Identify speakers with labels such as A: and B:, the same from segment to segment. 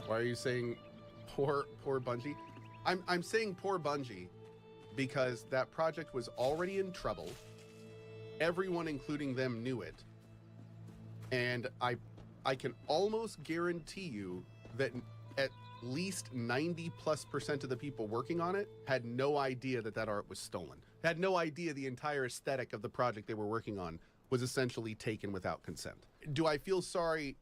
A: Why are you saying poor Bungie? I'm saying poor Bungie because that project was already in trouble. Everyone, including them, knew it. And I can almost guarantee you that at least 90+% of the people working on it had no idea that art was stolen. Had no idea the entire aesthetic of the project they were working on was essentially taken without consent. Do I feel sorry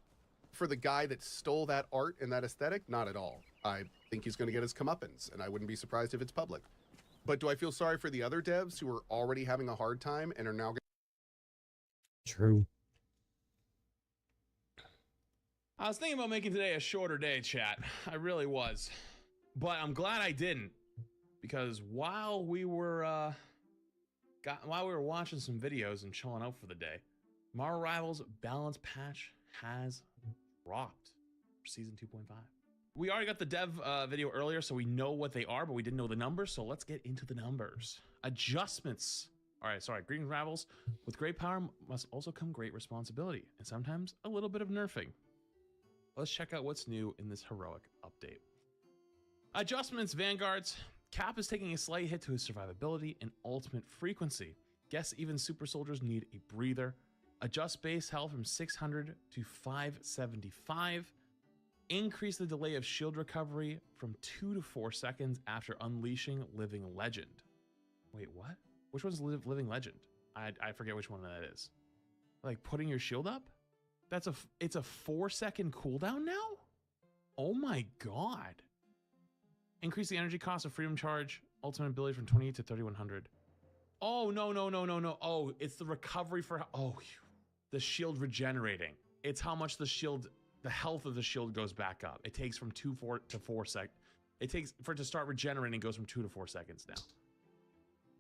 A: for the guy that stole that art and that aesthetic? Not at all. I think he's going to get his comeuppance, and I wouldn't be surprised if it's public. But do I feel sorry for the other devs who are already having a hard time and are now...
B: True.
C: I was thinking about making today a shorter day, chat. I really was. But I'm glad I didn't. Because while we were watching some videos and chilling out for the day, Tomorrow Rivals balance patch has dropped for season 2.5. We already got the dev video earlier, so we know what they are, but we didn't know the numbers, so let's get into the numbers. Adjustments. All right, sorry, Greetings Rivals. With great power must also come great responsibility, and sometimes a little bit of nerfing. Let's check out what's new in this heroic update. Adjustments, Vanguards. Cap is taking a slight hit to his survivability and ultimate frequency. Guess even super soldiers need a breather. Adjust base health from 600 to 575. Increase the delay of shield recovery from 2 to 4 seconds after unleashing Living Legend. Wait, what? Which one's Living Legend? I forget which one that is. Like putting your shield up? It's a 4-second cooldown now? Oh my god. Increase the energy cost of freedom charge, ultimate ability from 28 to 3100. Oh, no. Oh, it's the recovery for, the shield regenerating. It's how much the health of the shield goes back up. It takes from 2 to 4 seconds. It takes, for it to start regenerating, goes from 2 to 4 seconds now.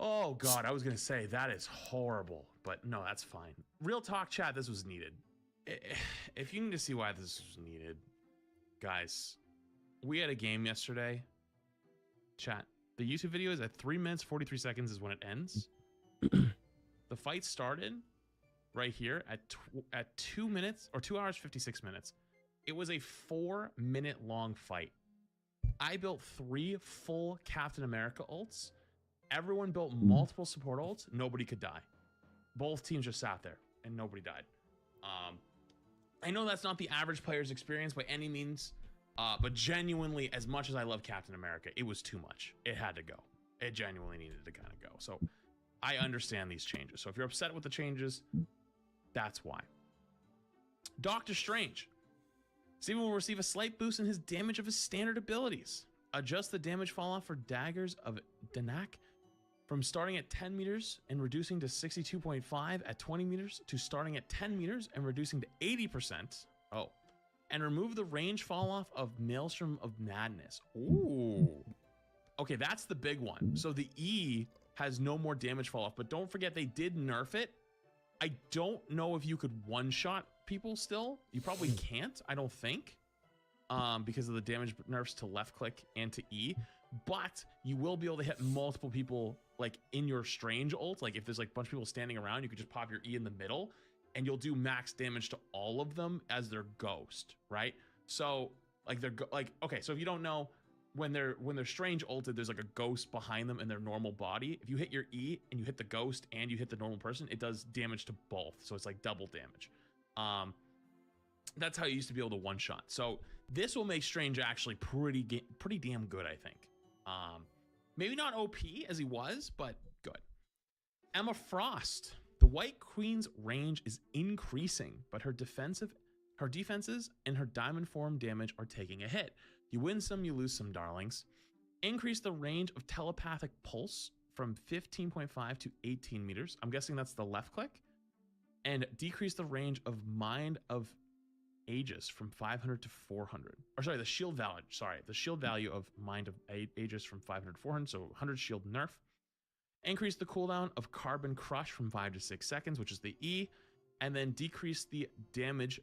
C: Oh god, I was gonna say, that is horrible, but no, that's fine. Real talk, chat, this was needed. If you need to see why this was needed, guys, we had a game yesterday. Chat, the YouTube video is at 3 minutes 43 seconds is when it ends. The fight started right here at 2 minutes or 2 hours 56 minutes. It was a 4-minute long fight. I built 3 full Captain America ults. Everyone built multiple support ults. Nobody could die. Both teams just sat there and nobody died. I know that's not the average player's experience by any means, but genuinely, as much as I love Captain America, it was too much. It had to go. It genuinely needed to kind of go. So I understand these changes. So if you're upset with the changes, that's why. Doctor Strange. Steven will receive a slight boost in his damage of his standard abilities. Adjust the damage fall off for daggers of Danak from starting at 10 meters and reducing to 62.5 at 20 meters to starting at 10 meters and reducing to 80%. Oh, and remove the range fall off of Maelstrom of Madness. Ooh. Okay, that's the big one. So the E has no more damage fall off, but don't forget they did nerf it. I don't know if you could one-shot people still. You probably can't, I don't think, because of the damage nerfs to left click and to E, but you will be able to hit multiple people like in your Strange ult. Like if there's like a bunch of people standing around, you could just pop your E in the middle and you'll do max damage to all of them as their ghost, right? So like okay, so if you don't know, when they're Strange ulted, there's like a ghost behind them in their normal body. If you hit your E and you hit the ghost and you hit the normal person, it does damage to both. So it's like double damage. That's how you used to be able to one shot. So this will make Strange actually pretty damn good, I think. Maybe not OP as he was, but good. Emma Frost. The White Queen's range is increasing, but her defenses and her diamond form damage are taking a hit. You win some, you lose some, darlings. Increase the range of telepathic pulse from 15.5 to 18 meters. I'm guessing that's the left click. And decrease the range of Mind of Aegis from 500 to 400. Or sorry, the shield value. Sorry, the shield value of Mind of Aegis from 500 to 400. So 100 shield nerf. Increase the cooldown of Carbon Crush from 5 to 6 seconds, which is the E. And then decrease the damage,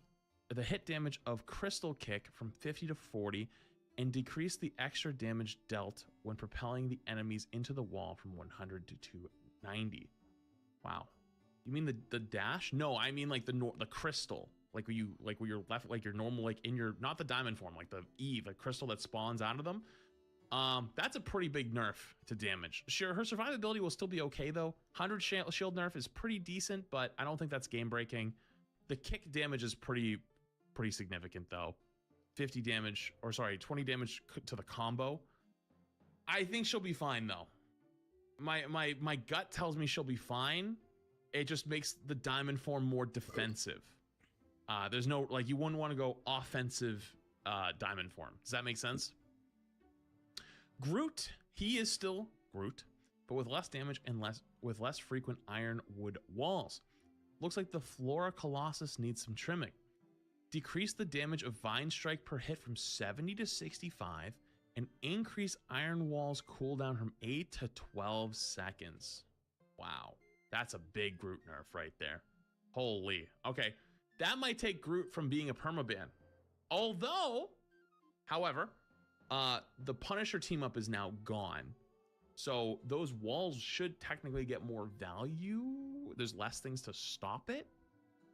C: the hit damage of Crystal Kick from 50 to 40. And decrease the extra damage dealt when propelling the enemies into the wall from 100 to 290. Wow. You mean the dash? No, I mean like the crystal. like where you're left like your normal, like in your, not the diamond form, like the Eve, a crystal that spawns out of them. That's a pretty big nerf to damage. Sure, her survivability will still be okay though. 100 shield nerf is pretty decent, but I don't think that's game breaking. The kick damage is pretty significant though. 50 damage, or sorry, 20 damage to the combo. I think she'll be fine though. My gut tells me she'll be fine. It just makes the diamond form more defensive. There's no, like, you wouldn't want to go offensive diamond form. Does that make sense? Groot, he is still Groot, but with less damage and with less frequent ironwood walls. Looks like the Flora Colossus needs some trimming. Decrease the damage of Vine Strike per hit from 70 to 65, and increase Iron Wall's cooldown from 8 to 12 seconds. Wow, that's a big Groot nerf right there. Holy, okay. That might take Groot from being a permaban. Although, however, the Punisher team up is now gone. So those walls should technically get more value. There's less things to stop it.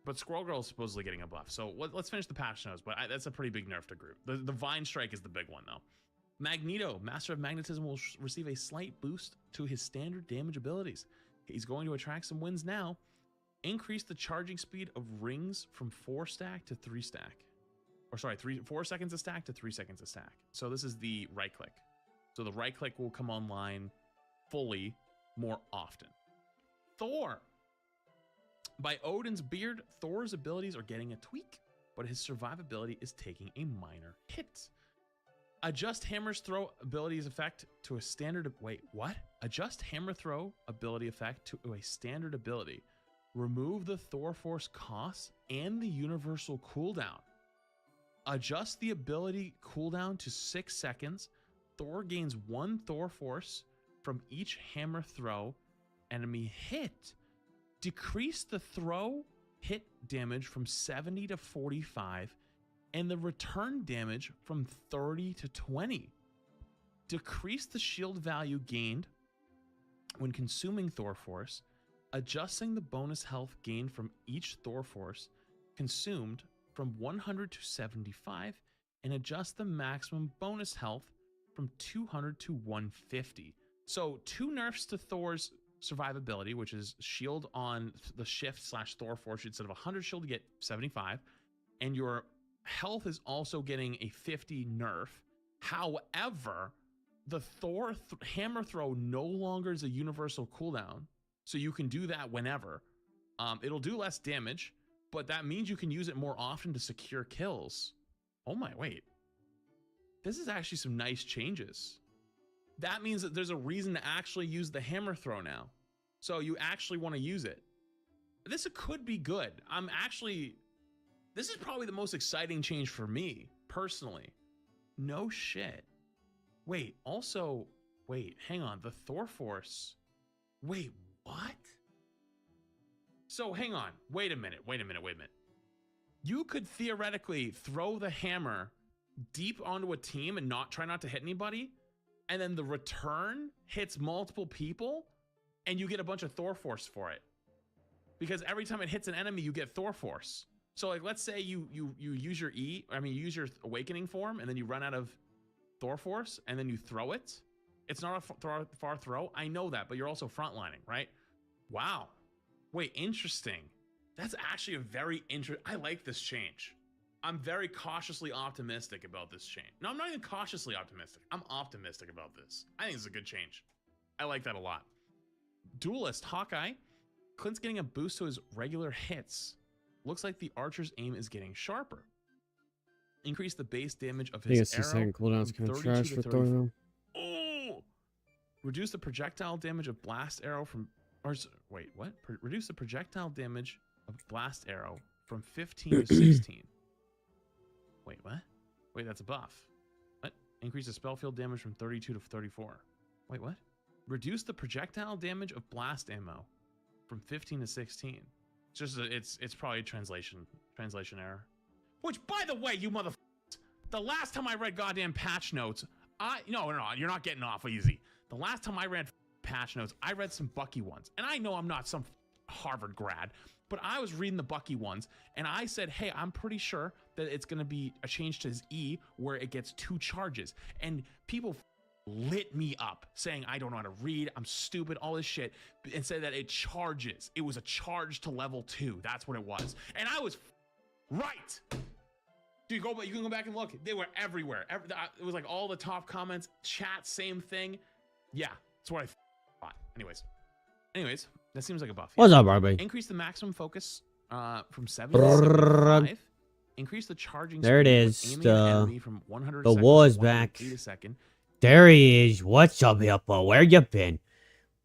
C: But Squirrel Girl is supposedly getting a buff. So let's finish the patch notes. But that's a pretty big nerf to Groot. The Vine Strike is the big one, though. Magneto, Master of Magnetism, will receive a slight boost to his standard damage abilities. He's going to attract some wins now. Increase the charging speed of rings from 4 stack to 3 stack. Or sorry, 4 seconds a stack to 3 seconds a stack. So this is the right click. So the right click will come online fully more often. Thor. By Odin's beard, Thor's abilities are getting a tweak, but his survivability is taking a minor hit. Adjust Hammer's Throw abilities effect to a standard. Wait, what? Adjust Hammer Throw ability effect to a standard ability. Remove the Thor Force cost and the universal cooldown. Adjust the ability cooldown to 6 seconds. Thor gains 1 Thor Force from each Hammer Throw enemy hit. Decrease the throw hit damage from 70 to 45 and the return damage from 30 to 20. Decrease the shield value gained when consuming Thor Force, adjusting the bonus health gained from each Thor Force consumed from 100 to 75, and adjust the maximum bonus health from 200 to 150. So 2 nerfs to Thor's survivability, which is shield on the shift / Thor Force. Instead of 100 shield, you get 75, and your health is also getting a 50 nerf. However, the Thor Hammer Throw no longer is a universal cooldown, so you can do that whenever. It'll do less damage, but that means you can use it more often to secure kills. Oh my, wait. This is actually some nice changes. That means that there's a reason to actually use the Hammer Throw now. So you actually want to use it. This could be good. This is probably the most exciting change for me, personally. No shit. Wait, also, wait, hang on. The Thor Force. Wait, what? So hang on. Wait a minute. You could theoretically throw the hammer deep onto a team and try not to hit anybody, and then the return hits multiple people, and you get a bunch of Thor Force for it. Because every time it hits an enemy, you get Thor Force. So like, let's say you use your you use your awakening form, and then you run out of Thor Force, and then you throw it. It's not a far throw. I know that, but you're also frontlining, right? Wow. Wait, interesting. That's actually a very interesting. I like this change. I'm very cautiously optimistic about this change. No, I'm not even cautiously optimistic. I'm optimistic about this. I think it's a good change. I like that a lot. Duelist Hawkeye. Clint's getting a boost to his regular hits. Looks like the archer's aim is getting sharper. Increase the base damage of his arrow.
B: Saying cooldowns kind of trash for Thor though.
C: Oh! Reduce the projectile damage of blast arrow from. Wait, what? Reduce the projectile damage of blast arrow from 15 to 16. Wait, what? Wait, that's a buff. What? Increase the spell field damage from 32 to 34. Wait, what? Reduce the projectile damage of blast ammo from 15 to 16. It's just it's probably a translation error. Which, by the way, you motherfuckers, the last time I read goddamn patch notes, no, you're not getting off easy. The last time I read patch notes, I read some Bucky ones, and I know I'm not some Harvard grad. But I was reading the Bucky ones, and I said, hey, I'm pretty sure that it's going to be a change to his E where it gets 2 charges. And people lit me up saying I don't know how to read, I'm stupid, all this shit, and said that it charges. It was a charge to level 2. That's what it was. And I was right. Dude, you can go back and look. They were everywhere. It was like all the top comments, chat, same thing. Yeah, that's what I thought. Anyways, that seems like a buff.
B: What's up, Barbie?
C: Increase the maximum focus from 7 to 75. Increase the charging
B: there
C: speed
B: it is.
C: aiming at an enemy from 100
B: The
C: seconds
B: war
C: to
B: is back.
C: 108 a second.
B: There he is. What's up, Hippo? Where you been?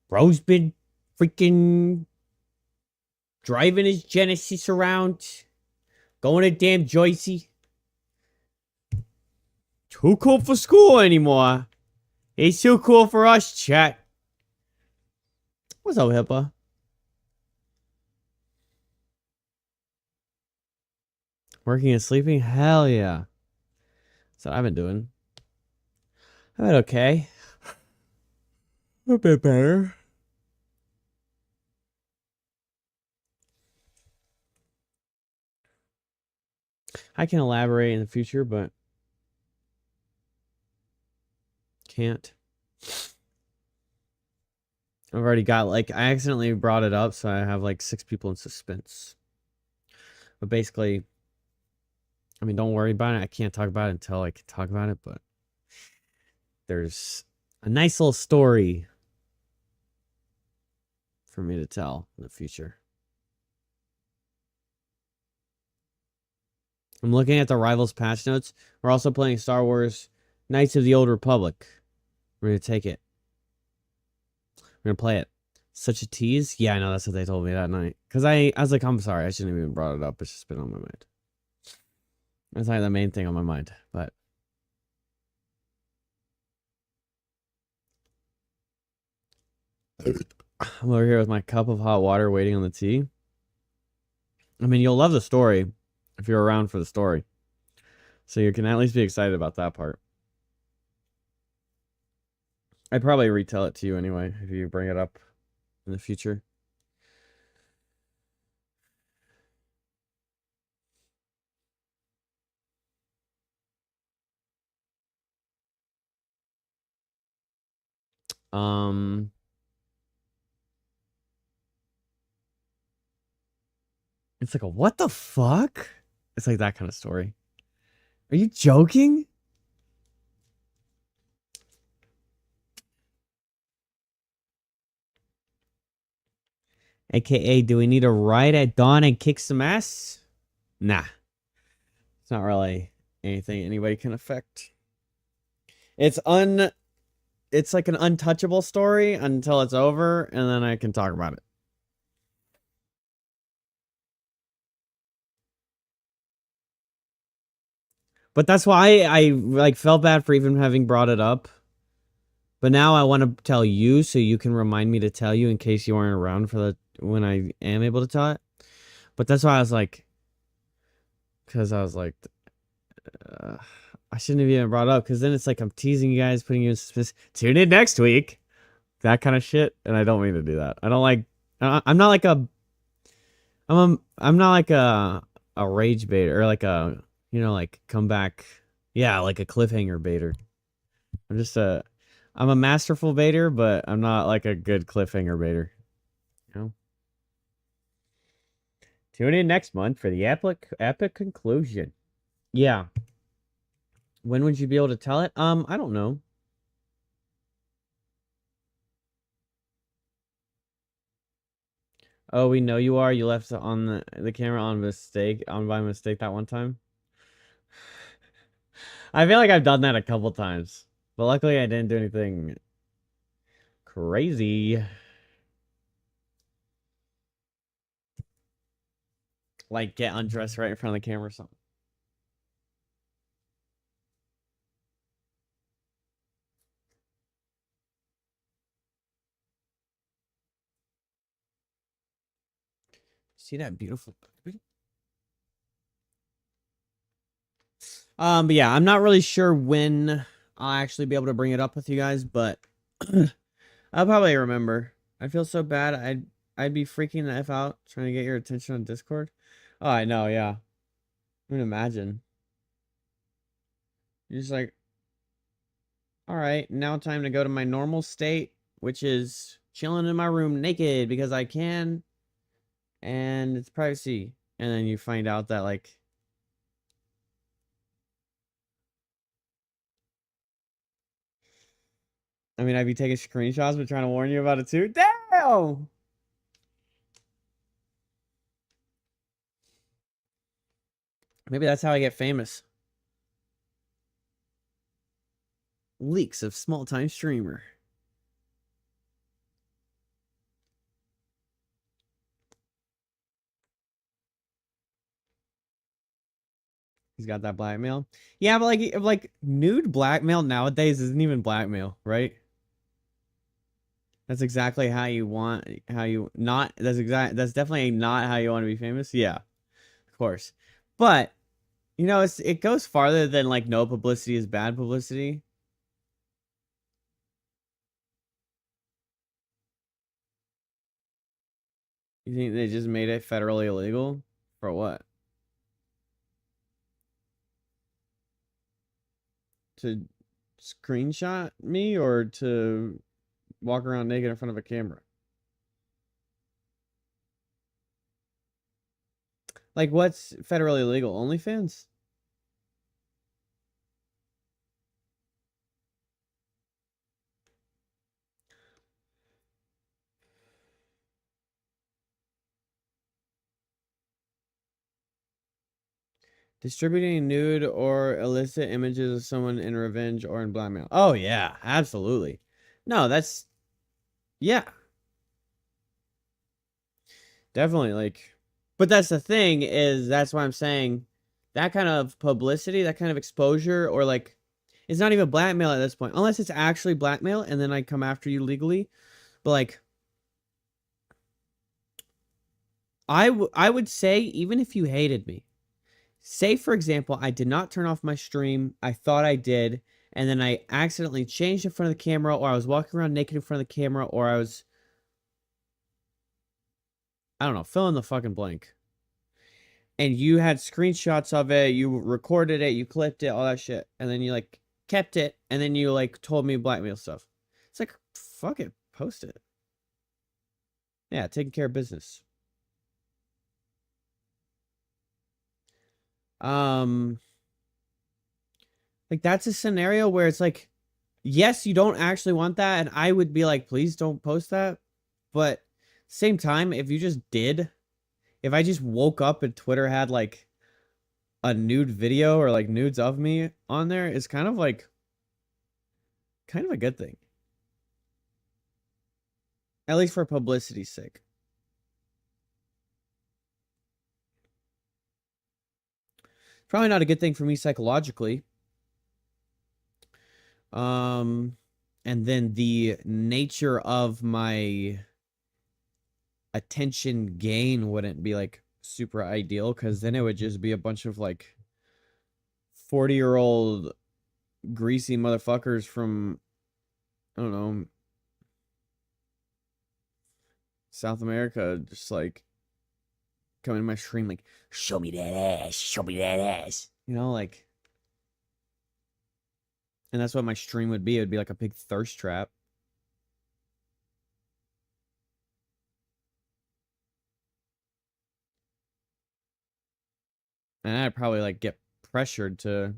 B: Bro's been freaking driving his Genesis around. Going to damn Joycey. Too cool for school anymore. He's too cool for us, chat. What's up, Hippo? Working and sleeping? Hell yeah. That's what I've been doing. I've been okay. A bit better. I can elaborate in the future, but can't. I've already got, like, I accidentally brought it up, so I have, like, 6 people in suspense. But basically, I mean, don't worry about it. I can't talk about it until I can talk about it, but there's a nice little story for me to tell in the future. I'm looking at the Rivals patch notes. We're also playing Star Wars Knights of the Old Republic. We're going to take it. We're going to play it. Such a tease? Yeah, I know. That's what they told me that night. Because I was like, I'm sorry. I shouldn't have even brought it up. It's just been on my mind. That's like the main thing on my mind. But I'm over here with my cup of hot water waiting on the tea. I mean, you'll love the story if you're around for the story. So you can at least be excited about that part. I'd probably retell it to you anyway if you bring it up in the future. It's like a what the fuck? It's like that kind of story. Are you joking? AKA, do we need to ride at dawn and kick some ass? Nah. It's not really anything anybody can affect. It's like an untouchable story until it's over, and then I can talk about it. But that's why I like felt bad for even having brought it up. But now I want to tell you so you can remind me to tell you in case you aren't around for the when I am able to tell it. But that's why I was like, because I was like, I shouldn't have even brought it up because then it's like I'm teasing you guys, putting you in suspense. Tune in next week, that kind of shit, and I don't mean to do that. I don't like. I'm not like a. I'm not like a rage baiter or like a like come back. Yeah, like a cliffhanger baiter. I'm a masterful baiter, but I'm not like a good cliffhanger baiter. Tune in next month for the epic conclusion. Yeah. When would you be able to tell it? I don't know. Oh, we know you are. You left on the camera on by mistake that one time. I feel like I've done that a couple times. But luckily I didn't do anything crazy. Like get undressed right in front of the camera or something. See that beautiful baby? But yeah, I'm not really sure when I'll actually be able to bring it up with you guys, but I'll probably remember. I feel so bad. I'd be freaking the F out trying to get your attention on Discord. Oh, I know, yeah. I can imagine. You're just like, all right, now time to go to my normal state, which is chilling in my room naked because I can, and it's privacy. And then you find out that, like, I mean, I'd be taking screenshots, but trying to warn you about it too. Damn! Maybe that's how I get famous. Leaks of small time streamer. He's got that blackmail. Yeah, but like nude blackmail nowadays isn't even blackmail, right? That's exactly how you want that's definitely not how you want to be famous. Yeah, of course. But you know, it goes farther than like no publicity is bad publicity. You think they just made it federally illegal? For what? To screenshot me or to walk around naked in front of a camera? Like, what's federally illegal? OnlyFans? Distributing nude or illicit images of someone in revenge or in blackmail. Oh, yeah, absolutely. No, that's... Yeah. Definitely, like... But that's the thing, is that's why I'm saying that kind of publicity, that kind of exposure, or like... It's not even blackmail at this point. Unless it's actually blackmail, and then I come after you legally. But, like... I would say, even if you hated me, say, for example, I did not turn off my stream. I thought I did. And then I accidentally changed in front of the camera, or I was walking around naked in front of the camera, or I was... I don't know, fill in the fucking blank. And you had screenshots of it, you recorded it, you clipped it, all that shit. And then you, like, kept it, and then you, like, told me blackmail stuff. It's like, fuck it, post it. Yeah, taking care of business. Like, that's a scenario where it's like, yes, you don't actually want that, and I would be like, please don't post that. But same time, if you just did, if I just woke up and Twitter had like a nude video or like nudes of me on there, it's kind of like a good thing. At least for publicity's sake. Probably not a good thing for me psychologically. And then the nature of my attention gain wouldn't be like super ideal, because then it would just be a bunch of like 40-year-old greasy motherfuckers from, I don't know, South America, just like coming to my stream like, show me that ass, show me that ass. You know, like, and that's what my stream would be. It would be like a big thirst trap. And I'd probably like get pressured to,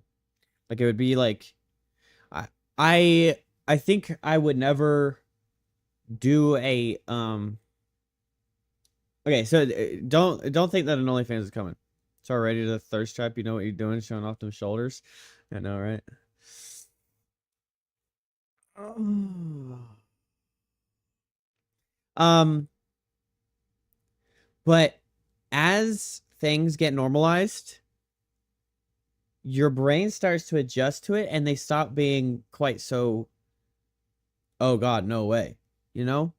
B: like, it would be like, I I think I would never do a okay, so don't think that an OnlyFans is coming. It's already the thirst trap. You know what you're doing, showing off them shoulders. I know, right? But as things get normalized, your brain starts to adjust to it, and they stop being quite so, oh God, no way. You know?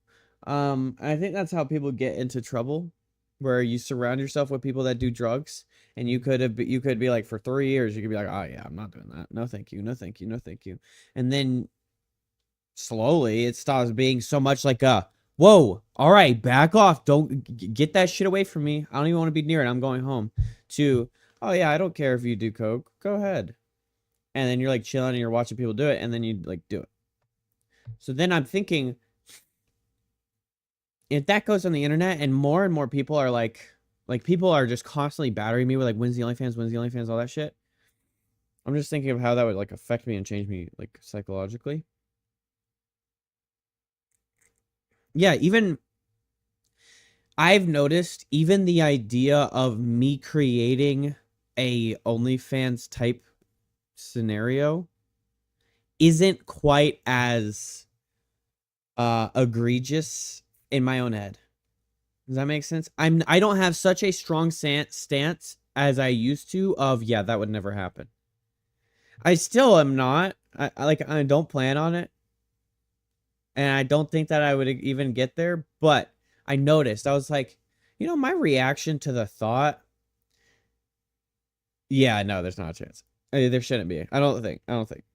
B: I think that's how people get into trouble, where you surround yourself with people that do drugs, and you could be like, for 3 years, you could be like, oh yeah, I'm not doing that. No, thank you. No, thank you. No, thank you. And then slowly it stops being so much like a Whoa. All right, back off. Don't get that shit away from me. I don't even want to be near it. I'm going home. To, oh yeah, I don't care if you do coke. Go ahead. And then you're like chilling and you're watching people do it, and then you like do it. So then I'm thinking, if that goes on the internet and more people are like people are just constantly battering me with like, when's the OnlyFans, all that shit. I'm just thinking of how that would like affect me and change me like psychologically. Yeah, even I've noticed even the idea of me creating a OnlyFans type scenario isn't quite as egregious in my own head. Does that make sense? I don't have such a strong stance as I used to of, yeah, that would never happen. I still am not. I don't plan on it. And I don't think that I would even get there, but I noticed. I was like, you know, my reaction to the thought, yeah, no, there's not a chance. There shouldn't be. I don't think.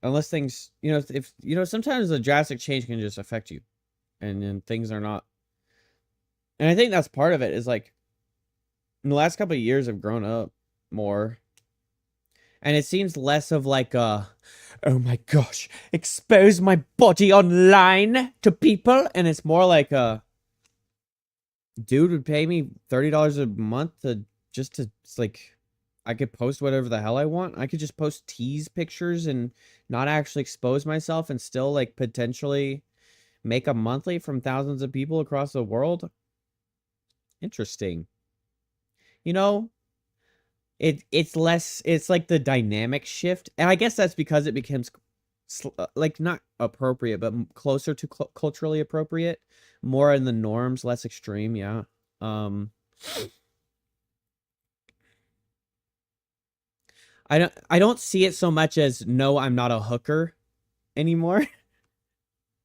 B: Unless things, you know, if you know, sometimes a drastic change can just affect you. And then things are not. And I think that's part of it is like in the last couple of years I've grown up more. And it seems less of like oh my gosh, expose my body online to people. And it's more like dude would pay me $30 a month to it's like I could post whatever the hell I want. I could just post tease pictures and not actually expose myself and still like potentially make a monthly from thousands of people across the world. Interesting. You know, it's less, it's like the dynamic shift. And I guess that's because it becomes like not appropriate, but closer to culturally appropriate, more in the norms, less extreme. Yeah. I don't see it so much as, no, I'm not a hooker anymore.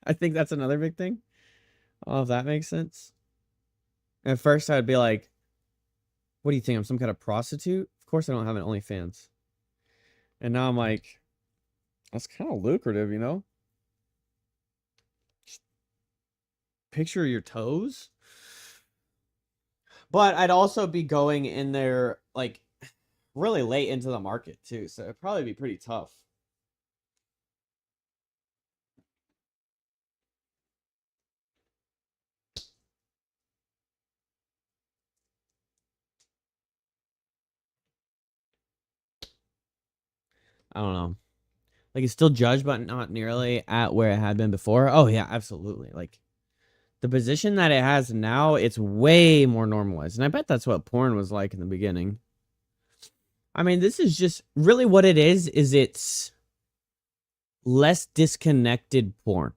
B: I think that's another big thing. Oh, if that makes sense. At first I'd be like, what do you think? I'm some kind of prostitute? Of course I don't have an OnlyFans. And now I'm like, that's kind of lucrative, you know? Just picture your toes. But I'd also be going in there like really late into the market too, so it'd probably be pretty tough. I don't know. Like, it's still judged, but not nearly at where it had been before. Oh yeah, absolutely. Like the position that it has now, it's way more normalized. And I bet that's what porn was like in the beginning. I mean, this is just really what it is it's less disconnected porn.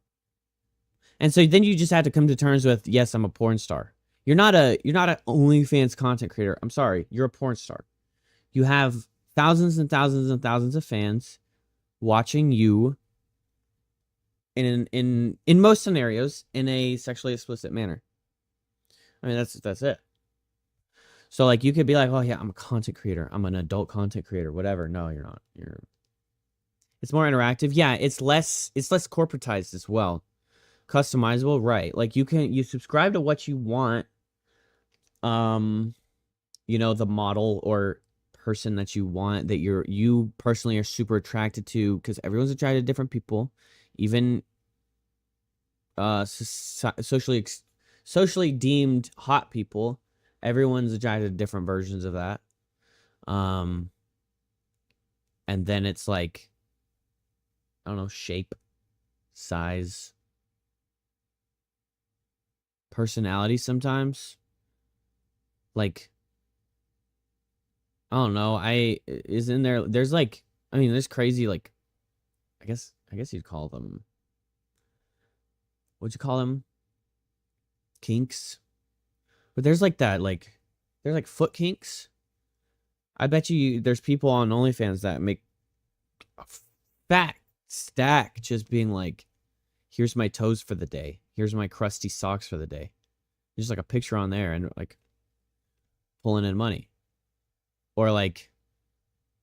B: And so then you just have to come to terms with, yes, I'm a porn star. You're not an OnlyFans content creator. I'm sorry, you're a porn star. You have thousands and thousands and thousands of fans watching you in most scenarios in a sexually explicit manner. I mean, that's it. So like you could be like, oh yeah, I'm a content creator. I'm an adult content creator, whatever. No, you're not. It's more interactive. Yeah, it's less corporatized as well. Customizable, right? Like you subscribe to what you want. You know, the model or person that you want, that you personally are super attracted to, because everyone's attracted to different people, even socially deemed hot people. Everyone's attracted to different versions of that. And then it's like, I don't know, shape, size, personality sometimes. Like, I don't know. There's like, I mean, there's crazy, like, I guess you'd call them, what'd you call them? Kinks. But there's like that, like, there's like foot kinks. I bet you there's people on OnlyFans that make a fat stack just being like, here's my toes for the day. Here's my crusty socks for the day. There's like a picture on there and like pulling in money. Or like,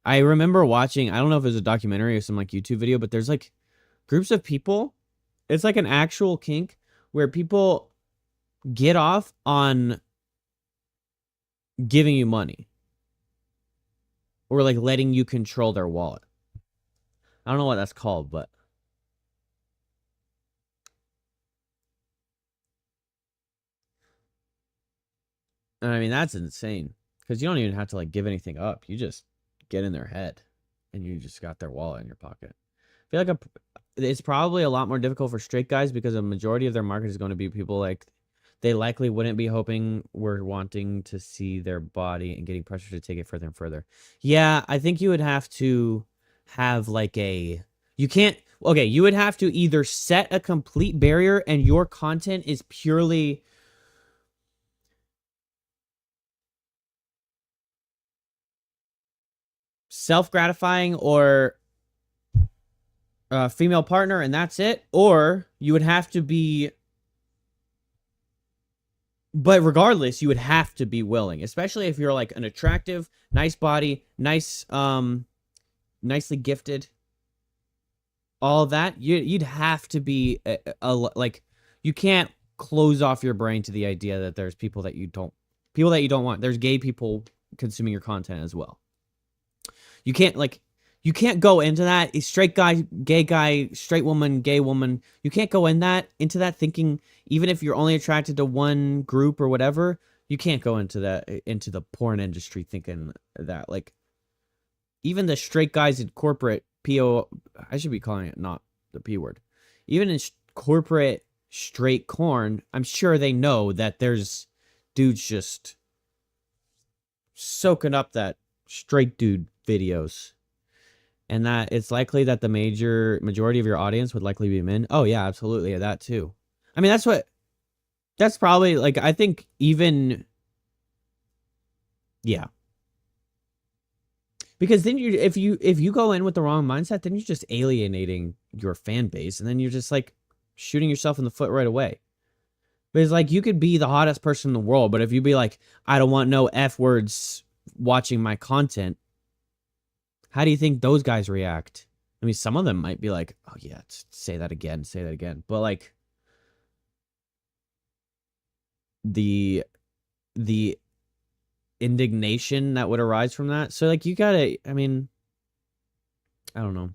B: I remember watching, I don't know if it was a documentary or some like YouTube video, but there's like groups of people. It's like an actual kink where people get off on giving you money or like letting you control their wallet. I don't know what that's called, but and I mean that's insane because you don't even have to like give anything up. You just get in their head and you just got their wallet in your pocket. I feel like it's probably a lot more difficult for straight guys because a majority of their market is going to be people like they likely wouldn't be hoping we're wanting to see their body and getting pressure to take it further and further. Yeah, I think you would have to have like you can't, okay, you would have to either set a complete barrier and your content is purely self-gratifying or female partner and that's it, or you would have to be, but regardless you would have to be willing, especially if you're like an attractive, nice body, nice nicely gifted, all that, you'd have to be like, you can't close off your brain to the idea that there's people that you don't want. There's gay people consuming your content as well. You can't go into that. A straight guy, gay guy, straight woman, gay woman. You can't go into that thinking, even if you're only attracted to one group or whatever, you can't go into the porn industry thinking that, like, even the straight guys in corporate I should be calling it not the P word. Even in corporate straight corn, I'm sure they know that there's dudes just soaking up that straight dude videos. And that it's likely that the majority of your audience would likely be men. Oh yeah, absolutely, that too. I mean, that's probably like, I think even, yeah. Because then if you go in with the wrong mindset, then you're just alienating your fan base, and then you're just like shooting yourself in the foot right away. But it's like, you could be the hottest person in the world, but if you be like, I don't want no F words watching my content, how do you think those guys react? I mean, some of them might be like, oh yeah, say that again. But like the indignation that would arise from that. So like, you gotta, I mean, I don't know.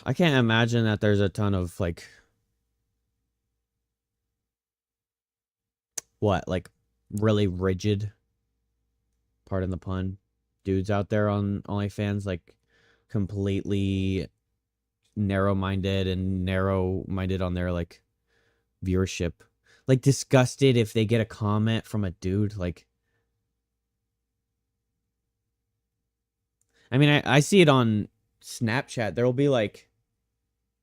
B: I can't imagine that there's a ton of like, what, like really rigid, pardon the pun, dudes out there on OnlyFans, like completely narrow-minded on their like viewership, like disgusted if they get a comment from a dude. Like, I mean, I see it on Snapchat. There'll be like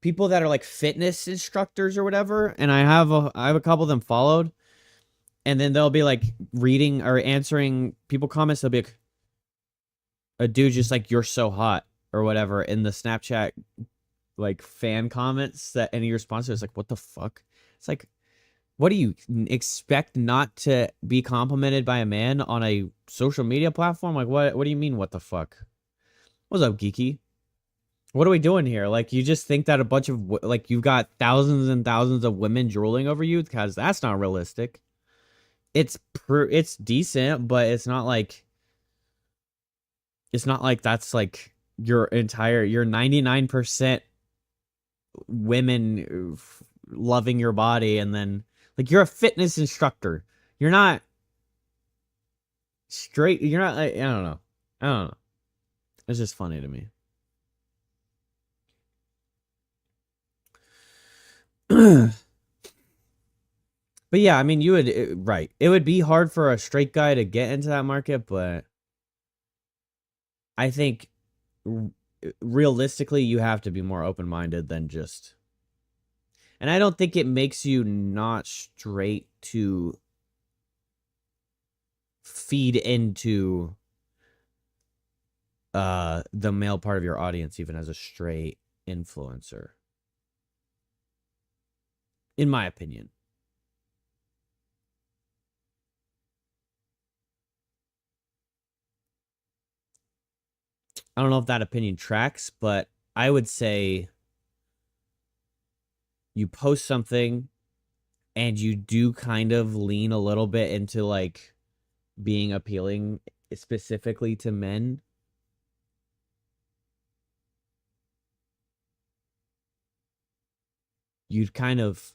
B: people that are like fitness instructors or whatever, and I have a couple of them followed, and then they'll be like reading or answering people comments. They'll be like, a dude just like, you're so hot or whatever in the Snapchat like fan comments, that any response is like, what the fuck? It's like, what do you expect not to be complimented by a man on a social media platform? Like, what do you mean, what the fuck? What's up, Geeky? What are we doing here? Like, you just think that a bunch of, like, you've got thousands and thousands of women drooling over you? Because that's not realistic. It's decent, but it's not like that's like your 99% women loving your body, and then like, you're a fitness instructor. You're not straight. You're not, I don't know. It's just funny to me. But yeah, I mean, you would, right. It would be hard for a straight guy to get into that market, but I think realistically, you have to be more open-minded than just, and I don't think it makes you not straight to feed into the male part of your audience, even as a straight influencer, in my opinion. I don't know if that opinion tracks, but I would say you post something and you do kind of lean a little bit into like being appealing specifically to men, you'd kind of,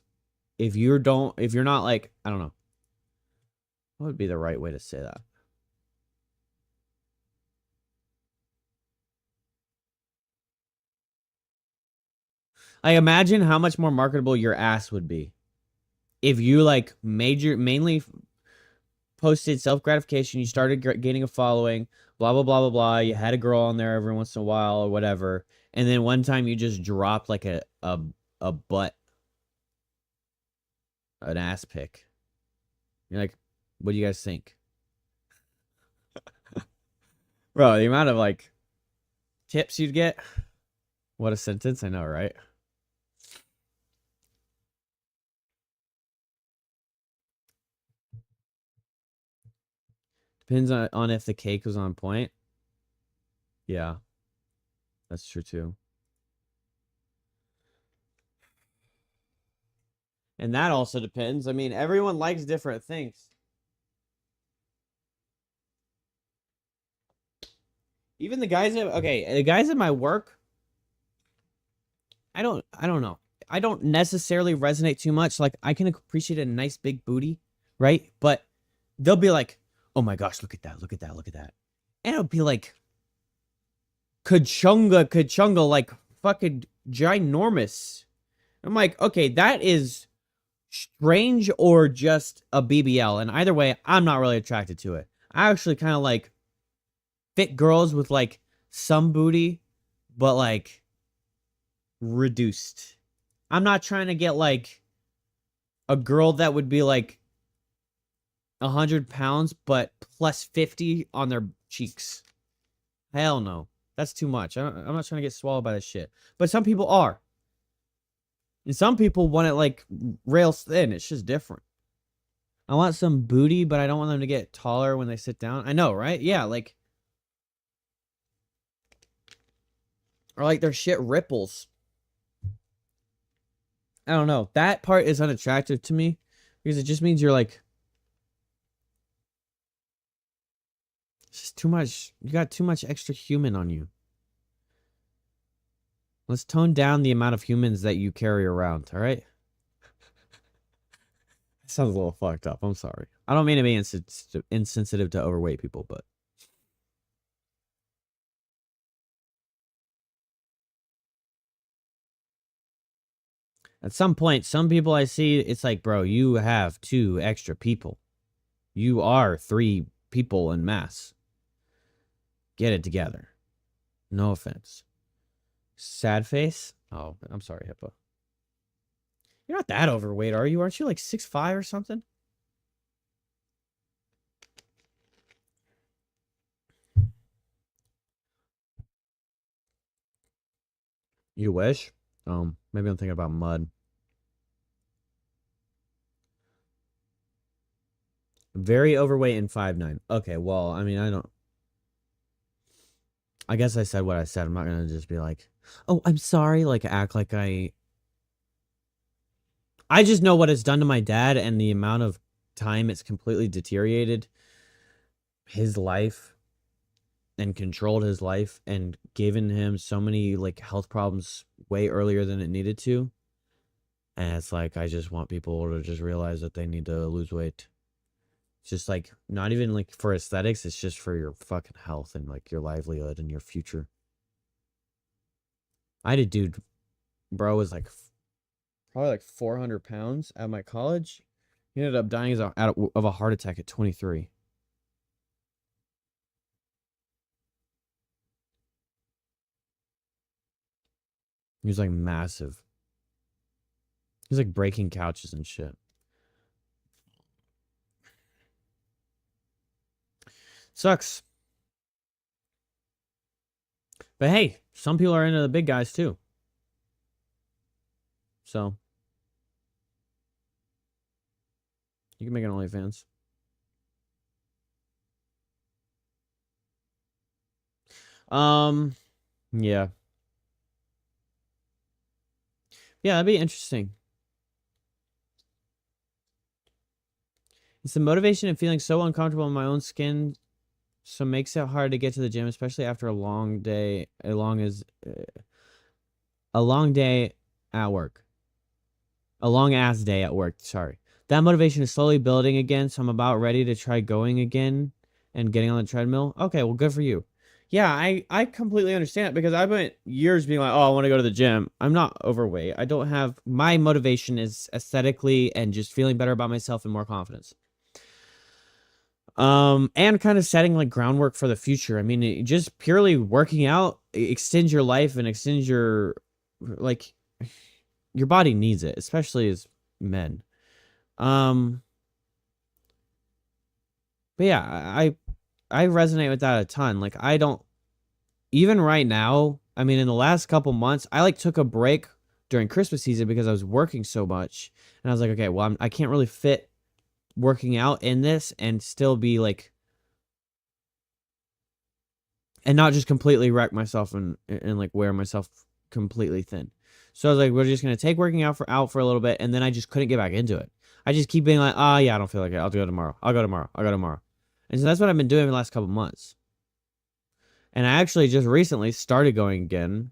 B: if you're not like, I don't know, what would be the right way to say that? I imagine how much more marketable your ass would be if you like mainly posted self gratification. You started gaining a following, blah blah blah blah blah. You had a girl on there every once in a while or whatever, and then one time you just dropped like a butt, an ass pic. You're like, what do you guys think, bro? The amount of like tips you'd get. What a sentence, I know, right? Depends on if the cake was on point. Yeah, that's true too. And that also depends. I mean, everyone likes different things. Even the guys the guys at my work, I don't know. I don't necessarily resonate too much. Like I can appreciate a nice big booty, right? But they'll be like, "Oh my gosh, look at that. Look at that. Look at that." And it'll be like ka-chunga, like fucking ginormous. I'm like, "Okay, that is strange or just a BBL." And either way, I'm not really attracted to it. I actually kind of like fit girls with like some booty, but like reduced. I'm not trying to get like a girl that would be like 100 pounds, but plus 50 on their cheeks. Hell no. That's too much. I'm not trying to get swallowed by this shit. But some people are. And some people want it like rails thin. It's just different. I want some booty, but I don't want them to get taller when they sit down. I know, right? Yeah, like. Or like their shit ripples. I don't know. That part is unattractive to me because it just means you're like, it's just too much. You got too much extra human on you. Let's tone down the amount of humans that you carry around, all right? Sounds a little fucked up. I'm sorry. I don't mean to be insensitive to overweight people, but at some point, some people I see, it's like, bro, you have 2 extra people. You are 3 people in mass. Get it together. No offense. Sad face? Oh, I'm sorry, Hippo. You're not that overweight, are you? Aren't you like 6'5" or something? You wish? Maybe I'm thinking about mud. Very overweight and 5'9". Okay, well, I mean, I guess I said what I said. I'm not gonna just be like, oh, I'm sorry, like act like I just know what it's done to my dad and the amount of time it's completely deteriorated his life and controlled his life and given him so many like health problems way earlier than it needed to. And it's like, I just want people to just realize that they need to lose weight. It's just like, not even like for aesthetics, it's just for your fucking health and like your livelihood and your future. I had a dude, bro, was like probably like 400 pounds at my college. He ended up dying of a heart attack at 23. He was like massive. He was like breaking couches and shit. Sucks. But hey, some people are into the big guys too. So you can make an OnlyFans. Yeah. Yeah, that'd be interesting. It's the motivation and feeling so uncomfortable in my own skin, so makes it hard to get to the gym, especially after a long day, a long day at work. A long ass day at work, sorry. That motivation is slowly building again, so I'm about ready to try going again and getting on the treadmill. Okay, well, good for you. Yeah, I completely understand it because I went years being like, oh, I want to go to the gym. I'm not overweight. I don't have, my motivation is aesthetically and just feeling better about myself and more confidence. And kind of setting like groundwork for the future. I mean, just purely working out extends your life and extends your, like, your body needs it, especially as men. But yeah, I resonate with that a ton. Like, I don't, even right now, I mean, in the last couple months, I like took a break during Christmas season because I was working so much, and I was like, okay, well, I can't really fit working out in this and still be like, and not just completely wreck myself and like wear myself completely thin. So I was like, we're just gonna take working out for a little bit, and then I just couldn't get back into it. I just keep being like, oh yeah, I don't feel like it. I'll go tomorrow. I'll go tomorrow. I'll go tomorrow. And so that's what I've been doing the last couple months. And I actually just recently started going again.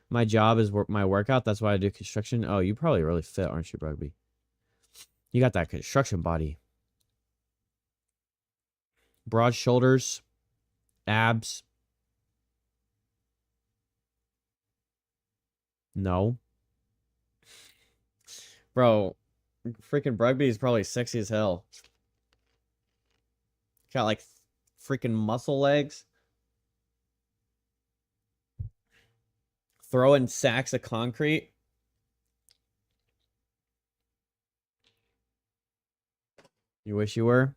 B: My job is my workout. That's why I do construction. Oh, you probably really fit, aren't you, Rugby? You got that construction body. Broad shoulders, abs. No. Bro, freaking Rugby is probably sexy as hell. Got like freaking muscle legs. Throwing sacks of concrete. You wish you were?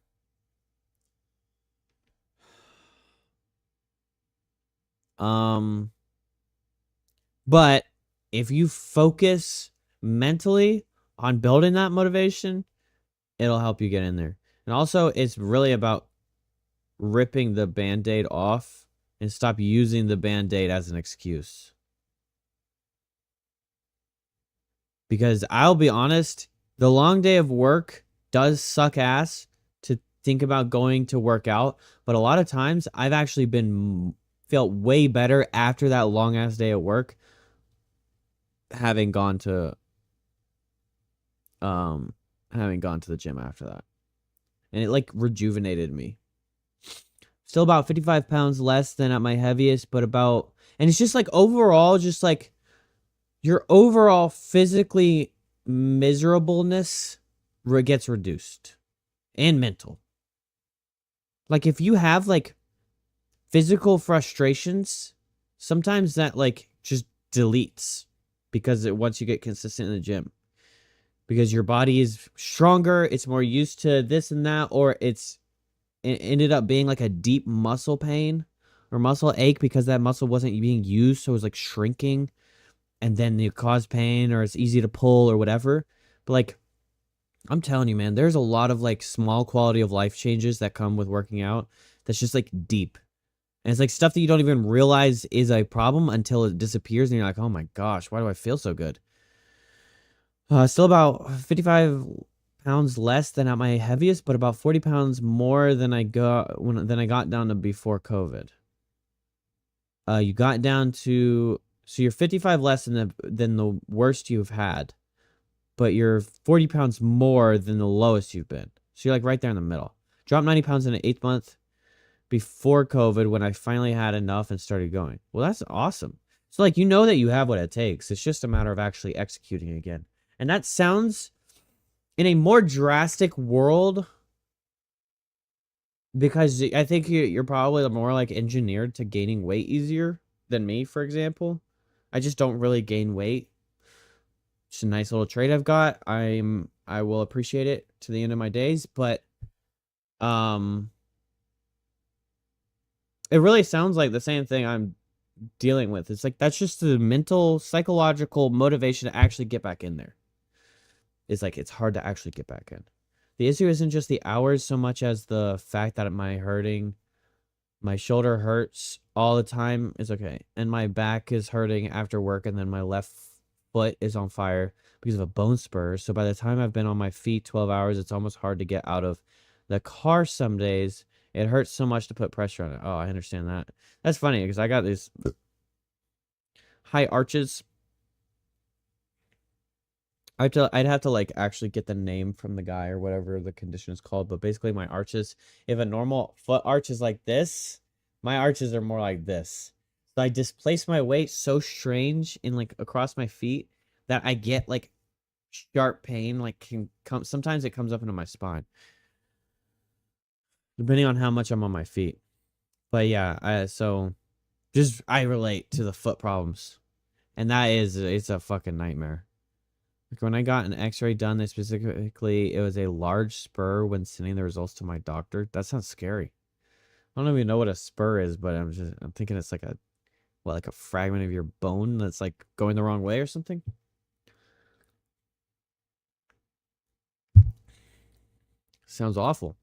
B: But if you focus mentally on building that motivation, it'll help you get in there. And also, it's really about ripping the Band-Aid off and stop using the Band-Aid as an excuse. Because I'll be honest, the long day of work does suck ass to think about going to work out, but a lot of times I've actually felt way better after that long ass day at work having gone to the gym after that. And it like rejuvenated me. Still about 55 pounds less than at my heaviest, but about, and it's just like overall, just like your overall physically miserableness gets reduced, and mental. Like if you have like physical frustrations, sometimes that like just deletes because once you get consistent in the gym, because your body is stronger, it's more used to this and that, or it ended up being like a deep muscle pain or muscle ache because that muscle wasn't being used, so it was like shrinking, and then it caused pain, or it's easy to pull or whatever. But like, I'm telling you, man, there's a lot of like small quality of life changes that come with working out that's just like deep. And it's like stuff that you don't even realize is a problem until it disappears, and you're like, oh my gosh, why do I feel so good? Still about 55 pounds less than at my heaviest, but about 40 pounds more than I got down to before COVID. You got down to, so you're 55 less than the worst you've had, but you're 40 pounds more than the lowest you've been. So you're like right there in the middle. Dropped 90 pounds in the 8th month before COVID when I finally had enough and started going. Well, that's awesome. So like, you know that you have what it takes. It's just a matter of actually executing again. And that sounds, in a more drastic world, because I think you're probably more like engineered to gaining weight easier than me, for example. I just don't really gain weight. It's a nice little trait I've got. I will appreciate it to the end of my days, but it really sounds like the same thing I'm dealing with. It's like that's just the mental, psychological motivation to actually get back in there. It's like it's hard to actually get back in. The issue isn't just the hours so much as the fact that my shoulder hurts all the time is okay, and my back is hurting after work, and then my left foot is on fire because of a bone spur. So by the time I've been on my feet 12 hours, it's almost hard to get out of the car some days. It hurts so much to put pressure on it. Oh, I understand that. That's funny because I got these high arches. I'd have to like actually get the name from the guy or whatever the condition is called. But basically my arches, if a normal foot arch is like this, my arches are more like this. So I displace my weight so strange in like across my feet that I get like sharp pain, like can come sometimes it comes up into my spine. Depending on how much I'm on my feet. But yeah, so just I relate to the foot problems. And it's a fucking nightmare. Like when I got an x-ray done, they specifically, it was a large spur when sending the results to my doctor. That sounds scary. I don't even know what a spur is, but I'm thinking it's like like a fragment of your bone that's like going the wrong way or something. Sounds awful.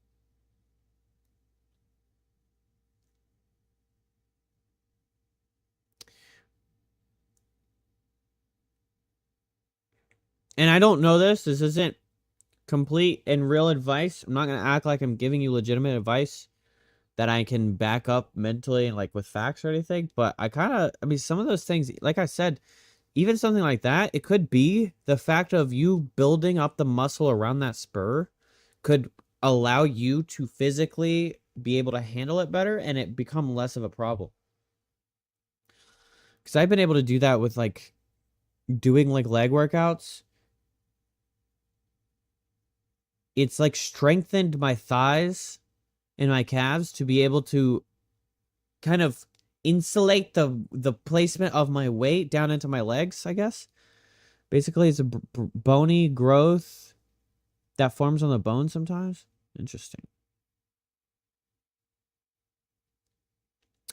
B: And I don't know this. This isn't complete and real advice. I'm not going to act like I'm giving you legitimate advice that I can back up mentally and like with facts or anything. But I mean, some of those things, like I said, even something like that, it could be the fact of you building up the muscle around that spur could allow you to physically be able to handle it better and it become less of a problem. Because I've been able to do that with like doing like leg workouts. It's like strengthened my thighs and my calves to be able to kind of insulate the placement of my weight down into my legs, I guess. Basically, it's a bony growth that forms on the bone sometimes. Interesting.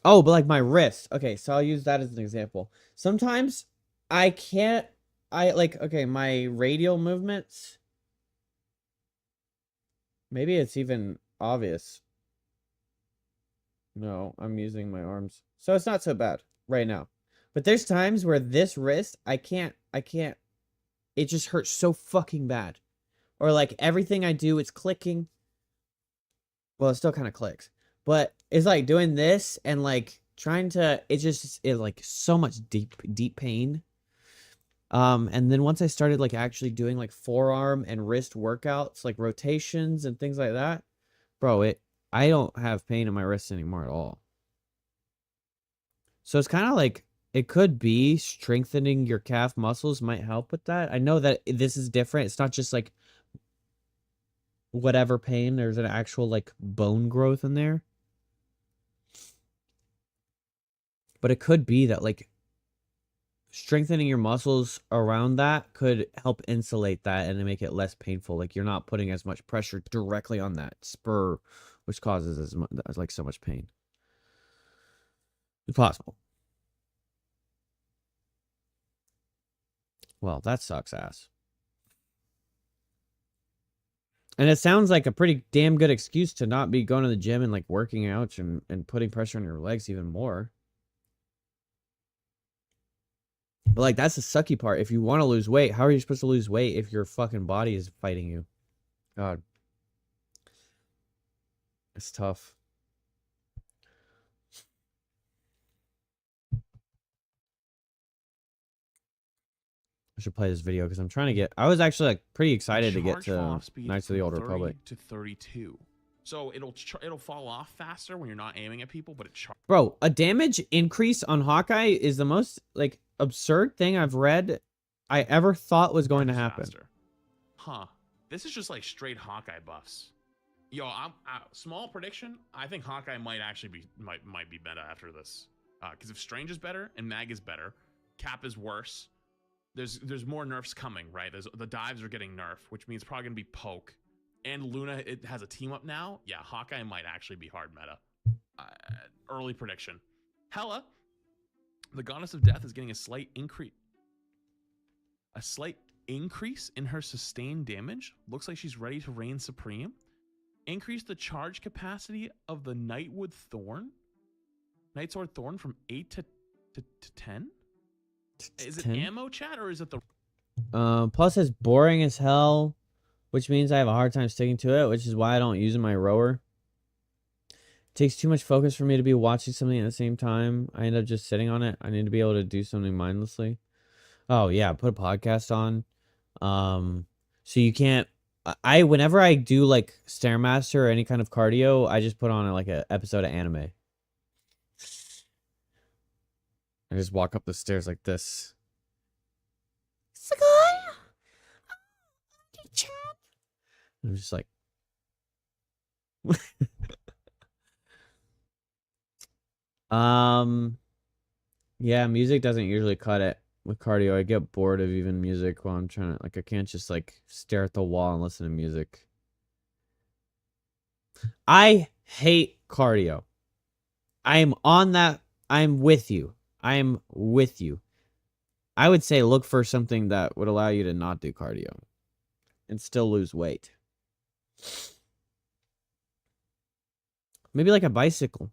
B: Oh, but like my wrist. Okay, so I'll use that as an example. Sometimes I can't, okay, my radial movements. Maybe it's even obvious. No, I'm using my arms. So it's not so bad right now. But there's times where this wrist, I can't, it just hurts so fucking bad. Or like everything I do, it's clicking. Well, it still kind of clicks. But it's like doing this and like trying to, it's like so much deep pain. And then once I started like actually doing like forearm and wrist workouts, like rotations and things like that, bro, I don't have pain in my wrists anymore at all. So it's kind of like it could be strengthening your calf muscles might help with that. I know that this is different. It's not just like whatever pain. There's an actual like bone growth in there. But it could be that like strengthening your muscles around that could help insulate that and make it less painful. Like you're not putting as much pressure directly on that spur, which causes as much, like so much pain. It's possible. Well, that sucks ass. And it sounds like a pretty damn good excuse to not be going to the gym and like working out and putting pressure on your legs even more. But like that's the sucky part. If you want to lose weight, how are you supposed to lose weight if your fucking body is fighting you? God. It's tough. I should play this video because I'm trying to get. I was actually like pretty excited to get to Knights of the Old Republic.
C: To 32. So it'll fall off faster when you're not aiming at people, but it
B: Bro, a damage increase on Hawkeye is the most like absurd thing I've read I ever thought was going to happen.
C: Faster. Huh. This is just like straight Hawkeye buffs. Yo, small prediction. I think Hawkeye might actually be might be better after this. Because if Strange is better and Mag is better, Cap is worse. There's more nerfs coming, right? The dives are getting nerfed, which means probably gonna be poke. And Luna, it has a team up now. Yeah, Hawkeye might actually be hard meta. Early prediction. Hela, the Goddess of Death, is getting a slight increase. A slight increase in her sustained damage. Looks like she's ready to reign supreme. Increase the charge capacity of the Nightwood Thorn. Nightsword Thorn from 8 to 10. Is it
B: 10?
C: ammo chat or is it the?
B: Plus it's boring as hell, which means I have a hard time sticking to it, which is why I don't use my rower. It takes too much focus for me to be watching something at the same time. I end up just sitting on it. I need to be able to do something mindlessly. Oh yeah, put a podcast on. So you can't. Whenever I do like Stairmaster or any kind of cardio, I just put on like an episode of anime. I just walk up the stairs like this. I'm just like, yeah, music doesn't usually cut it with cardio. I get bored of even music while I'm trying to, like, I can't just like stare at the wall and listen to music. I hate cardio. I'm on that. I'm with you. I'm with you. I would say look for something that would allow you to not do cardio and still lose weight. Maybe like a bicycle.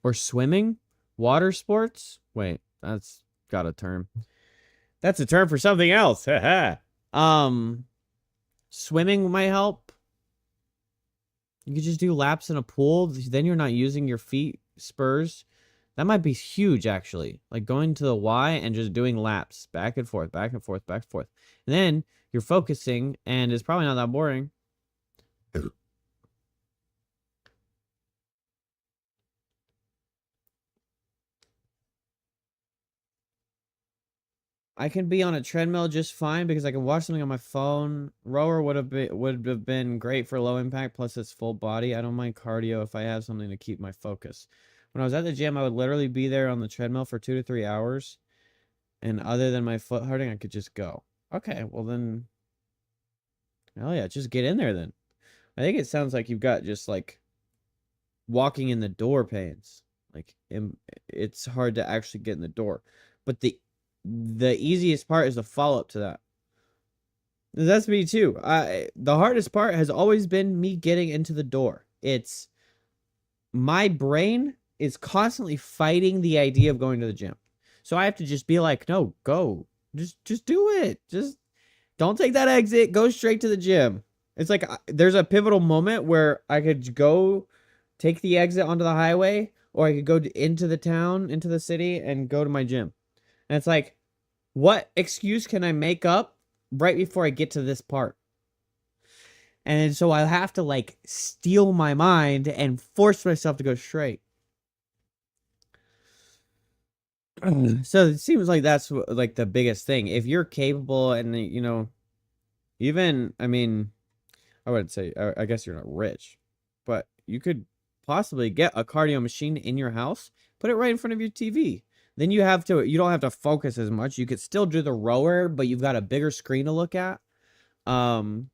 B: Or swimming? Water sports? Wait, that's got a term. That's a term for something else. Swimming might help. You could just do laps in a pool. Then you're not using your feet spurs. That might be huge, actually. Like going to the Y and just doing laps back and forth, back and forth, back and forth. And then you're focusing, and it's probably not that boring. I can be on a treadmill just fine because I can watch something on my phone. Rower would have been great for low impact, plus it's full body. I don't mind cardio if I have something to keep my focus. When I was at the gym, I would literally be there on the treadmill for 2 to 3 hours. And other than my foot hurting, I could just go. Okay, well then, hell yeah, just get in there then. I think it sounds like you've got just like walking in the door pains. Like it's hard to actually get in the door. But the easiest part is the follow-up to that. That's me too. The hardest part has always been me getting into the door. It's my brain is constantly fighting the idea of going to the gym. So I have to just be like, no, go. Just do it. Just don't take that exit. Go straight to the gym. It's like there's a pivotal moment where I could go take the exit onto the highway, or I could go into the town, into the city, and go to my gym. And it's like, what excuse can I make up right before I get to this part? And so I have to like steel my mind and force myself to go straight. So it seems like that's like the biggest thing. If you're capable and, you know, even, I mean, I would say, I guess you're not rich, but you could possibly get a cardio machine in your house, put it right in front of your TV. Then you don't have to focus as much. You could still do the rower, but you've got a bigger screen to look at. Things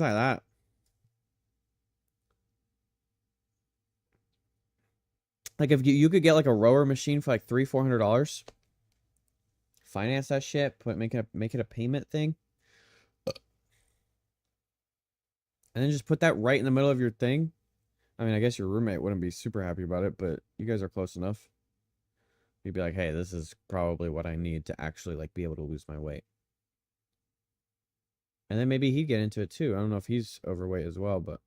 B: like that. Like if you could get like a rower machine for like $300-400, finance that shit, make it a payment thing, and then just put that right in the middle of your thing. I mean, I guess your roommate wouldn't be super happy about it, but you guys are close enough. You'd be like, hey, this is probably what I need to actually like be able to lose my weight. And then maybe he'd get into it too. I don't know if he's overweight as well, but.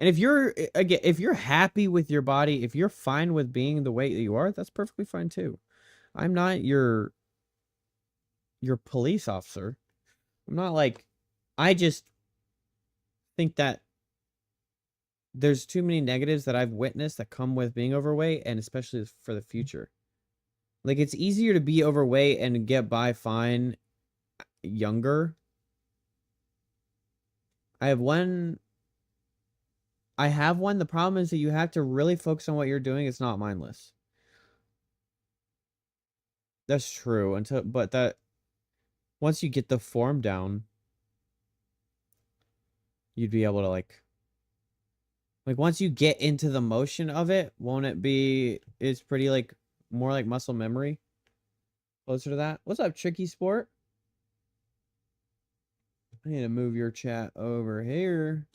B: And if you're happy with your body, if you're fine with being the weight that you are, that's perfectly fine too. I'm not your police officer. I'm not like, I just think that there's too many negatives that I've witnessed that come with being overweight, and especially for the future. Like, it's easier to be overweight and get by fine younger. I have one. The problem is that you have to really focus on what you're doing. It's not mindless. That's true. But once you get the form down, you'd be able to like once you get into the motion of it, won't it be, it's pretty like more like muscle memory, closer to that. What's up, Tricky Sport? I need to move your chat over here.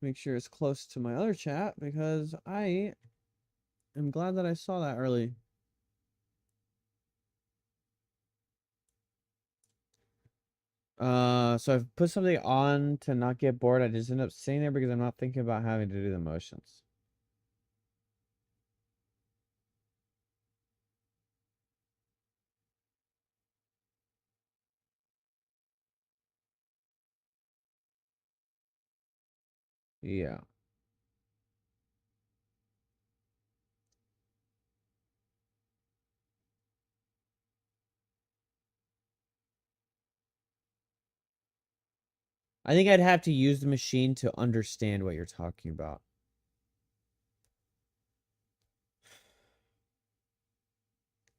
B: Make sure it's close to my other chat because I am glad that I saw that early. So I've put something on to not get bored. I just end up sitting there because I'm not thinking about having to do the motions. Yeah. I think I'd have to use the machine to understand what you're talking about.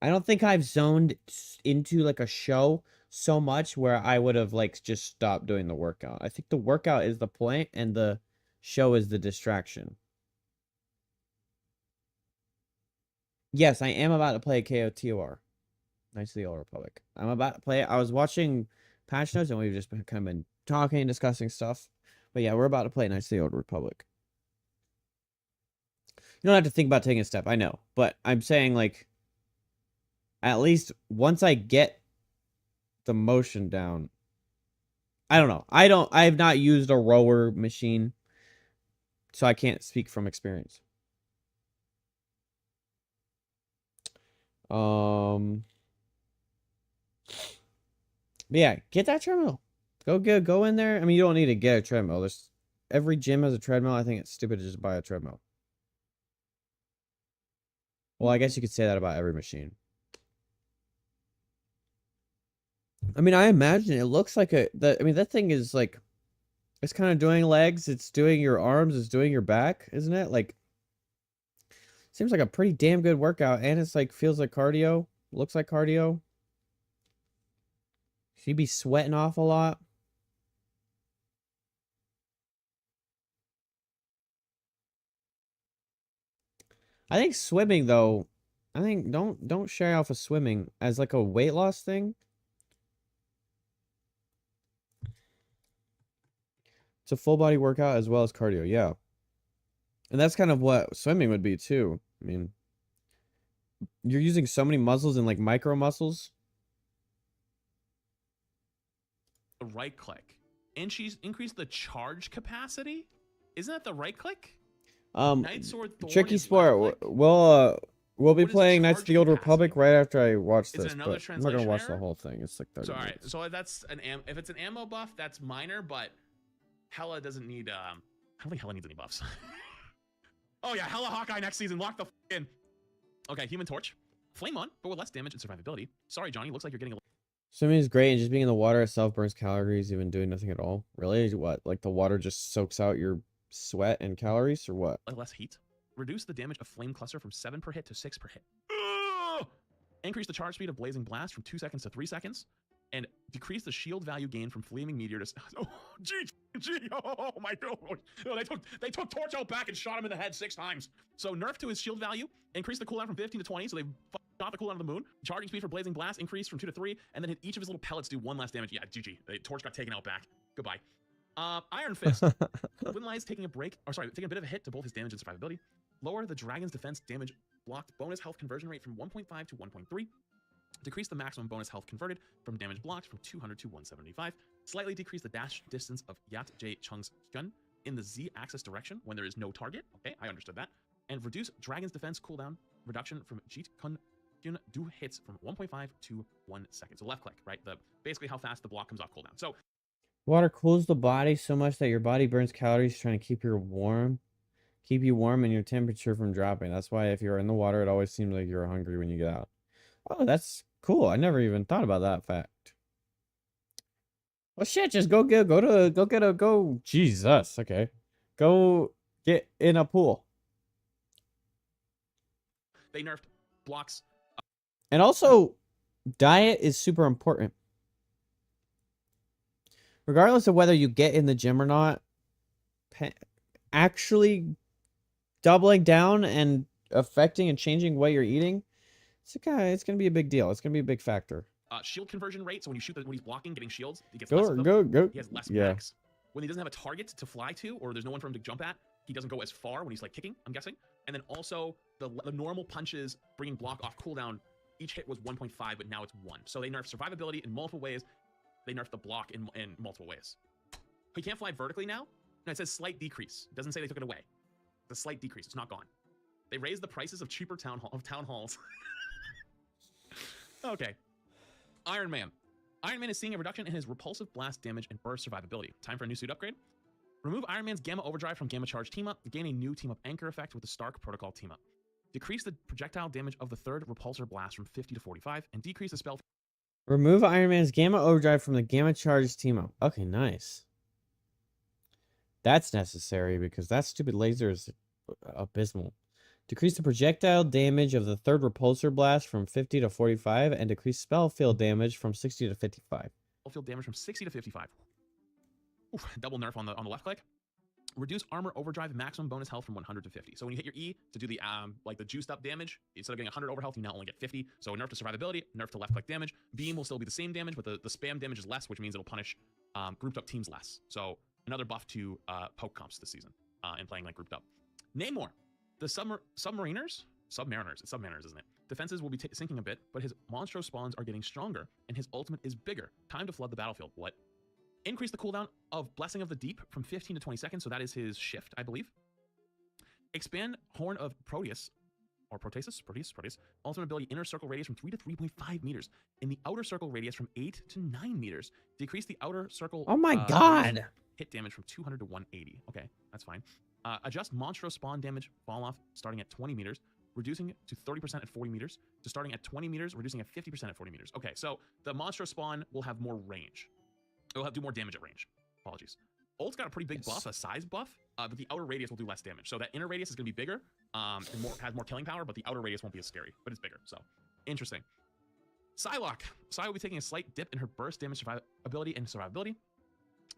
B: I don't think I've zoned into like a show so much where I would have like just stopped doing the workout. I think the workout is the point and the show is the distraction. Yes, I am about to play KOTOR. Knights of the Old Republic. I'm about to play it. I was watching patch notes and we've just been kind of been talking and discussing stuff. But yeah, we're about to play Knights of the Old Republic. You don't have to think about taking a step, I know. But I'm saying like at least once I get the motion down. I don't know. I have not used a rower machine, so I can't speak from experience. But yeah, get that treadmill. Go in there. I mean, you don't need to get a treadmill. There's every gym has a treadmill. I think it's stupid to just buy a treadmill. Well, I guess you could say that about every machine. I mean, I imagine it looks like I mean, that thing is like, it's kind of doing legs. It's doing your arms. It's doing your back, isn't it? Like, seems like a pretty damn good workout. And it's like, feels like cardio. Looks like cardio. She'd be sweating off a lot. I think swimming though, I think don't shy off of swimming as like a weight loss thing. It's a full body workout as well as cardio, yeah. And that's kind of what swimming would be too. I mean, you're using so many muscles and like micro muscles.
C: The right click. And she's increased the charge capacity? Isn't that the right click? Knight Sword Thorn
B: Tricky
C: is
B: sport.
C: left click?
B: We'll be
C: What is
B: playing Knights of
C: charge
B: the Old Republic
C: capacity?
B: right after I watch
C: Is it
B: this,
C: another
B: but I'm not gonna
C: translation
B: watch the
C: error?
B: whole thing. It's like 30
C: So all right,
B: minutes.
C: so that's if it's an ammo buff, that's minor, but Hella doesn't need I don't think Hella needs any buffs. Oh yeah, Hella Hawkeye next season. Lock the in. Okay, Human Torch. Flame on, but with less damage and survivability. Sorry, Johnny, looks like you're getting a
B: Swimming is great, and just being in the water itself burns calories, even doing nothing at all. Really? What? Like the water just soaks out your sweat and calories, or what?
C: less heat. Reduce the damage of Flame Cluster from 7 per hit to 6 per hit. Increase the charge speed of Blazing Blast from 2 seconds to 3 seconds. And decrease the shield value gain from Flaming Meteor to... Oh, oh my god. Oh, they took Torch out back and shot him in the head 6 times. So nerf to his shield value. Increase the cooldown from 15 to 20, so they shot the cooldown of the moon. Charging speed for Blazing Blast increased from 2 to 3, and then hit each of his little pellets do 1 less damage. Yeah, GG. The Torch got taken out back. Goodbye. Iron Fist. Winlight is taking a break, or sorry, taking a bit of a hit to both his damage and survivability. Lower the dragon's defense damage blocked bonus health conversion rate from 1.5 to 1.3. Decrease the maximum bonus health converted from damage blocked from 200 to 175. Slightly decrease the dash distance of Yat J Chung's gun in the Z-axis direction when there is no target. Okay, I understood that. And reduce dragon's defense cooldown reduction from Jeet Kun Gyun do hits from 1.5 to 1 second. So left click, right? Basically how fast the block comes off cooldown. So
B: Water cools the body so much that your body burns calories trying to keep you warm and your temperature from dropping. That's why if you're in the water, it always seems like you're hungry when you get out. Oh, that's cool. I never even thought about that fact. Well, shit, just go Jesus. Okay. Go get in a pool.
C: they nerfed blocks.
B: And also, diet is super important. Regardless of whether you get in the gym or not, actually doubling down and affecting and changing what you're eating, it's going to be a big deal. It's going to be a big factor.
C: shield conversion rate. So when you shoot, when he's blocking, getting shields, he gets less
B: Go,
C: of them.
B: go.
C: He has less
B: Yeah.
C: max. When he doesn't have a target to fly to, or there's no one for him to jump at, he doesn't go as far when he's like kicking, I'm guessing. And then also the normal punches bringing block off cooldown, each hit was 1.5, but now it's 1. So they nerf survivability in multiple ways. They nerf the block in multiple ways. He can't fly vertically now. No, it says slight decrease. It doesn't say they took it away. It's a slight decrease. It's not gone. They raised the prices of cheaper town halls. Okay. Iron Man. Iron Man is seeing a reduction in his repulsive blast damage and burst survivability. Time for a new suit upgrade. Remove Iron Man's Gamma Overdrive from Gamma Charge Team Up. Gain a new Team Up Anchor effect with the Stark Protocol Team Up. Decrease the projectile damage of the third repulsor blast from 50 to 45, and decrease the spell.
B: Remove Iron Man's Gamma Overdrive from the Gamma Charge team up. Okay, nice. That's necessary because that stupid laser is abysmal. Decrease the projectile damage of the third repulsor blast from 50 to 45, and decrease spell field damage from 60 to 55.
C: Field damage from 60 to 55. Oof, double nerf on the left click. Reduce armor overdrive maximum bonus health from 100 to 50. So when you hit your E to do the like the juiced up damage, instead of getting 100 over health, you now only get 50. So nerf to survivability, nerf to left click damage. Beam will still be the same damage, but the spam damage is less, which means it'll punish grouped up teams less. So another buff to poke comps this season and playing like grouped up. Namor, the Submariners, it's Submariners, isn't it? Defenses will be sinking a bit, but his monstro spawns are getting stronger, and his ultimate is bigger. Time to flood the battlefield. What? Increase the cooldown of Blessing of the Deep from 15 to 20 seconds, so that is his shift, I believe. Expand Horn of Proteus, or Proteus, ultimate ability inner circle radius from 3 to 3.5 meters. In the outer circle radius from 8 to 9 meters. Decrease the outer circle...
B: Oh my god!
C: Hit damage from 200 to 180. Okay, that's fine. Adjust Monstro spawn damage fall off starting at 20 meters, reducing it to 30% at 40 meters, to starting at 20 meters, reducing at 50% at 40 meters. Okay, so the Monstro spawn will have more range. It will do more damage at range. Apologies. Ult's got a pretty big buff, a size buff, but the outer radius will do less damage. So that inner radius is going to be bigger, and has more killing power, but the outer radius won't be as scary, but it's bigger. So interesting. Psylocke. Psy will be taking a slight dip in her burst damage ability and survivability.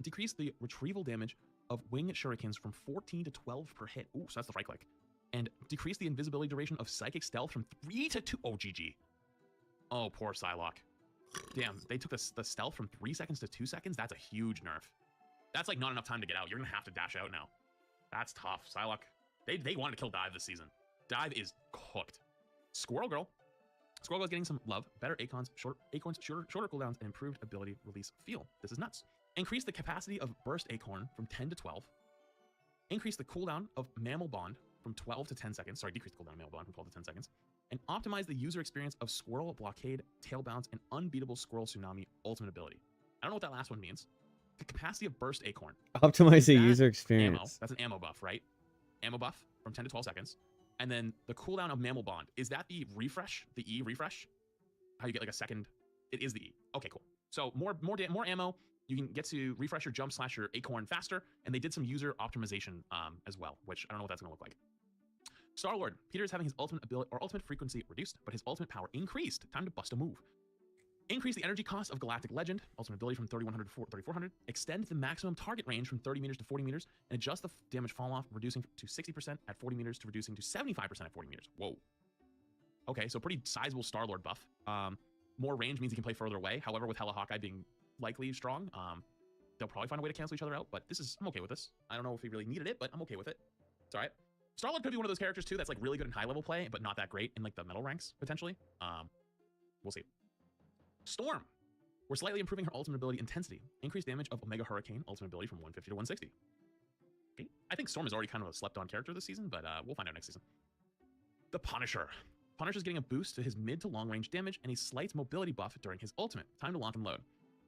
C: Decrease the retrieval damage of wing shurikens from 14 to 12 per hit. Ooh, so that's the right click. And decrease the invisibility duration of psychic stealth from 3 to 2. Oh, GG. Oh, poor Psylocke. Damn, they took the stealth from 3 seconds to 2 seconds? That's a huge nerf. That's like not enough time to get out. You're going to have to dash out now. That's tough. Psylocke, they wanted to kill Dive this season. Dive is cooked. Squirrel Girl. Squirrel Girl is getting some love. Better Acorns, shorter cooldowns, and improved ability release feel. This is nuts. Increase the capacity of Burst Acorn from 10 to 12. Increase the cooldown of Mammal Bond from 12 to 10 seconds. Sorry, decrease the cooldown of Mammal Bond from 12 to 10 seconds. And optimize the user experience of Squirrel Blockade, Tail Bounce, and Unbeatable Squirrel Tsunami ultimate ability. I don't know what that last one means. The capacity of Burst Acorn.
B: Optimize the user experience.
C: Ammo. That's an ammo buff, right? Ammo buff from 10 to 12 seconds. And then the cooldown of Mammal Bond. Is that the refresh? The E refresh? How you get like a second? It is the E. Okay, cool. So more ammo. You can get to refresh your jump / your acorn faster. And they did some user optimization as well, which I don't know what that's going to look like. Star-Lord. Peter is having his ultimate ability or ultimate frequency reduced, but his ultimate power increased. Time to bust a move. Increase the energy cost of Galactic Legend, ultimate ability from 3100 to 3400. Extend the maximum target range from 30 meters to 40 meters, and adjust the damage fall off, reducing to 60% at 40 meters to reducing to 75% at 40 meters. Whoa. Okay, so pretty sizable Star-Lord buff. More range means he can play further away. However, with Hella Hawkeye being likely strong, they'll probably find a way to cancel each other out, but I'm okay with this. I don't know if he really needed it, but I'm okay with it. It's all right. Star-Lord could be one of those characters too that's like really good in high-level play, but not that great in like the metal ranks, potentially. We'll see. Storm. We're slightly improving her ultimate ability intensity. Increase damage of Omega Hurricane, ultimate ability from 150 to 160. Okay. I think Storm is already kind of a slept-on character this season, but we'll find out next season. The Punisher. Punisher's getting a boost to his mid to long-range damage and a slight mobility buff during his ultimate. Time to lock and load.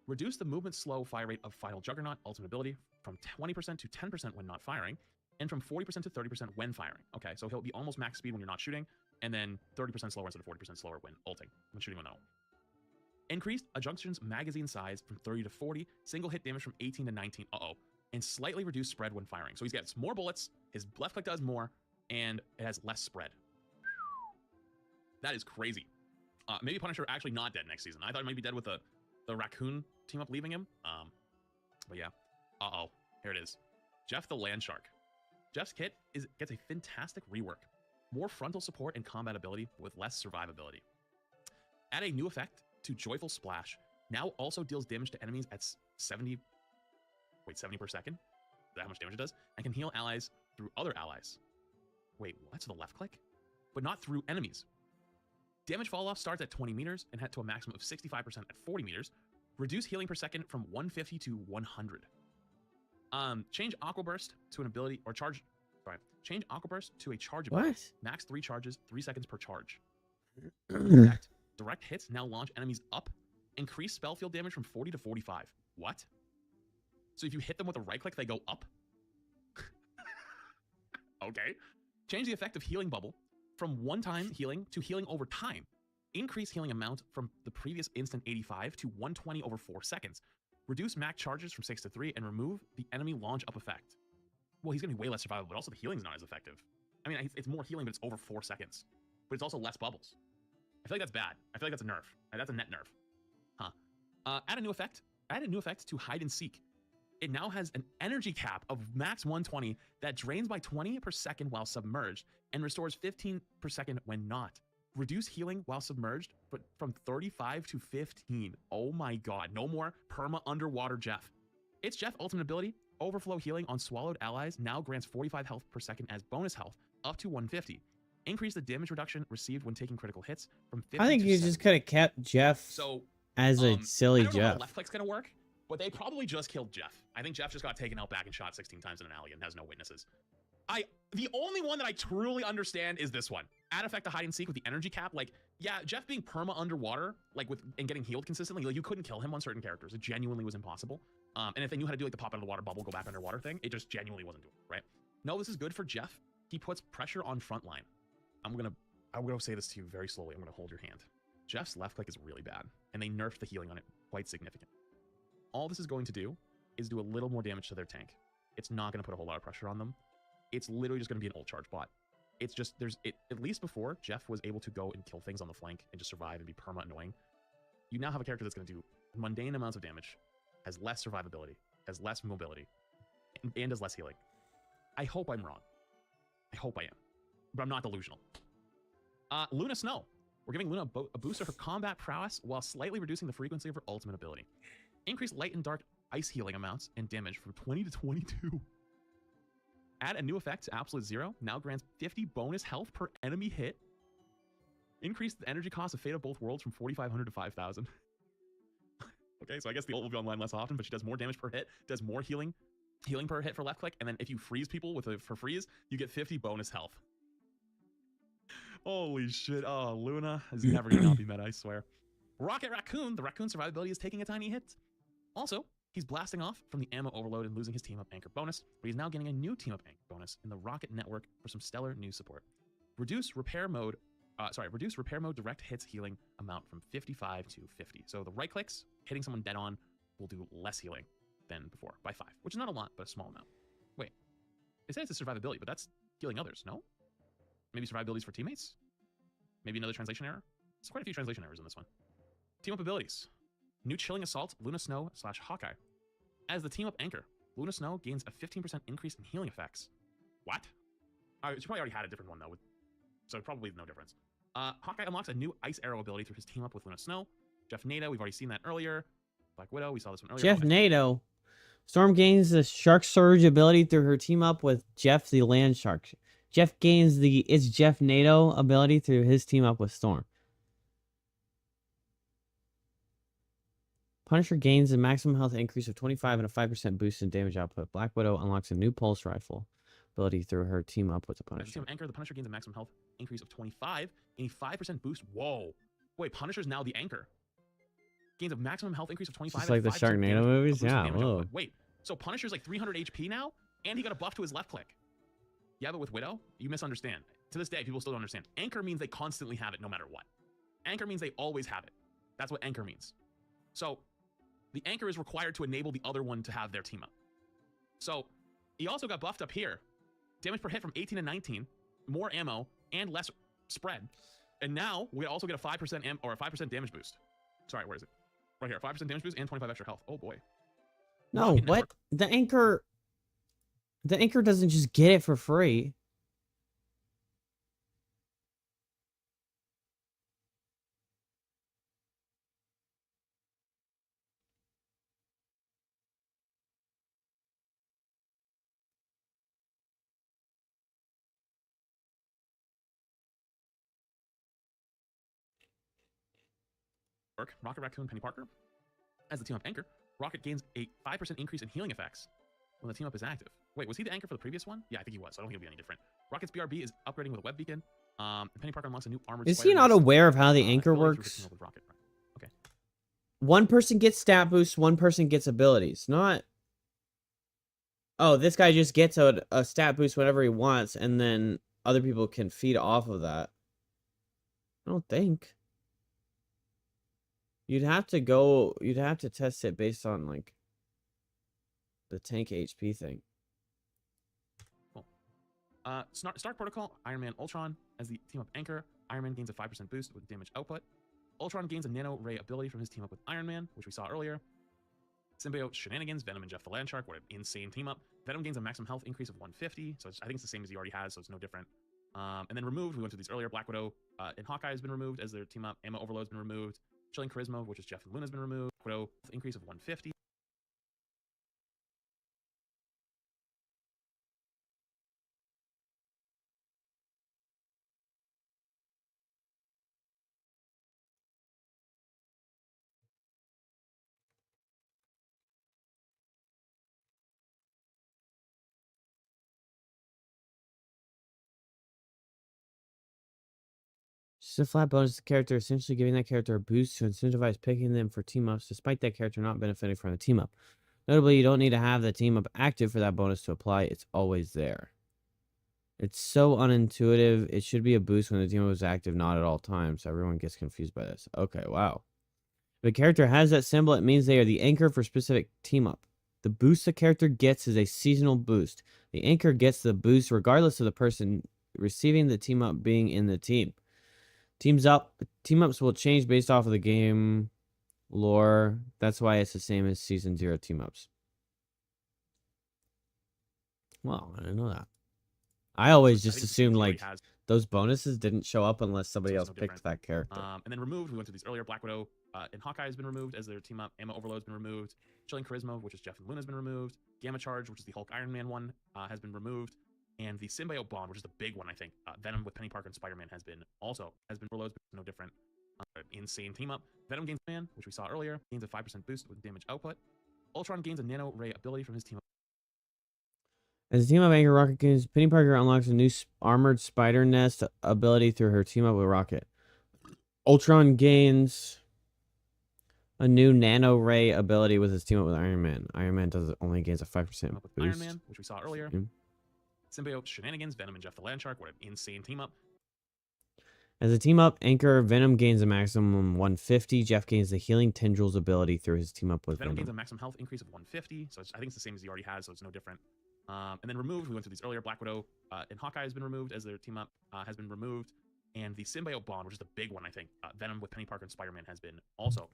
C: Reduce the movement slow fire rate of Final Juggernaut, ultimate ability, from 20% to 10% when not firing, and from 40% to 30% when firing. Okay, so he'll be almost max speed when you're not shooting, and then 30% slower instead of 40% slower when ulting, when shooting with no ult. Increased Adjunction's magazine size from 30 to 40, single hit damage from 18 to 19, and slightly reduced spread when firing. So he gets more bullets, his left click does more, and it has less spread. That is crazy. Maybe Punisher actually not dead next season. I thought he might be dead with the raccoon team up leaving him. But yeah. Here it is. Jeff the Landshark. Jeff's kit gets a fantastic rework. More frontal support and combat ability with less survivability. Add a new effect to Joyful Splash now also deals damage to enemies at 70 per second. Is that how much damage it does? And can heal allies through other allies. Wait, what? So the left click? But not through enemies. Damage fall off starts at 20 meters and head to a maximum of 65% at 40 meters. Reduce healing per second from 150 to 100. Change Aqua Burst to an ability or charge. Sorry. Change Aqua Burst to a charge ability.
B: What?
C: Max 3 charges, 3 seconds per charge.
B: Hmm.
C: Direct hits now launch enemies up. Increase spell field damage from 40 to 45. What? So if you hit them with a right click, they go up? Okay. Change the effect of Healing Bubble from one-time healing to healing over time. Increase healing amount from the previous instant 85 to 120 over 4 seconds. Reduce max charges from 6 to 3 and remove the enemy launch up effect. Well, he's going to be way less survivable, but also the healing's not as effective. I mean, it's more healing, but it's over 4 seconds. But it's also less bubbles. I feel like that's bad. I feel like that's a nerf. That's a net nerf. Huh. Add a new effect. Add a new effect to Hide and Seek. It now has an energy cap of max 120 that drains by 20 per second while submerged and restores 15 per second when not. Reduce healing while submerged, but from 35 to 15. Oh my god, no more perma underwater Jeff. Its Jeff ultimate ability, Overflow Healing on swallowed allies, now grants 45 health per second as bonus health, up to 150. Increase the damage reduction received when taking critical hits from 50
B: I think
C: to
B: you
C: 70.
B: just could have kept Jeff
C: So,
B: as a silly
C: I don't know how
B: Jeff.
C: left click's gonna work, but they probably just killed Jeff. I think Jeff just got taken out back and shot 16 times in an alley and has no witnesses. The only one that I truly understand is this one. Add effect to Hide and Seek with the energy cap. Like, yeah, Jeff being perma underwater, like and getting healed consistently, like you couldn't kill him on certain characters. It genuinely was impossible. And if they knew how to do like the pop out of the water bubble, go back underwater thing, it just genuinely wasn't doing it, right? No, this is good for Jeff. He puts pressure on frontline. I'm gonna say this to you very slowly. I'm gonna hold your hand. Jeff's left click is really bad, and they nerfed the healing on it quite significant. All this is going to do is do a little more damage to their tank. It's not gonna put a whole lot of pressure on them. It's literally just gonna be an ult charge bot. It's just at least before Jeff was able to go and kill things on the flank and just survive and be perma annoying. You now have a character that's gonna do mundane amounts of damage, has less survivability, has less mobility, and has less healing. I hope I'm wrong. I hope I am, but I'm not delusional. Luna Snow. We're giving Luna a boost to her combat prowess while slightly reducing the frequency of her ultimate ability. Increase light and dark ice healing amounts and damage from 20 to 22. Add a new effect to Absolute Zero. Now grants 50 bonus health per enemy hit. Increase the energy cost of Fate of Both Worlds from 4,500 to 5,000. Okay, so I guess the ult will be online less often, but she does more damage per hit, does more healing per hit for left click, and then if you freeze people for freeze, you get 50 bonus health. Holy shit. Oh, Luna is never gonna not be meta, I swear. Rocket Raccoon. The Raccoon survivability is taking a tiny hit. Also, he's blasting off from the ammo overload and losing his team up anchor bonus, but he's now getting a new team up anchor bonus in the Rocket Network for some stellar new support. Reduce repair mode direct hits healing amount from 55 to 50. So the right clicks, hitting someone dead on, will do less healing than before by 5, which is not a lot, but a small amount. Wait, it says it's survivability, but that's healing others, no? Maybe survivabilities for teammates? Maybe another translation error? There's quite a few translation errors in this one. Team up abilities. New Chilling Assault, Luna Snow / Hawkeye. As the team up anchor, Luna Snow gains a 15% increase in healing effects. What? She probably already had a different one though, so probably no difference. Hawkeye unlocks a new Ice Arrow ability through his team up with Luna Snow. Jeff Nada, we've already seen that earlier. Black Widow, we saw this one earlier.
B: Jeff NATO. Storm gains the Shark Surge ability through her team up with Jeff the Land Shark. Jeff gains the It's Jeff NATO ability through his team up with Storm. Punisher gains a maximum health increase of 25 and a 5% boost in damage output. Black Widow unlocks a new pulse rifle ability through her team up with the Punisher.
C: Team Anchor, the Punisher gains a maximum health increase of 25 and a 5% boost. Whoa. Wait, Punisher's now the Anchor. Gains a maximum health increase of 25.
B: Just like the Sharknado movies? Yeah, whoa.
C: Wait, so Punisher's like 300 HP now, and he got a buff to his left click. Yeah, but with Widow, you misunderstand. To this day, people still don't understand. Anchor means they constantly have it no matter what. Anchor means they always have it. That's what Anchor means. So the Anchor is required to enable the other one to have their team up. So he also got buffed up here. Damage per hit from 18 to 19, more ammo, and less spread. And now we also get a 5% damage boost. Sorry, where is it? Right here, 5% damage boost and 25 extra health. Oh boy.
B: No, what? The Anchor doesn't just get it for free.
C: Rocket Raccoon, Penny Parker. As the team up anchor, Rocket gains a 5% increase in healing effects when the team up is active. Wait, was he the anchor for the previous one? Yeah, I think he was. So I don't think it'll be any different. Rocket's BRB is upgrading with a web beacon. And Penny Parker unlocks a new armored.
B: Is he not aware of how the anchor works?
C: Rocket. Okay.
B: One person gets stat boosts, one person gets abilities. Not. Oh, this guy just gets a stat boost whenever he wants, and then other people can feed off of that. I don't think. You'd have to test it based on, like, the tank HP thing.
C: Cool. Stark Protocol, Iron Man, Ultron. As the team up anchor, Iron Man gains a 5% boost with damage output. Ultron gains a nano ray ability from his team up with Iron Man, which we saw earlier. Symbiote Shenanigans, Venom and Jeff the Landshark. What an insane team up. Venom gains a maximum health increase of 150, so I think it's the same as he already has, so it's no different. And then removed, we went through these earlier. Black Widow and Hawkeye has been removed as their team up. Ammo Overload's been removed. Chilling Charisma, which is Jeff and Luna, has been removed. Black Widow increase of 150.
B: Just a flat bonus to the character, essentially giving that character a boost to incentivize picking them for team-ups, despite that character not benefiting from the team-up. Notably, you don't need to have the team-up active for that bonus to apply. It's always there. It's so unintuitive. It should be a boost when the team-up is active, not at all times. Everyone gets confused by this. Okay, wow. If a character has that symbol, it means they are the anchor for specific team-up. The boost the character gets is a seasonal boost. The anchor gets the boost regardless of the person receiving the team-up being in the team. Team-ups will change based off of the game lore. That's why it's the same as Season 0 team-ups. Well, I didn't know that. I always just assumed, like, those bonuses didn't show up unless somebody else picked that character.
C: And then removed, we went through these earlier. Black Widow and Hawkeye has been removed as their team up. Ammo Overload's been removed. Chilling Charisma, which is Jeff and Luna, has been removed. Gamma Charge, which is the Hulk Iron Man one, has been removed. And the Symbiote Bond, which is the big one, I think. Venom with Penny Parker and Spider-Man has been Overload's been no different. Insane team up. Venom gains Man, which we saw earlier, gains a 5% boost with damage output. Ultron gains a nano ray ability from his team up.
B: As a team up anchor, Rocket gains. Penny Parker unlocks a new armored spider nest ability through her team up with Rocket. Ultron gains a new nano ray ability with his team up with Iron Man. Iron Man only gains a 5% boost.
C: Iron Man, which we saw earlier. Symbiote Shenanigans, Venom and Jeff the Landshark. What an insane team up.
B: As a team up anchor, Venom gains a maximum 150. Jeff gains the healing tendrils ability through his team up with
C: Venom gains a maximum health increase of 150, so I think it's the same as he already has, so it's no different. And then removed, we went through these earlier. Black Widow and Hawkeye has been removed as their team up has been removed. And the Symbiote Bond, which is the big one, I think. Venom with Penny Parker and Spider-Man has been also.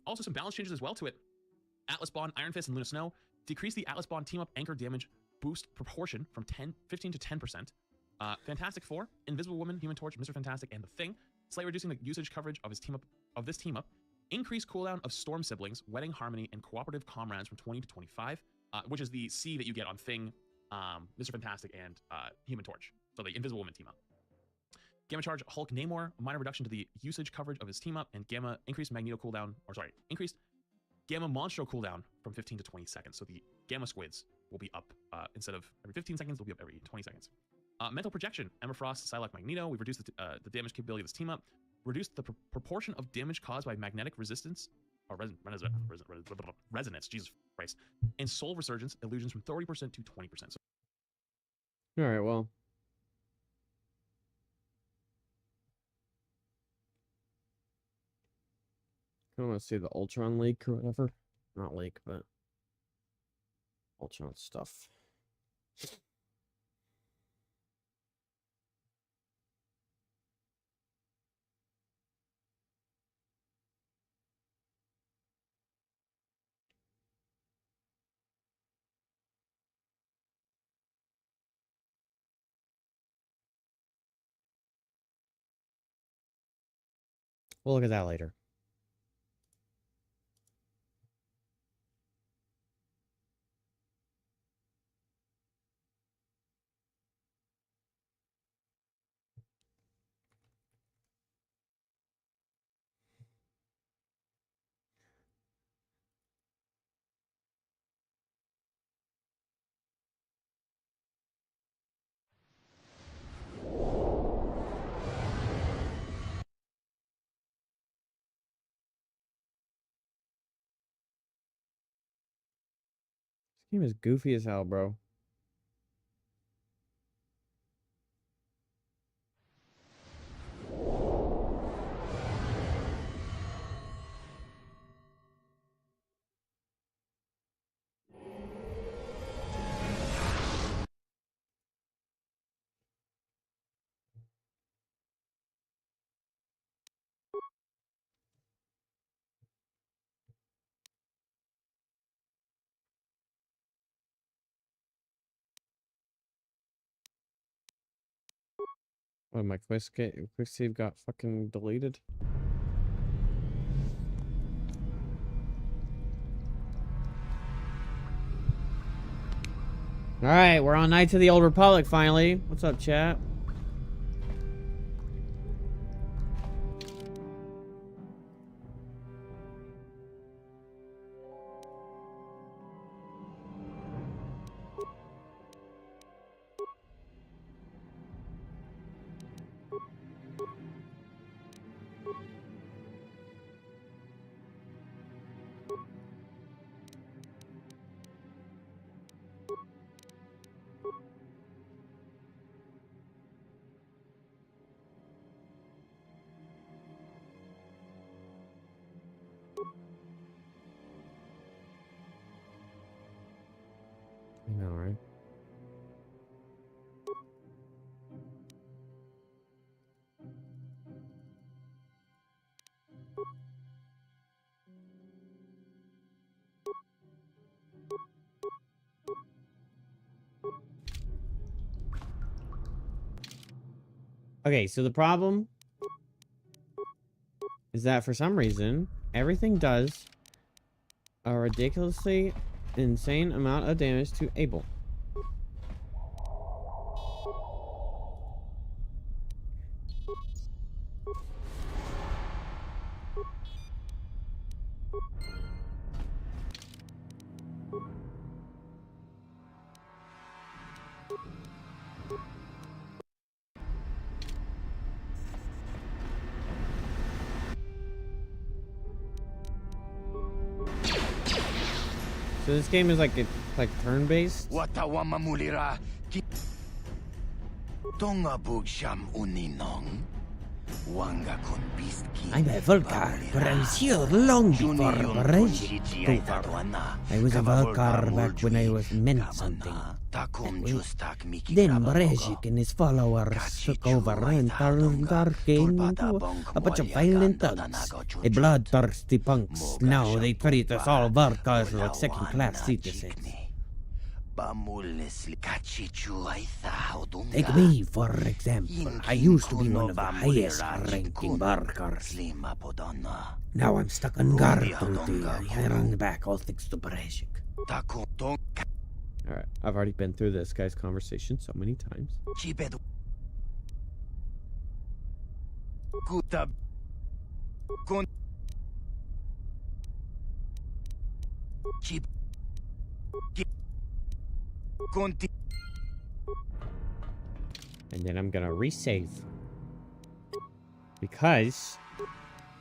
C: Also some balance changes as well to it. Atlas Bond, Iron Fist, and Luna Snow decrease the Atlas Bond team up anchor damage boost proportion from 15 to 10%. Fantastic Four, Invisible Woman, Human Torch, Mr. Fantastic, and The Thing, slightly reducing the usage coverage of this team up. Increase cooldown of Storm siblings, Wedding Harmony, and Cooperative Comrades from 20 to 25, which is the C that you get on Thing, Mr. Fantastic, and Human Torch. So the Invisible Woman team up. Gamma Charge, Hulk Namor, a minor reduction to the usage coverage of his team up, and Gamma increased increased Gamma Monstro cooldown from 15 to 20 seconds. So the Gamma Squids will be up instead of every 15 seconds, they'll be up every 20 seconds. Mental Projection, Emma Frost, Psylocke, Magneto. We've reduced the damage capability of this team up, reduced the proportion of damage caused by magnetic resistance, or resonance, Jesus Christ, and Soul Resurgence illusions from 30% to 20%. So
B: all right, well. I don't want to see the Ultron leak or whatever. Not leak, but Ultron stuff. We'll look at that later. Game is goofy as hell, bro. Oh, my quick save got fucking deleted. All right, we're on Knights of the Old Republic finally. What's up, chat? I know, right? Okay, so the problem is that for some reason, everything does a ridiculously insane amount of damage to Abel. So this game is like turn-based.
D: Watawa mamulira ki Tonga bugsham uninong. Wanga kun biski.
B: I'm a Volcar, but I was here long before Brezhik took over. I was a Volcar back when I was meant something. Then Brezhik and his followers took over and turned our game into a bunch of violent thugs. A bloodthirsty punks. Now they treat us all Volcars like second-class citizens. Take me, for example. I used to be one of the highest-ranking Volcars. Now I'm stuck on guard duty. I run back all thanks to Brezhik. Alright, I've already been through this guy's conversation so many times. And then I'm gonna resave. Because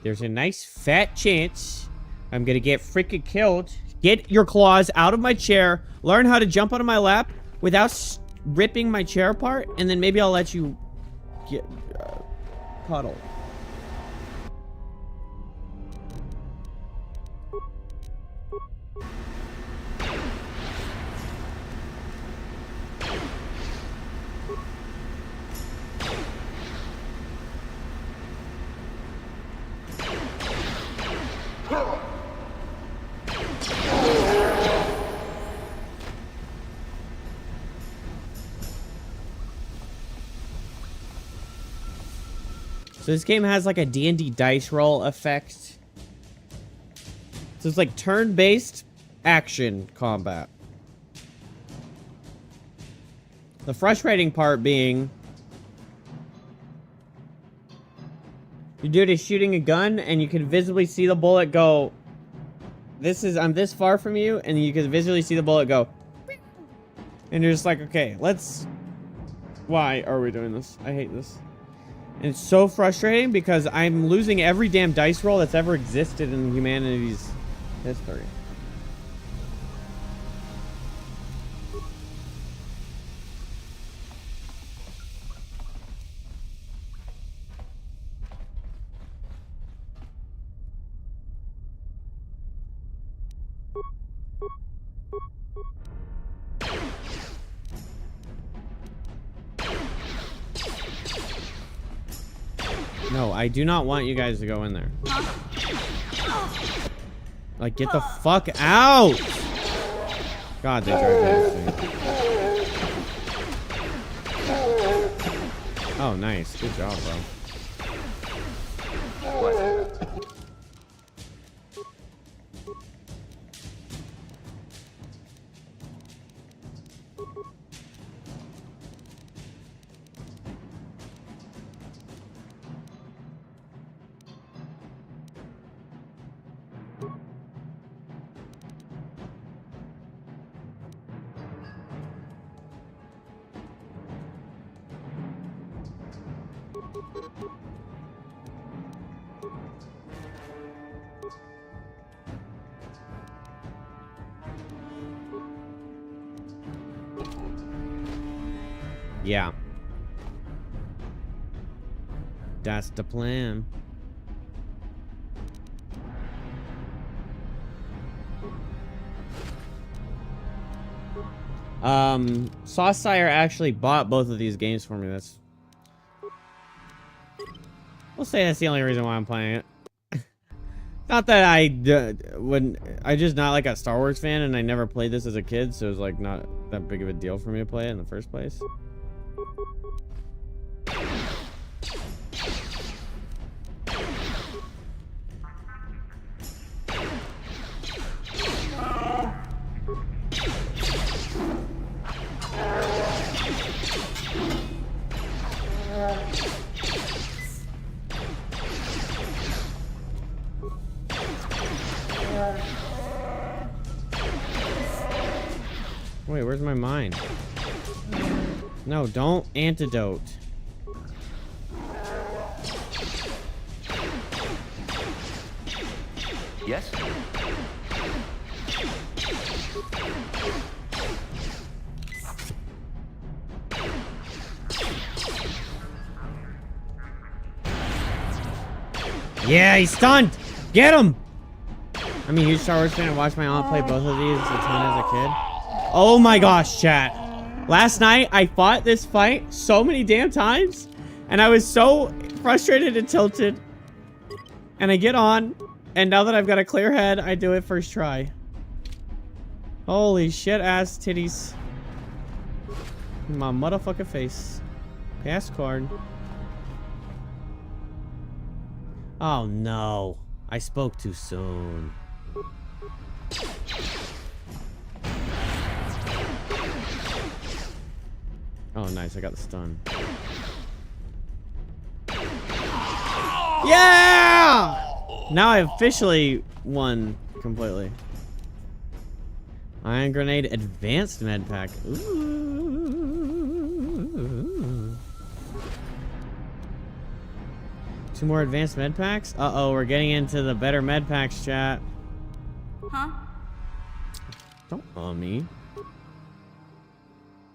B: there's a nice fat chance I'm gonna get freaking killed. Get your claws out of my chair. Learn how to jump onto my lap without ripping my chair apart. And then maybe I'll let you get cuddle. So this game has like a D&D dice roll effect. So it's like turn-based action combat. The frustrating part being your dude is shooting a gun and you can visibly see the bullet go. I'm this far from you, and you can visually see the bullet go. And you're just like, okay, why are we doing this? I hate this. And it's so frustrating because I'm losing every damn dice roll that's ever existed in humanity's history. No, I do not want you guys to go in there. Like, get the fuck out! God, they drive me insane. Oh, nice. Good job, bro. Yeah. That's the plan. Saucesire actually bought both of these games for me. We'll say that's the only reason why I'm playing it. Not that I'm just not like a Star Wars fan, and I never played this as a kid, so it was like not that big of a deal for me to play it in the first place. Wait, where's my mine? No, don't antidote.
D: Yes?
B: Yeah, he's stunned! Get him! I'm a huge Star Wars fan. I watched my aunt play both of these a ton as a kid. Oh my gosh, chat. Last night, I fought this fight so many damn times, and I was so frustrated and tilted. And I get on, and now that I've got a clear head, I do it first try. Holy shit ass titties. My motherfucking face. Pass card. Oh no. I spoke too soon. Oh, nice. I got the stun. Yeah! Now I officially won completely. Iron Grenade Advanced Med Pack. Ooh. 2 more Advanced Med Packs? Uh-oh, we're getting into the better Med Packs, chat.
E: Huh?
B: Don't me.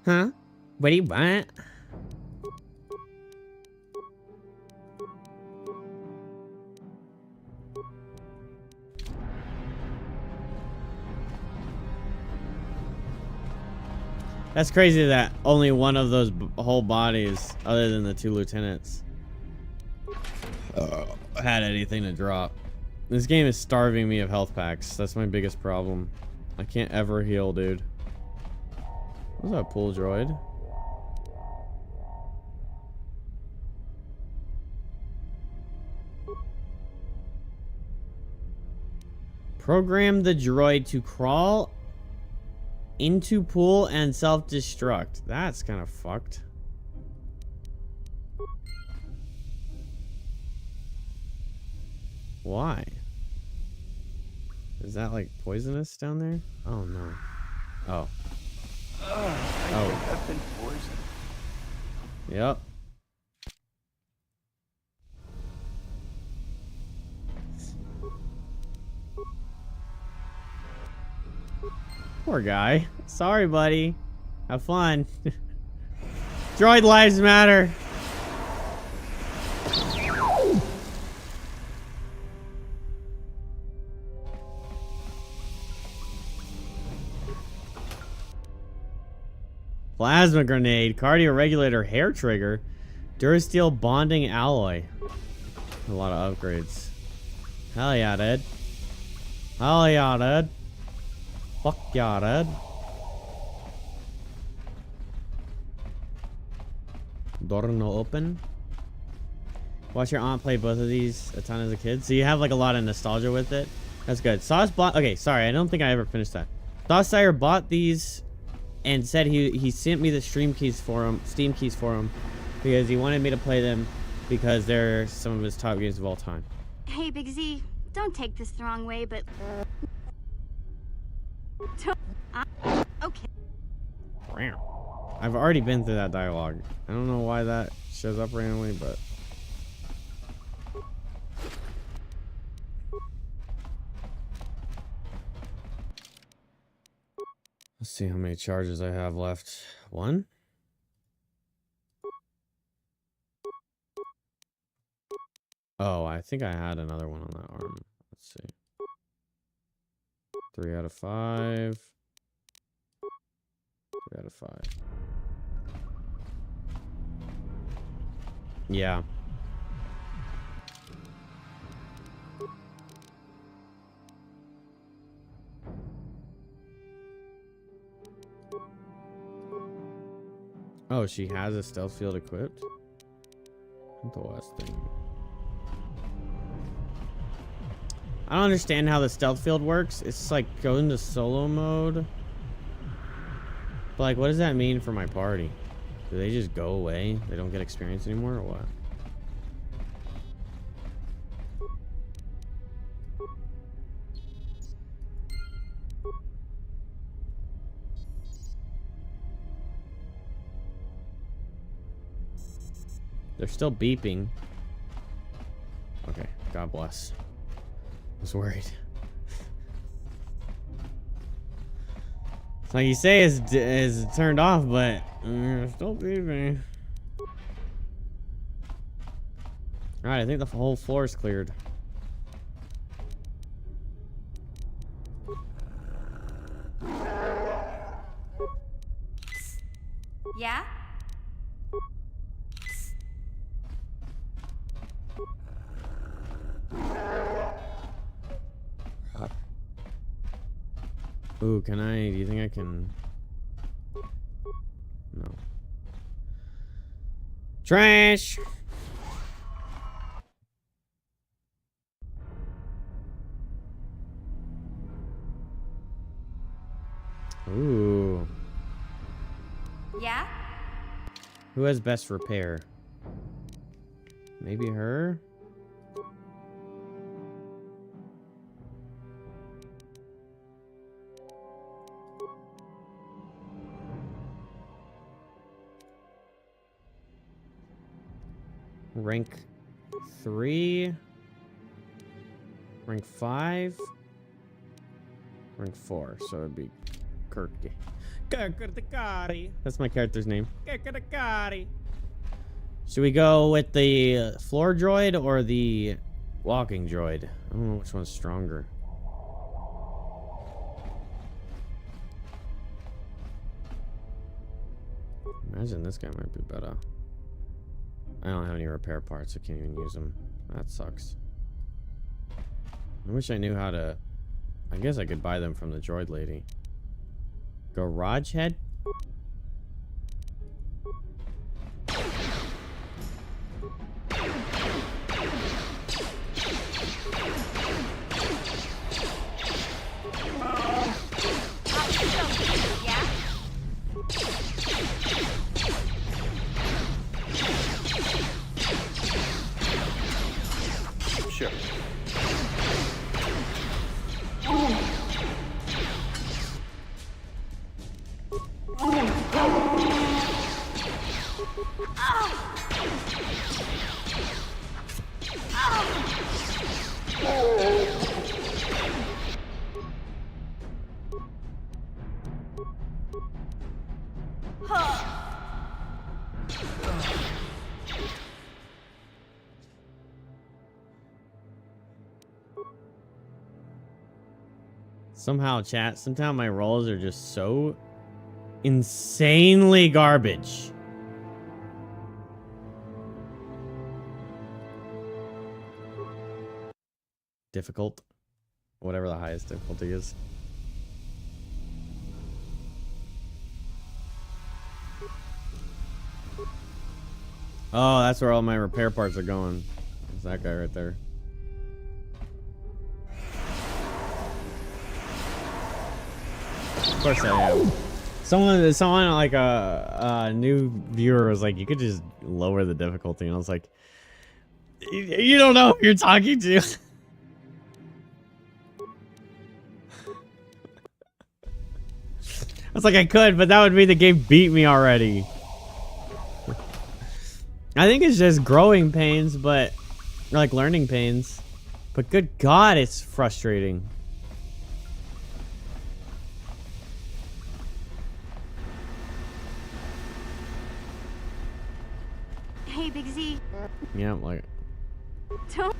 B: Huh? What do you want? That's crazy that only one of those whole bodies, other than the 2 lieutenants, had anything to drop. This game is starving me of health packs. That's my biggest problem. I can't ever heal, dude. What's that pool droid? Program the droid to crawl into pool and self-destruct. That's kind of fucked. Why? Is that like poisonous down there? Oh no. Oh.
D: I think I've been poisoned.
B: Yep. Poor guy. Sorry, buddy. Have fun. Droid lives matter. Plasma grenade, cardio regulator, hair trigger, Durasteel bonding alloy. A lot of upgrades. Hell yeah, dude. Hell yeah, dude. Fuck yeah, dude. Door no open. Watch your aunt play both of these a ton as a kid. So you have like a lot of nostalgia with it. That's good. Sauce bought. Okay, sorry, I don't think I ever finished that. Sauce Sire bought these and said he sent me the Steam keys for him because he wanted me to play them because they're some of his top games of all time.
E: Hey, Big Z, don't take this the wrong way, but... Okay.
B: I've already been through that dialogue. I don't know why that shows up randomly, but... Let's see how many charges I have left. 1? Oh, I think I had another one on that arm. Let's see. 3 out of 5. 3 out of 5. Yeah. Oh, she has a stealth field equipped? Interesting. I don't understand how the stealth field works. It's like go into solo mode. But like, what does that mean for my party? Do they just go away? They don't get experience anymore or what? They're still beeping. Okay, God bless. I was worried. It's like you say is turned off, but still beeping. Alright, I think the whole floor is cleared.
E: Yeah?
B: Ooh, do you think I can? No. Trash! Ooh.
E: Yeah?
B: Who has best repair? Maybe her? Rank 3, rank 5, rank 4, so it'd be Kirky. That's my character's name. Should we go with the floor droid or the walking droid? I don't know which one's stronger. Imagine this guy might be better. I don't have any repair parts. I can't even use them. That sucks. I wish I knew how to... I guess I could buy them from the droid lady. Garage head?
E: Yeah?
D: Sure.
B: Somehow, chat, sometimes my rolls are just so insanely garbage. difficult. Whatever the highest difficulty is. Oh, that's where all my repair parts are going. It's that guy right there. Of course I am. Someone like a new viewer was like, you could just lower the difficulty, and I was like, you don't know who you're talking to. I was like, I could, but that would mean the game beat me already. I think it's just growing pains, but or like learning pains. But good God, it's frustrating.
E: Hey, Big Z.
B: Yeah, like.
E: Don't.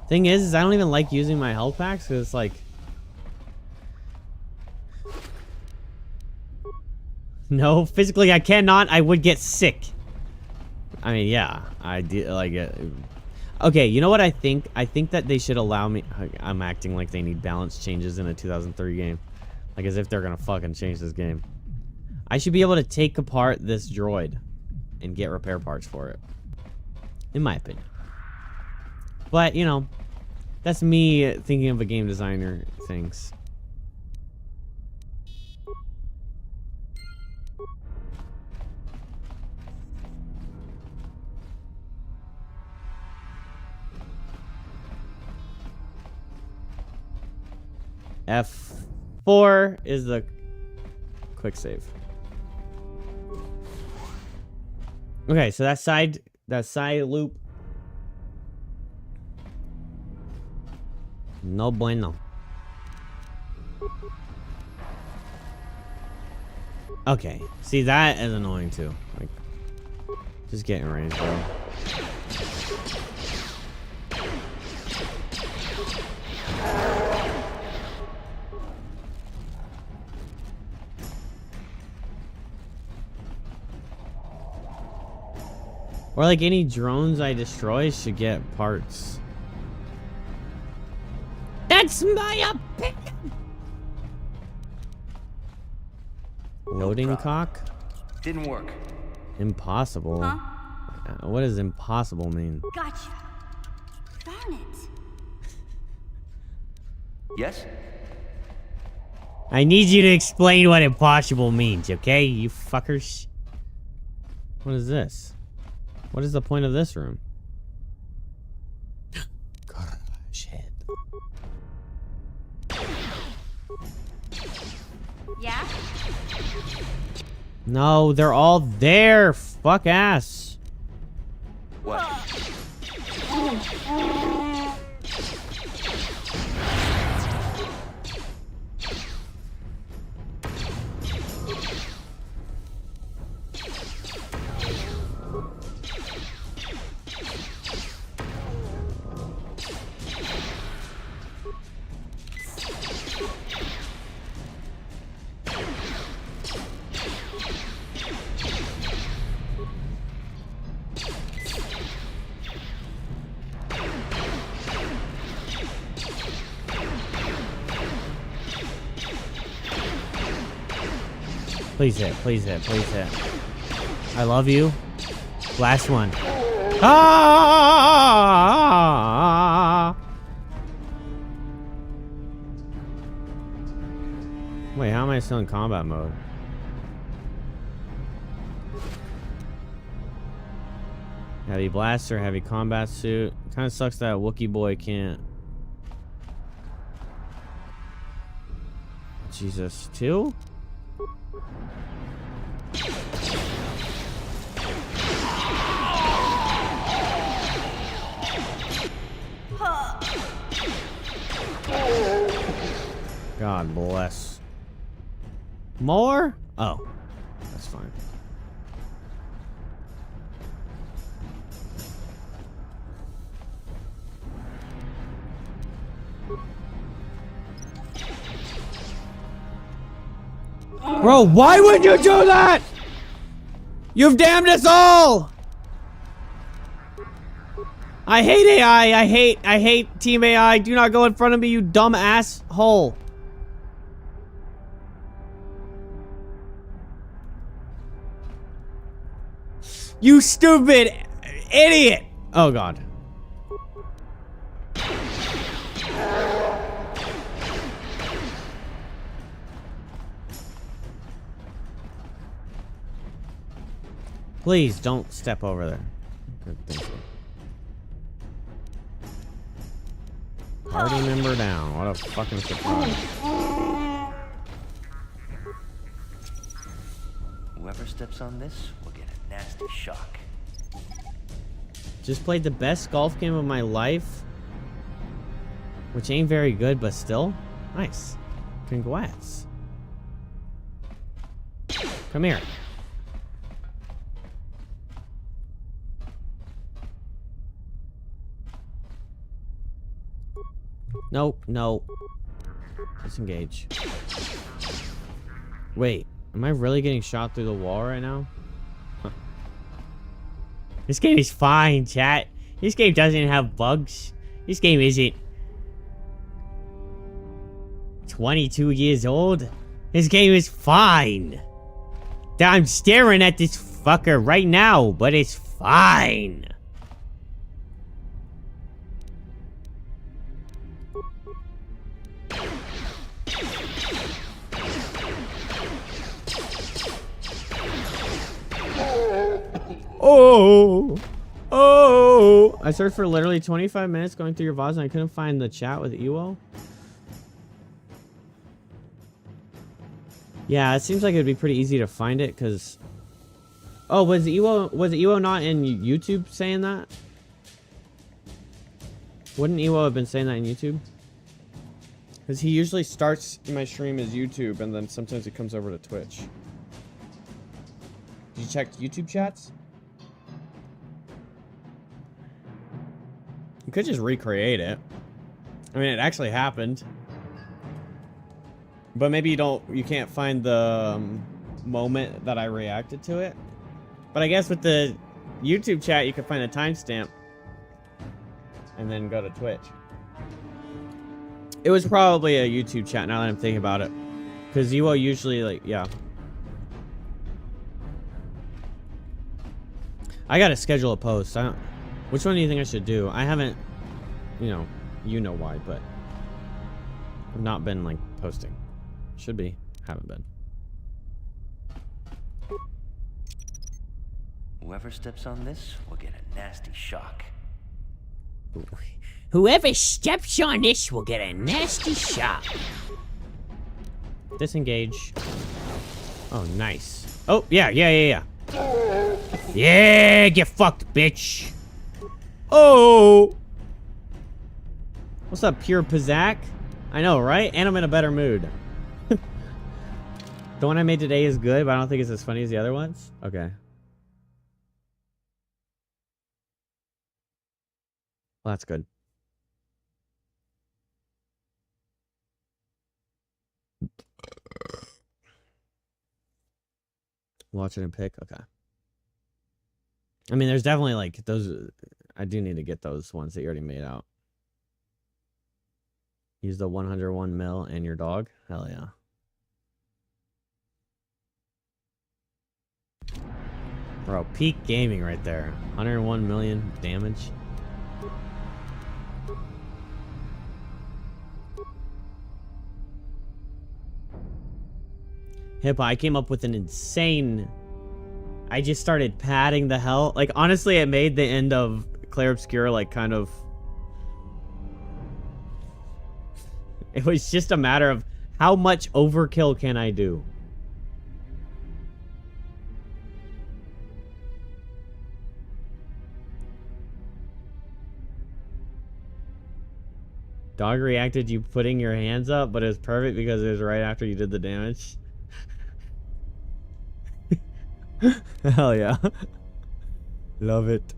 B: Thing is I don't even like using my health packs because it's like. No, physically I cannot. I would get sick. I mean, yeah, I did like it. Okay, you know what I think? I think that they should allow me. I'm acting like they need balance changes in a 2003 game, like as if they're gonna fucking change this game. I should be able to take apart this droid and get repair parts for it, in my opinion. But you know, that's me thinking of a game designer things. F4 is the quick save. Okay, so that side loop. No bueno. Okay, see that is annoying too. Like, just getting range, bro. Or like any drones I destroy should get parts. That's my opinion. Loading cock?
D: Didn't work.
B: Impossible.
E: Huh?
B: What does impossible mean?
E: Gotcha. Darn it.
D: Yes?
B: I need you to explain what impossible means, okay? You fuckers. What is this? What is the point of this room? Shit.
E: Yeah?
B: No, they're all there. Fuck ass.
D: What?
B: Please hit, please hit, please hit. I love you. Last one. Ah! Wait, how am I still in combat mode? Heavy blaster, heavy combat suit. Kind of sucks that Wookiee boy can't. Jesus, 2? God bless. More? Oh, that's fine. Bro, why would you do that? You've damned us all! I hate AI. I hate Team AI. Do not go in front of me, you dumb asshole. You stupid idiot. Oh, God. Please don't step over there. Good, thank you. Party member down. What a fucking surprise.
D: Whoever steps on this will get a nasty shock.
B: Just played the best golf game of my life. Which ain't very good, but still. Nice. Congrats. Come here. Nope, no. Disengage. Wait, am I really getting shot through the wall right now? Huh. This game is fine, chat. This game doesn't have bugs. This game isn't 22 years old. This game is fine. I'm staring at this fucker right now, but it's fine. Oh! I searched for literally 25 minutes going through your VODs and I couldn't find the chat with Ewo. Yeah, it seems like it'd be pretty easy to find it because... Oh, was Ewo not in YouTube saying that? Wouldn't Ewo have been saying that in YouTube? Because he usually starts my stream as YouTube and then sometimes it comes over to Twitch. Did you check YouTube chats? You could just recreate it. I mean, it actually happened. But maybe you can't find the moment that I reacted to it. But I guess with the YouTube chat, you can find a timestamp. And then go to Twitch. It was probably a YouTube chat now that I'm thinking about it. Because you will usually, like, yeah. I gotta schedule a post. Which one do you think I should do? I haven't, you know why, but I've not been, like, posting. Should be. Haven't been.
D: Whoever steps on this will get a nasty shock.
B: Whoever steps on this will get a nasty shock. Disengage. Oh, nice. Oh, yeah. Yeah, get fucked, bitch. Oh. What's up, Pure Pizzak? I know, right? And I'm in a better mood. The one I made today is good, but I don't think it's as funny as the other ones. Okay. Well, that's good. Watch it and pick. Okay. I mean, there's definitely like those. I do need to get those ones that you already made out. Use the 101 mil and your dog. Hell yeah. Bro, peak gaming right there. 101 million damage. Hippo, I came up with an insane... I just started padding the hell. Like, honestly, it made the end of Clair Obscura, like, kind of... It was just a matter of how much overkill can I do? Dog reacted you putting your hands up, but it was perfect because it was right after you did the damage. Hell yeah. Love it.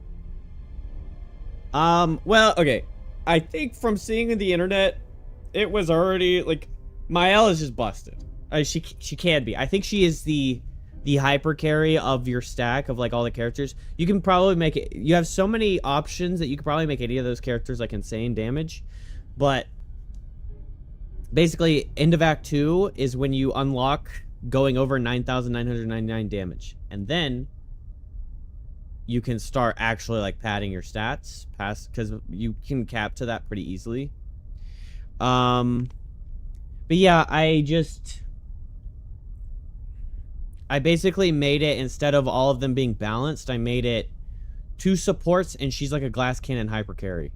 B: Well, okay. I think from seeing the internet, it was already, like, Mael is just busted. She can be. I think she is the the hyper carry of your stack of like all the characters, you can probably make it. You have so many options that you could probably make any of those characters like insane damage. But basically, end of Act 2 is when you unlock going over 9,999 damage, and then you can start actually like padding your stats past, because you can cap to that pretty easily. But yeah, I basically made it, instead of all of them being balanced, I made it 2 supports and she's like a glass cannon hyper carry.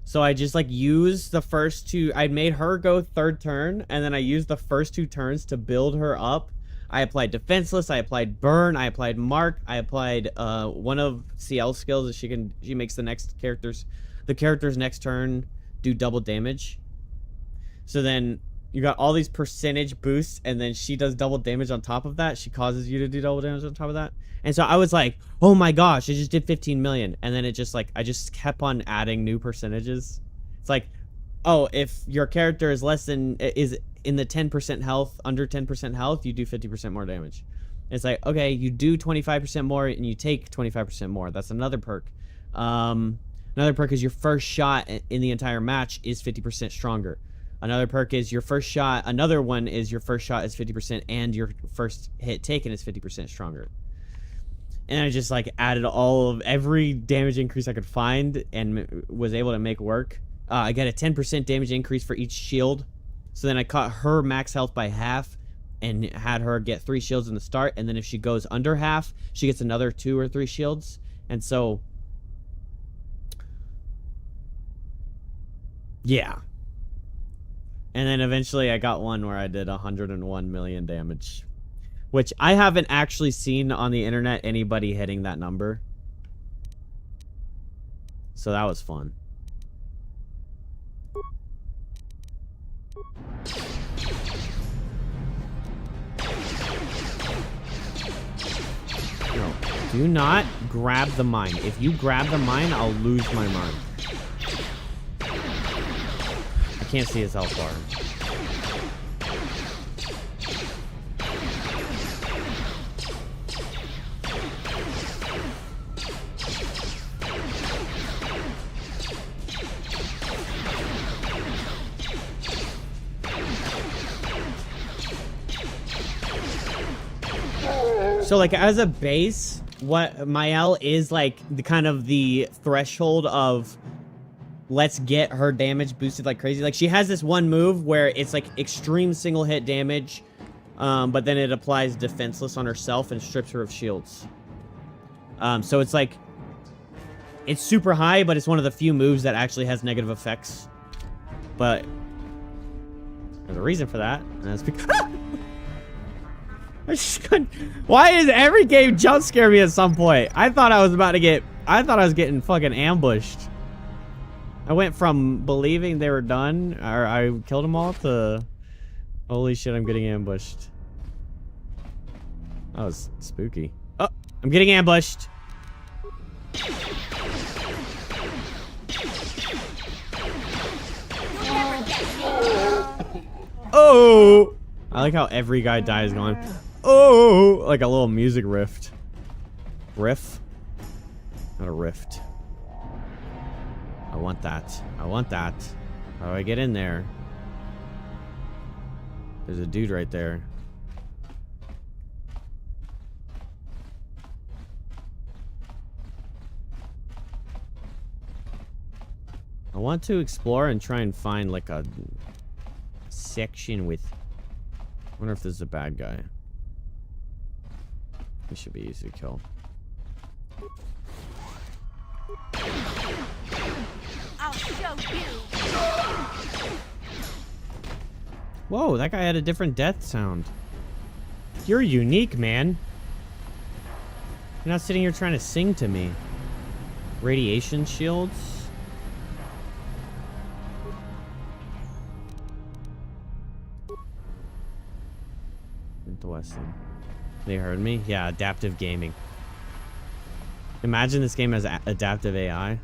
B: So I just like used the first 2. I made her go 3rd turn, and then I used the first 2 turns to build her up. I applied defenseless, I applied burn, I applied mark, I applied one of CL's skills that she makes the character's next turn do double damage. So then you got all these percentage boosts, and then she does double damage on top of that. She causes you to do double damage on top of that. And so I was like, oh my gosh, I just did 15 million. And then it just like, I just kept on adding new percentages. It's like, oh, if your character is is in the 10% health, under 10% health, you do 50% more damage. It's like, okay, you do 25% more and you take 25% more. That's another perk. Another perk is your first shot in the entire match is 50% stronger. Another perk is your first shot. Another one is your first shot is 50% and your first hit taken is 50% stronger. And I just like added every damage increase I could find and was able to make work. I got a 10% damage increase for each shield. So then I cut her max health by half and had her get 3 shields in the start. And then if she goes under half, she gets another 2 or 3 shields. And so, yeah. And then eventually I got one where I did 101 million damage. Which I haven't actually seen on the internet anybody hitting that number. So that was fun. No, do not grab the mine. If you grab the mine, I'll lose my mind. I can't see his health bar. So like as a base, what Mael is like the kind of the threshold of let's get her damage boosted like crazy. Like she has this one move where it's like extreme single hit damage, but then it applies defenseless on herself and strips her of shields. So it's like, it's super high, but it's one of the few moves that actually has negative effects. But there's a reason for that, and that's because I just couldn't. Why does every game jump scare me at some point? I thought I was getting fucking ambushed. I went from believing they were done, or I killed them all, to holy shit, I'm getting ambushed. That was spooky. Oh, I'm getting ambushed. Oh! I like how every guy dies going, oh, like a little music rift. Riff? Not a rift. I want that. I want that. How do I get in there? There's a dude right there. I want to explore and try and find like a section with... I wonder if this is a bad guy. He should be easy to kill.
E: I'll show you.
B: Whoa, that guy had a different death sound. You're unique, man. You're not sitting here trying to sing to me. Radiation shields? Interesting. They heard me? Yeah, adaptive gaming. Imagine this game has adaptive AI.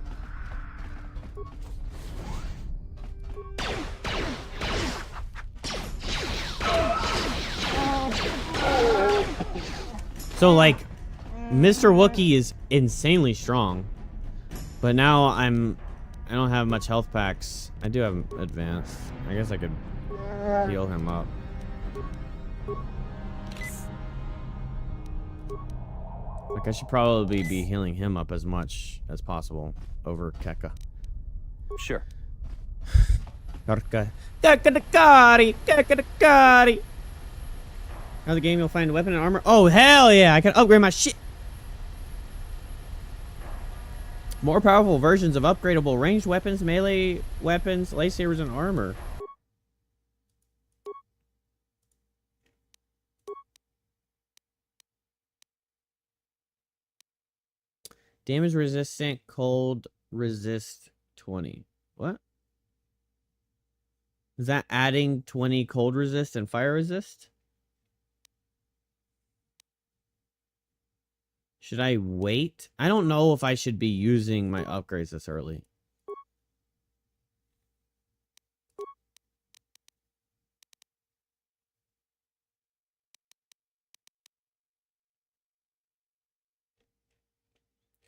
B: So like, Mr. Wookie is insanely strong, but now I don't have much health packs. I do have advanced. I guess I could heal him up. Like, I should probably be healing him up as much as possible over Keka.
D: Sure.
B: Now the game you'll find weapon and armor. Oh, hell yeah! I can upgrade my shit! More powerful versions of upgradable ranged weapons, melee weapons, lightsabers, and armor. Damage resistant, cold resist 20. What? Is that adding 20 cold resist and fire resist? Should I wait? I don't know if I should be using my upgrades this early.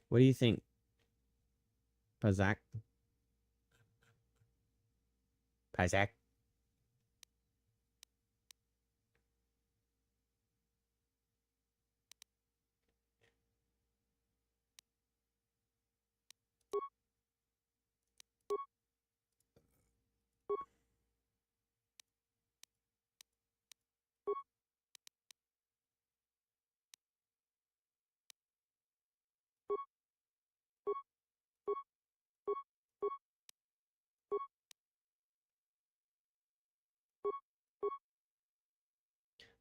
B: What do you think, Pazak? Pazak?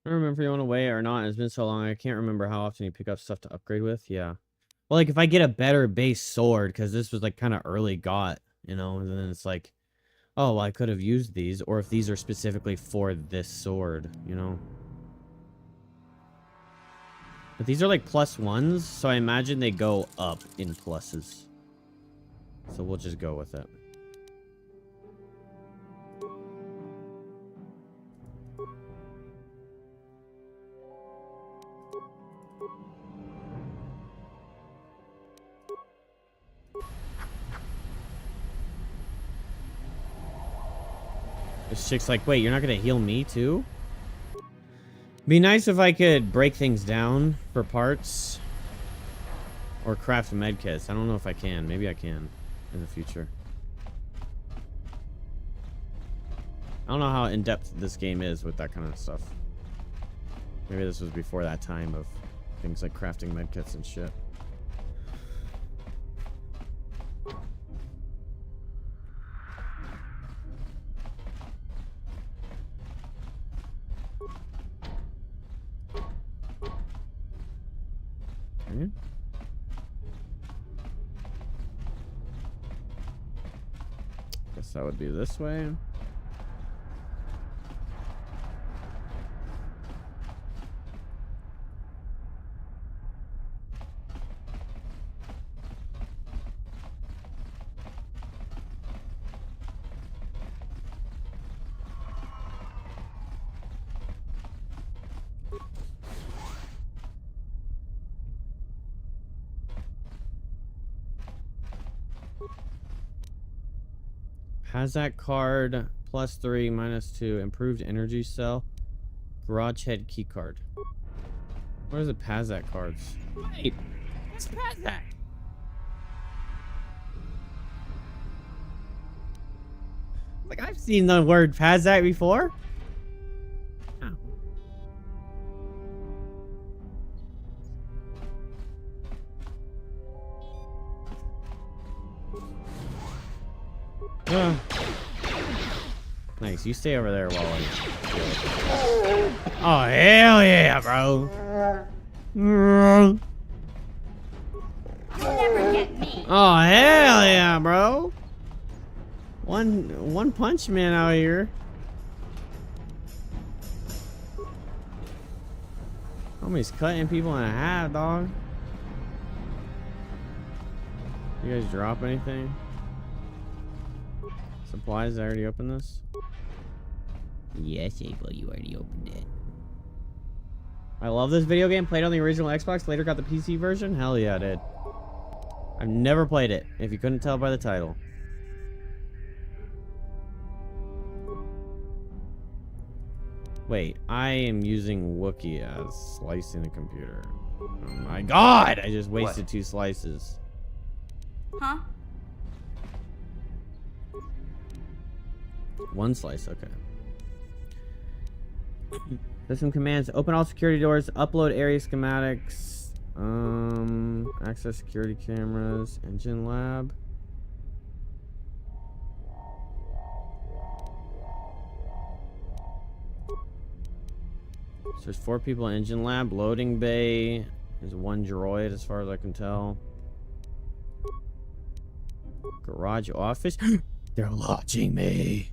B: I don't remember if you went away or not. It's been so long. I can't remember how often you pick up stuff to upgrade with. Yeah. Well, like, if I get a better base sword, because this was, like, kind of early got, you know, and then it's like, oh, well, I could have used these, or if these are specifically for this sword, you know. But these are, like, +1s, so I imagine they go up in pluses. So we'll just go with it. This chick's like, wait, you're not gonna heal me too? Be nice if I could break things down for parts. Or craft medkits. I don't know if I can. Maybe I can in the future. I don't know how in-depth this game is with that kind of stuff. Maybe this was before that time of things like crafting medkits and shit. Okay. Guess that would be this way. Has that card +3, -2, improved energy cell, garage head key card. What are the Pazak cards? Wait, it's Pazak. Like, I've seen the word Pazak before. Oh. Nice, you stay over there while I... Oh, hell yeah, bro.
E: You'll never get me.
B: Oh, hell yeah, bro. One punch man out here. Homie's cutting people in half, dog. You guys drop anything? Supplies, I already opened this? Yes, April, you already opened it. I love this video game. Played on the original Xbox, later got the PC version. Hell yeah, I did. I've never played it, if you couldn't tell by the title. Wait, I am using Wookiee as slicing the computer. Oh my god! I just wasted 2 slices.
E: Huh?
B: 1 slice, okay. System commands, open all security doors, upload area schematics, access security cameras, engine lab. So there's 4 people in engine lab, loading bay. There's 1 droid as far as I can tell. Garage office. They're watching me.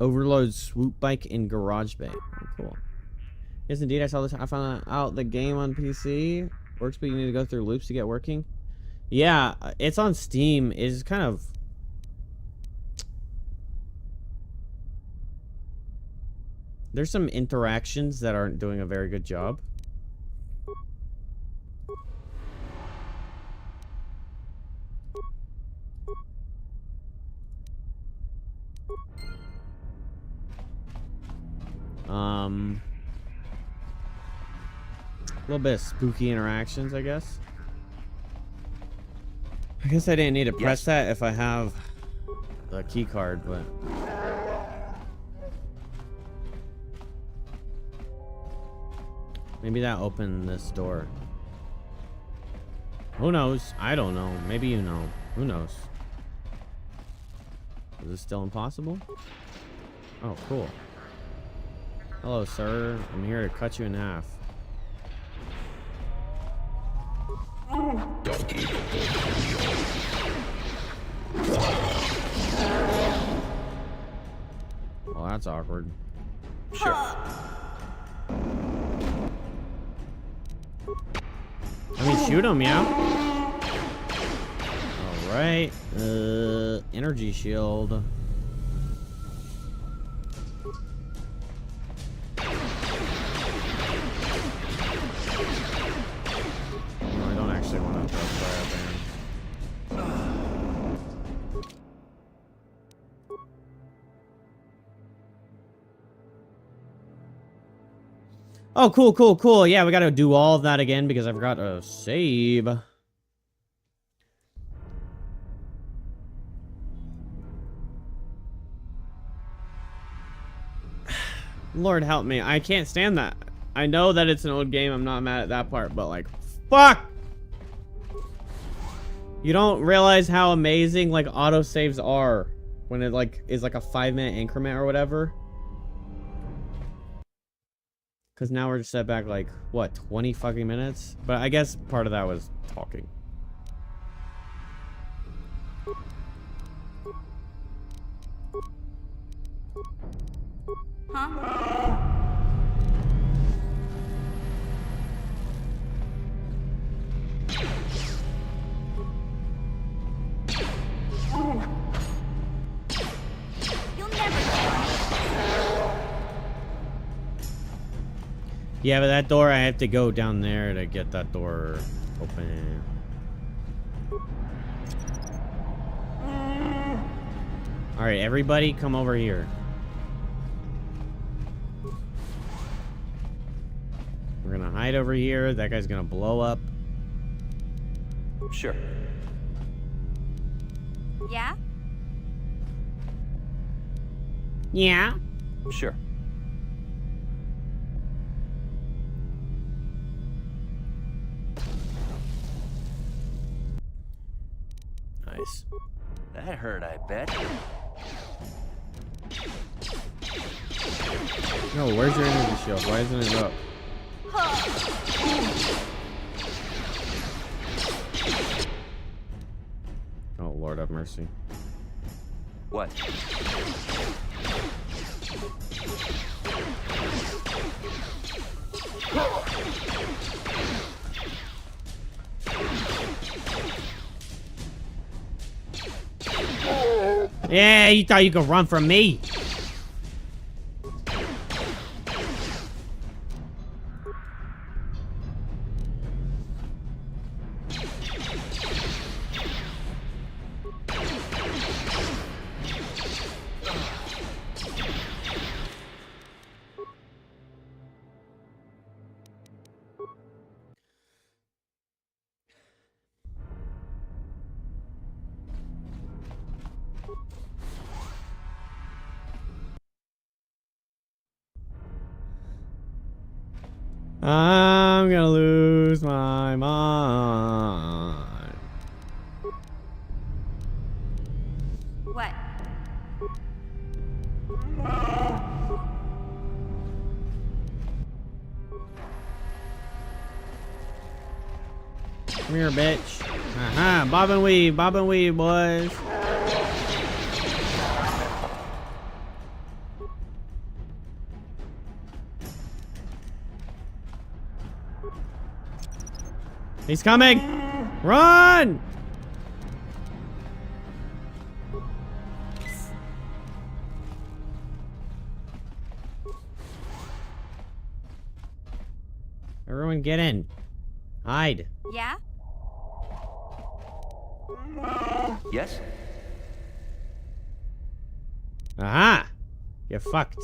B: Overload swoop bike in garage bay. Oh, cool. Yes, indeed. I found out the game on PC works, but you need to go through loops to get working. Yeah, it's on Steam. It's kind of. There's some interactions that aren't doing a very good job. A little bit of spooky interactions, I guess. I guess I didn't need to press that if I have the key card, but maybe that opened this door. Who knows? I don't know. Maybe you know. Who knows? Is this still impossible? Oh, cool. Hello, sir. I'm here to cut you in half. Well, that's awkward.
D: Sure.
B: I mean, shoot him, yeah. All right. Energy shield. Oh, cool, cool, cool. Yeah, we gotta do all of that again because I forgot to save. Lord help me. I can't stand that. I know that it's an old game. I'm not mad at that part, but like, fuck! You don't realize how amazing, like, autosaves are when it, like, is like a 5-minute increment or whatever. Because now we're just set back, like, what, 20 fucking minutes? But I guess part of that was talking.
E: Huh? You'll never
B: Yeah, but that door, I have to go down there to get that door open. Alright, everybody come over here. We're gonna hide over here. That guy's gonna blow up.
D: Sure.
E: Yeah?
B: Yeah.
D: Sure.
B: Nice.
D: That hurt, I bet.
B: No, where's your energy shield? Why isn't it up? Oh, Lord have mercy.
D: What?
B: Yeah, you thought you could run from me. I'm gonna lose my mind.
E: What?
B: Come here, bitch. Bob and weave, boys. He's coming! Run! Everyone get in. Hide.
E: Yeah?
D: Yes?
B: Aha! You're fucked.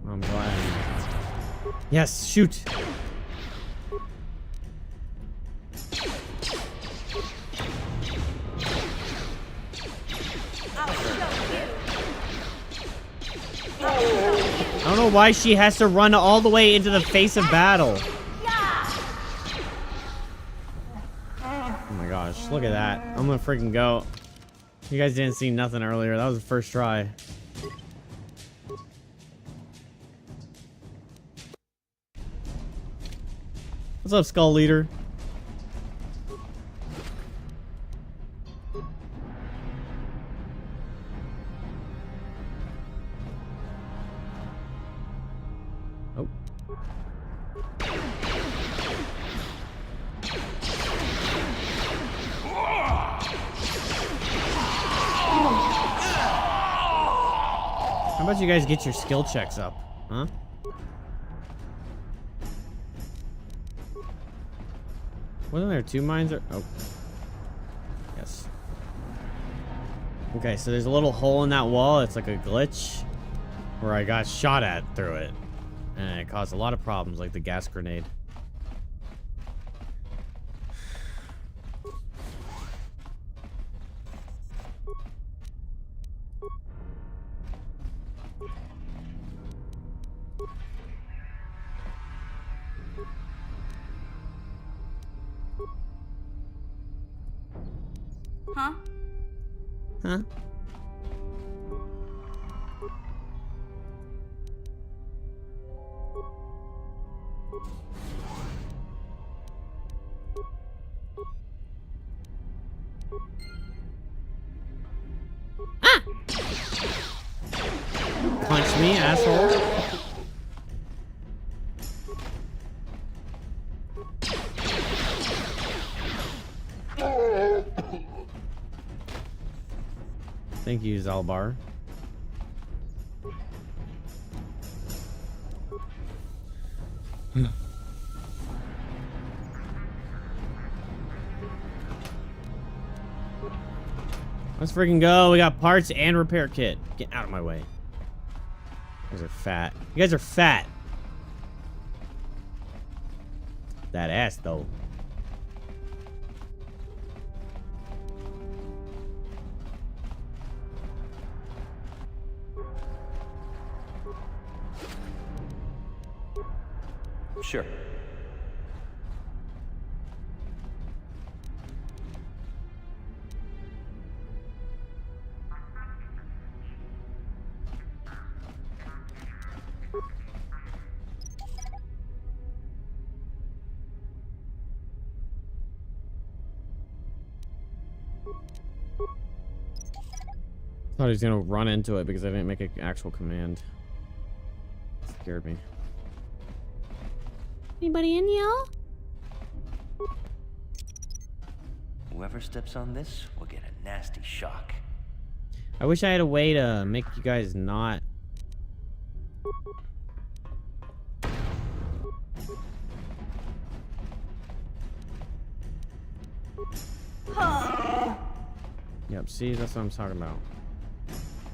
B: I'm glad. Yes, shoot! I don't know why she has to run all the way into the face of battle. Oh my gosh, look at that. I'm gonna freaking go. You guys didn't see nothing earlier. That was the first try. What's up, Skull Leader? Oh. How about you guys get your skill checks up, huh? Wasn't there two mines? Oh. Yes. Okay, so there's a little hole in that wall. It's like a glitch where I got shot at through it. And it caused a lot of problems, like the gas grenade.
E: Huh?
B: Huh? Punch me, asshole. Thank you, Zalbar. Let's freaking go. We got parts and repair kit. Get out of my way. You guys are fat. You guys are fat. That ass, though.
D: Sure.
B: Thought he was gonna run into it because I didn't make an actual command. Scared me. Anybody in, y'all?
D: Whoever steps on this will get a nasty shock.
B: I wish I had a way to make you guys not. Yep, see, that's what I'm talking about.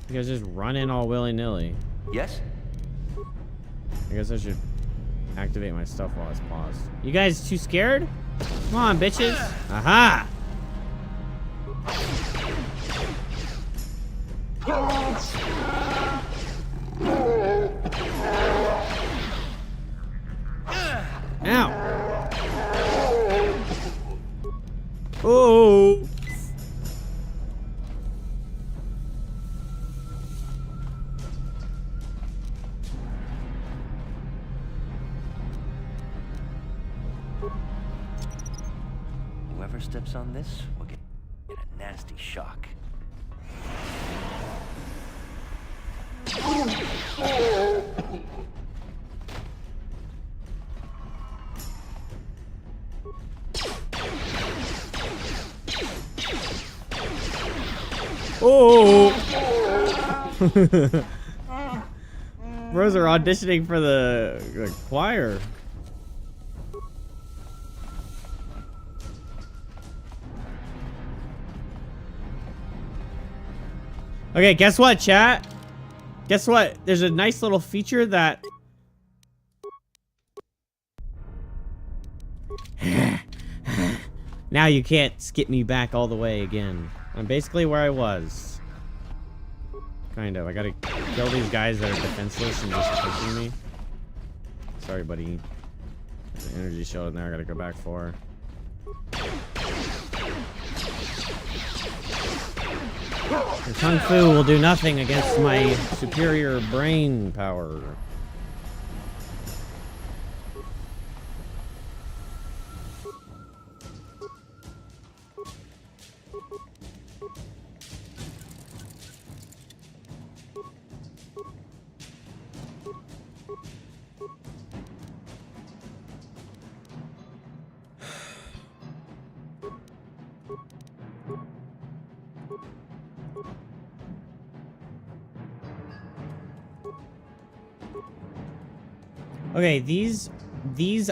B: You guys just run in all willy-nilly.
D: Yes?
B: I guess I should activate my stuff while it's paused. You guys too scared? Come on, bitches. Aha! Ow! Oh!
D: Whoever steps on this will get a nasty shock.
B: Oh! Bros are auditioning for the choir. Okay, guess what, chat? Guess what? There's a nice little feature that... Now you can't skip me back all the way again. I'm basically where I was. Kind of. I gotta kill these guys that are defenseless and just pushing me. Sorry, buddy. There's an energy shield in there I gotta go back for. The Kung Fu will do nothing against my superior brain power. Okay, these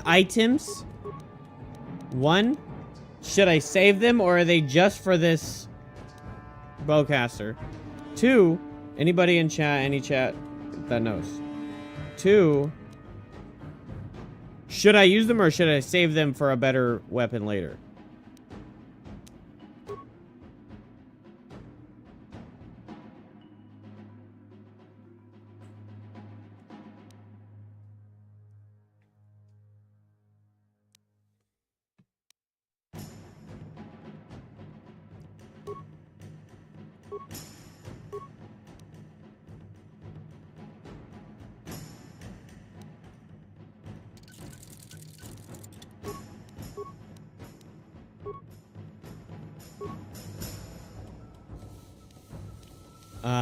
B: items, one, should I save them or are they just for this bowcaster? Two, anybody in chat, any chat that knows. Two, should I use them or should I save them for a better weapon later?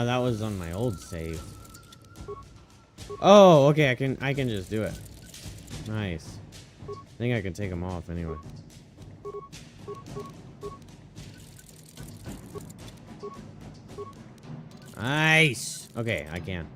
B: That was on my old save. Oh, okay, I can just do it. Nice. I think I can take them off anyway. Nice. Okay, I can.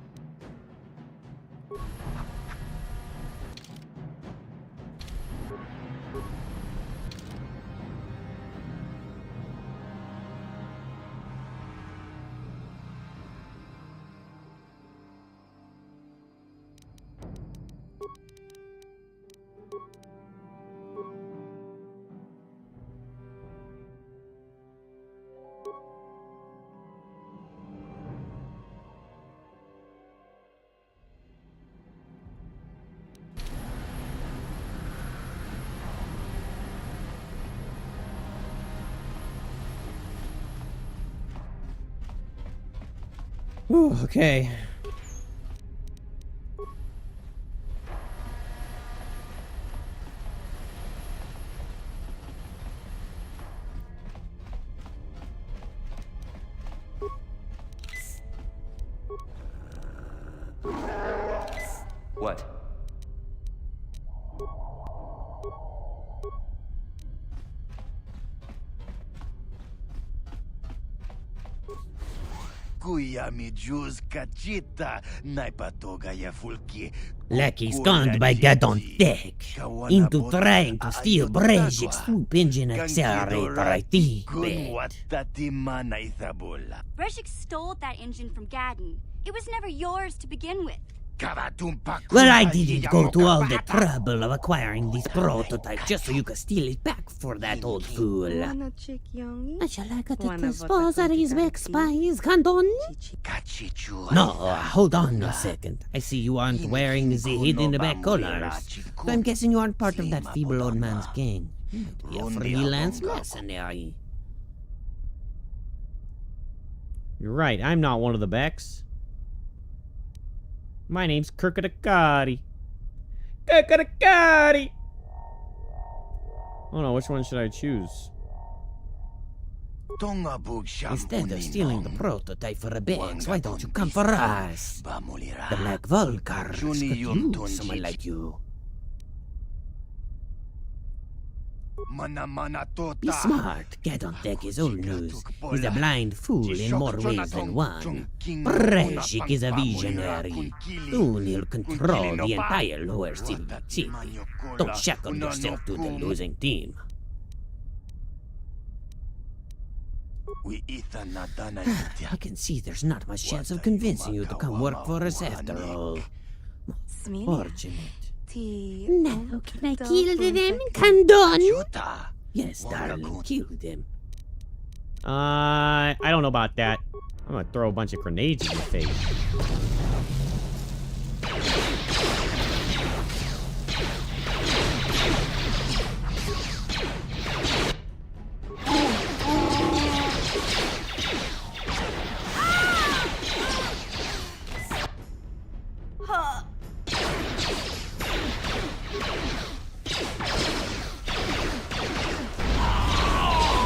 B: Whew, okay.
D: What?
F: Lucky stunned by Gadon Tech. Into trying to steal Brejik's swoop engine accelerator, I think.
E: Breshik stole that engine from Gadden. It was never yours to begin with.
F: Well, I didn't go to all the trouble of acquiring this prototype just so you could steal it back for that old fool. Would you like to dispose of these back spies, Kandon? No, hold on a second. I see you aren't wearing the head in the back colors. So I'm guessing you aren't part of that feeble old man's gang. You might be a freelance mercenary.
B: You're right, I'm not one of the Becks. My name's Kirkadakari. Kirkadakari! Oh no, which one should I choose?
F: Instead of stealing the prototype for a Bex, why don't you come for us? The Black Vulcars could use someone like you. Be smart. Gadon Tech is old news. He's a blind fool in more ways than one. Brejik is a visionary. Soon he'll control the entire lower city. Don't shackle yourself to the losing team. I can see there's not much chance of convincing you to come work for us after all. Fortunate. Now can I kill them, Kandon? Yes, darling, kill them.
B: I don't know about that. I'm gonna throw a bunch of grenades in your face.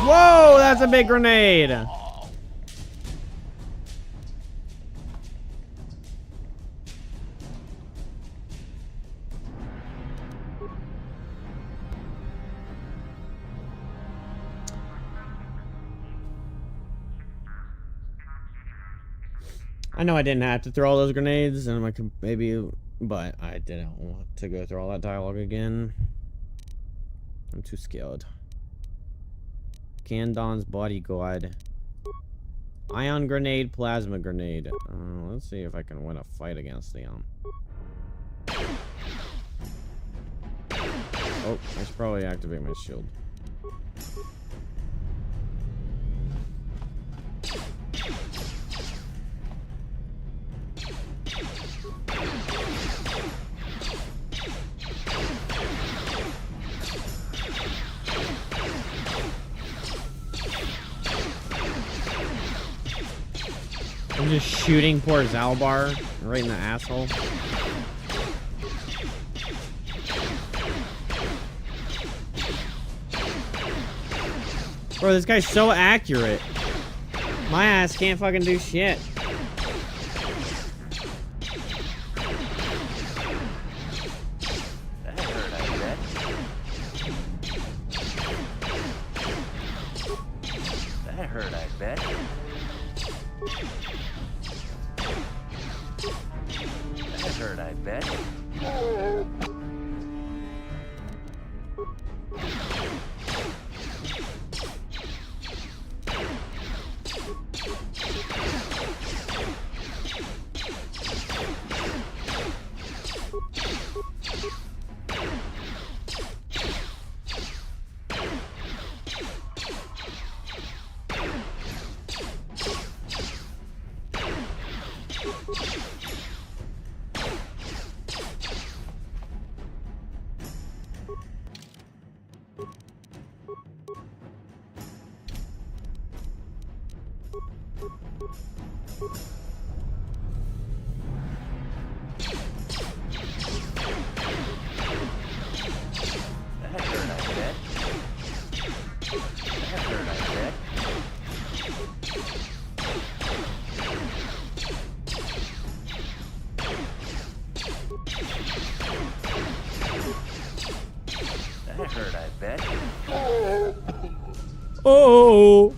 B: Whoa, that's a big grenade. I know I didn't have to throw all those grenades, and I could maybe, but I didn't want to go through all that dialogue again. I'm too scared. Kandon's bodyguard. Ion grenade, plasma grenade. Let's see if I can win a fight against them. Oh, I should probably activate my shield. I'm just shooting poor Zalbar right in the asshole. Bro, this guy's so accurate. My ass can't fucking do shit.
D: That hurt, I bet. That hurt, I bet. That hurt, I bet. That hurt, I bet.
B: Oh.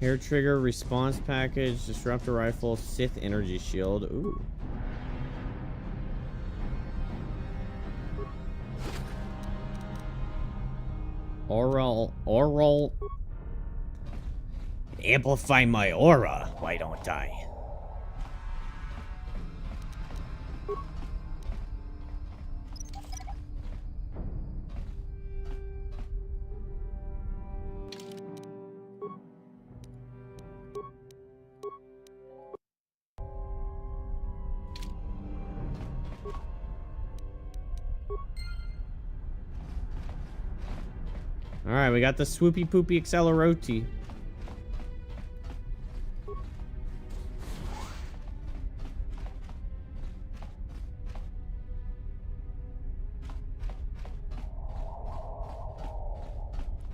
B: Hair trigger, response package, disruptor rifle, Sith energy shield. Ooh. Oral. Amplify my aura, why don't I? Alright, we got the swoopy poopy acceleroti.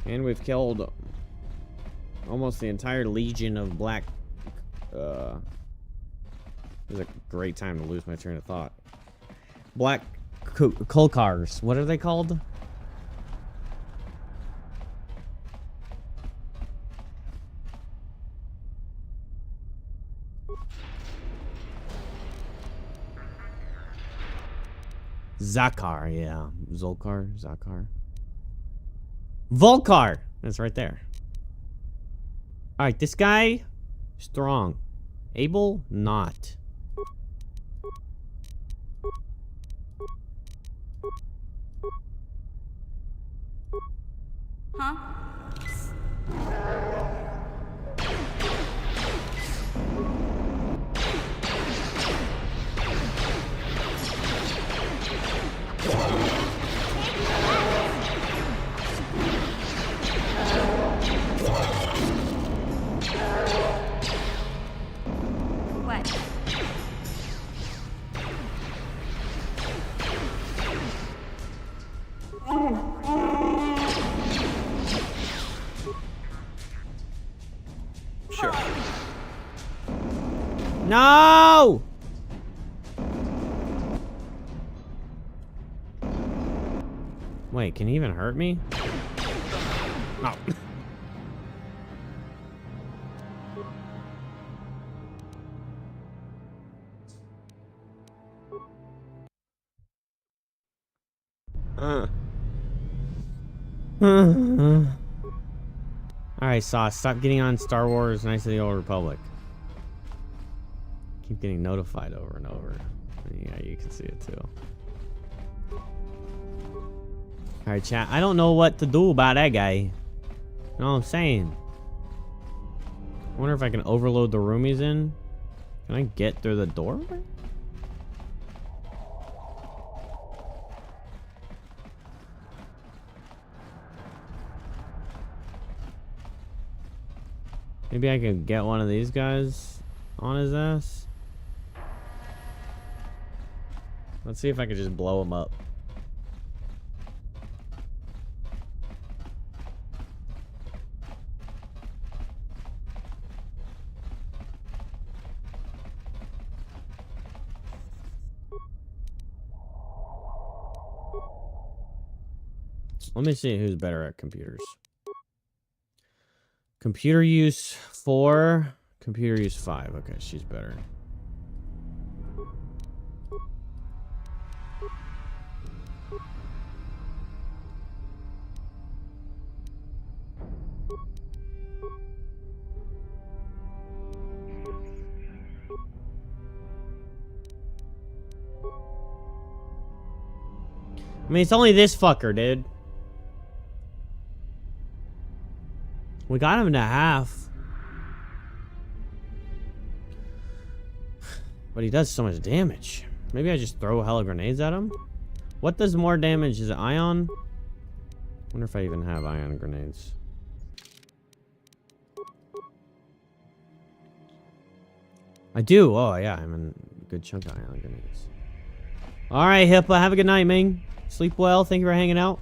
B: And we've killed almost the entire legion of black. This is a great time to lose my train of thought. Black Kolkars. What are they called? Zakar, yeah. Zolkar, Zakar. Volkar! That's right there. Alright, this guy, strong. Able, not.
E: Huh? What?
D: Sure.
B: No! Wait, can he even hurt me? Oh. Alright, Sauce, stop getting on Star Wars Knights of the Old Republic. Keep getting notified over and over. Yeah, you can see it too. Alright, chat. I don't know what to do about that guy. You know what I'm saying? I wonder if I can overload the room he's in. Can I get through the doorway? Maybe I can get one of these guys on his ass. Let's see if I can just blow him up. Let me see who's better at computers. Computer use 4, computer use 5. Okay, she's better. I mean, it's only this fucker, dude. We got him to half. But he does so much damage. Maybe I just throw hella grenades at him? What does more damage? Is it ion? Wonder if I even have ion grenades. I do. Oh, yeah. I'm in a good chunk of ion grenades. Alright, Hippa. Have a good night, man. Sleep well. Thank you for hanging out.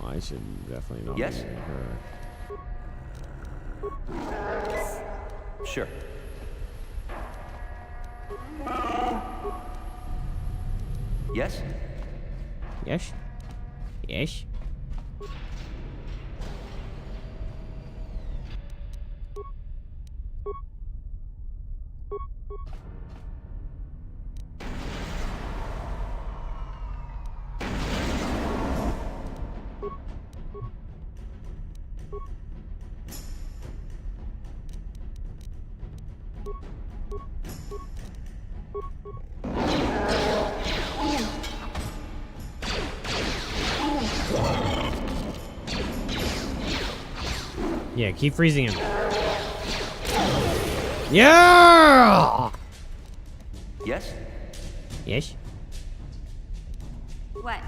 B: I should definitely not.
D: Yes?
B: be her.
D: Sure. Yes?
B: Yes. Yes. Yeah, keep freezing him. Yeah!
D: Yes?
B: Yes?
E: What?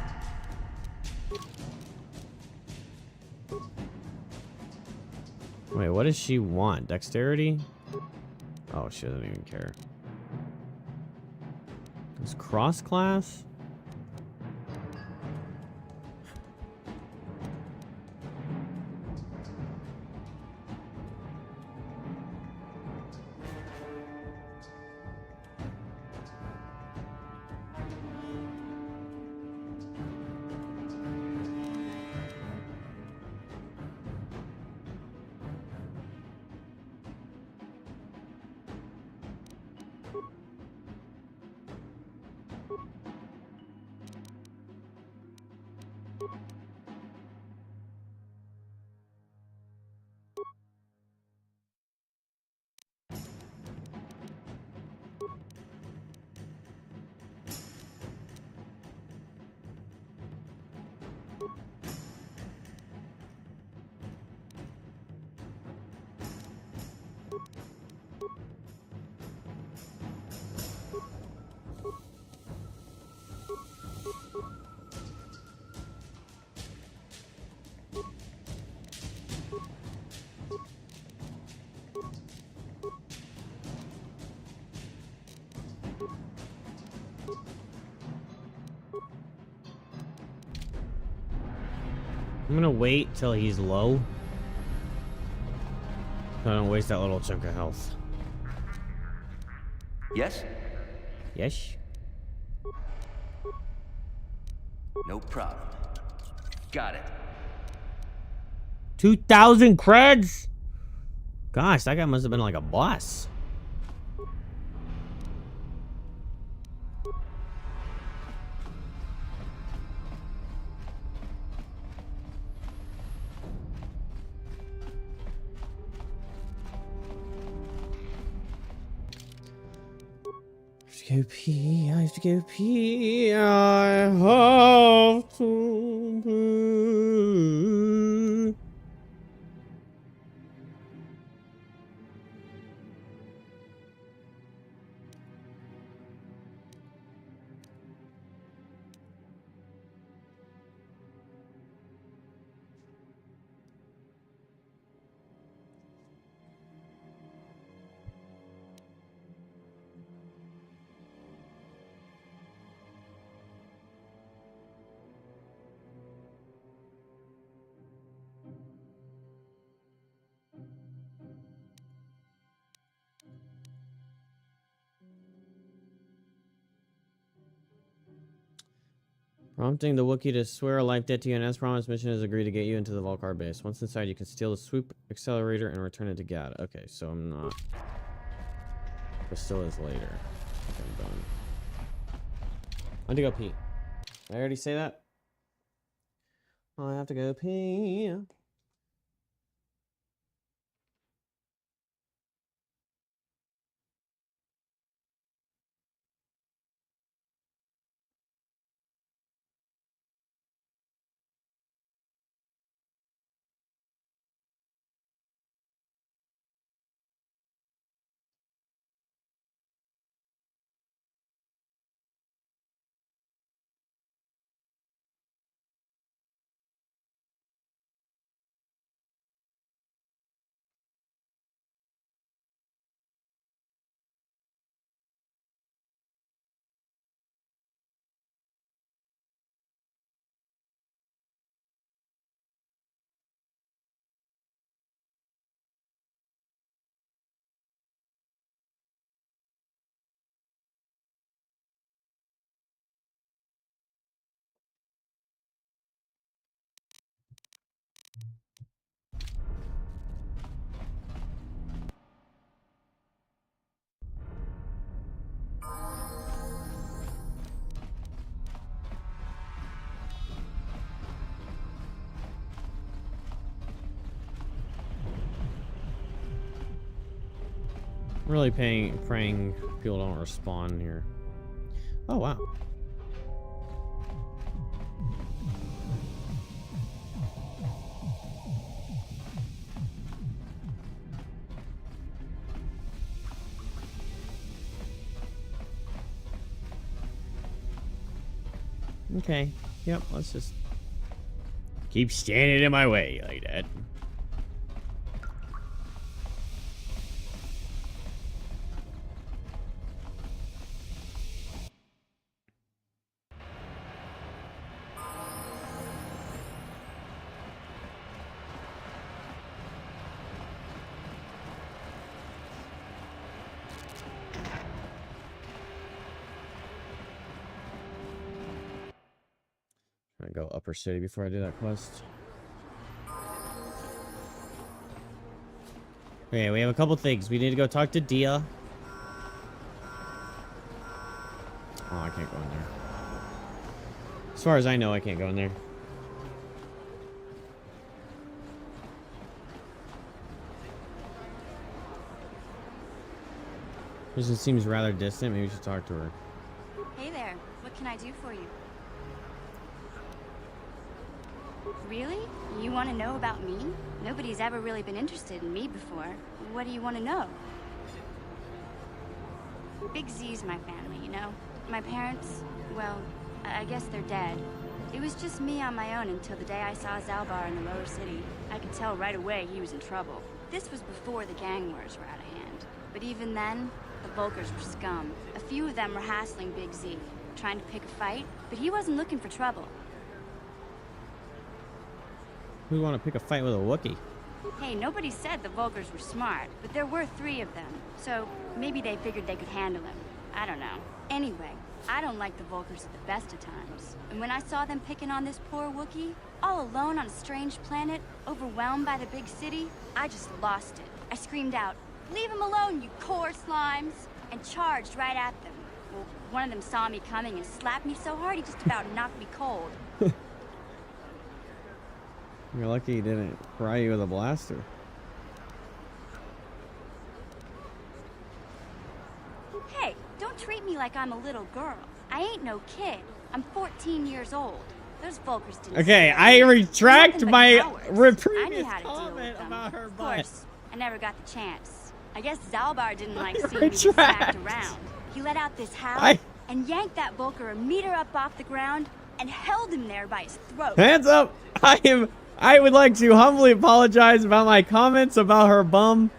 B: Wait, what does she want? Dexterity? Oh, she doesn't even care. It's cross class? I'm gonna wait till he's low. So I don't waste that little chunk of health.
D: Yes?
B: Yes?
D: No problem. Got it.
B: 2,000 creds? Gosh, that guy must have been like a boss. I have to go pee, I have to go pee, I have to pee. Prompting the Wookiee to swear a life debt to you, and as promised, mission is agreed to get you into the Volcar base. Once inside, you can steal the swoop accelerator and return it to Gad. Okay, so I'm not. But still is later. Okay, I'm done. I have to go pee. Did I already say that? I have to go pee. really praying people don't respawn here. Oh, wow. Okay. Yep, let's just keep standing in my way like that. I'm gonna go upper city before I do that quest. Okay, we have a couple things. We need to go talk to Dia. Oh, I can't go in there. As far as I know, I can't go in there. This just seems rather distant. Maybe we should talk to her.
E: Hey there, what can I do for you? Really? You want to know about me? Nobody's ever really been interested in me before. What do you want to know? Big Z's my family, you know? My parents, well, I guess they're dead. It was just me on my own until the day I saw Zalbar in the lower city. I could tell right away he was in trouble. This was before the gang wars were out of hand. But even then, the Volkers were scum. A few of them were hassling Big Z, trying to pick a fight, but he wasn't looking for trouble.
B: We want to pick a fight with a Wookiee.
E: Hey, nobody said the Volkers were smart, but there were 3 of them, so maybe they figured they could handle him. I don't know. Anyway, I don't like the Volkers at the best of times. And when I saw them picking on this poor Wookiee, all alone on a strange planet, overwhelmed by the big city, I just lost it. I screamed out, "Leave him alone, you core slimes!" and charged right at them. Well, one of them saw me coming and slapped me so hard he just about knocked me cold.
B: You're lucky he didn't fry you with a blaster.
E: Hey, don't treat me like I'm a little girl. I ain't no kid. I'm 14 years old. Those Volkers didn't.
B: Okay, I retract my previous comment about her
E: butt. Of
B: butt.
E: course, I never got the chance. I guess Zalbar didn't like seeing me get smacked around. He let out this howl and yanked that Volker a meter up off the ground and held him there by his throat.
B: Hands up! I would like to humbly apologize about my comments about her bum.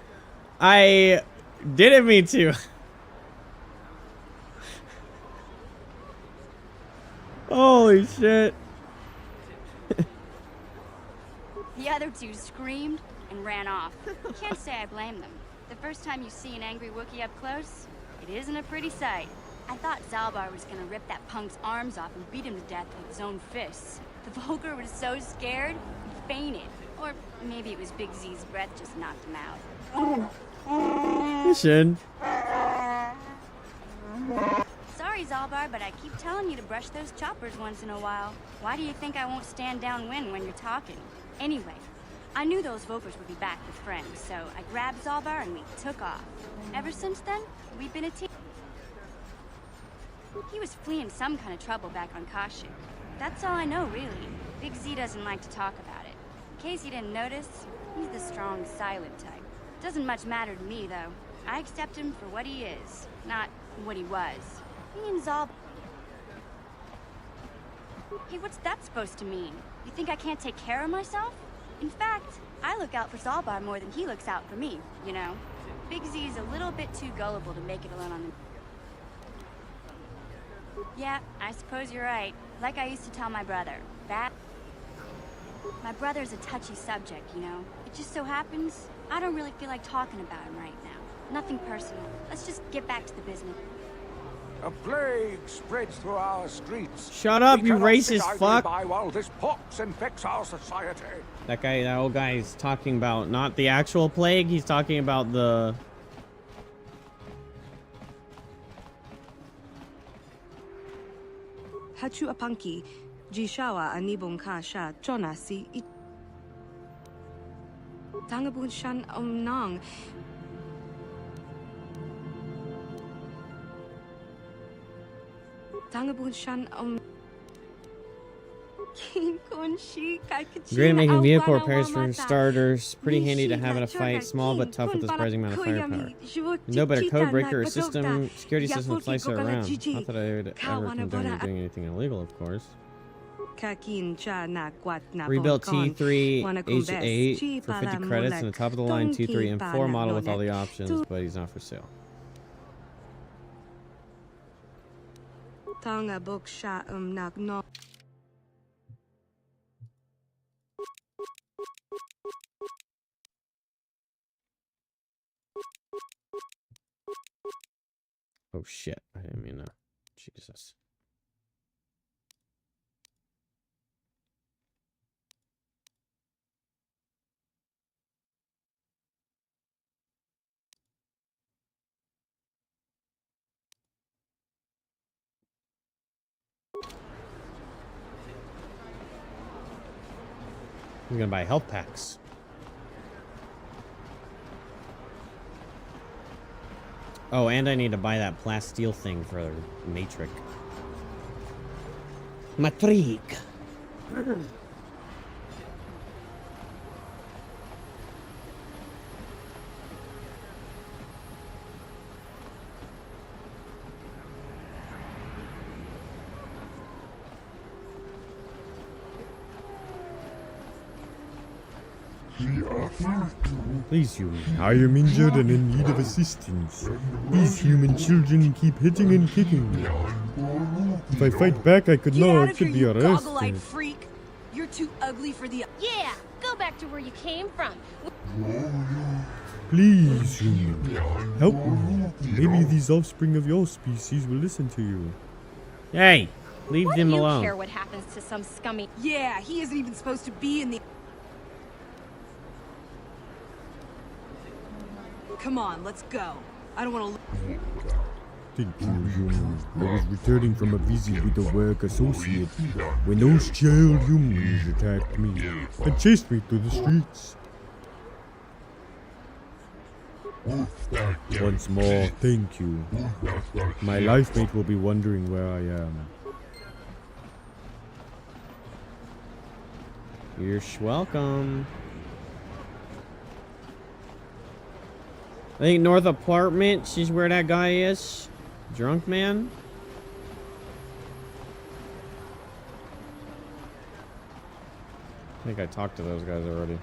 B: I didn't mean to. Holy shit.
E: The other 2 screamed and ran off. Can't say I blame them. The first time you see an angry Wookiee up close, it isn't a pretty sight. I thought Zalbar was gonna rip that punk's arms off and beat him to death with his own fists. The Volker was so scared, he fainted. Or maybe it was Big Z's breath just knocked him out.
B: You should.
E: Sorry, Zalbar, but I keep telling you to brush those choppers once in a while. Why do you think I won't stand downwind when you're talking? Anyway, I knew those Volkers would be back with friends, so I grabbed Zalbar and we took off. Ever since then, we've been a team. He was fleeing some kind of trouble back on Kashyyyk. That's all I know, really. Big Z doesn't like to talk about it. In case you didn't notice, he's the strong, silent type. Doesn't much matter to me, though. I accept him for what he is, not what he was. He and Zalbar. Hey, what's that supposed to mean? You think I can't take care of myself? In fact, I look out for Zalbar more than he looks out for me, you know? Big Z's a little bit too gullible to make it alone on the... Yeah, I suppose you're right. Like I used to tell my brother, my brother's a touchy subject, you know? It just so happens, I don't really feel like talking about him right now. Nothing personal. Let's just get back to the business.
G: A plague spreads through our streets.
B: Shut up,
G: We
B: you
G: cannot
B: racist
G: sit idly
B: fuck.
G: by while this pox infects our society.
B: That old guy is talking about not the actual plague, he's talking about the...
H: Hachu apanki, Jishawa anibong kasha, chonasi it. Tangabun shan omnang.
B: Great at making vehicle repairs for starters. Pretty handy to have in a fight. Small but tough with a surprising amount of firepower. No better code breaker or security system slicer around. Not that I would ever condone you doing anything illegal, of course. Rebuilt T3H8 for 50 credits and a top of the line T3 M4 model with all the options, but he's not for sale. Oh shit, I didn't mean that. Jesus. I'm gonna buy health packs. Oh, and I need to buy that plasteel thing for the Matrix. Matrix. Please, human. I am injured and in need of assistance. These human children keep hitting and kicking me. If I fight back, I could be arrested.
H: Freak. You're too ugly for the.
I: Yeah, go back to where you came from.
B: Please, human. Help me. Maybe these offspring of your species will listen to you. Hey, leave them alone.
I: What do you care what happens to some scummy?
H: Yeah, he isn't even supposed to be in the. Come on, let's go. I don't want to.
B: Thank you, human. I was returning from a visit with a work associate when those child humans attacked me and chased me through the streets. Once more, thank you. My life mate will be wondering where I am. You're welcome. I think North Apartment, she's where that guy is. Drunk man. I think I talked to those guys already.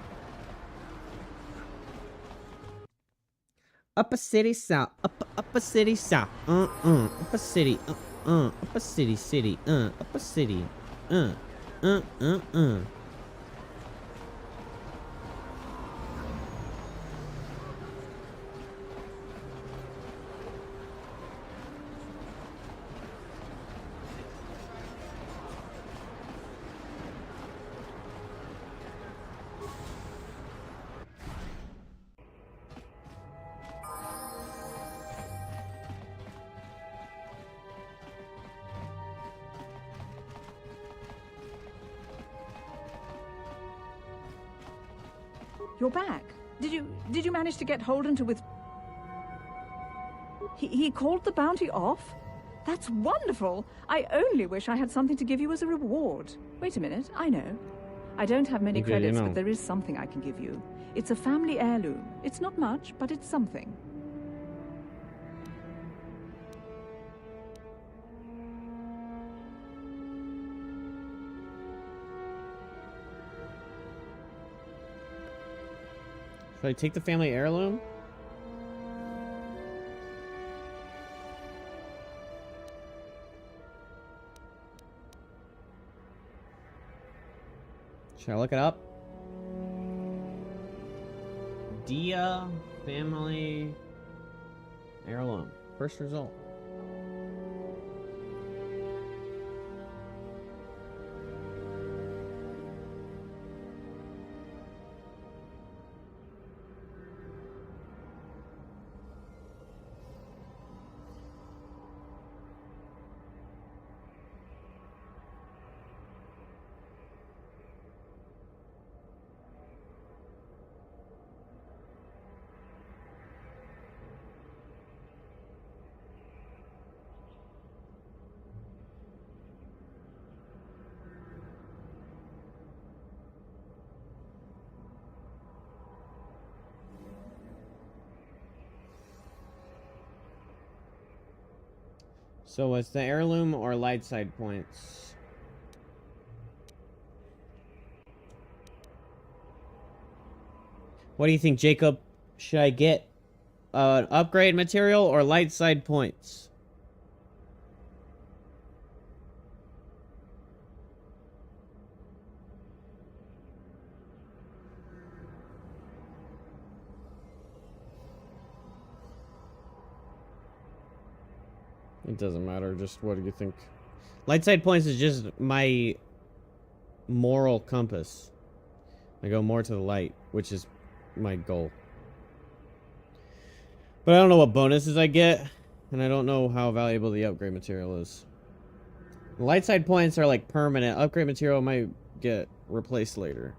B: Upper city south, upper city south, upper city, upper city, upper city,
J: You're back. Did you manage to get Holden to He called the bounty off? That's wonderful. I only wish I had something to give you as a reward. Wait a minute, I know. I don't have many credits, but there is something I can give you. It's a family heirloom. It's not much, but it's something.
B: Should I take the family heirloom? Should I look it up? Dia family heirloom. First result. So it's the heirloom or light side points? What do you think, Jacob? Should I get an upgrade material or light side points? It doesn't matter, just what do you think? Light side points is just my moral compass. I go more to the light, which is my goal. But I don't know what bonuses I get, and I don't know how valuable the upgrade material is. Light side points are like permanent. Upgrade material might get replaced later.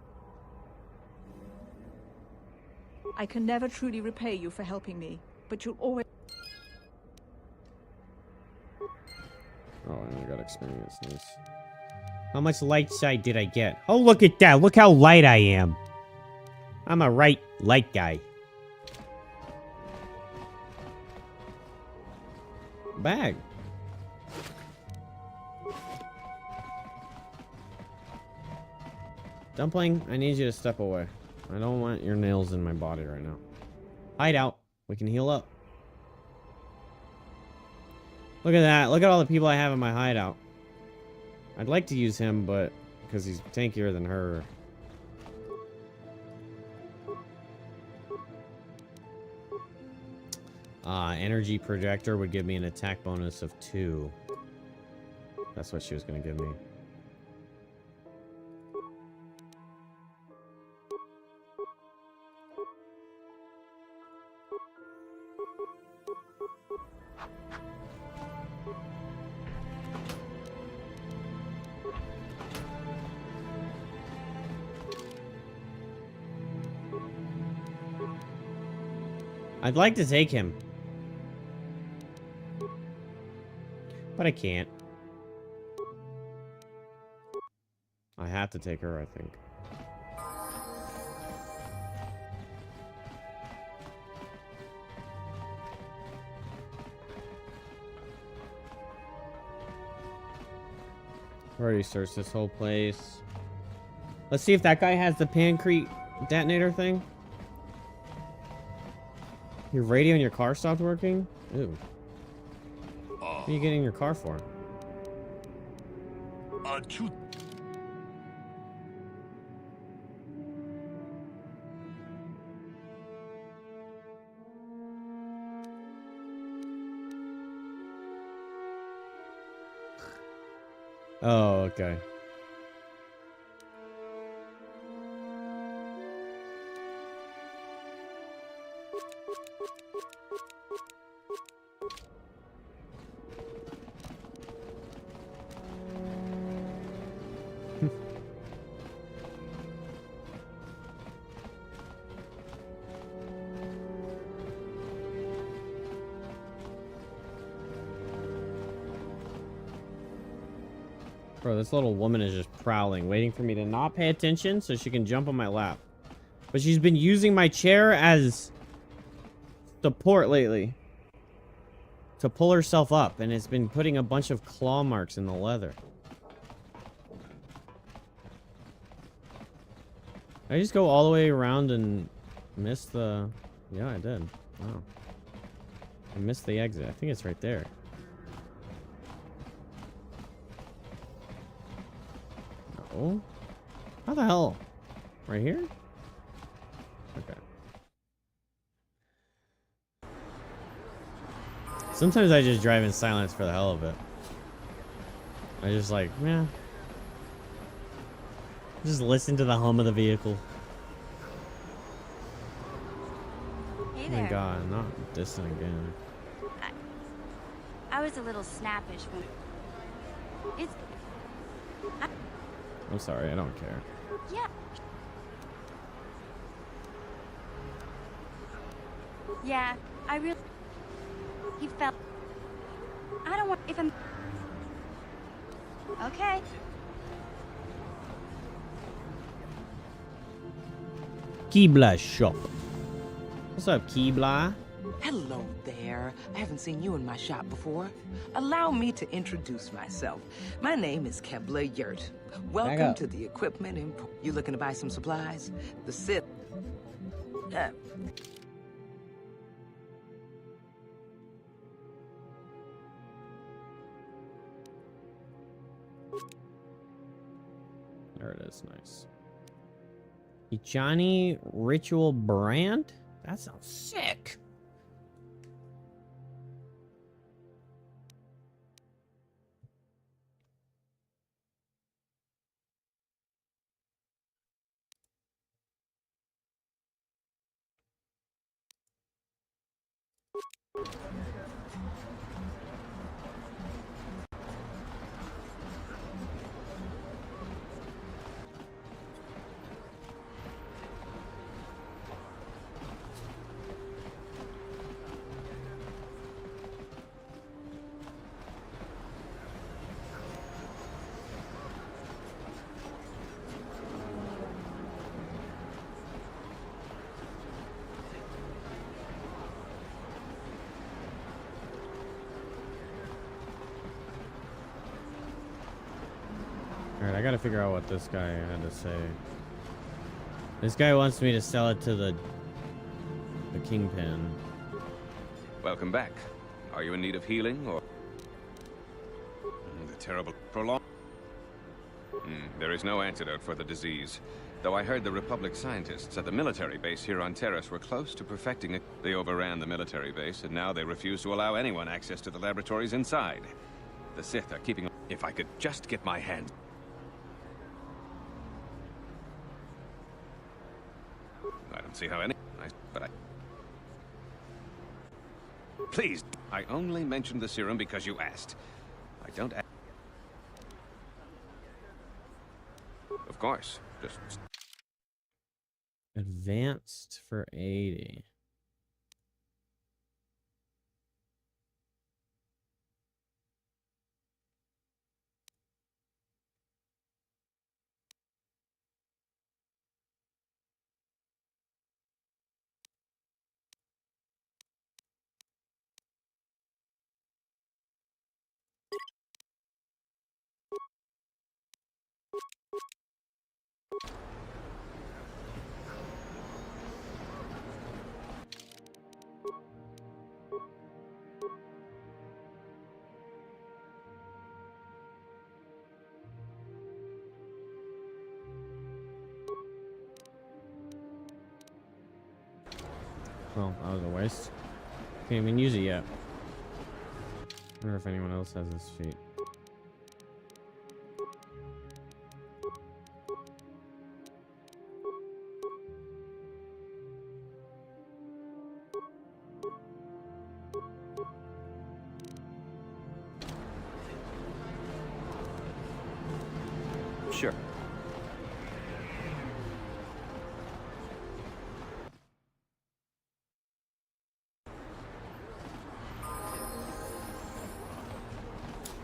J: I can never truly repay you for helping me, but you'll always...
B: Oh, and I got experience. Nice. How much light side did I get? Oh, look at that. Look how light I am. I'm a light guy. Bag. Dumpling, I need you to step away. I don't want your nails in my body right now. Hide out. We can heal up. Look at that. Look at all the people I have in my hideout. I'd like to use him, but because he's tankier than her. Energy projector would give me an attack bonus of 2. That's what she was going to give me. I'd like to take him. But I can't. I have to take her, I think. Already searched this whole place. Let's see if that guy has the pancrete detonator thing. Your radio in your car stopped working? Ooh. What are you getting in your car for? Oh, okay. Bro, this little woman is just prowling, waiting for me to not pay attention so she can jump on my lap. But she's been using my chair as support lately to pull herself up, and it's been putting a bunch of claw marks in the leather. I just go all the way around and miss the... Yeah, I did. Wow. I missed the exit. I think it's right there. Oh, how the hell? Right here? Okay. Sometimes I just drive in silence for the hell of it. I just like, yeah. Just listen to the hum of the vehicle.
E: Hey
B: Oh
E: there.
B: my god, not this thing again.
E: I was a little snappish when... It's...
B: I'm sorry, I don't care.
E: Yeah. Yeah, I really... He felt... I don't want... If I'm... Okay.
B: Kibla shop. What's up, Kibla?
K: Hello there. I haven't seen you in my shop before. Allow me to introduce myself. My name is Kebla Yurt. Welcome to the equipment import. You looking to buy some supplies? The Sith.
B: There it is. Nice. Johnny Ritual Brand? That sounds sick. Alright, I gotta figure out what this guy had to say. This guy wants me to sell it to the Kingpin.
L: Welcome back. Are you in need of healing, or... The terrible prolong... There is no antidote for the disease. Though I heard the Republic scientists at the military base here on Terrace were close to perfecting it. They overran the military base, and now they refuse to allow anyone access to the laboratories inside. The Sith are keeping... If I could just get my hands... I don't see how any... But I... Please, I only mentioned the serum because you asked. I don't... Of course, just...
B: Advanced for 80. Well, that was a waste. Can't even use it yet. Wonder if anyone else has this feat.
L: Sure.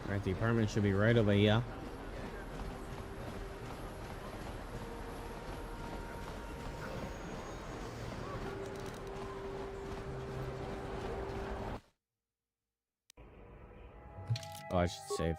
B: Alright, the apartment should be right over here. Oh, I should save.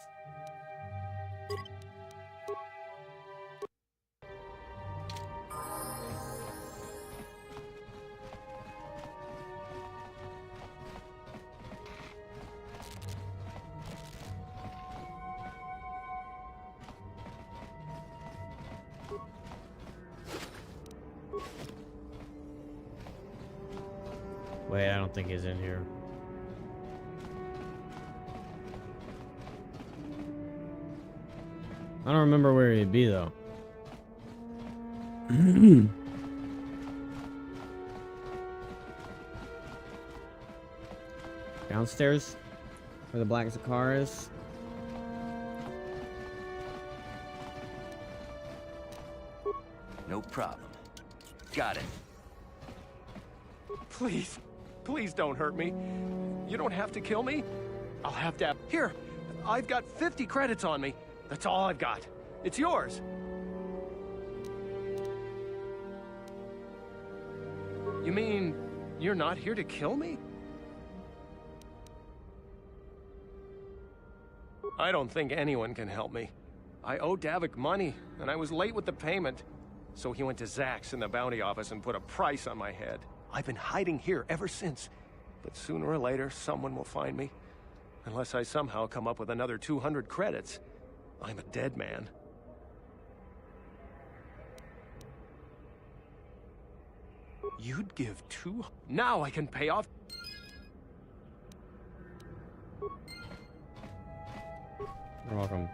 B: Wait, I don't think he's in here. I don't remember where he'd be, though. Downstairs? Where the black car is?
D: No problem. Got it.
M: Please. Please don't hurt me. You don't have to kill me. I'll have to... Here, I've got 50 credits on me. That's all I've got. It's yours. You mean you're not here to kill me? I don't think anyone can help me. I owe Davik money, and I was late with the payment. So he went to Zach's in the bounty office and put a price on my head. I've been hiding here ever since. But sooner or later, someone will find me. Unless I somehow come up with another 200 credits. I'm a dead man. You'd give two? Now I can pay off.
B: You're welcome.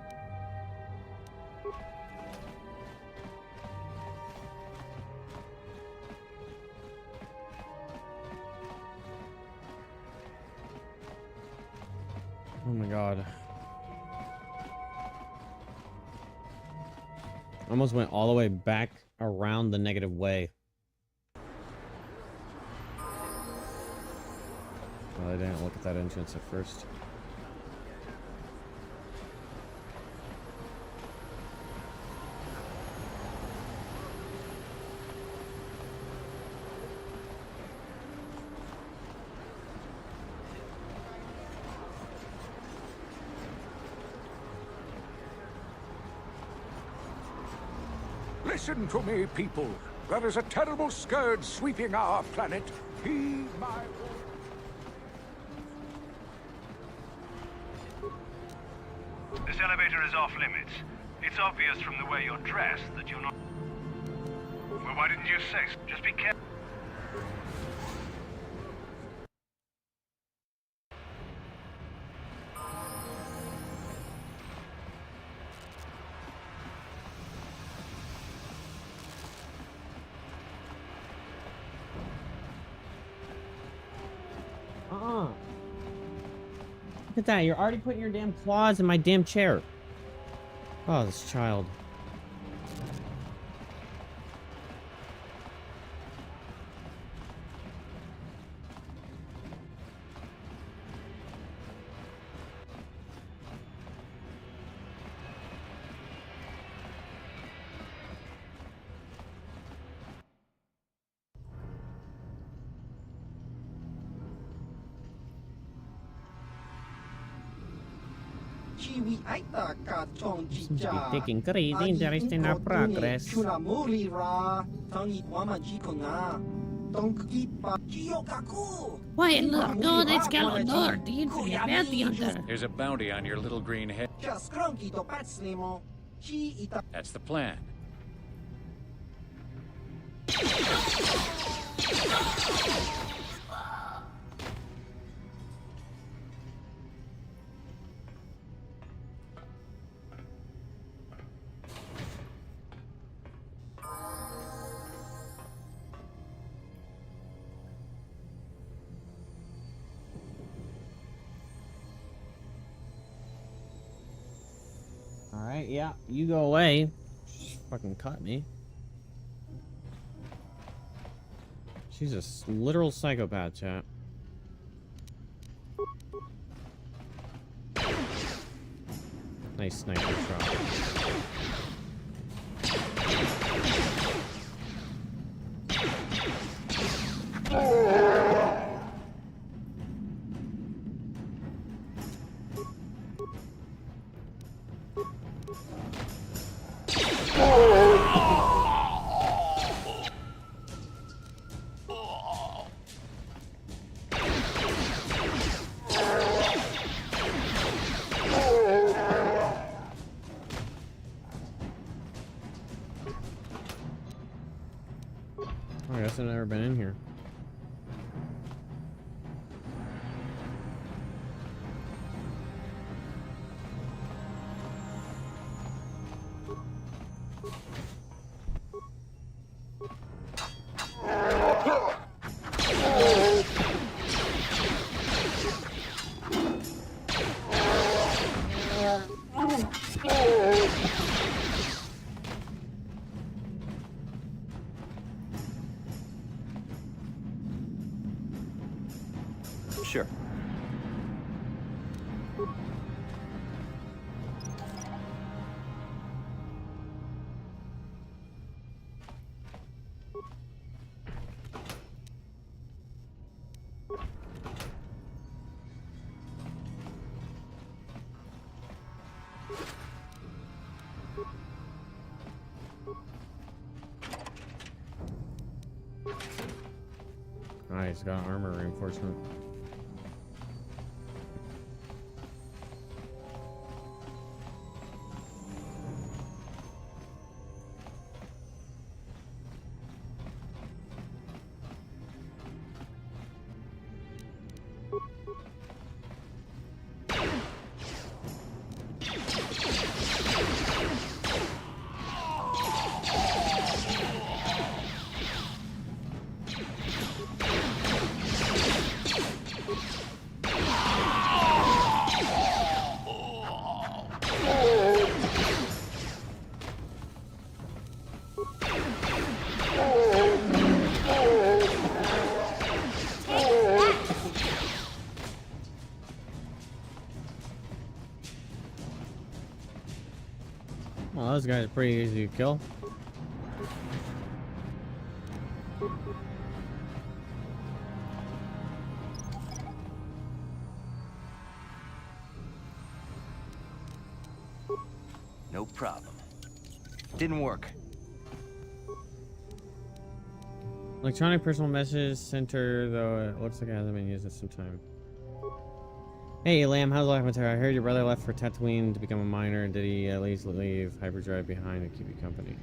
B: Oh my god. Almost went all the way back around the negative way. Well, I didn't look at that entrance at first.
G: Listen to me, people. There is a terrible scourge sweeping our planet. Heed my...
N: This elevator is off limits. It's obvious from the way you're dressed that you're not... Well, why didn't you say so? Just be careful.
B: Look at that, you're already putting your damn claws in my damn chair. Oh, this child. Seems to be taking great interest in our progress.
F: Why, look, no, that's Galador, the infinite bounty hunter.
O: There's a bounty on your little green head. That's the plan.
B: Alright, yeah, you go away. Fucking cut me. She's a literal psychopath, chat. Nice sniper shot. I guess I've never been in here.
D: Sure.
B: why. He's got armor reinforcement. Well, those guys are pretty easy to kill.
D: No problem. Didn't work.
B: Electronic personal message center, though it looks like it hasn't been used in some time. Hey, Lamb, how's life, Matera? I heard your brother left for Tatooine to become a miner. Did he at least leave hyperdrive behind to keep you company?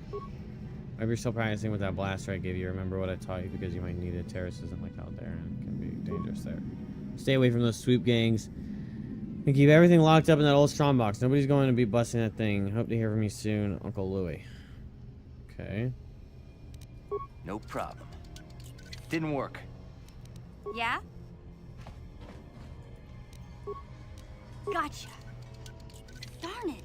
B: Maybe you're still practicing with that blaster I gave you. Remember what I taught you because you might need it. Terrace isn't like out there and can be dangerous there. Stay away from those swoop gangs. And keep everything locked up in that old strong box. Nobody's going to be busting that thing. Hope to hear from you soon, Uncle Louie. Okay.
D: No problem. Didn't work.
E: Yeah? Gotcha. Darn it.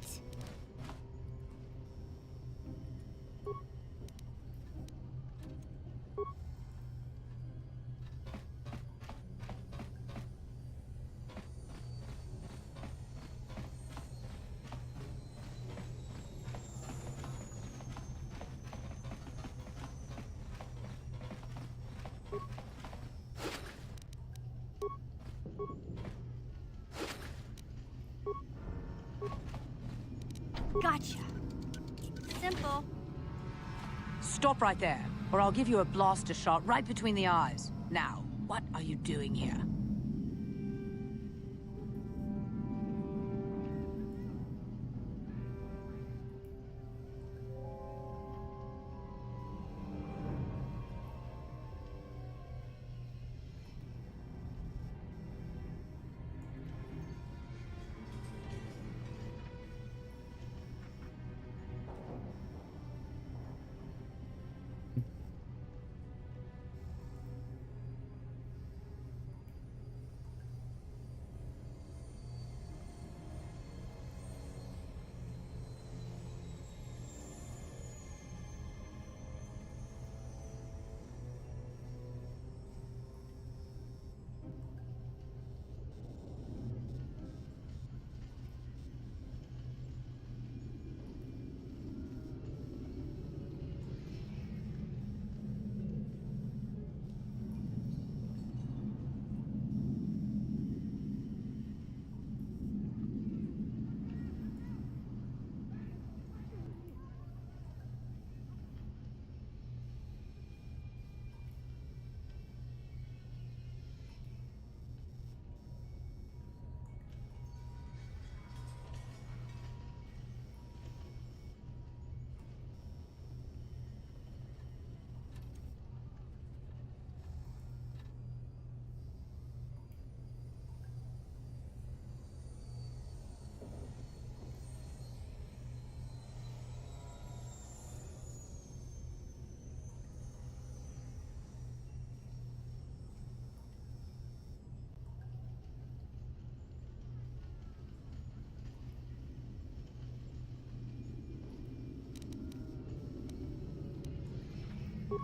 E: Gotcha. Simple.
P: Stop right there, or I'll give you a blaster shot right between the eyes. Now, what are you doing here?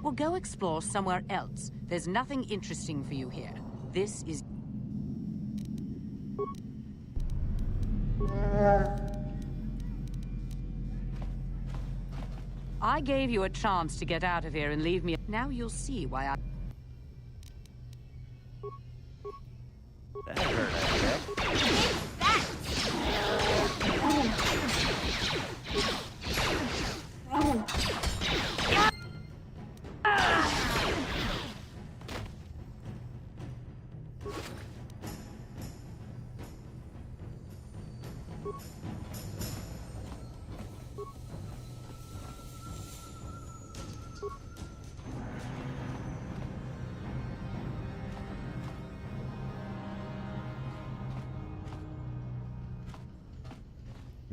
P: Well, go explore somewhere else. There's nothing interesting for you here. This is... I gave you a chance to get out of here and leave me. Now you'll see why I...
D: That hurt, I bet.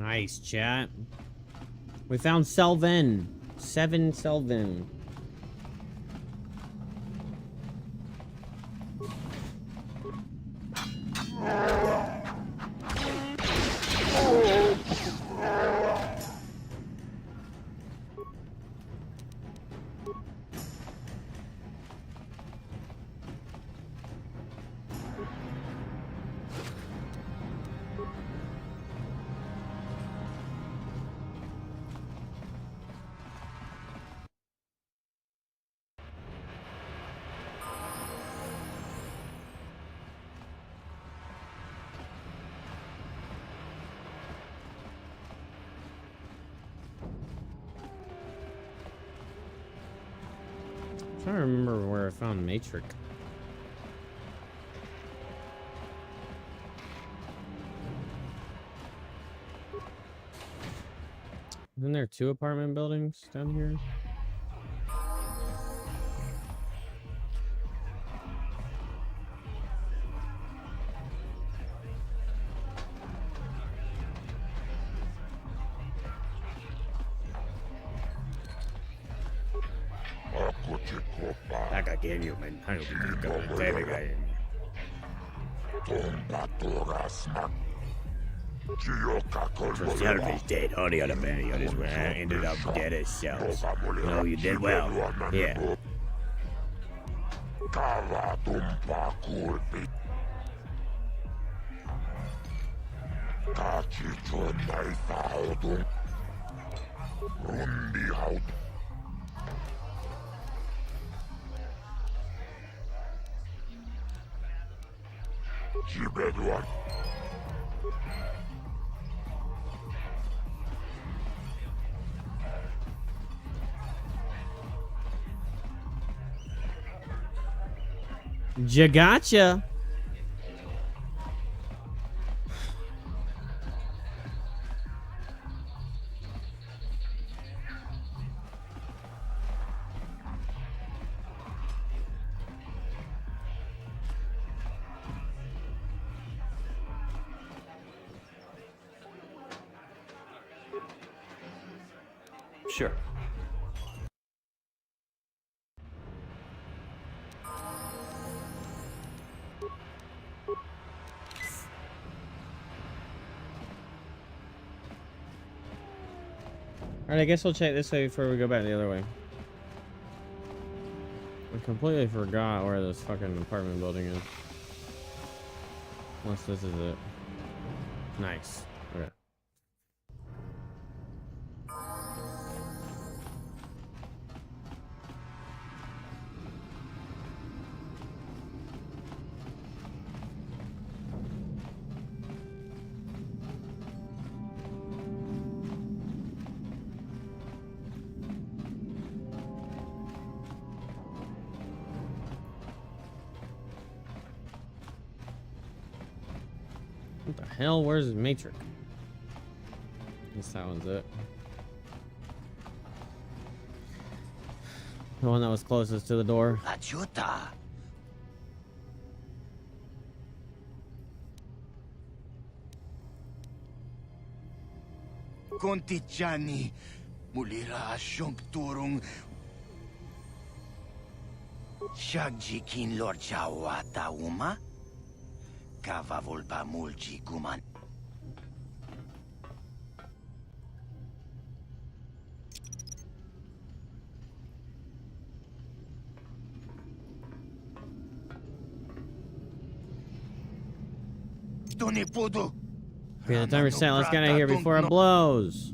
B: Nice, chat. We found Selvin. 7 Selvin. I'm trying to remember where I found Matrix. Isn't there 2 apartment buildings down here?
F: Selfish dead. All the other Mariotas were ended up dead as cells. No, you did well. Yeah.
B: Jagotcha.
D: Sure.
B: Alright, I guess we'll check this way before we go back the other way. I completely forgot where this fucking apartment building is. Unless this is it. Nice. Okay. What the hell? Where's his Matrix? I guess that one's it. The one that was closest to the door.
F: Achuta. Kontichani mulira asyong turong Shagjikin Lord Chawata Uma Kavavulpa Mulji Guman.
B: Okay, the timer's set. Let's get out of here before it blows.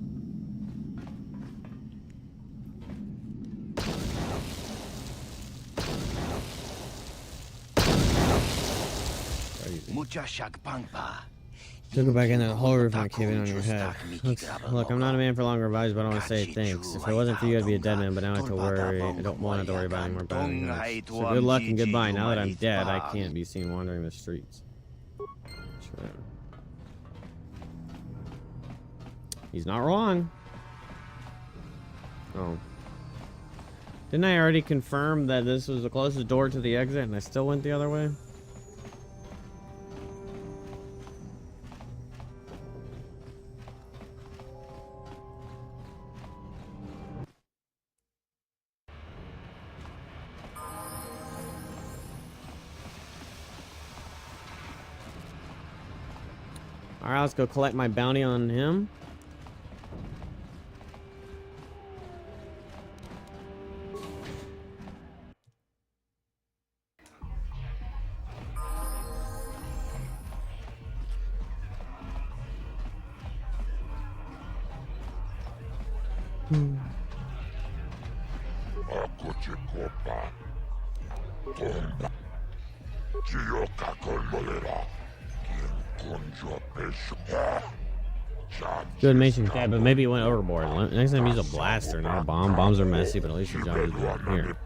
B: Took it back in that whole roof and cave in on your head. Look, I'm not a man for long revives, but I want to say thanks. If it wasn't for you, I'd be a dead man, but now I have to worry. I don't want to worry about any more bounty hunts. So good luck and goodbye. Now that I'm dead, I can't be seen wandering the streets. Sure. He's not wrong. Oh. Didn't I already confirm that this was the closest door to the exit and I still went the other way? All right, let's go collect my bounty on him. Good animation, yeah, but maybe it went overboard. Next time use a blaster, not a bomb. Bombs are messy, but at least your job is done. Here.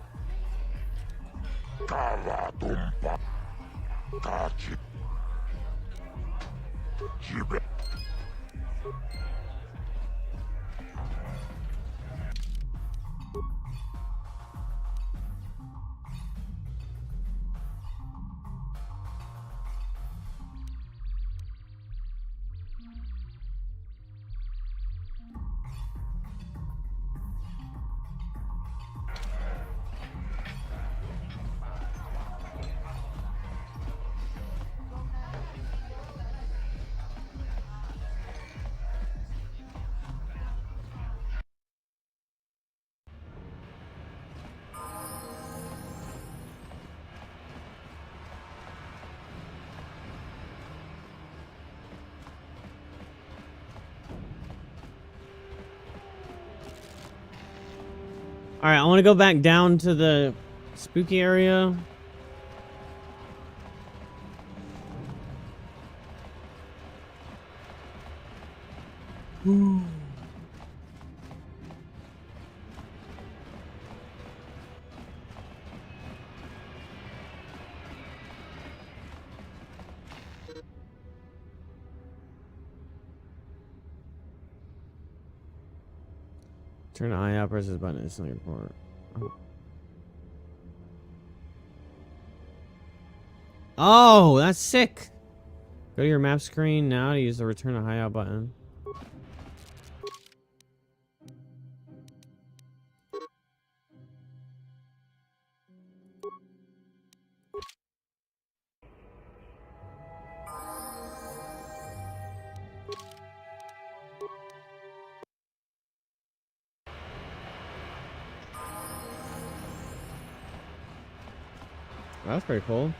B: All right, I want to go back down to the spooky area. Turn the eye out, press this button, instantly report. Oh, that's sick. Go to your map screen now to use the return to hideout button. That's pretty cool.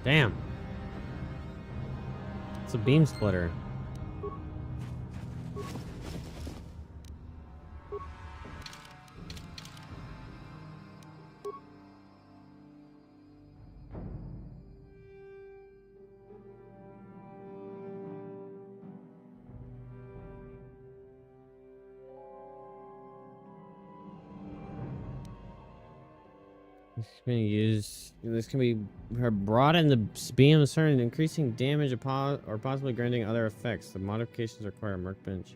B: Damn. It's a beam splitter. This can be broaden the beam of certain increasing damage or possibly granting other effects. The modifications require a workbench.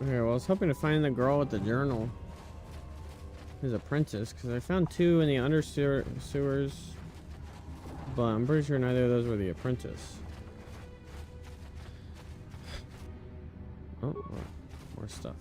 B: Okay, well, I was hoping to find the girl with the journal. His apprentice, because I found two in the under sewers, but I'm pretty sure neither of those were the apprentice. Oh, more stuff.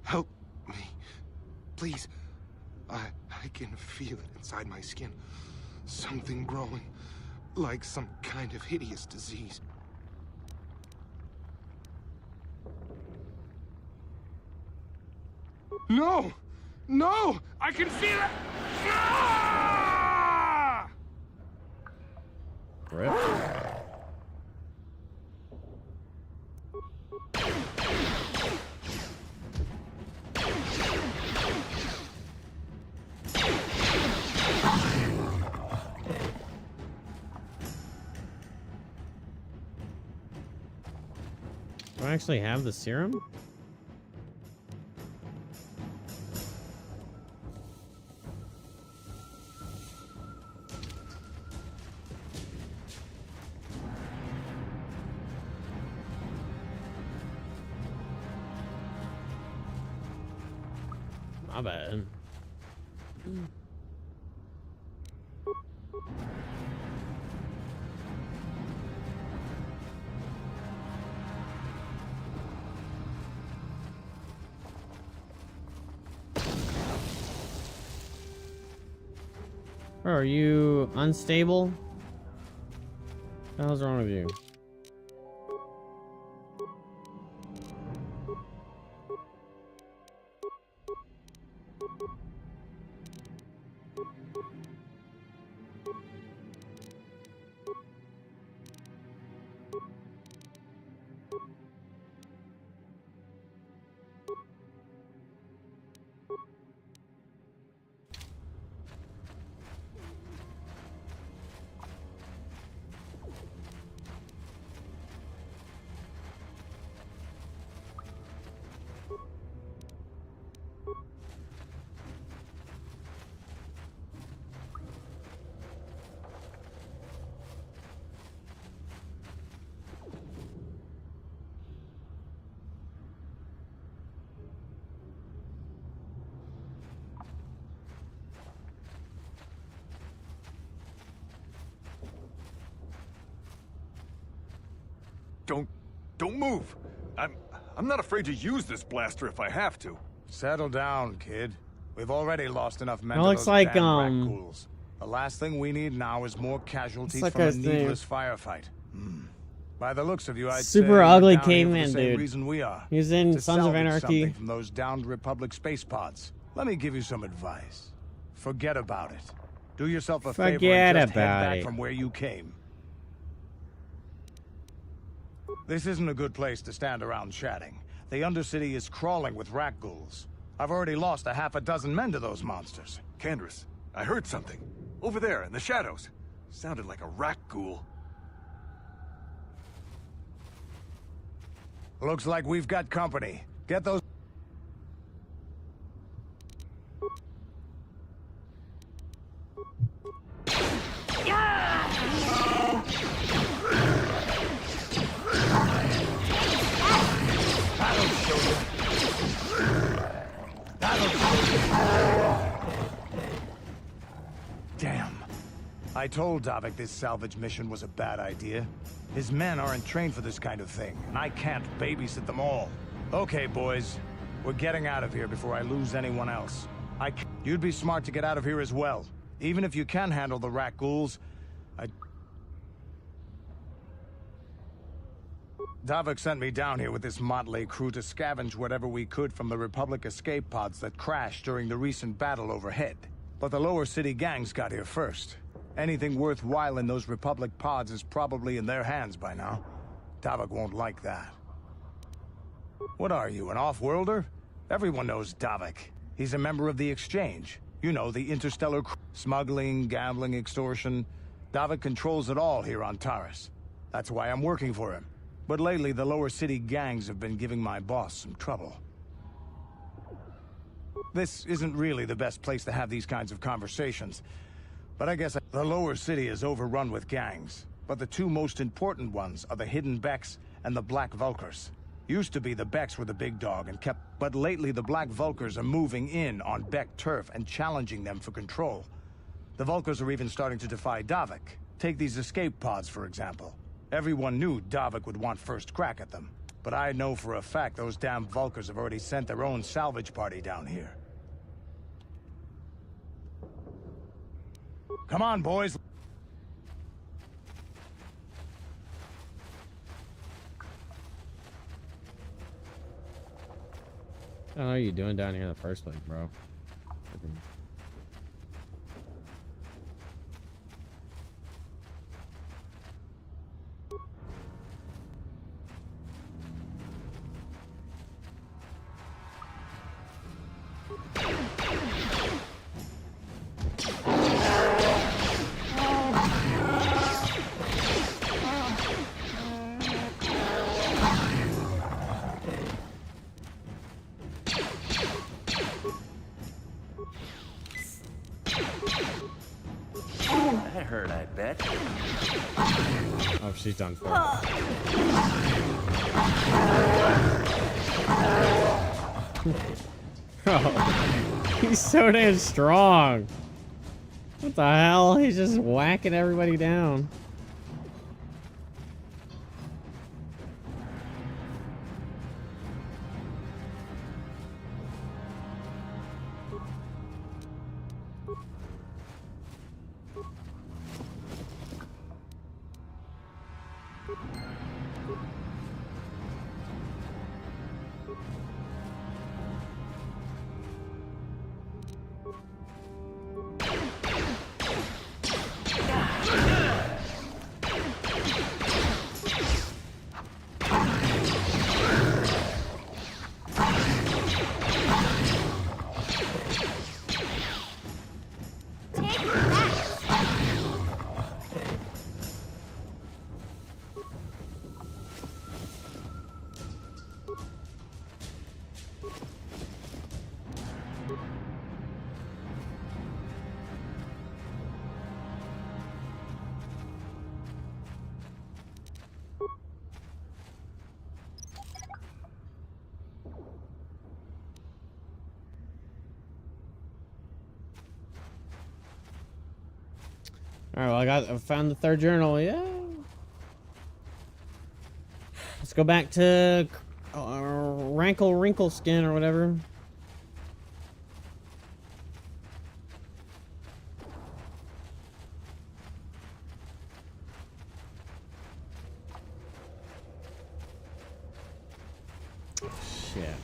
Q: Help me. Please. I can feel it inside my skin. Something growing. Like some kind of hideous disease. No! No! I can feel it! Ah!
B: Rip. Do I actually have the serum? My bad. Bro, are you unstable? What the hell's wrong with you?
M: Don't move.
N: I'm not afraid to use this blaster if I have to.
G: Settle down, kid. We've already lost enough men to
B: looks
G: those
B: like,
G: damn rat ghouls. The last thing we need now is more casualties
B: like
G: from a
B: his name.
G: needless firefight. By the looks of you, I'd
B: Super
G: say you're
B: ugly
G: down here for the
B: caveman
G: same
B: dude.
G: reason we are.
B: He was in
G: to
B: Sons of
G: salvage
B: Anarchy.
G: something from those downed Republic space pods. Let me give you some advice. Forget about it. Do yourself a favor and
B: Forget
G: just head
B: about
G: back
B: it.
G: from where you came. This isn't a good place to stand around chatting. The Undercity is crawling with rat ghouls. I've already lost a half a dozen men to those monsters.
N: Candace, I heard something. Over there, in the shadows. Sounded like a rat ghoul.
G: Looks like we've got company. Get those... Damn. I told Davik this salvage mission was a bad idea. His men aren't trained for this kind of thing, and I can't babysit them all. Okay, boys. We're getting out of here before I lose anyone else. You'd be smart to get out of here as well. Even if you can handle the rat ghouls, Davik sent me down here with this motley crew to scavenge whatever we could from the Republic escape pods that crashed during the recent battle overhead. But the lower city gangs got here first. Anything worthwhile in those Republic pods is probably in their hands by now. Davik won't like that. What are you, an off-worlder? Everyone knows Davik. He's a member of the Exchange. You know, the interstellar smuggling, gambling, extortion. Davik controls it all here on Taris. That's why I'm working for him. But lately, the lower city gangs have been giving my boss some trouble. This isn't really the best place to have these kinds of conversations. But I guess the lower city is overrun with gangs. But the two most important ones are the Hidden Becks and the Black Vulkars. Used to be the Becks were the big dog and kept... But lately the Black Vulkars are moving in on Beck turf and challenging them for control. The Vulkars are even starting to defy Davik. Take these escape pods, for example. Everyone knew Davik would want first crack at them. But I know for a fact those damn Vulkars have already sent their own salvage party down here. Come on, boys.
B: I don't know what you're doing down here in the first place, bro.
D: That hurt, I bet.
B: Oh, she's done for. Oh, he's so damn strong. What the hell? He's just whacking everybody down. All right, well, I found the third journal. Yeah. Let's go back to Rankle Wrinkle Skin or whatever. Shit.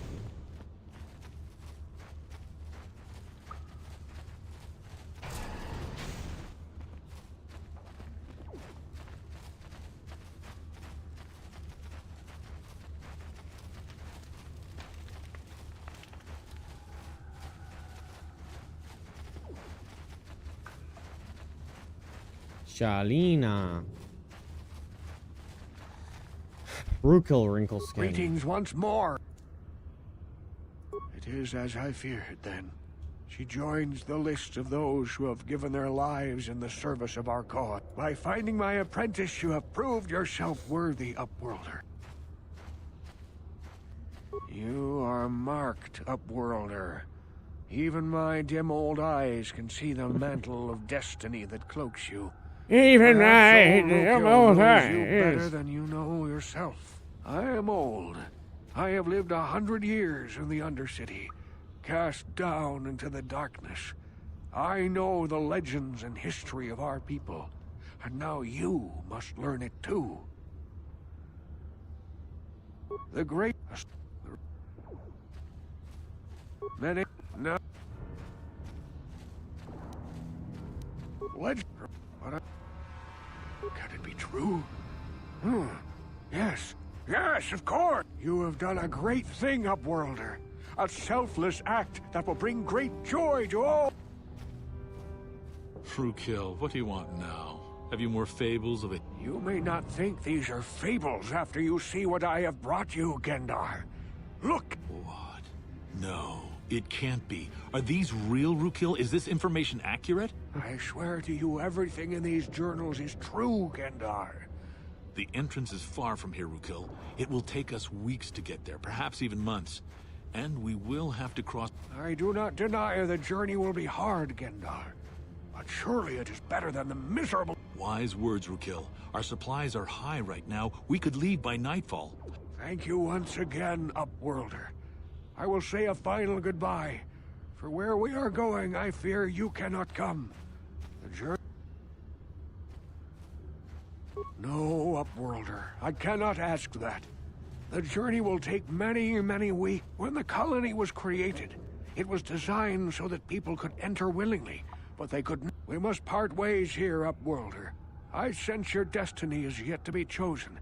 B: Shalina. Rukil Wrinkle Skin.
R: Greetings once more. It is as I feared then. She joins the list of those who have given their lives in the service of our cause. By finding my apprentice, you have proved yourself worthy, Upworlder. You are marked, Upworlder. Even my dim old eyes can see the mantle of destiny that cloaks you.
F: Even my
R: dim
F: old
R: eyes you better
F: eyes.
R: than you know yourself. I am old. I have lived 100 years in the Undercity, cast down into the darkness. I know the legends and history of our people, and now you must learn it too. The great... Many... No... Legend... Can it be true? Yes. Yes, of course! You have done a great thing, Upworlder. A selfless act that will bring great joy to all.
S: Rukil, what do you want now? Have you more fables of it?
R: You may not think these are fables after you see what I have brought you, Gendar. Look!
S: What? No, it can't be. Are these real, Rukil? Is this information accurate?
R: I swear to you, everything in these journals is true, Gendar.
S: The entrance is far from here, Rukil. It will take us weeks to get there, perhaps even months. And we will have to cross...
R: I do not deny the journey will be hard, Gendar. But surely it is better than the miserable...
S: Wise words, Rukil. Our supplies are high right now. We could leave by nightfall.
R: Thank you once again, Upworlder. I will say a final goodbye. For where we are going, I fear you cannot come. The journey... No, Upworlder. I cannot ask that. The journey will take many, many weeks. When the colony was created, it was designed so that people could enter willingly, but they couldn't. We must part ways here, Upworlder. I sense your destiny is yet to be chosen.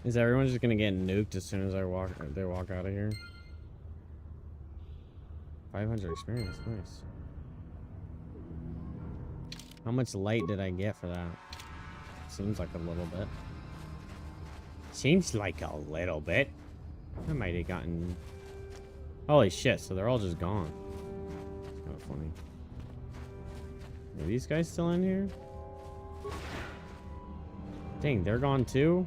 B: Is everyone just gonna get nuked as soon as they walk out of here? 500 experience, nice. How much light did I get for that? Seems like a little bit. Seems like a little bit. I might have gotten... Holy shit, so they're all just gone. It's kind of funny. Are these guys still in here? Dang, they're gone too?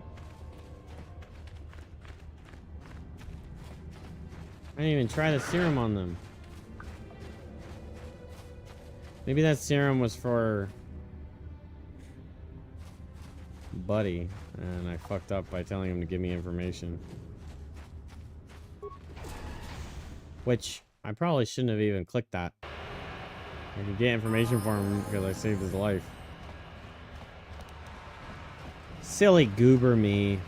B: I didn't even try the serum on them. Maybe that serum was for Buddy, and I fucked up by telling him to give me information. Which, I probably shouldn't have even clicked that. I could get information for him because I saved his life. Silly goober me.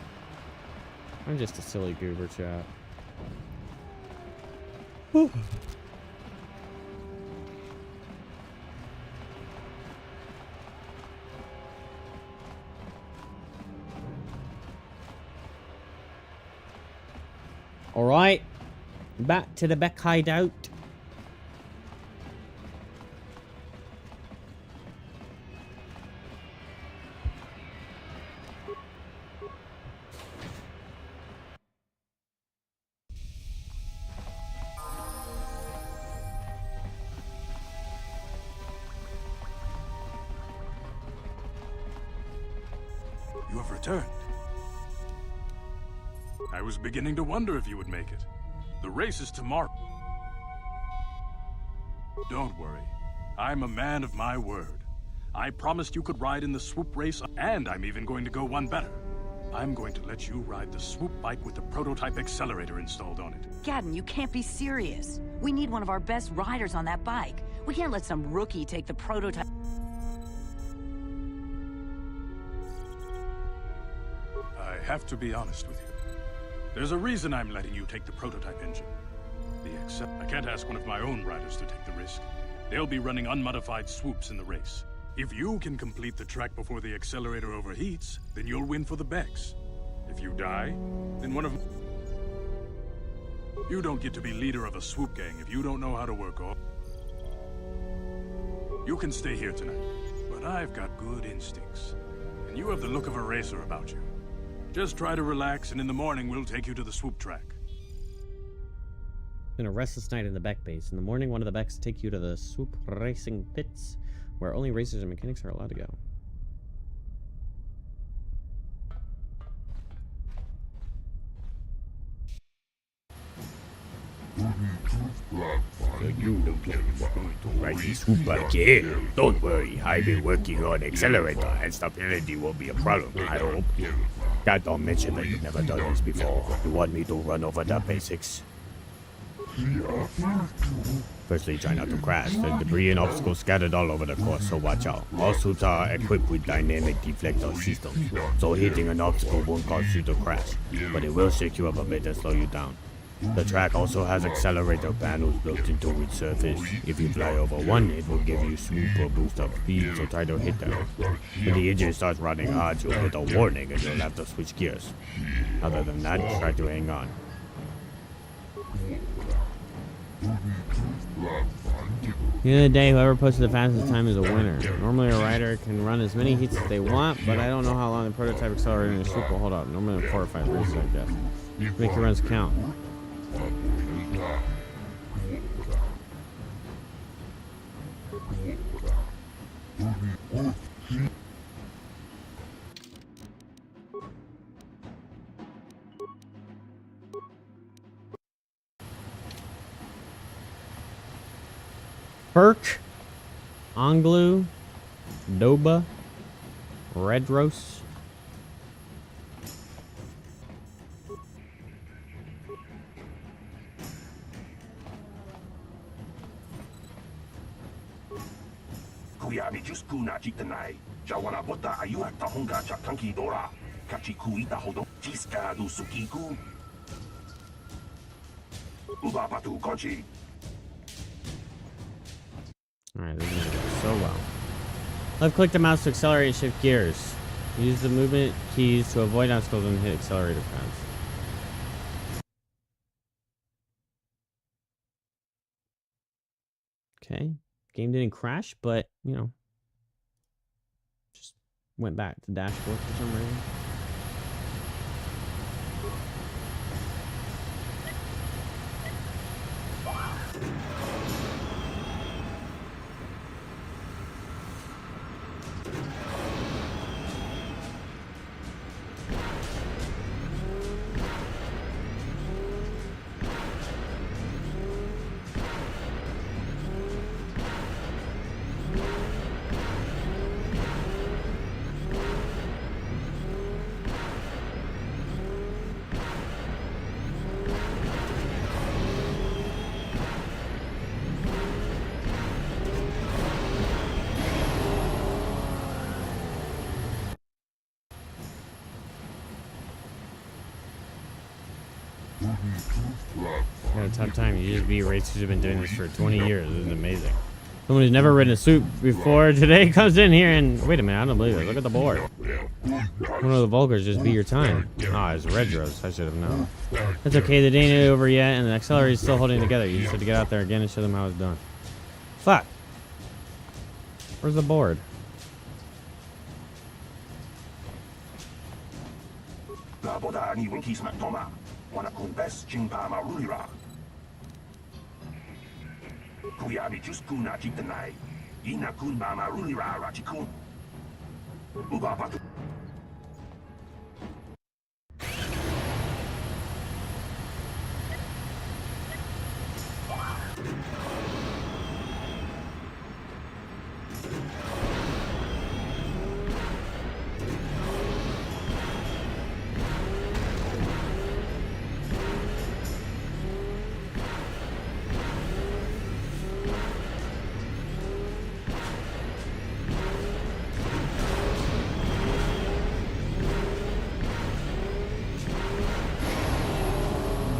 B: I'm just a silly goober, chat. Whew. All right, back to the back hideout.
T: You have returned. I was beginning to wonder if you would make it. The race is tomorrow. Don't worry. I'm a man of my word. I promised you could ride in the swoop race, and I'm even going to go one better. I'm going to let you ride the swoop bike with the prototype accelerator installed on it.
P: Gadden, you can't be serious. We need one of our best riders on that bike. We can't let some rookie take the prototype.
T: I have to be honest with you. There's a reason I'm letting you take the prototype engine. I can't ask one of my own riders to take the risk. They'll be running unmodified swoops in the race. If you can complete the track before the accelerator overheats, then you'll win for the Bex. If you die, then one of... You don't get to be leader of a swoop gang if you don't know how to work off. You can stay here tonight, but I've got good instincts. And you have the look of a racer about you. Just try to relax, and in the morning we'll take you to the swoop track.
B: Been a restless night in the Beck base. In the morning, one of the Becks take you to the swoop racing pits, where only racers and mechanics are allowed to go.
U: So you can ride the swoop bike here. Don't worry, I've been working on accelerator and stability won't be a problem, I hope. God, don't mention that you've never done this before. You want me to run over the basics? Firstly, try not to crash. There's debris and obstacles scattered all over the course, so watch out. All suits are equipped with dynamic deflector systems, so hitting an obstacle won't cause you to crash, but it will shake you up a bit and slow you down. The track also has accelerator panels built into its surface. If you fly over one, it will give you swoop or boost up speed, so try to hit them. When the engine starts running hard, you'll get a warning and you'll have to switch gears. Other than that, try to hang on.
B: The end of the day, whoever posted the fastest time is a winner. Normally a rider can run as many heats as they want, but I don't know how long the prototype accelerator and the swoop will hold up. Normally 4 or 5 races, I guess. Make your runs count. Perk, Onglu, Doba, Redros.
V: Kuyabi just kuna chitanai. Jawana bota ayuak tahonga chakanki dora. Kachi kuita hodo chiska du sukiku. Ubapatu kochi.
B: Alright, this is gonna go so well. Left click the mouse to accelerate and shift gears. Use the movement keys to avoid obstacles and hit accelerator pads. Okay. Game didn't crash, but, you know, just went back to dashboard for some reason. Had a tough time. You just beat racers who've been doing this for 20 years. This is amazing. Someone who's never ridden a suit before today comes in here and... Wait a minute, I don't believe it. Look at the board. One of the Vulgars just beat your time. Ah, it's Redros. I should have known. That's okay, the day ain't over yet, and the accelerator is still holding together. You just have to get out there again and show them how it's done. Fuck. Where's the board?
V: Kuyabi just kuna chitanai. Ina kun mama rulira rachikun. Ubapatu.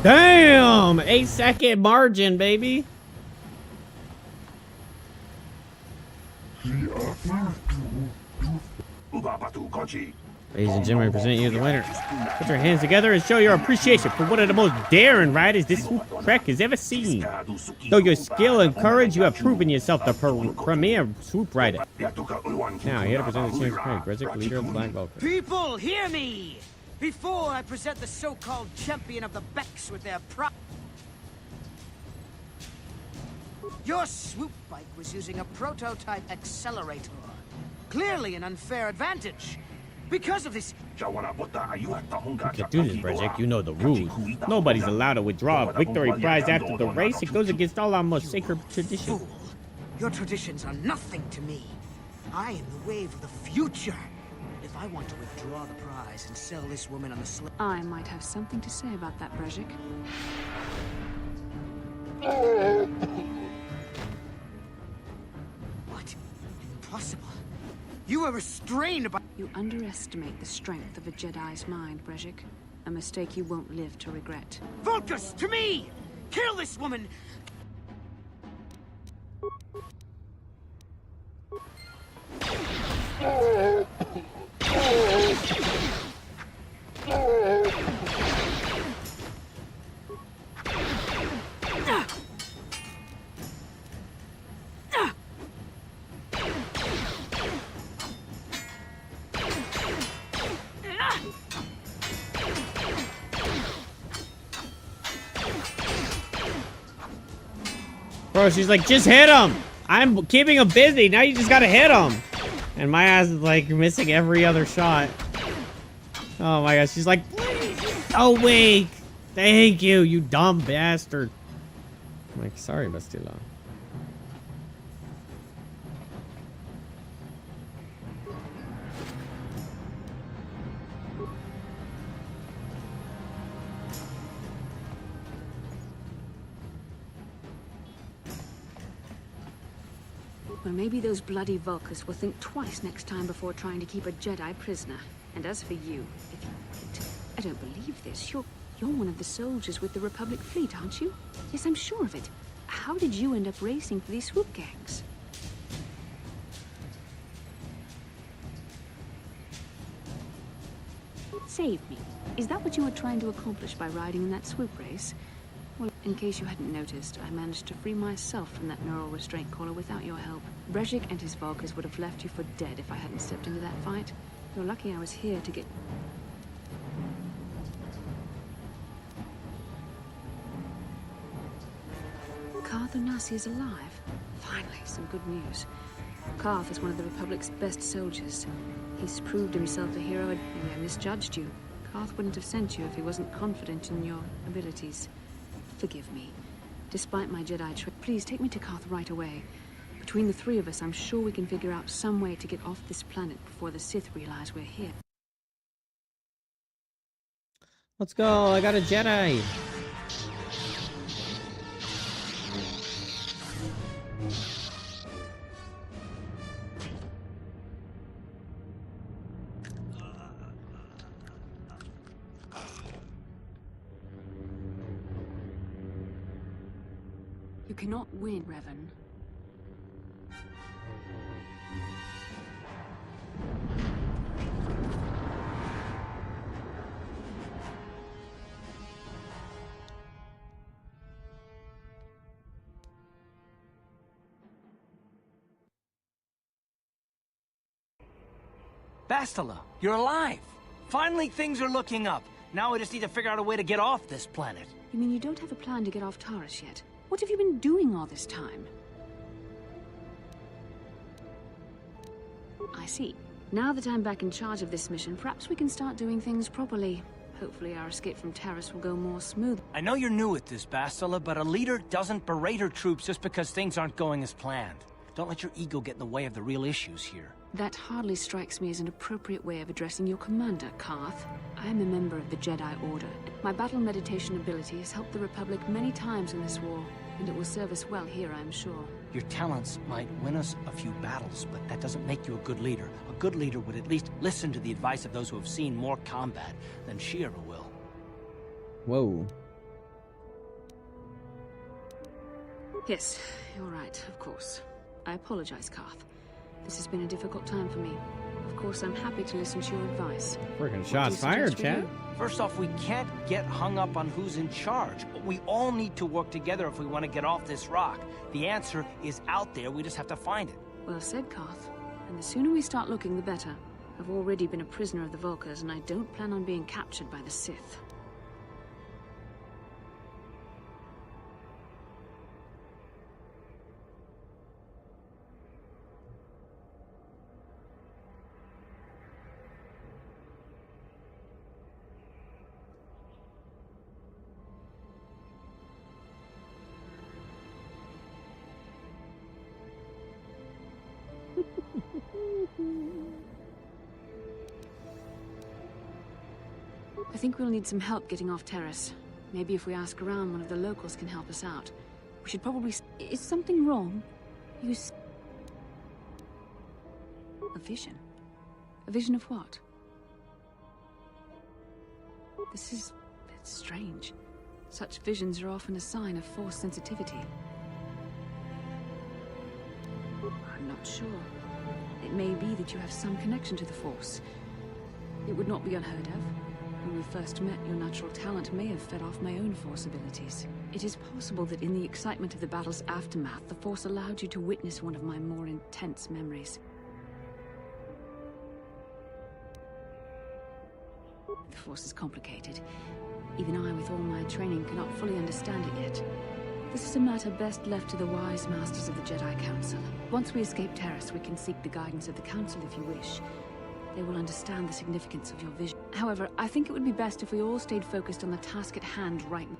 B: Damn! 8-second margin, baby. Ladies and gentlemen, I present you the winner. Put your hands together and show your appreciation for one of the most daring riders this swoop track has ever seen. Though your skill and courage, you have proven yourself the premier swoop rider. Now, here to present the champion, Brezek, leader of the Black Vulcan.
A: People, hear me! Before I present the so-called champion of the Becks with their your swoop bike was using a prototype accelerator. Clearly an unfair advantage. Because of this...
U: You can do this, Brezek. You know the rules. Nobody's allowed to withdraw a victory prize after the race. It goes against all our most sacred traditions.
A: Fool. Your traditions are nothing to me. I am the wave of the future. If I want to withdraw the prize and sell this woman on the slip...
C: I might have something to say about that, Brezek.
A: What? Impossible. You were restrained by...
C: You underestimate the strength of a Jedi's mind, Brezek. A mistake you won't live to regret.
A: Vulcus, to me! Kill this woman!
B: Bro, she's like, just hit him. I'm keeping him busy. Now you just gotta hit him. And my ass is like missing every other shot. Oh my gosh, she's like, oh wait. Thank you, you dumb bastard. I'm like, sorry, Bastila.
C: Well, maybe those bloody Vulcans will think twice next time before trying to keep a Jedi prisoner. And as for you, if you... I don't believe this. You're one of the soldiers with the Republic fleet, aren't you? Yes, I'm sure of it. How did you end up racing for these swoop gangs? Save me. Is that what you were trying to accomplish by riding in that swoop race? Well, in case you hadn't noticed, I managed to free myself from that neural restraint collar without your help. Brezek and his Vulcans would have left you for dead if I hadn't stepped into that fight. You're lucky I was here to get... Karth Onasi is alive. Finally, some good news. Karth is one of the Republic's best soldiers. He's proved himself a hero and maybe I misjudged you. Karth wouldn't have sent you if he wasn't confident in your abilities. Forgive me. Despite my Jedi trick, please take me to Karth right away. Between the three of us, I'm sure we can figure out some way to get off this planet before the Sith realize we're here.
B: Let's go, I got a Jedi.
C: You cannot win, Revan.
A: Bastila, you're alive! Finally, things are looking up. Now we just need to figure out a way to get off this planet.
C: You mean you don't have a plan to get off Taurus yet? What have you been doing all this time? I see. Now that I'm back in charge of this mission, perhaps we can start doing things properly. Hopefully our escape from Taurus will go more smooth.
A: I know you're new at this, Bastila, but a leader doesn't berate her troops just because things aren't going as planned. Don't let your ego get in the way of the real issues here.
C: That hardly strikes me as an appropriate way of addressing your commander, Karth. I am a member of the Jedi Order. My battle meditation ability has helped the Republic many times in this war, and it will serve us well here, I'm sure.
A: Your talents might win us a few battles, but that doesn't make you a good leader. A good leader would at least listen to the advice of those who have seen more combat than she ever will.
B: Whoa.
C: Yes, you're right, of course. I apologize, Karth. This has been a difficult time for me. Of course, I'm happy to listen to your advice.
B: Freaking shots fired, chat.
H: First off, we can't get hung up on who's in charge. We all need to work together if we want to get off this rock. The answer is out there, we just have to find it.
C: Well said, Karth. And the sooner we start looking, the better. I've already been a prisoner of the Volkers, and I don't plan on being captured by the Sith. I think we'll need some help getting off Terrace. Maybe if we ask around, one of the locals can help us out. We should probably... Is something wrong? A vision? A vision of what? This is... it's strange. Such visions are often a sign of Force sensitivity. I'm not sure. It may be that you have some connection to the Force. It would not be unheard of. When we first met, your natural talent may have fed off my own Force abilities. It is possible that in the excitement of the battle's aftermath, the Force allowed you to witness one of my more intense memories. The Force is complicated. Even I, with all my training, cannot fully understand it yet. This is a matter best left to the wise masters of the Jedi Council. Once we escape Terrace, we can seek the guidance of the Council if you wish. They will understand the significance of your vision. However, I think it would be best if we all stayed focused on the task at hand right now.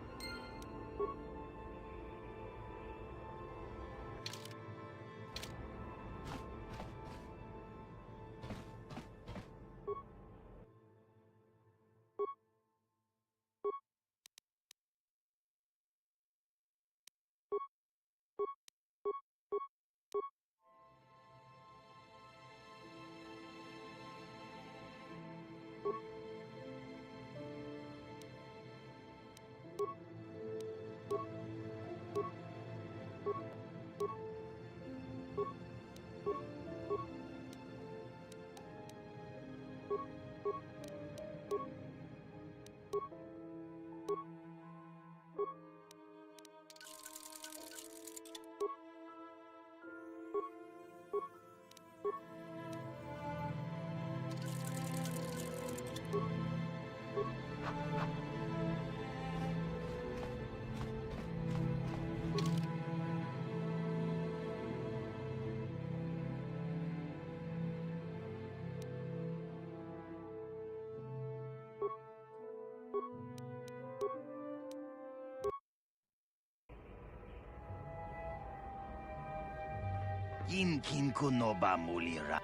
V: Kin kunoba mulira.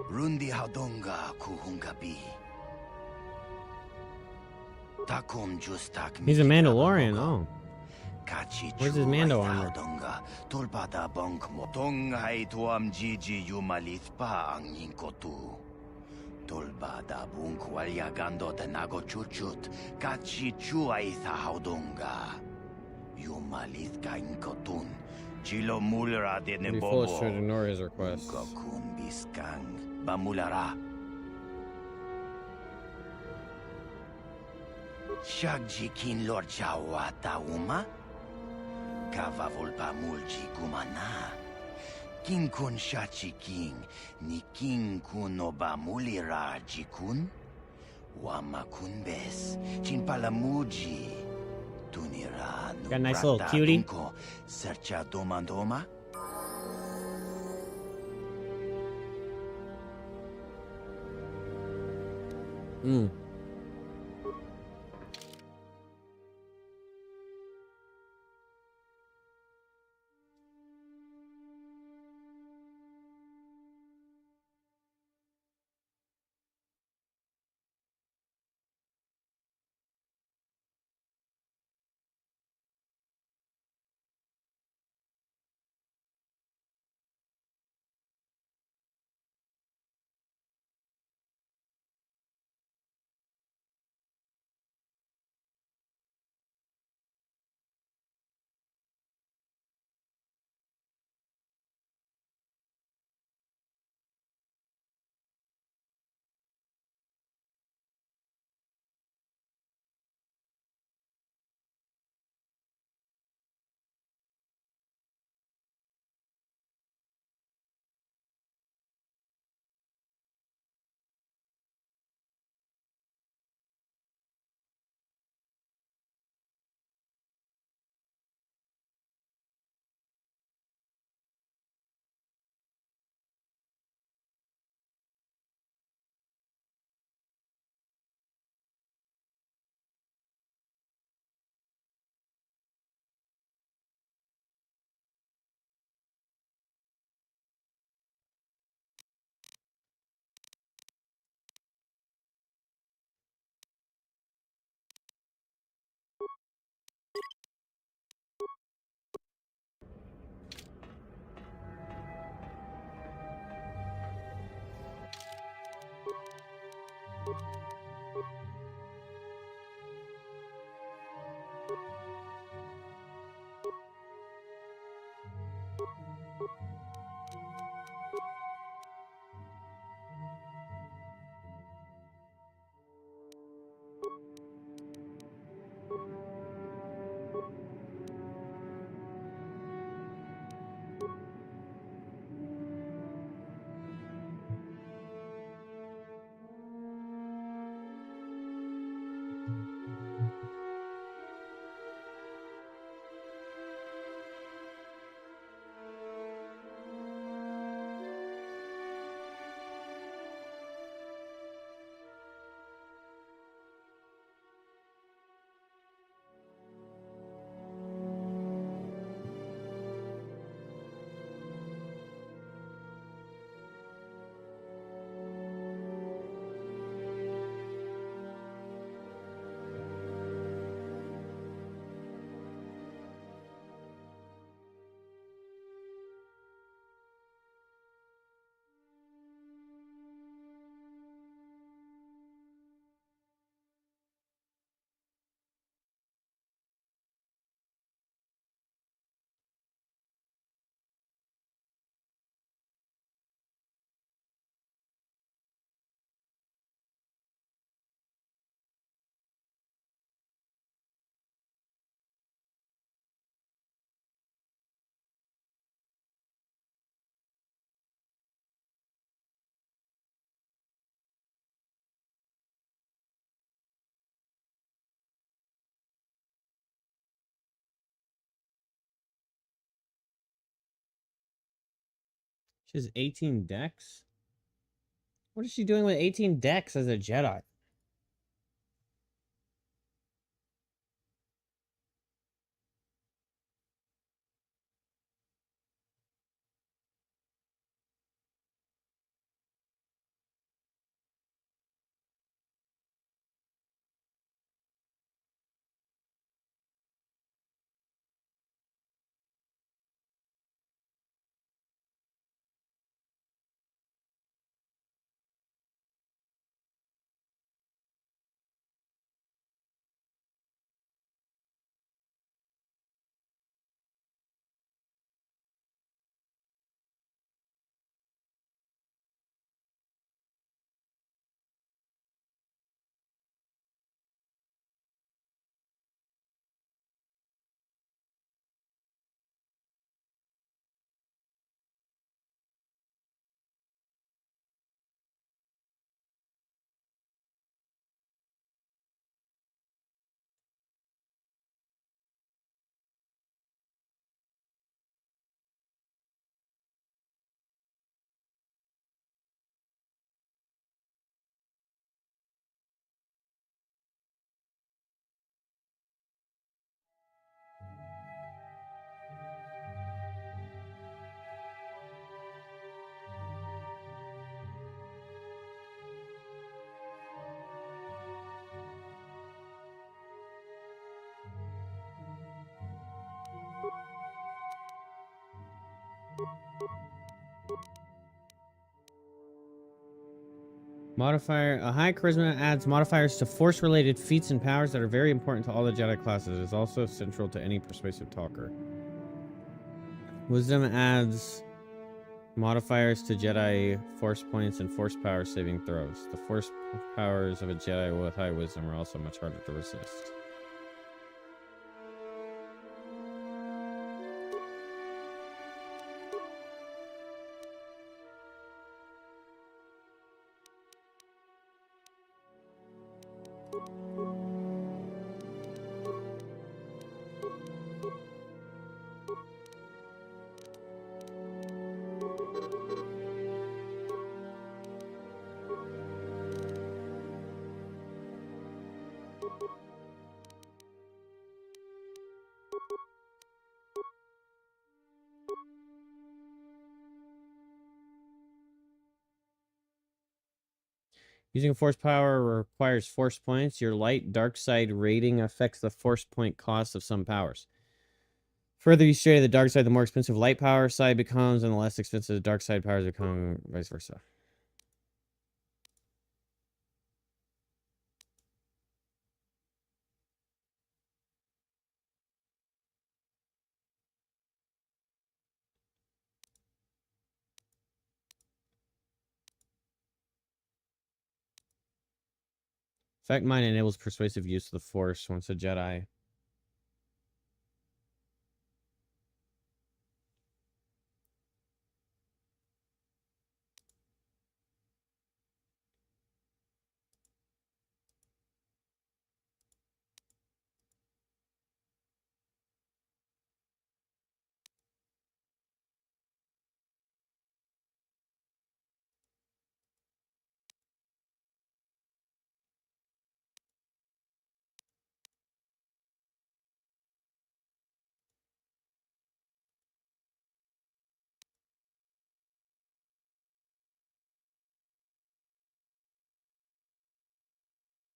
V: Rundi hadonga kuhungabi. Takum justak.
B: He's a Mandalorian, oh. Where's his Mando armor?
V: Tulpada bonk mo. Tonghai tuam jiji yumalit pa ang yinkotu. Tulbada bunk walyagando tenago chuchut. Kachi chuaitha haudonga. Yumalit ka inkotun. Chilo mulra de
B: Be
V: nebobo.
B: foolish to ignore his requests.
V: Kokun biskang bamulara. Shagjikin lord jawata uma. Kava volpa mulji kumana. King kun shachi king. Ni king kunoba mulira jikun. Wama kunbes. Chinpalamuji.
B: Got a nice little cutie.
V: Sercha domandoma.
B: She has 18 decks? What is she doing with 18 decks as a Jedi? Modifier. A high charisma adds modifiers to force-related feats and powers that are very important to all the Jedi classes. It is also central to any persuasive talker. Wisdom adds modifiers to Jedi force points and force power saving throws. The force powers of a Jedi with high wisdom are also much harder to resist. Using force power requires force points. Your light dark side rating affects the force point cost of some powers. Further you stray to the dark side, the more expensive light power side becomes, and the less expensive the dark side powers become, vice versa. Fact Mind enables persuasive use of the Force once a Jedi.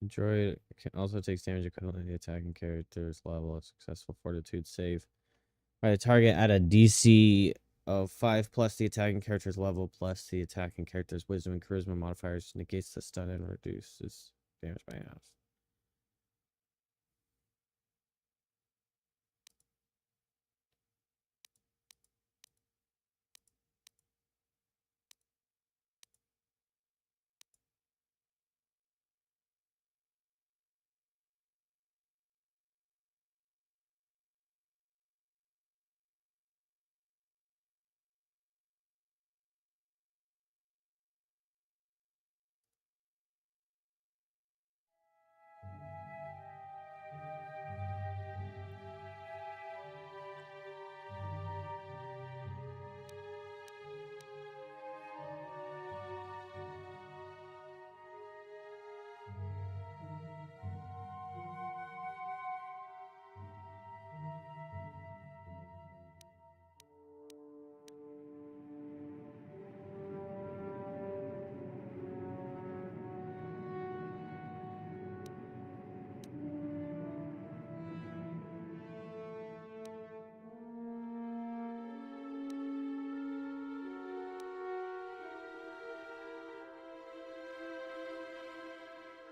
B: Droid can also takes damage equivalent to the attacking character's level of successful fortitude save by the target at a DC of 5 plus the attacking character's level plus the attacking character's wisdom and charisma modifiers, negates the stun and reduces damage by half.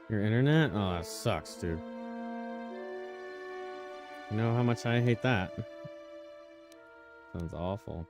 B: Your internet? Oh, that sucks, dude. You know how much I hate that. Sounds awful.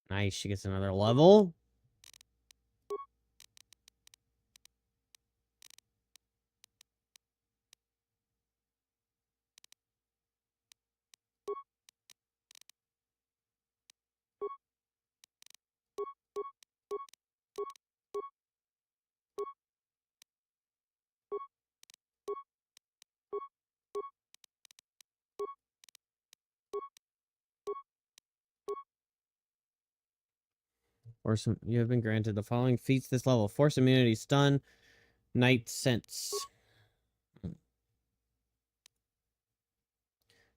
B: Nice, she gets another level. Force, you have been granted the following feats this level: Force immunity, stun, night sense.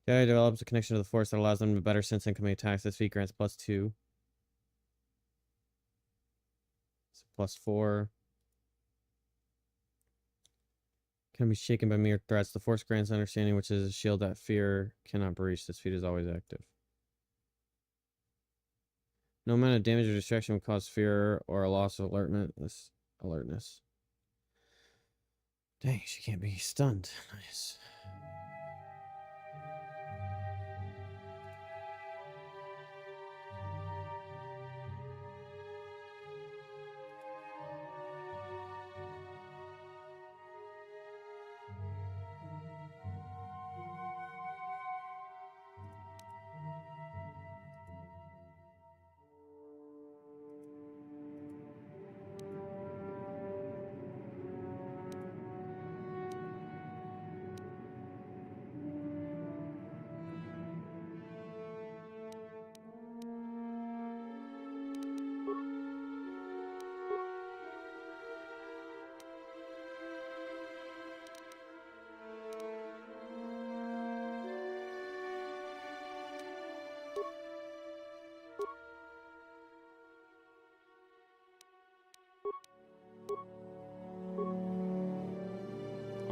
B: Jedi develops a connection to the Force that allows them to better sense incoming attacks. This feat grants +2. It's +4. Can be shaken by mere threats. The Force grants understanding, which is a shield that fear cannot breach. This feat is always active. No amount of damage or distraction will cause fear or a loss of alertness. Dang, she can't be stunned. Nice.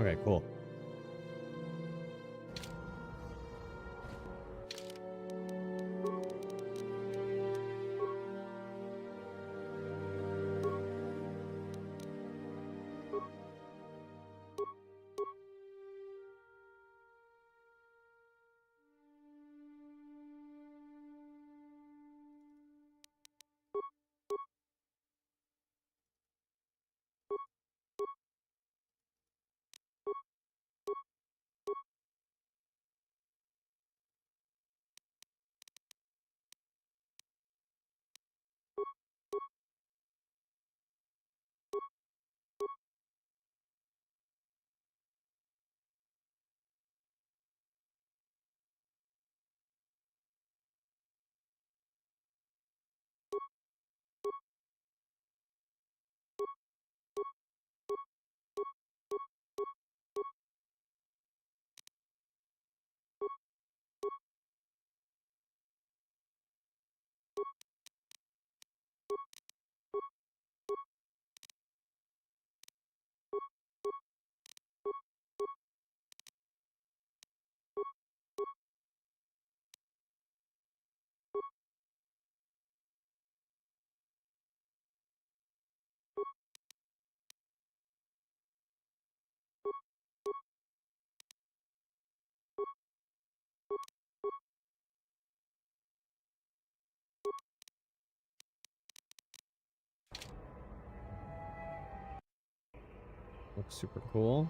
B: Okay, cool. Looks super cool.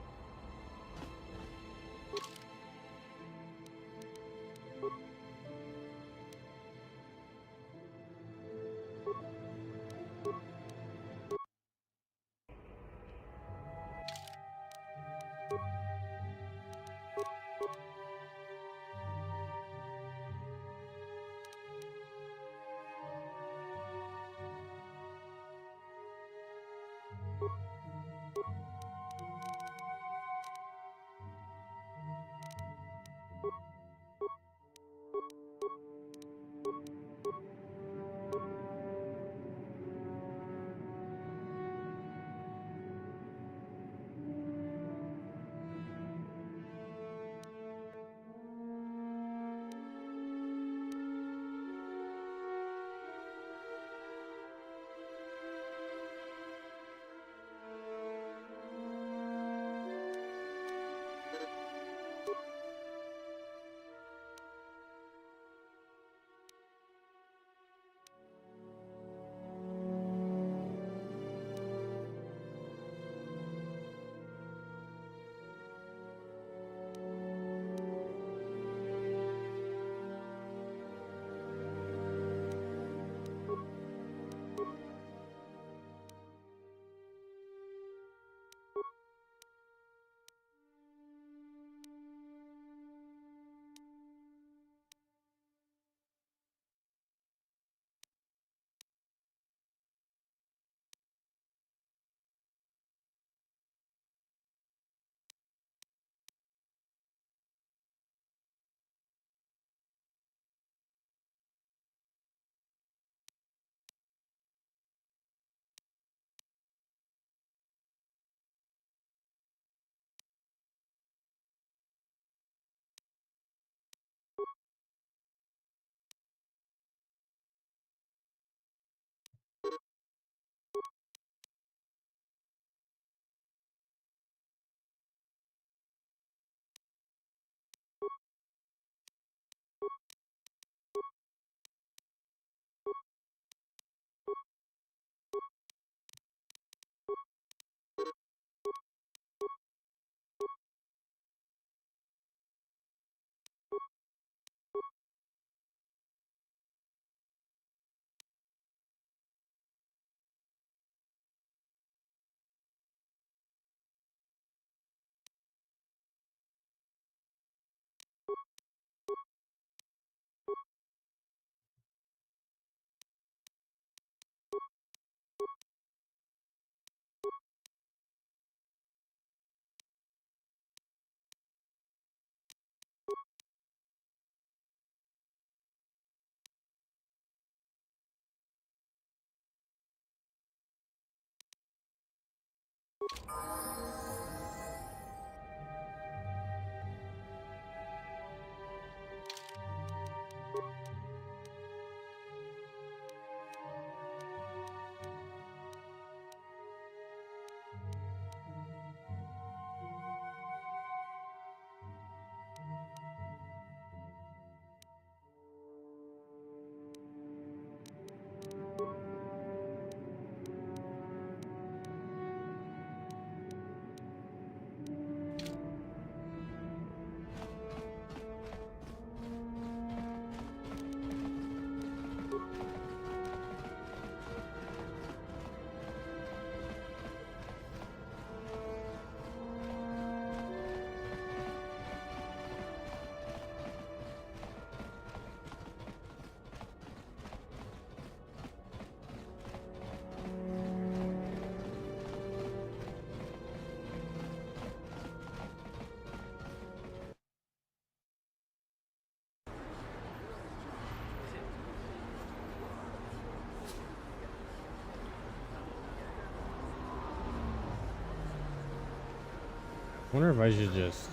B: I wonder if I should just...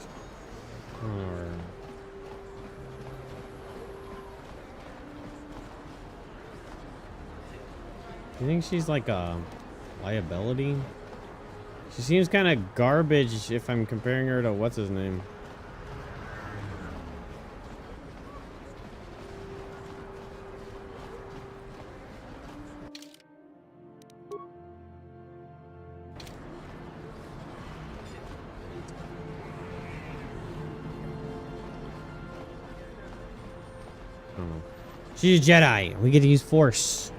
B: Or... You think she's like a liability? She seems kind of garbage if I'm comparing her to what's his name. She's a Jedi. We get to use Force.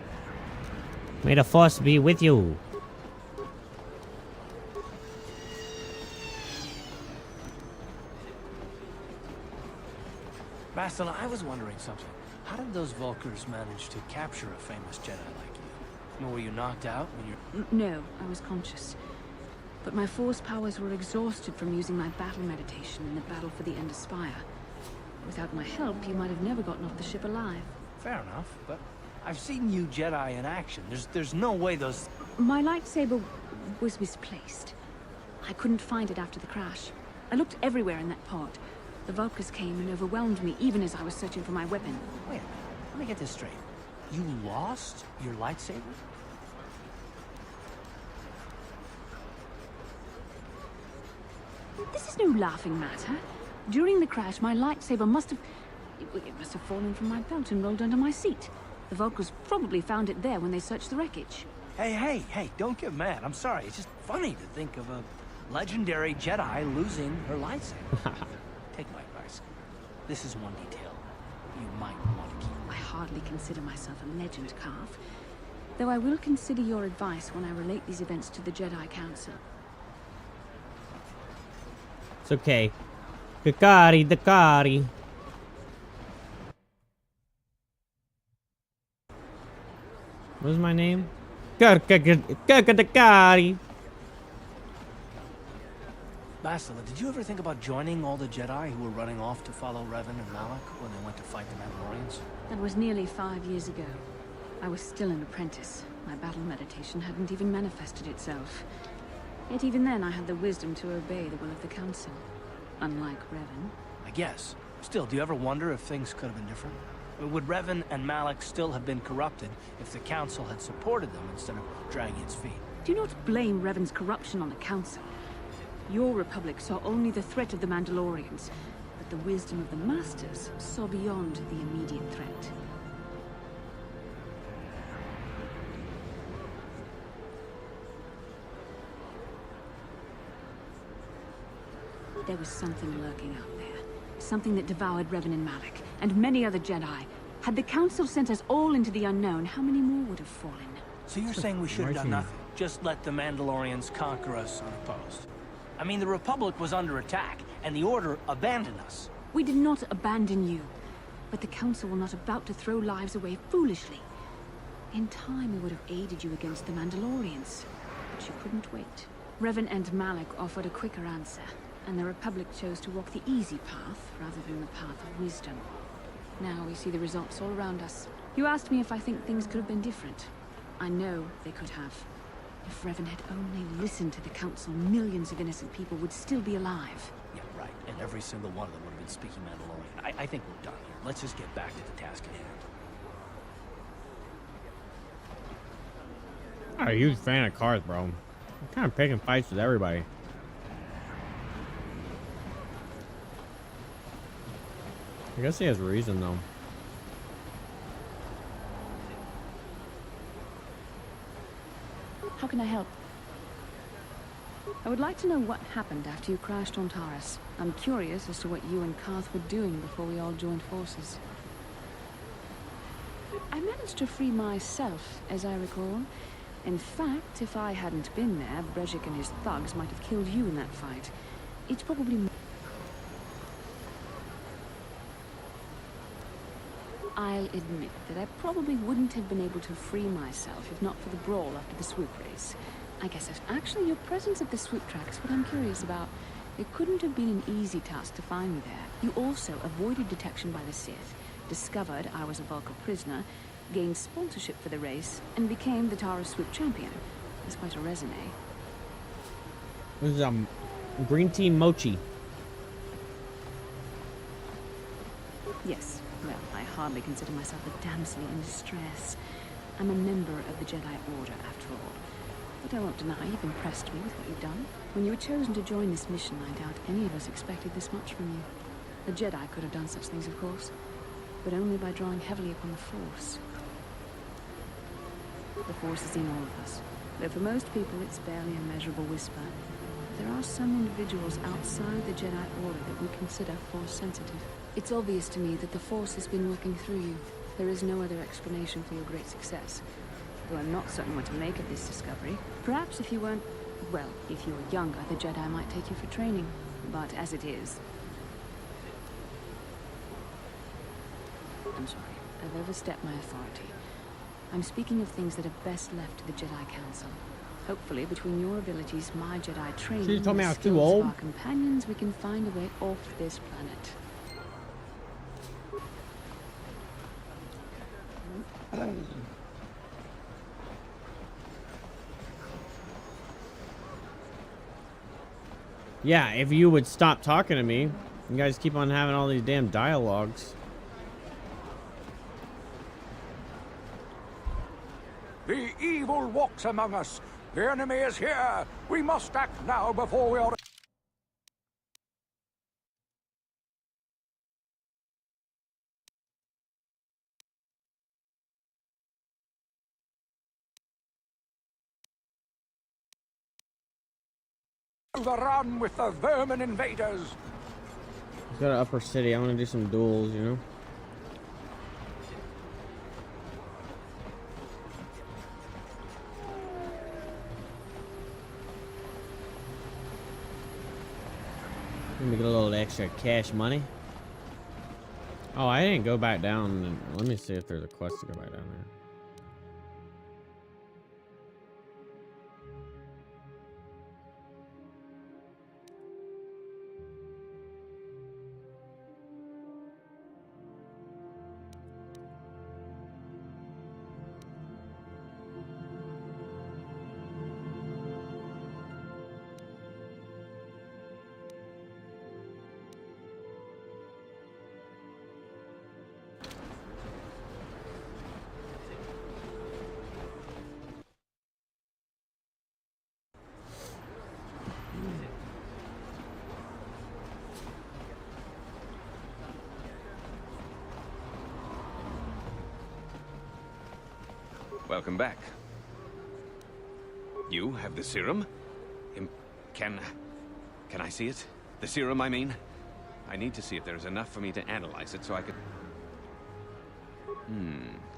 B: May the Force be with you.
H: Bastila, I was wondering something. How did those Vulkars manage to capture a famous Jedi like you? I mean, were you knocked out when you're...
C: No, I was conscious. But my Force powers were exhausted from using my battle meditation in the battle for the Ender Spire. Without my help, you might have never gotten off the ship alive.
H: Fair enough, but I've seen you Jedi in action. There's no way those...
C: My lightsaber was misplaced. I couldn't find it after the crash. I looked everywhere in that pod. The Vulkars came and overwhelmed me even as I was searching for my weapon.
H: Wait, let me get this straight. You lost your lightsaber?
C: This is no laughing matter. During the crash, my lightsaber must have fallen from my belt and rolled under my seat. The Vulkars probably found it there when they searched the wreckage.
H: Hey, don't get mad. I'm sorry. It's just funny to think of a legendary Jedi losing her lightsaber. Take my advice. This is one detail you might want to keep.
C: I hardly consider myself a legend, Calf. Though I will consider your advice when I relate these events to the Jedi Council.
B: It's okay. Dakari. What is my name? Dakari.
H: Bastila, did you ever think about joining all the Jedi who were running off to follow Revan and Malak when they went to fight the Mandalorians?
C: That was nearly 5 years ago. I was still an apprentice. My battle meditation hadn't even manifested itself. Yet even then I had the wisdom to obey the will of the Council. Unlike Revan.
H: I guess. Still, do you ever wonder if things could have been different? I mean, would Revan and Malak still have been corrupted if the Council had supported them instead of dragging its feet?
C: Do not blame Revan's corruption on the Council. Your Republic saw only the threat of the Mandalorians, but the wisdom of the Masters saw beyond the immediate threat. There was something lurking out there. Something that devoured Revan and Malak, and many other Jedi. Had the Council sent us all into the unknown, how many more would have fallen?
H: So you're saying we should have done nothing? Just let the Mandalorians conquer us unopposed? I mean, the Republic was under attack, and the Order abandoned us.
C: We did not abandon you, but the Council were not about to throw lives away foolishly. In time, we would have aided you against the Mandalorians, but you couldn't wait. Revan and Malak offered a quicker answer, and the Republic chose to walk the easy path rather than the path of wisdom. Now we see the results all around us. You asked me if I think things could have been different. I know they could have. If Revan had only listened to the Council, millions of innocent people would still be alive.
H: Yeah, right. And every single one of them would have been speaking Mandalorian. I think we're done here. Let's just get back to the task at hand.
B: I'm a huge fan of cars, bro. I'm kind of picking fights with everybody. I guess he has reason, though.
C: How can I help? I would like to know what happened after you crashed on Taris. I'm curious as to what you and Karth were doing before we all joined forces. I managed to free myself, as I recall. In fact, if I hadn't been there, Brejik and his thugs might have killed you in that fight. It's probably... I'll admit that I probably wouldn't have been able to free myself if not for the brawl after the swoop race. I guess it's actually your presence at the swoop track is what I'm curious about. It couldn't have been an easy task to find me there. You also avoided detection by the Sith, discovered I was a Vulcan prisoner, gained sponsorship for the race, and became the Tara swoop champion. That's quite a resume.
B: This is Green tea mochi.
C: Yes, well, I hardly consider myself a damsel in distress. I'm a member of the Jedi Order, after all. But I won't deny you've impressed me with what you've done. When you were chosen to join this mission, I doubt any of us expected this much from you. A Jedi could have done such things, of course, but only by drawing heavily upon the Force. The Force is in all of us, though for most people it's barely a measurable whisper. There are some individuals outside the Jedi Order that we consider Force-sensitive. It's obvious to me that the Force has been working through you. There is no other explanation for your great success. Though I'm not certain what to make of this discovery. Perhaps if you weren't... well, if you were younger, the Jedi might take you for training. But as it is... I'm sorry. I've overstepped my authority. I'm speaking of things that are best left to the Jedi Council. Hopefully, between your abilities, my Jedi training,
B: She told me
C: and
B: I
C: the
B: was too
C: skills
B: old.
C: of our companions, we can find a way off this planet.
B: Yeah, if you would stop talking to me. You guys keep on having all these damn dialogues.
R: The evil walks among us. The enemy is here. We must act now before we are... overrun with the vermin invaders.
B: Let's go to Upper City. I want to do some duels, you know? Let me get a little extra cash money. Oh, I didn't go back down. Let me see if there's a quest to go back down there.
L: Welcome back. You have the serum? Can I see it? The serum, I mean? I need to see if there's enough for me to analyze it so I could...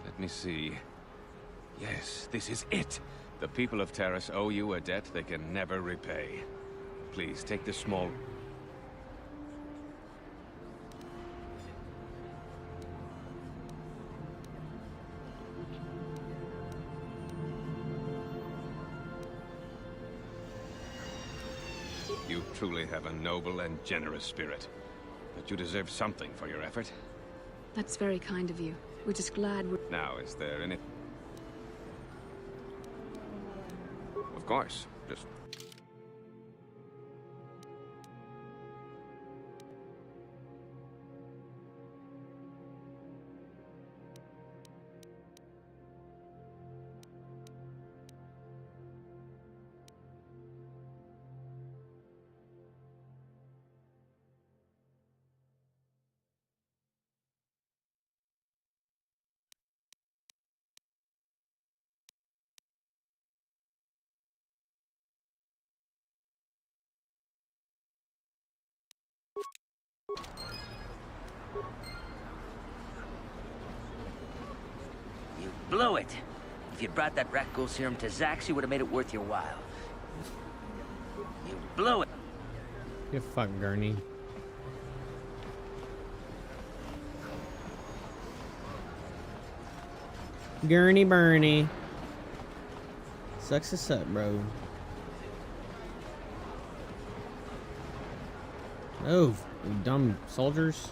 L: let me see. Yes, this is it! The people of Terrace owe you a debt they can never repay. Please, take this small... You truly have a noble and generous spirit. But you deserve something for your effort.
C: That's very kind of you. We're just glad we're...
L: Now, is there any... Of course. Just...
D: You blew it. If you'd brought that rat ghoul serum to Zax, you would have made it worth your while. You blew it.
B: You fuck Gurney. Gurney Bernie. Sucks us up, bro. Oh, you dumb soldiers.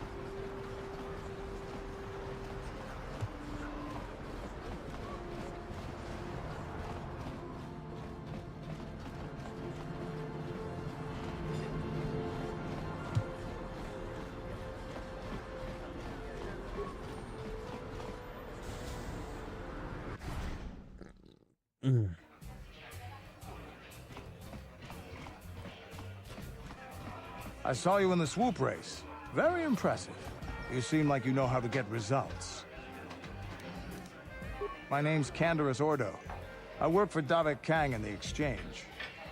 G: I saw you in the swoop race. Very impressive. You seem like you know how to get results. My name's Canderous Ordo. I work for Davik Kang in the exchange.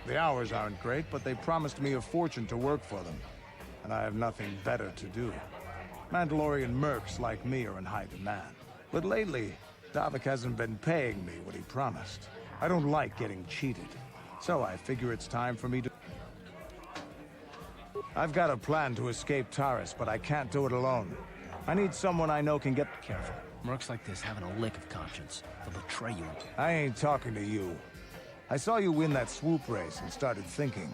G: The hours aren't great, but they promised me a fortune to work for them. And I have nothing better to do. Mandalorian mercs like me are in high demand. But lately, Davik hasn't been paying me what he promised. I don't like getting cheated. So I figure it's time for me to... I've got a plan to escape Taris, but I can't do it alone. I need someone I know can get...
H: Careful. Mercs like this haven't a lick of conscience. They'll betray you.
G: I ain't talking to you. I saw you win that swoop race and started thinking.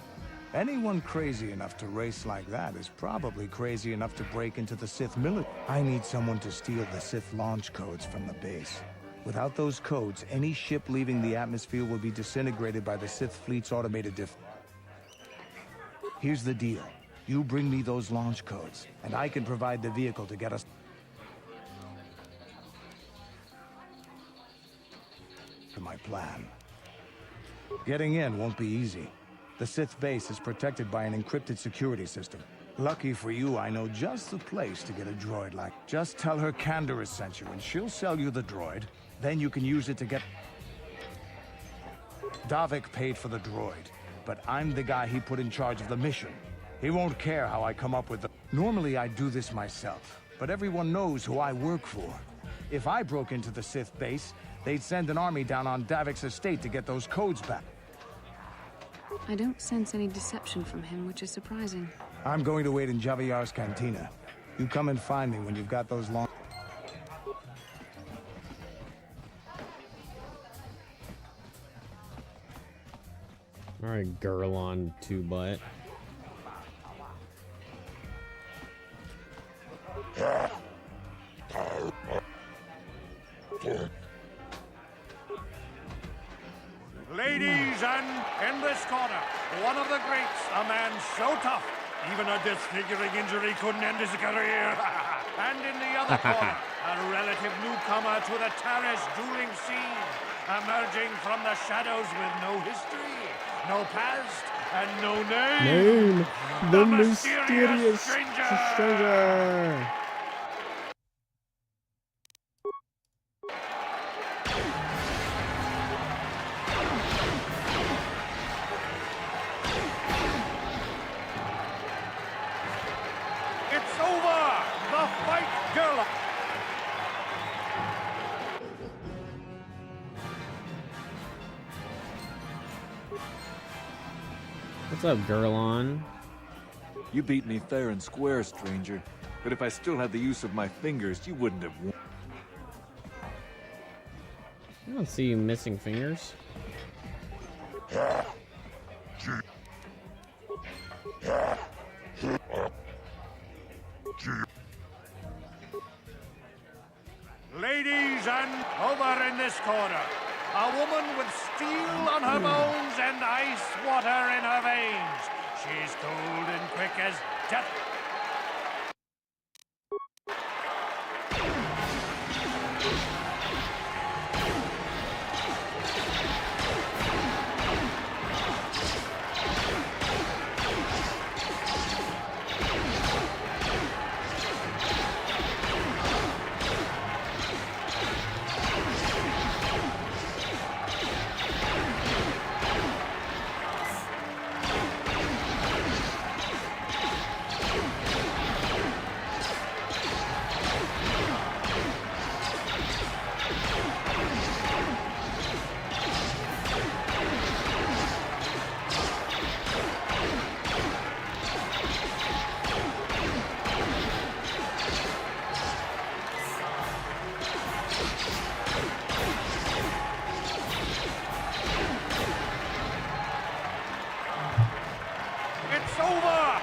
G: Anyone crazy enough to race like that is probably crazy enough to break into the Sith military. I need someone to steal the Sith launch codes from the base. Without those codes, any ship leaving the atmosphere will be disintegrated by the Sith fleet's automated Here's the deal. You bring me those launch codes, and I can provide the vehicle to get us... to my plan. Getting in won't be easy. The Sith base is protected by an encrypted security system. Lucky for you, I know just the place to get a droid like... Just tell her Canderous sent you, and she'll sell you the droid. Then you can use it to get... Davik paid for the droid, but I'm the guy he put in charge of the mission. He won't care how I come up with the... Normally I do this myself, but everyone knows who I work for. If I broke into the Sith base, they'd send an army down on Davik's estate to get those codes back.
C: I don't sense any deception from him, which is surprising.
G: I'm going to wait in Javier's cantina. You come and find me when you've got those long...
B: Alright, girl on two butt.
R: Ladies, and in this corner, one of the greats, a man so tough, even a disfiguring injury couldn't end his career. And in the other corner, a relative newcomer to the Taris dueling scene, emerging from the shadows with no history, no past, and no name.
B: The mysterious stranger.
R: It's over! The fight, girl!
B: What's up, girl on?
I: You beat me fair and square, stranger. But if I still had the use of my fingers, you wouldn't have won.
B: I don't see you missing fingers.
R: Ladies, and over in this corner, a woman with steel on her bones and ice water in her veins. She's cold and quick as death. It's over!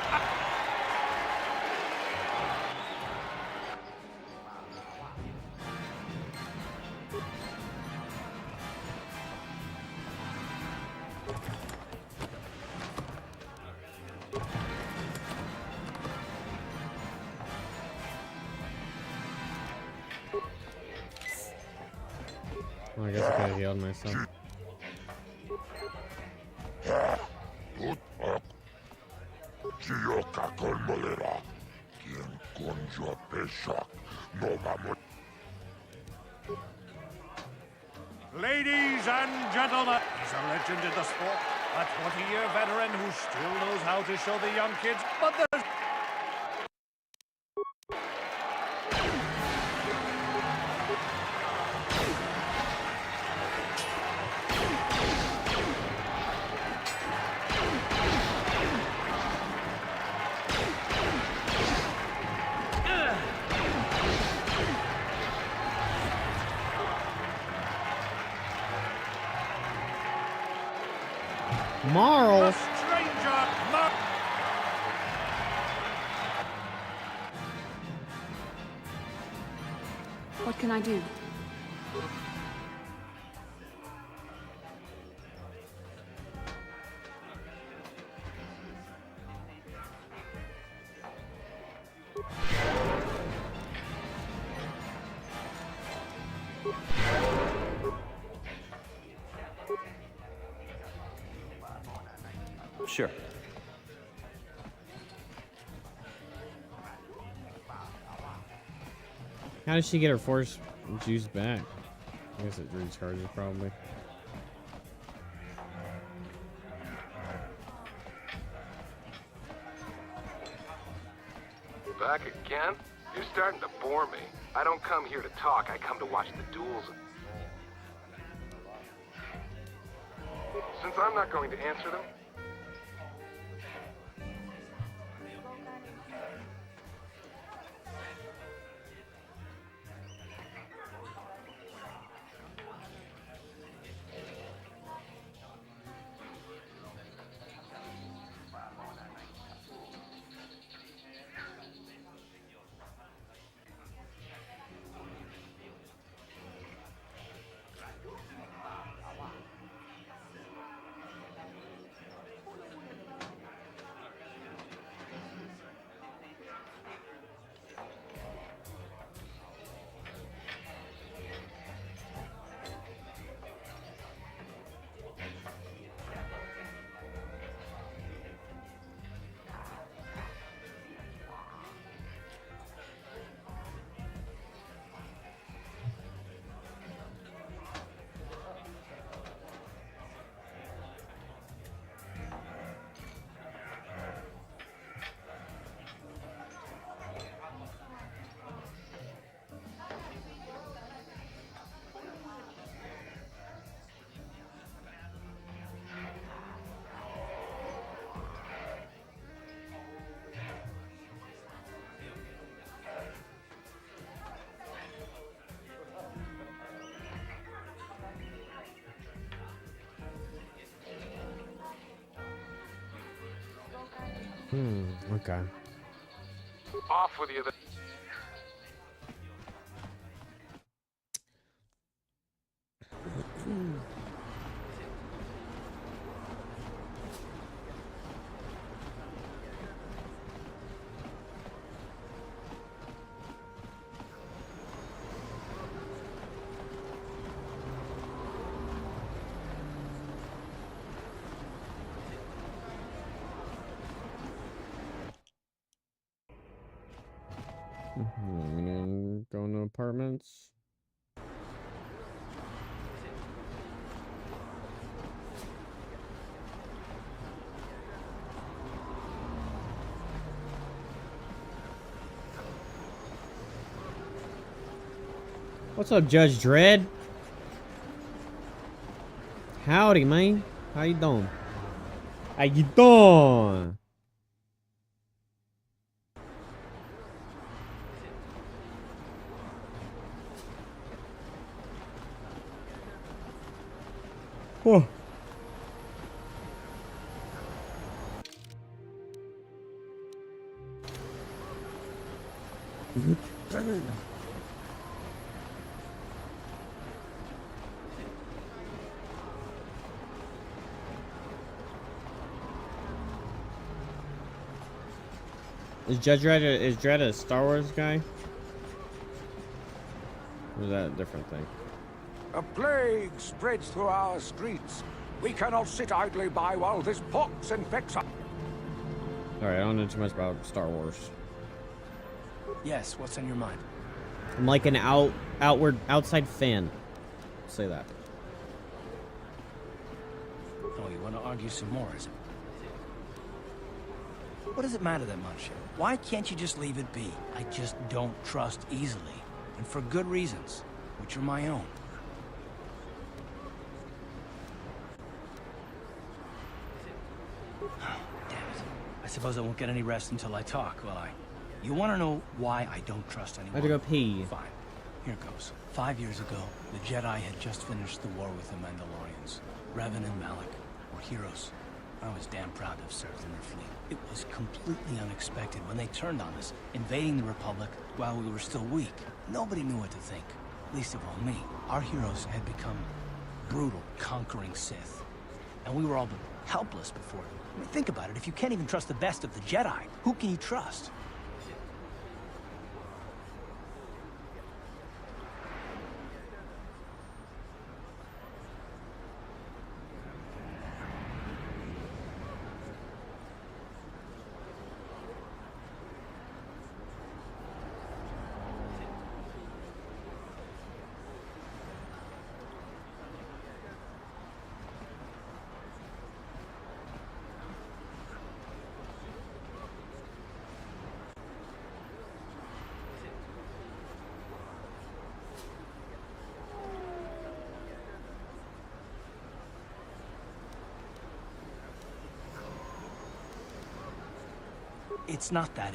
B: Well, I guess I could have healed myself.
V: Chioka con molera. Quien con yo pesha. No vamos.
N: Ladies and gentlemen, he's a legend in the sport. A 20-year veteran who still knows how to show the young kids, but there's...
B: Marl.
C: What can I do?
J: Sure.
B: How does she get her force juice back? I guess it recharges probably.
Q: Back again? You're starting to bore me. I don't come here to talk, I come to watch the duels. Since I'm not going to answer them,
B: Okay.
Q: off with you.
B: I'm gonna go into apartments. What's up, Judge Dredd? Howdy, man. How you doing? How you doing? Whoa. Is Dredd a Star Wars guy? Or is that a different thing?
R: A plague spreads through our streets. We cannot sit idly by while this pox infects us.
B: Alright, I don't know too much about Star Wars.
H: Yes, what's on your mind?
B: I'm like an outside fan. Say that.
H: Oh, you want to argue some more, is it? What does it matter that much? Why can't you just leave it be? I just don't trust easily, and for good reasons, which are my own. Damn it. I suppose I won't get any rest until I talk, will I? You want to know why I don't trust anyone?
B: I had to go pee.
H: Fine. Here goes. 5 years ago, the Jedi had just finished the war with the Mandalorians. Revan and Malik were heroes. I was damn proud to have served in their fleet. It was completely unexpected when they turned on us, invading the Republic while we were still weak. Nobody knew what to think, least of all me. Our heroes had become brutal, conquering Sith. And we were all but helpless before them. I mean, think about it. If you can't even trust the best of the Jedi, who can you trust? It's not that,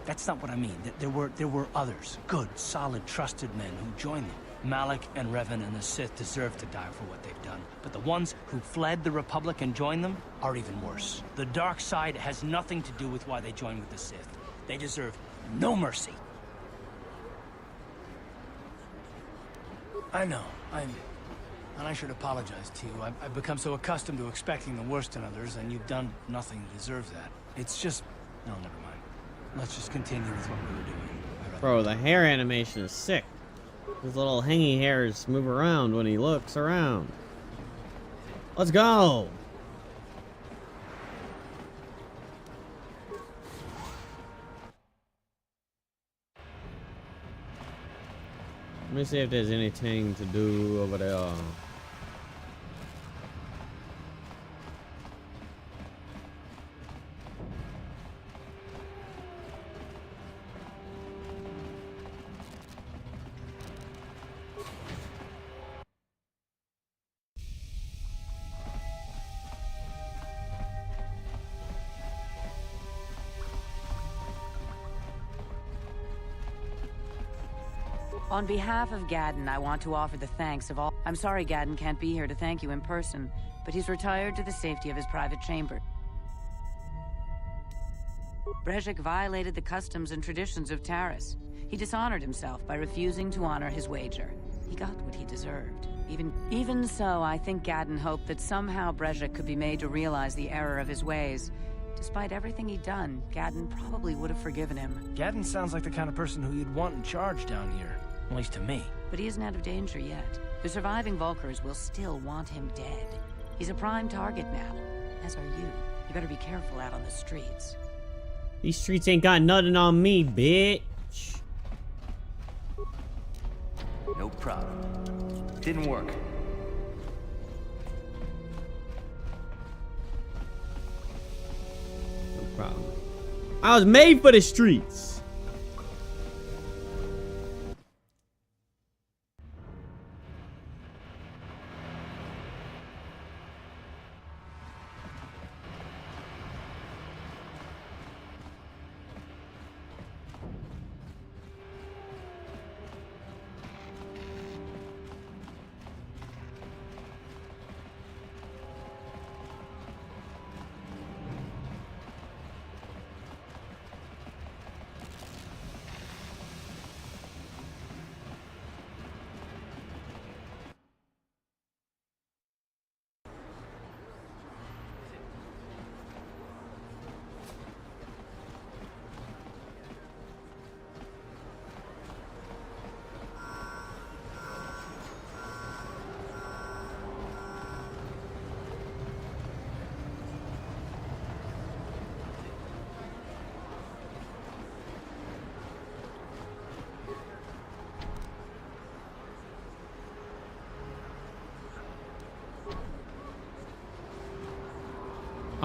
H: that's not what I mean. There were others, good, solid, trusted men who joined them. Malik and Revan and the Sith deserve to die for what they've done. But the ones who fled the Republic and joined them are even worse. The dark side has nothing to do with why they joined with the Sith. They deserve no mercy. I know, and I should apologize to you. I've become so accustomed to expecting the worst in others, and you've done nothing to deserve that. It's just... No, never mind. Let's just continue with what we were doing.
B: Bro, the hair animation is sick. His little hangy hairs move around when he looks around. Let's go! Let me see if there's anything to do over there.
P: On behalf of Gadden, I want to offer the thanks of all... I'm sorry Gadden can't be here to thank you in person, but he's retired to the safety of his private chamber. Brejik violated the customs and traditions of Taris. He dishonored himself by refusing to honor his wager. He got what he deserved. Even so, I think Gadden hoped that somehow Brejik could be made to realize the error of his ways. Despite everything he'd done, Gadden probably would have forgiven him.
H: Gadden sounds like the kind of person who you'd want in charge down here. At least to me.
P: But he isn't out of danger yet. The surviving Vulkars will still want him dead. He's a prime target now, as are you. You better be careful out on the streets.
B: These streets ain't got nothing on me, bitch.
J: No problem. Didn't work.
B: No problem. I was made for the streets.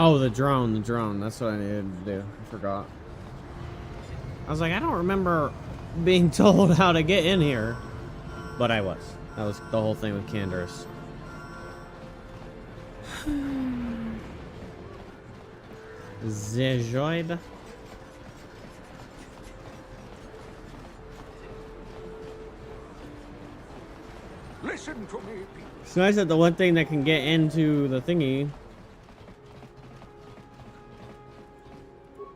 B: Oh, the drone. That's what I needed to do. I forgot. I was like, I don't remember being told how to get in here. But I was. That was the whole thing with Candace. Zejoid.
R: Listen to me.
B: It's nice that the one thing that can get into the thingy.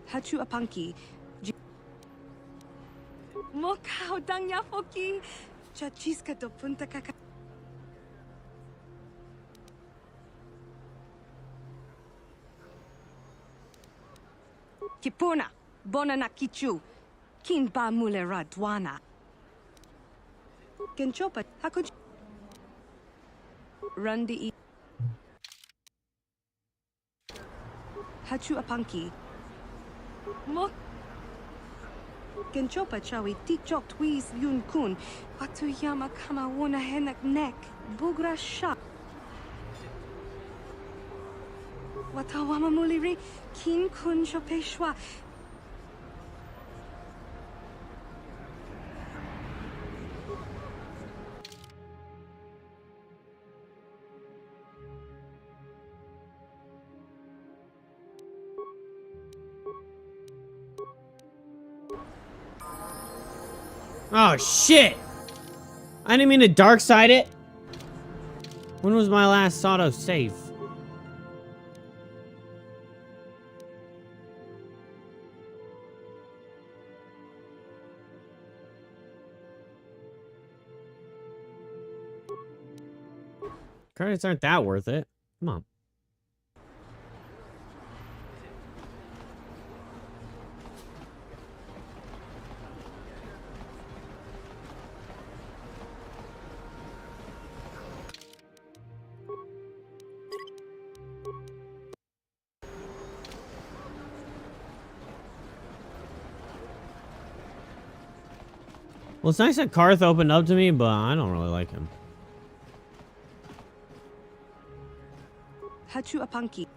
K: Hachu apanki. Mokau dang yafoki. Chachiska do punta kaka. Kipuna. Bonana kichu. Kin ba mulera dwana. Kenchopa. Hakuj. Rundi. Hachu apanki. Mok. Genchopa chawi tikjok tweez yun kun. Watu yama kama wona henak nek. Bugra sha. Watawama muliri. Kin kun shopeshwa.
B: Oh, shit! I didn't mean to dark side it. When was my last auto save? Credits aren't that worth it. Come on. Well, it's nice that Karth opened up to me, but I don't really like him.
K: Hachu apanki.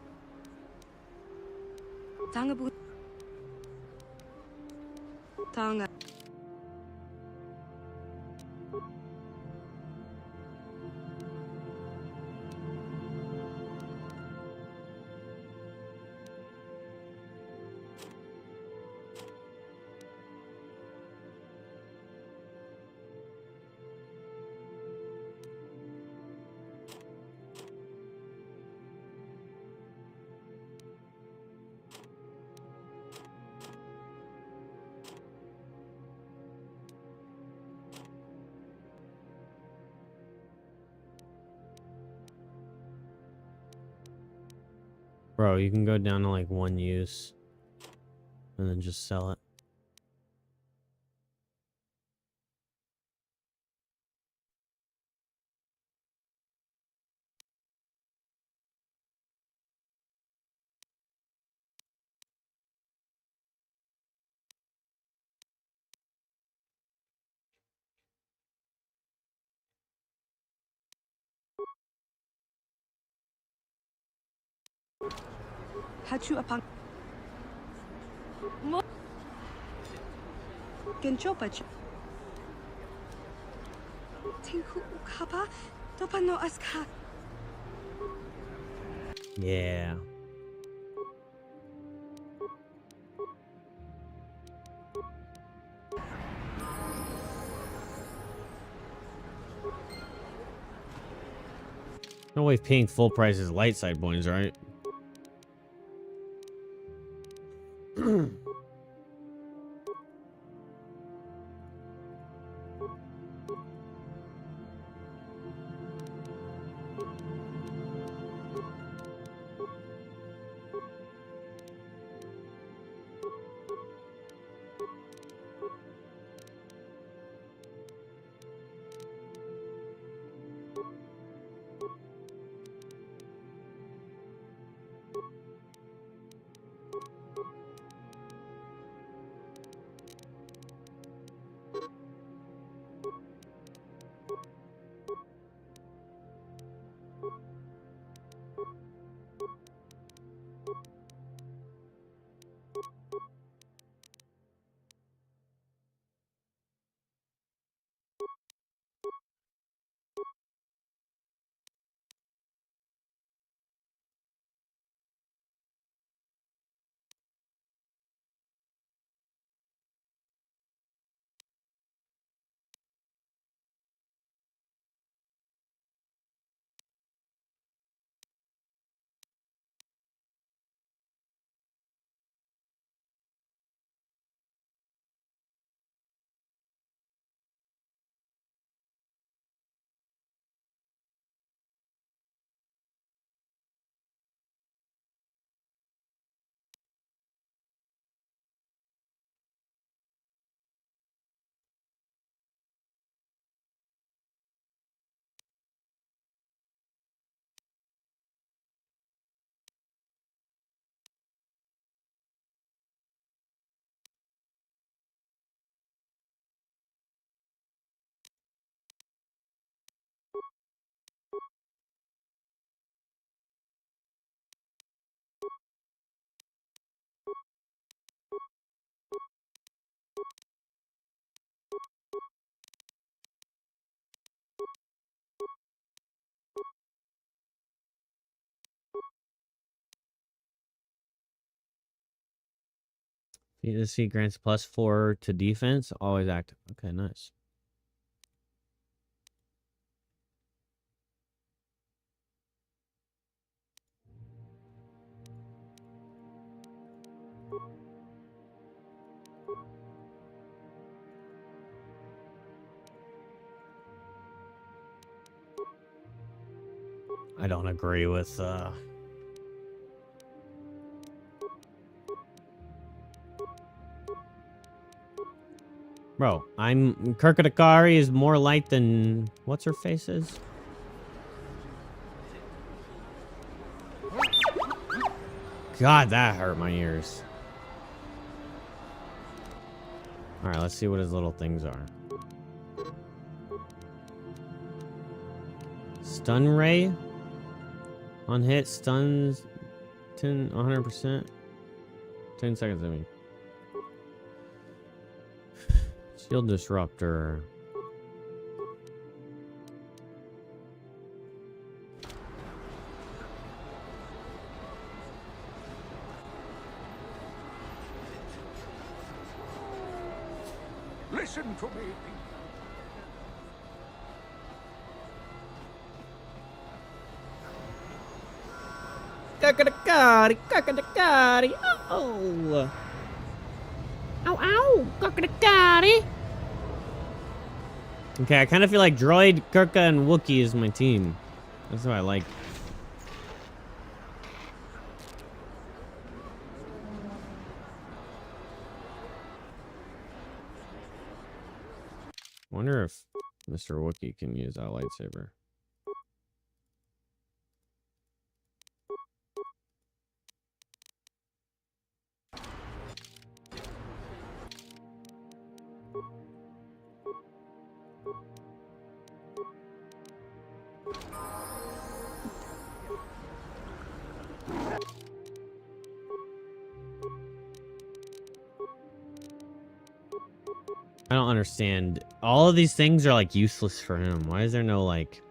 K: Tangabu. Tanga.
B: Bro, you can go down to like 1 use and then just sell it.
K: Hachu apanki. Mo. Genchopa. Tinku ukapa. Topano aska.
B: Yeah. No way paying full price is light side points, right? This feat grants +4 to defense. Always active. Okay, nice. I don't agree with Bro, Kirkadakari is more light than what's her face is? God, that hurt my ears. Alright, let's see what his little things are. Stun ray? On hit, stuns 100%. 10 seconds, I mean. Shield disruptor.
R: Listen to me.
B: Kakadakari. Oh. Ow, ow. Kakadakari. Okay, I kind of feel like Droid, Kirka, and Wookiee is my team. That's what I like. Wonder if Mr. Wookiee can use that lightsaber. I don't understand. All of these things are like useless for him. Why is there no like...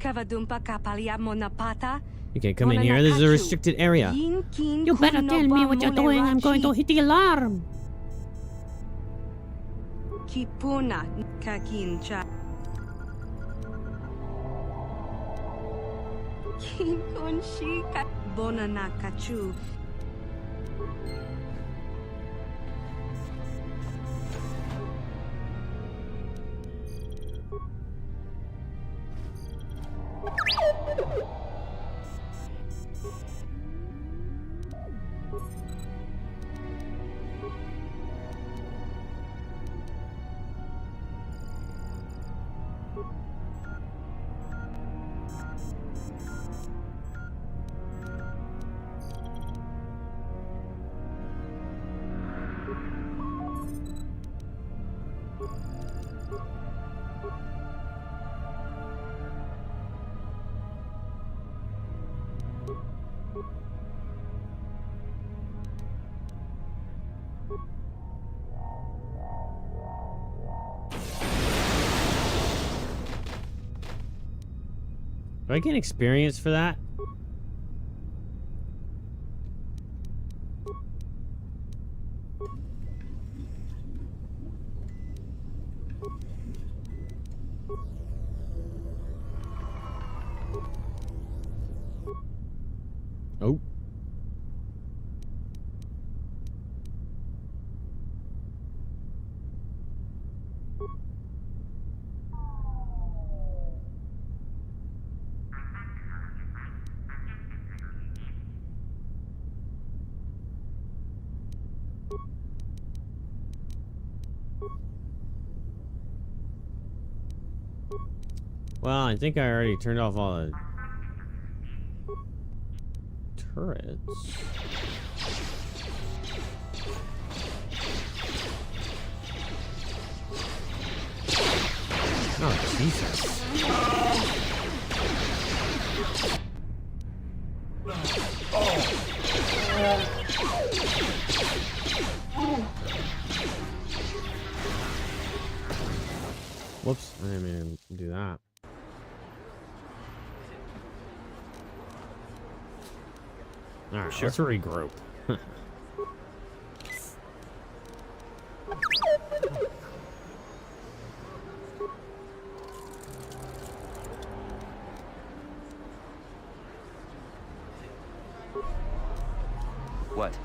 B: You can't come in here. This is a restricted area.
F: You better tell me what you're doing. I'm going to hit the alarm.
K: Kipuna kakincha. Kinkonshika bonanakachu.
B: Do I get experience for that? Oh. Well, I think I already turned off all the turrets. Oh, Jesus. Whoops, I didn't mean to do that. Alright, sure. Let's regroup.
J: What?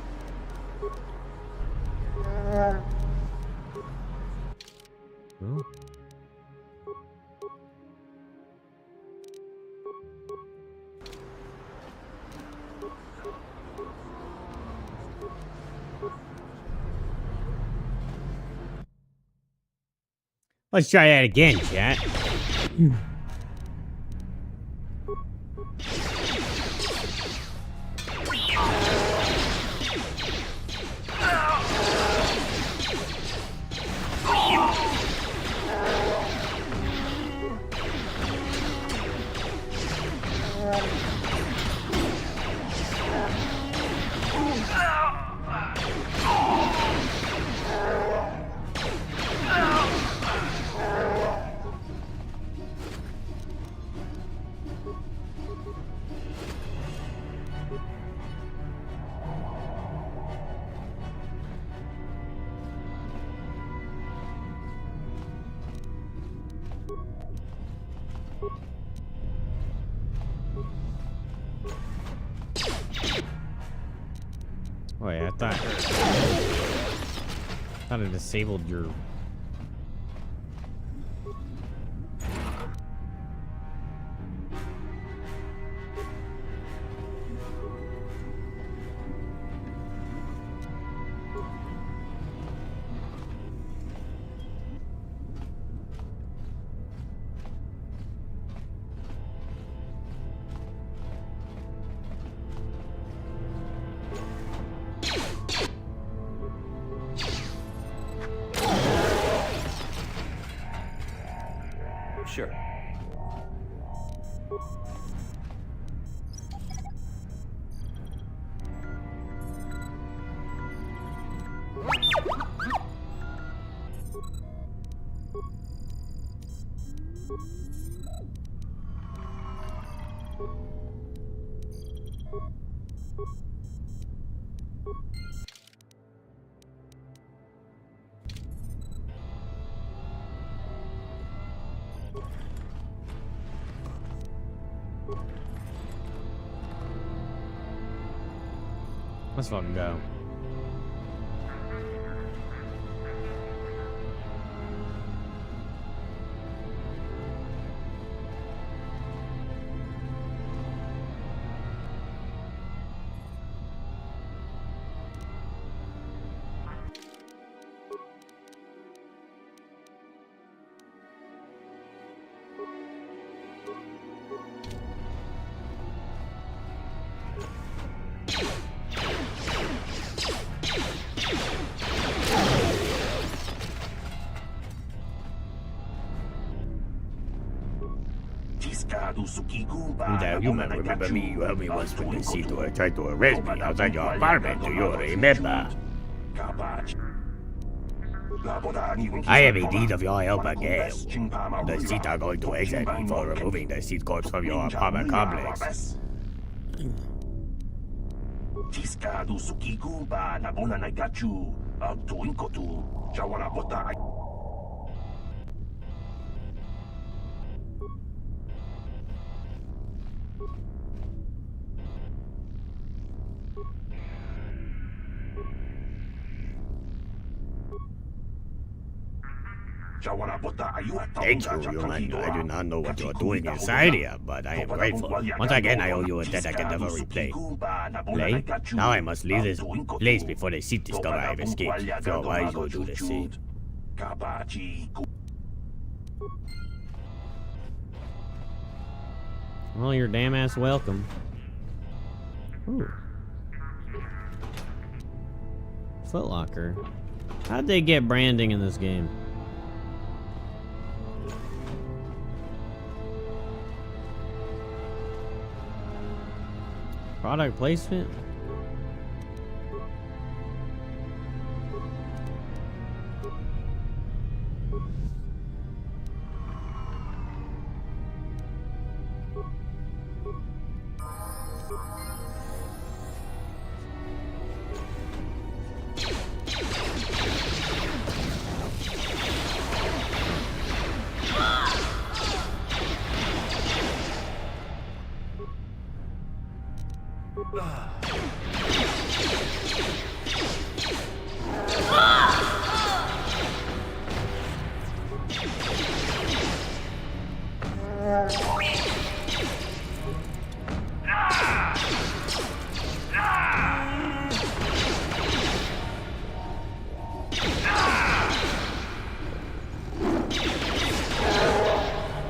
B: Oh. Let's try that again, chat. Wait, I thought it disabled your...
J: Sure.
B: Let's fucking go.
U: Now, you might remember me. You helped me once with the Kotor tried to arrest me outside your apartment. Do you remember? I have a need of your help again. The Sith are going to exile me for removing the Sith corpse from your apartment complex. Thank you, human. I do not know what you're doing inside here, but I am grateful. Once again, I owe you a debt I can never repay. Play? Now I must leave this place before the Sith discover I have escaped. If you're wise, you will do the same.
B: Well, you're damn ass welcome. Ooh. Foot Locker. How'd they get branding in this game? Product placement?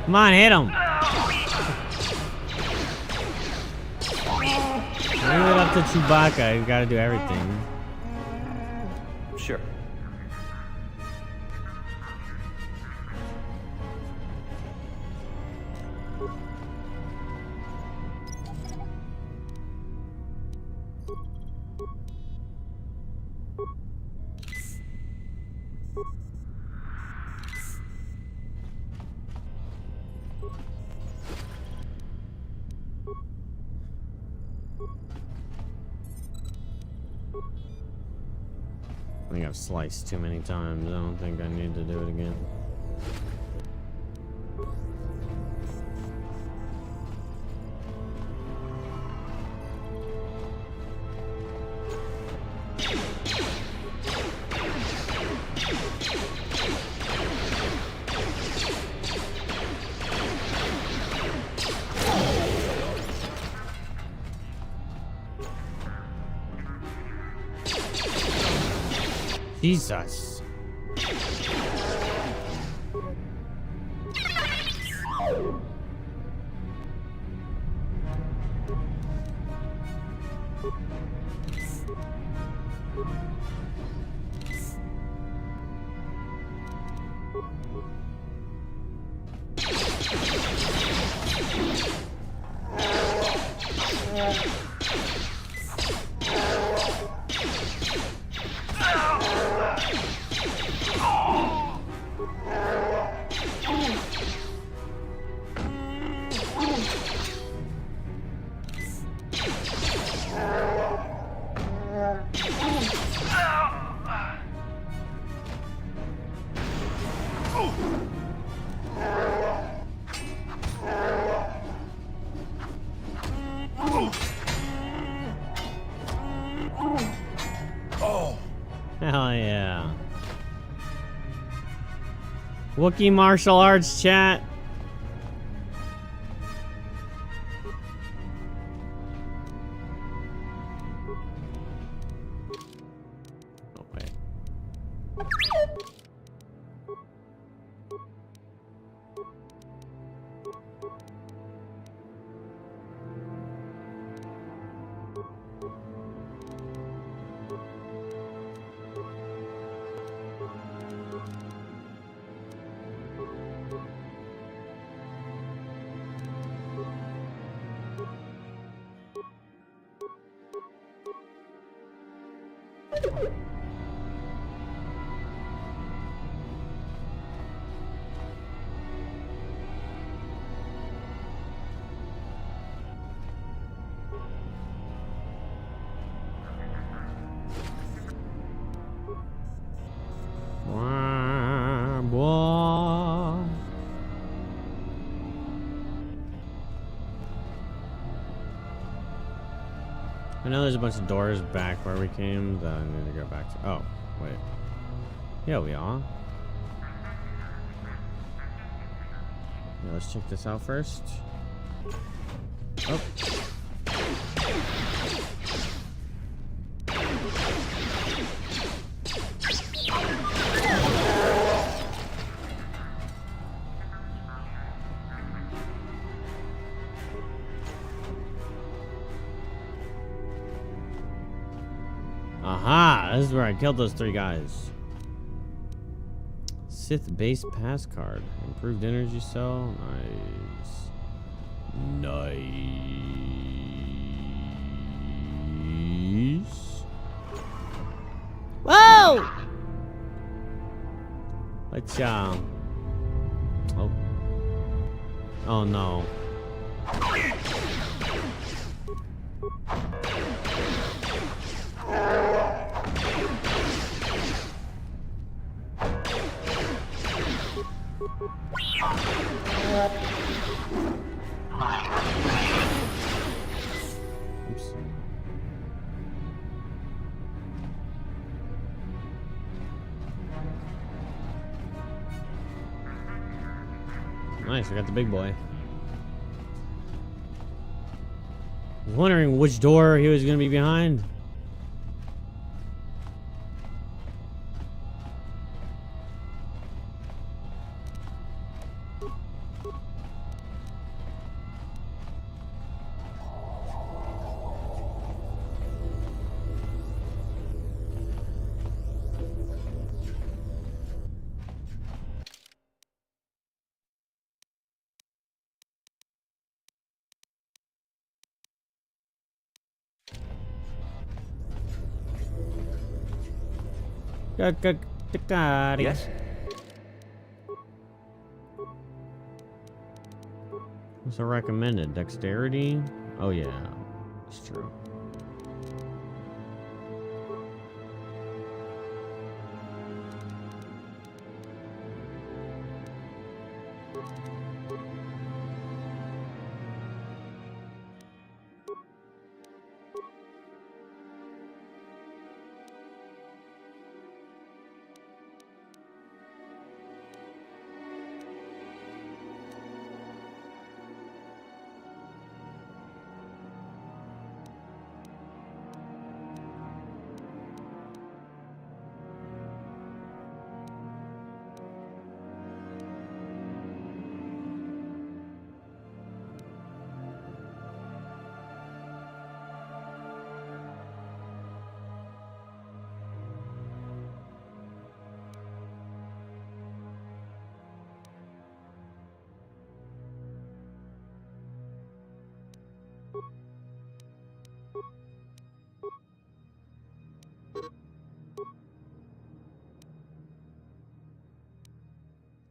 B: Come on, hit him. Leave it up to Chewbacca. He's got to do everything.
J: Sure.
B: I think I've sliced too many times. I don't think I need to do it again. Jesus. Hell yeah. Wookiee martial arts chat. Oh, wait. I know there's a bunch of doors back where we came that I need to go back to. Oh, wait. Yeah, we are. Yeah, let's check this out first. Oh. this is where I killed those 3 guys. Sith base pass card. Improved energy cell. Nice. Nice. Whoa! Let's oh. Oh no. Oops. Nice, we got the big boy. I was wondering which door he was going to be behind.
J: Yes?
B: What's the recommended? Dexterity? Oh yeah, it's true.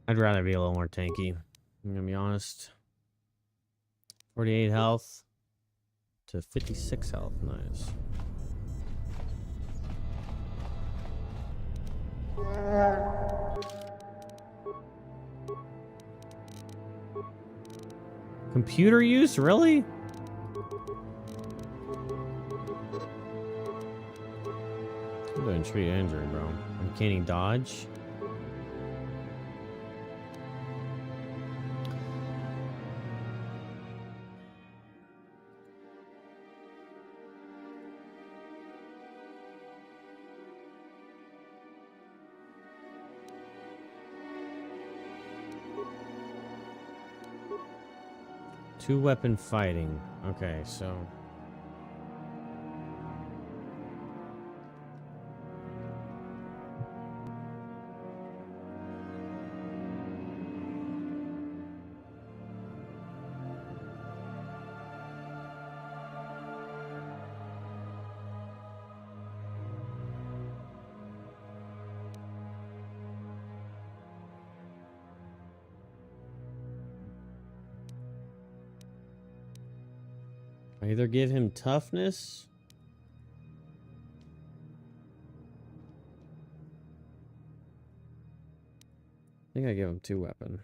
B: I'd rather be a little more tanky. I'm gonna be honest. 48 health to 56 health. Nice. Computer use? Really? I'm doing treat injury, bro. Uncanny dodge. Two weapon fighting. Okay, so I either give him toughness. I think I give him 2 weapon.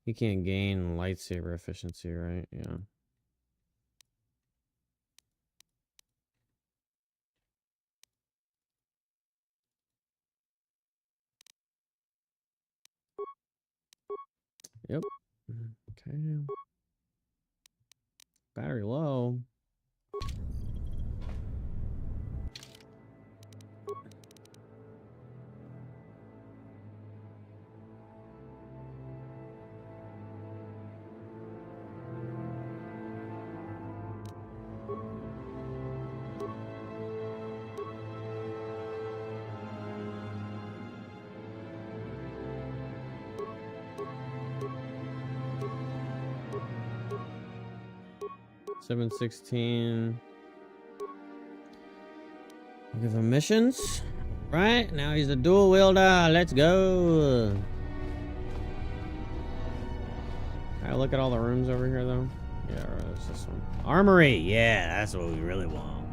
B: He can't gain lightsaber efficiency, right? Yeah. Yep. Okay. Battery low. 716. I'll give him missions. Right, now he's a dual wielder. Let's go. Alright, look at all the rooms over here, though. Yeah, right, it's this one. Armory. Yeah, that's what we really want.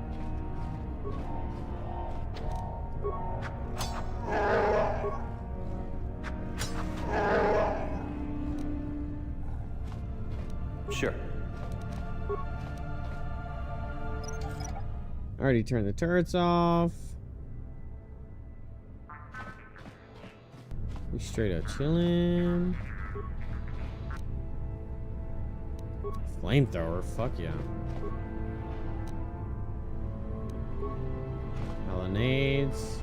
J: Sure.
B: Already turned the turrets off. We straight up chilling. Flamethrower, fuck yeah. Grenades.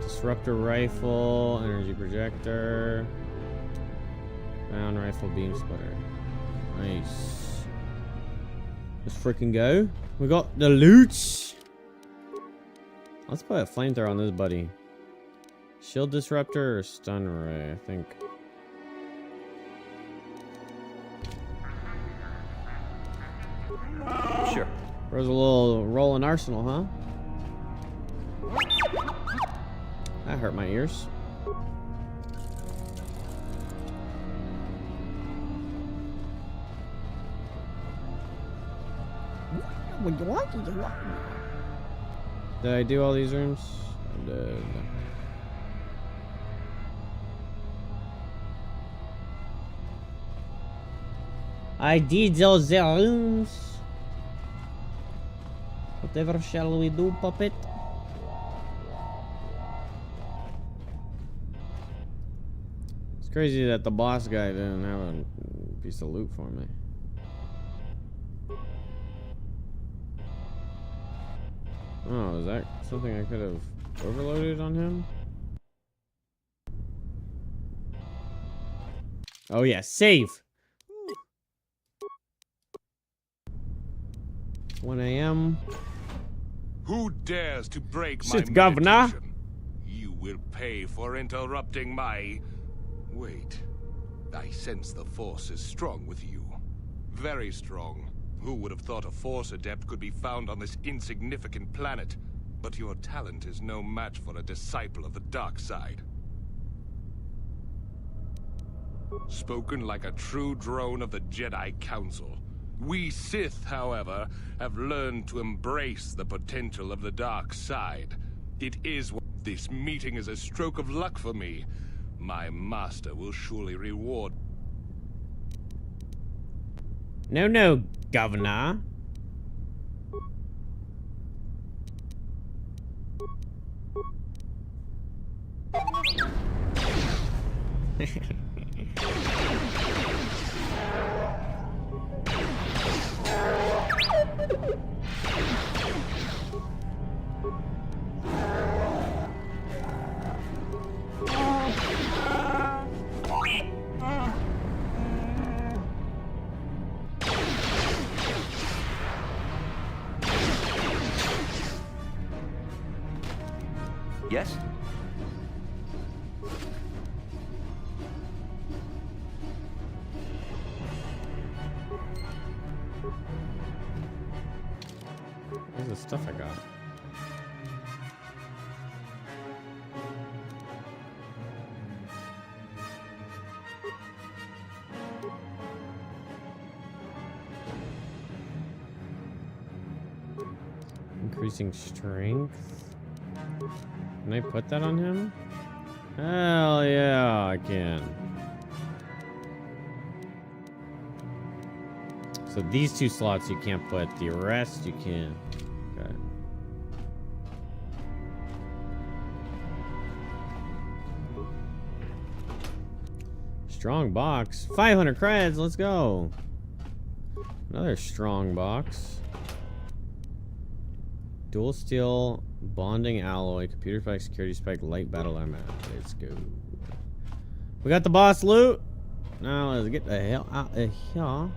B: Disruptor rifle, energy projector. Round rifle, beam splitter. Nice. Let's freaking go. We got the loot. Let's put a flamethrower on this buddy. Shield disruptor or stun ray, I think.
J: Sure.
B: There's a little rolling arsenal, huh? That hurt my ears. Did I do all these rooms? I did. I did those rooms. Whatever shall we do, puppet? It's crazy that the boss guy didn't have a piece of loot for me. Oh, is that something I could have overloaded on him? Oh yeah, save! 1 a.m.
V: Who dares to break my
B: Shit, Governor!
V: meditation? You will pay for interrupting my... Wait. I sense the Force is strong with you. Very strong. Who would have thought a Force adept could be found on this insignificant planet? But your talent is no match for a disciple of the dark side. Spoken like a true drone of the Jedi Council. We Sith, however, have learned to embrace the potential of the dark side. It is... This meeting is a stroke of luck for me. My master will surely reward...
B: No, Governor.
J: Yes?
B: Where's the stuff I got? Increasing strength. Can I put that on him? Hell yeah, I can. So these two slots you can't put, the rest you can. Okay. Strong box. 500 creds, let's go. Another strong box. Dual steel, bonding alloy, computer spike, security spike, light battle armor. Let's go. We got the boss loot. Now let's get the hell out of here.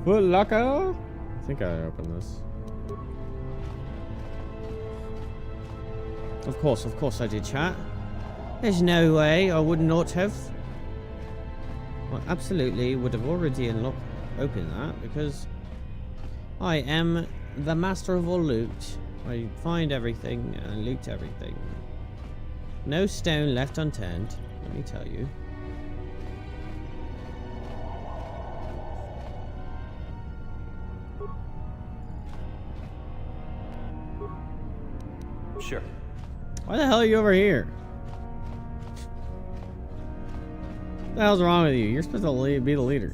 B: Foot locker. think I opened this. Of course I did, chat. There's no way I would not have. Well, absolutely would have already opened that because I am the master of all loot. I find everything and loot everything. No stone left unturned, let me tell you.
J: Sure.
B: Why the hell are you over here? What the hell's wrong with you? You're supposed to be the leader.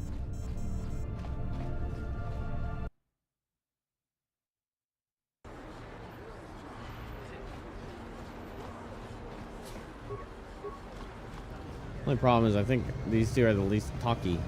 B: Only problem is I think these two are the least talky.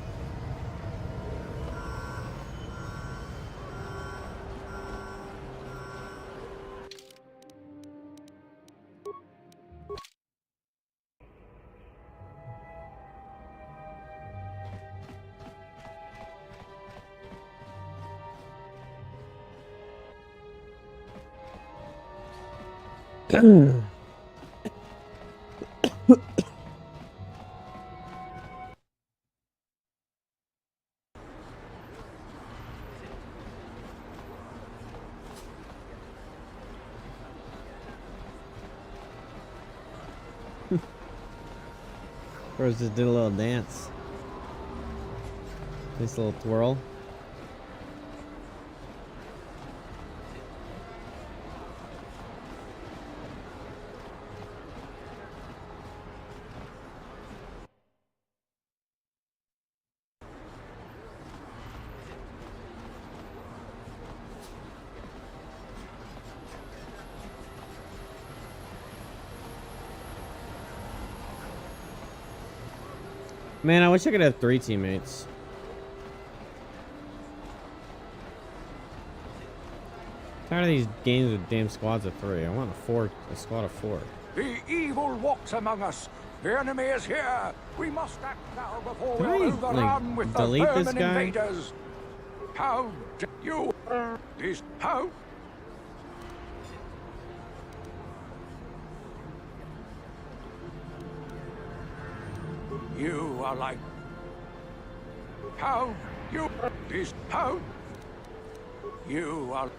B: Rose just did a little dance. Nice little twirl. Man, I wish I could have 3 teammates. Tired of these games with damn squads of 3. I want a squad of 4.
R: The evil walks among us. The enemy is here. We must act now before
B: Can
R: we're
B: I,
R: overrun with the
B: delete this
R: vermin
B: guy?
R: invaders. How dare you? This how? You are like how you this how you are.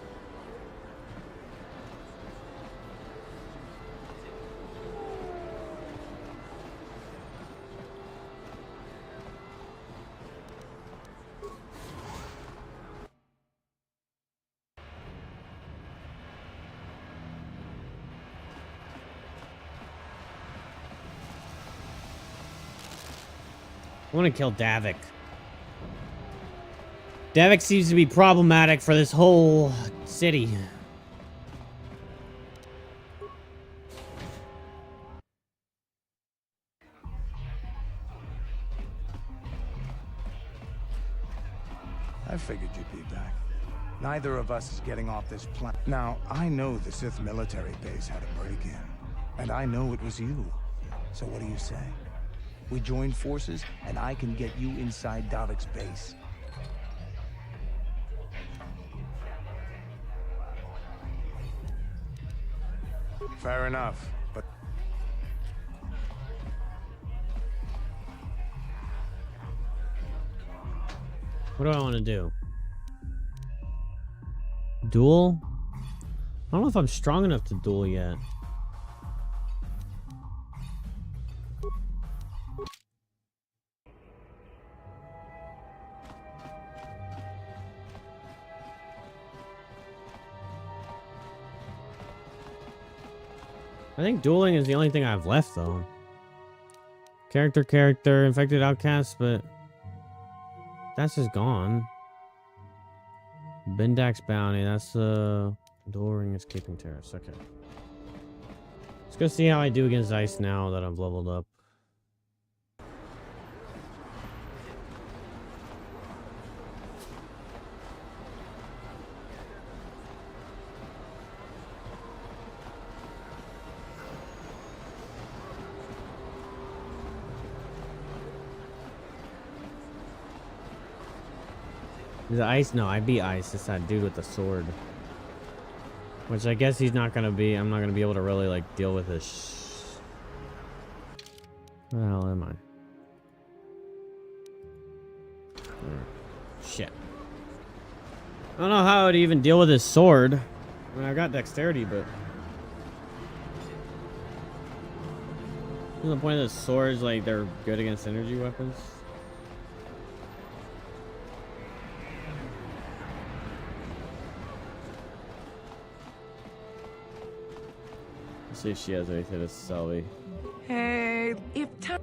B: I want to kill Davik. Davik seems to be problematic for this whole city.
G: I figured you'd be back. Neither of us is getting off this planet. Now, I know the Sith military base had a break-in, and I know it was you. So what do you say? We join forces, and I can get you inside Davik's base. Fair enough, but...
B: What do I want to do? Duel? I don't know if I'm strong enough to duel yet. I think dueling is the only thing I have left, though. Character, infected outcast, but that's just gone. Bendak's bounty, that's duel ring escaping terrorists. Okay. Let's go see how I do against Ice now that I've leveled up. Is it Ice? No, I beat Ice. It's that dude with the sword. Which I guess he's not gonna be. I'm not gonna be able to really like deal with this. Where the hell am I? Shit. I don't know how I would even deal with his sword. I mean, I've got dexterity, but the point of the swords, like, they're good against energy weapons. Let's see if she has anything to sell me.
H: Hey, if time...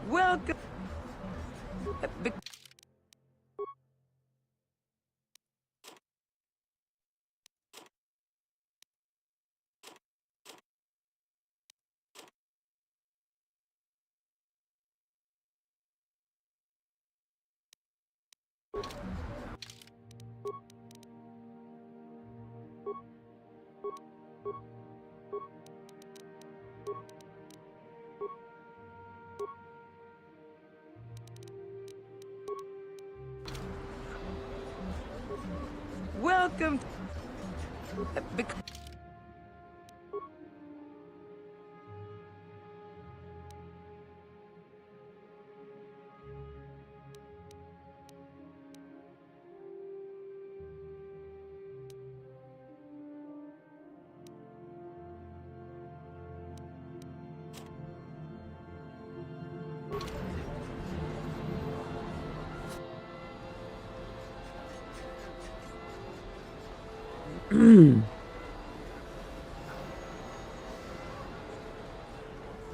H: Welcome. Welcome.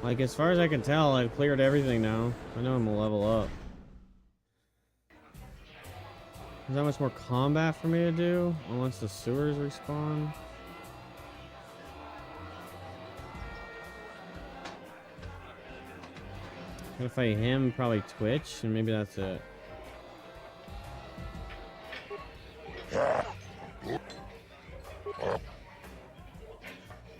B: Like, as far as I can tell, I've cleared everything now. I know I'm gonna level up. Is that much more combat for me to do? Once the sewers respawn? Gotta fight him, probably Twitch, and maybe that's it.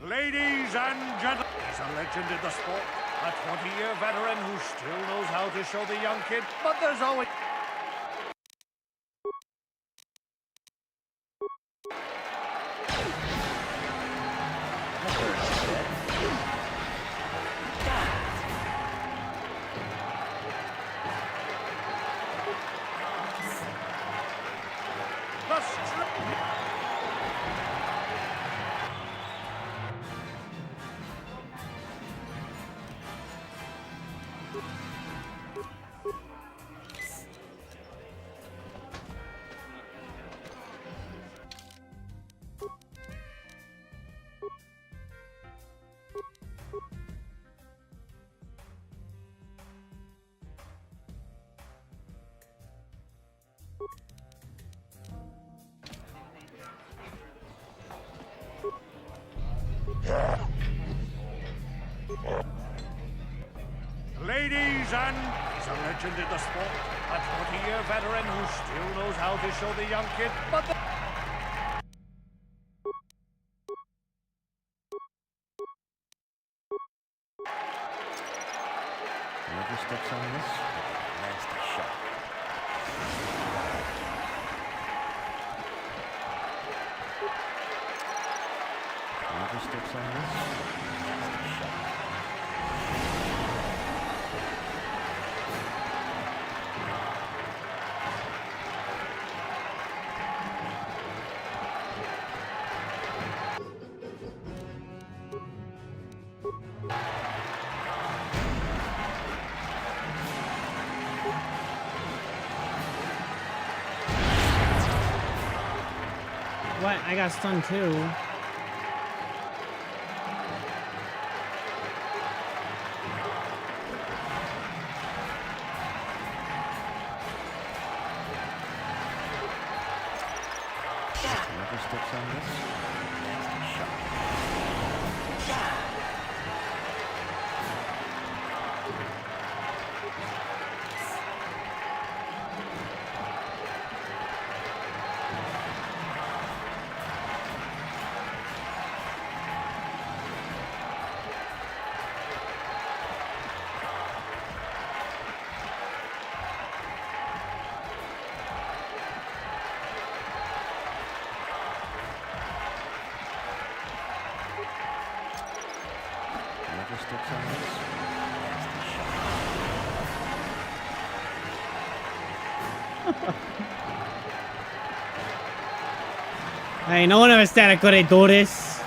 N: Ladies and gentlemen, he's a legend in the sport. A 20-year veteran who still knows how to show the young kid, but there's always... Ladies and... He's a legend in the sport. A 20-year veteran who still knows how to show the young kid, but the...
J: Whoever steps on this, nasty shot. Whoever steps on this, nasty shot.
B: What? I got stunned too.
J: Whoever steps on this, nasty shot. Whoever sticks on this gets the shot.
B: Hey, no one ever said I couldn't do this.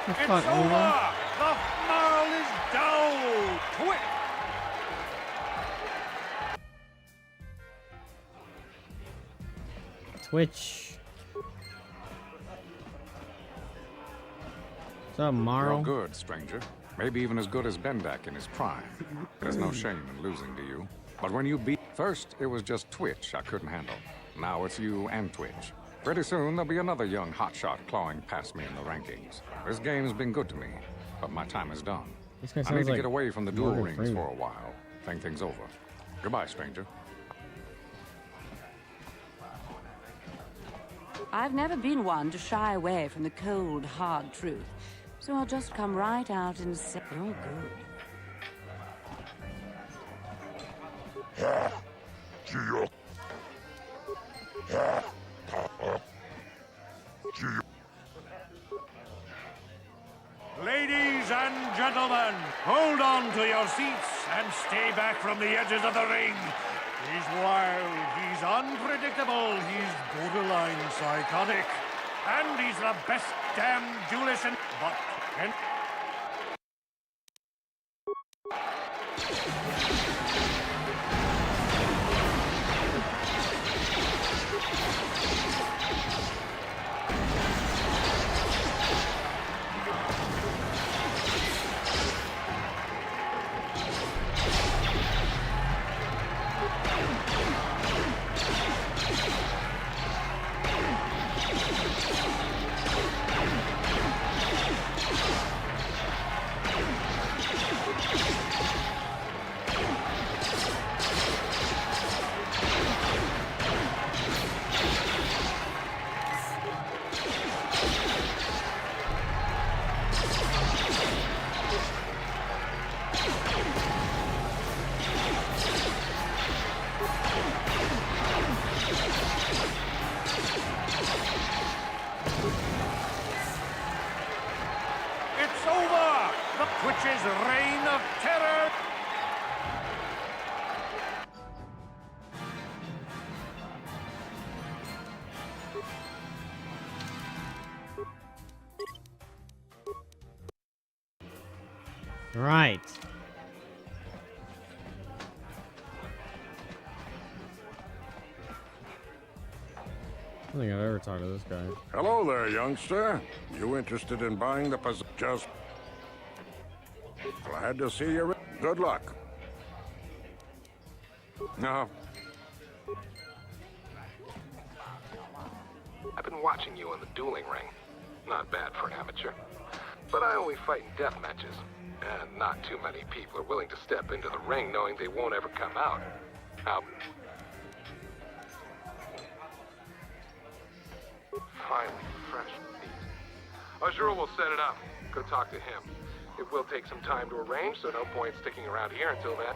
R: It's
B: Fuck,
R: over!
B: over.
R: The Marl is down! Quick!
B: Twitch. What's up, Marl?
E: You're good, stranger. Maybe even as good as Bendak in his prime. There's no shame in losing to you. But when you beat... First, it was just Twitch I couldn't handle. Now it's you and Twitch. Pretty soon, there'll be another young hotshot clawing past me in the rankings. This game's been good to me, but my time is done.
B: This guy
E: I
B: sounds
E: need to
B: like
E: get away from the duel
B: Morgan
E: rings
B: Freeman.
E: for a while. Think things over. Goodbye, stranger.
P: I've never been one to shy away from the cold, hard truth. So I'll just come right out and say, "Oh, good."
R: Ladies and gentlemen, hold on to your seats and stay back from the edges of the ring. He's wild, he's unpredictable, he's borderline psychotic. And he's the best damn duelist in... But... And it's over! The Twitch's reign of terror!
B: Right. I don't think I've ever talked to this guy.
O: Hello there, youngster. You interested in buying the just... Glad to see you. Good luck. No.
Q: I've been watching you in the dueling ring. Not bad for an amateur. But I only fight in death matches. And not too many people are willing to step into the ring knowing they won't ever come out. How... Finally, fresh meat. Oh, sure, we'll set it up. Go talk to him. It will take some time to arrange, so no point sticking around here until then.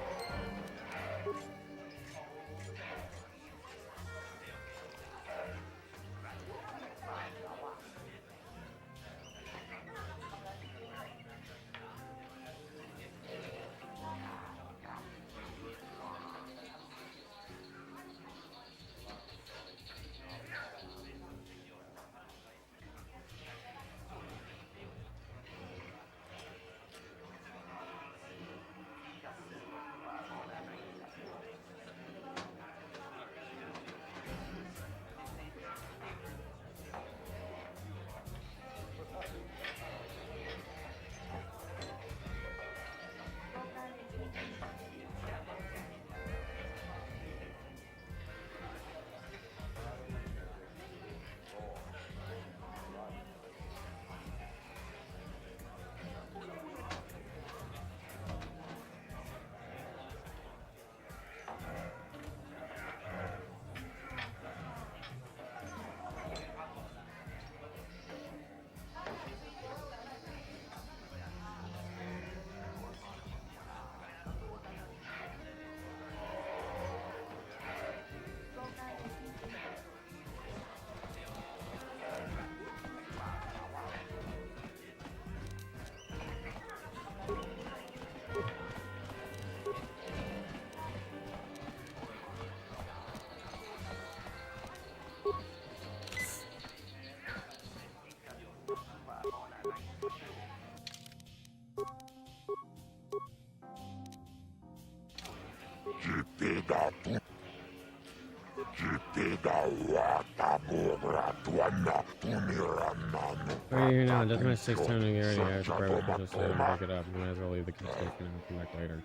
B: Right here now, it doesn't matter 6 times to get ready. I have to grab a so I can break it up. You might as well leave the station and come back later.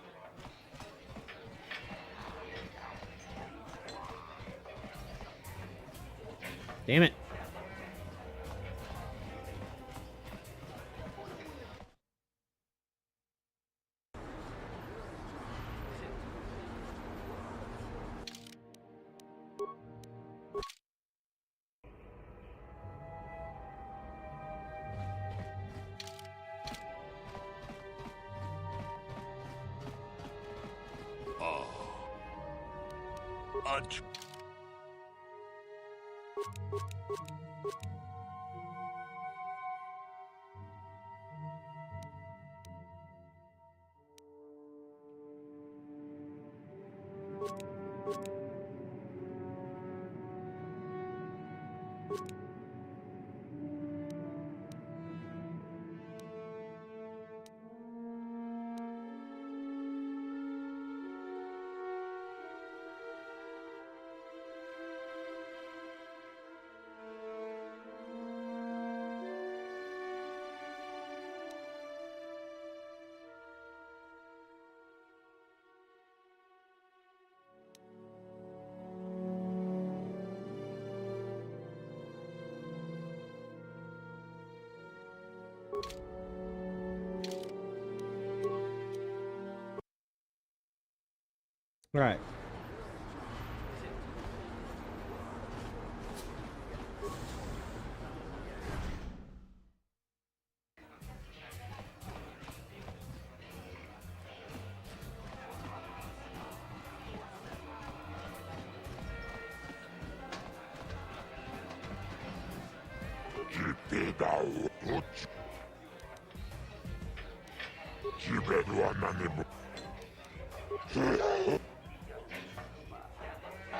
B: Damn it. Right.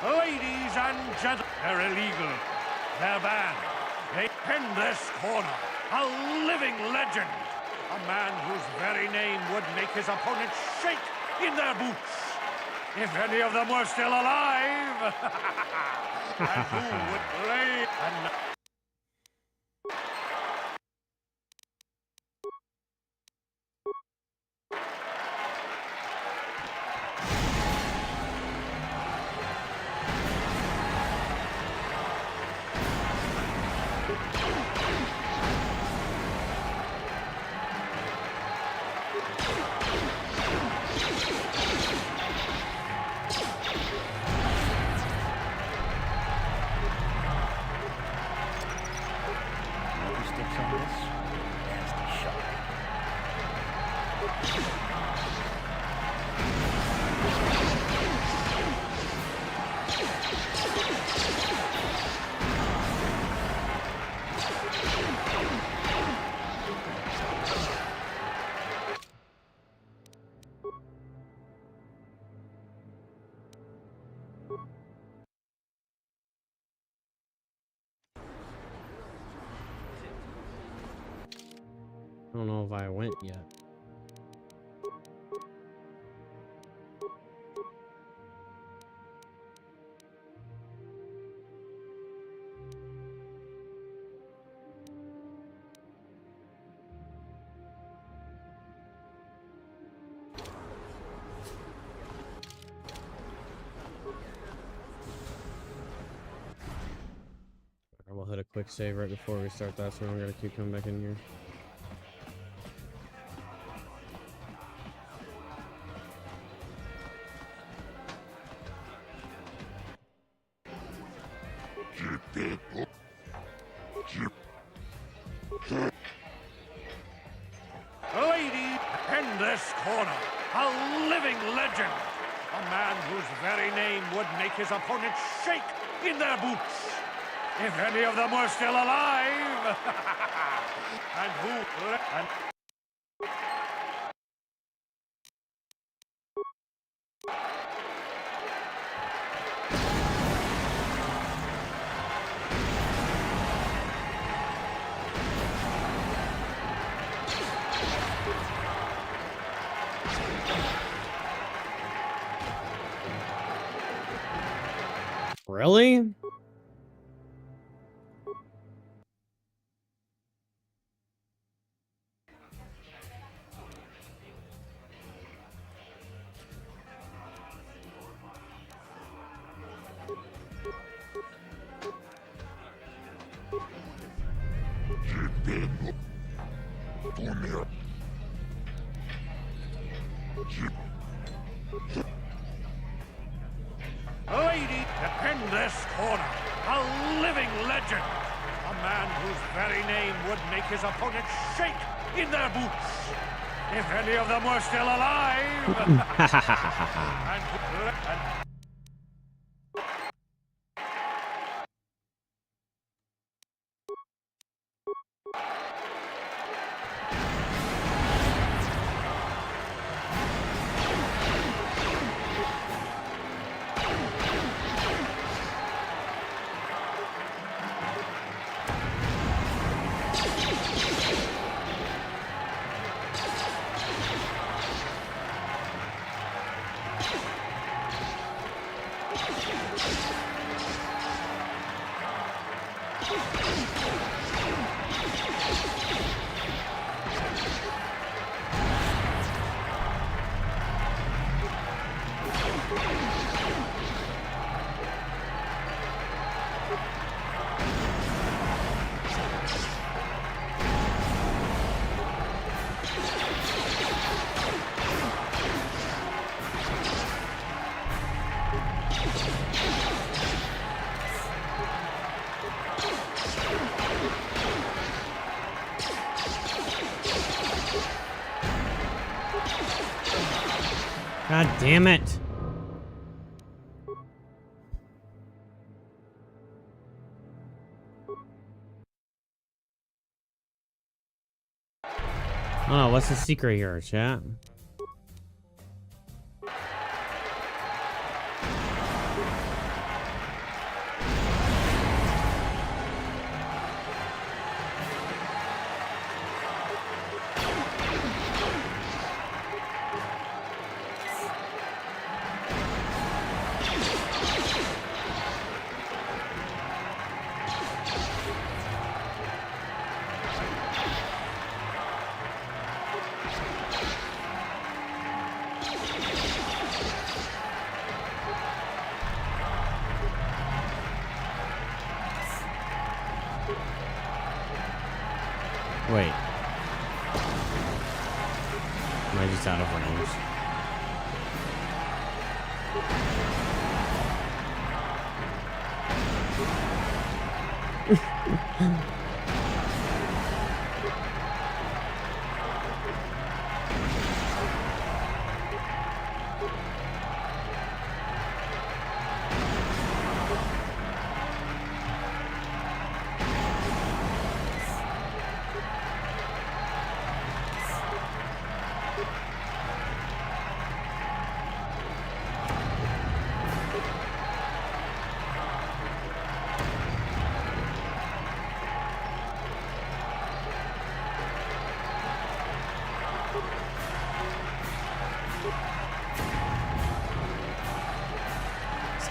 R: Ladies and gentlemen, they're illegal. They're banned. They in this corner, a living legend. A man whose very name would make his opponents shake in their boots. If any of them were still alive. And who would play and
B: I don't know if I went yet. We'll hit a quick save right before we start that, so we don't gotta keep coming back in here.
R: lady in this corner, a living legend. A man whose very name would make his opponents shake in their boots. If any of them were still alive. And who... And
B: Really?
R: Lady in this corner, a living legend. A man whose very name would make his opponents shake in their boots. If any of them were still alive. and
B: God damn it. Oh, what's the secret here, chat? Wait. Am I just out of range?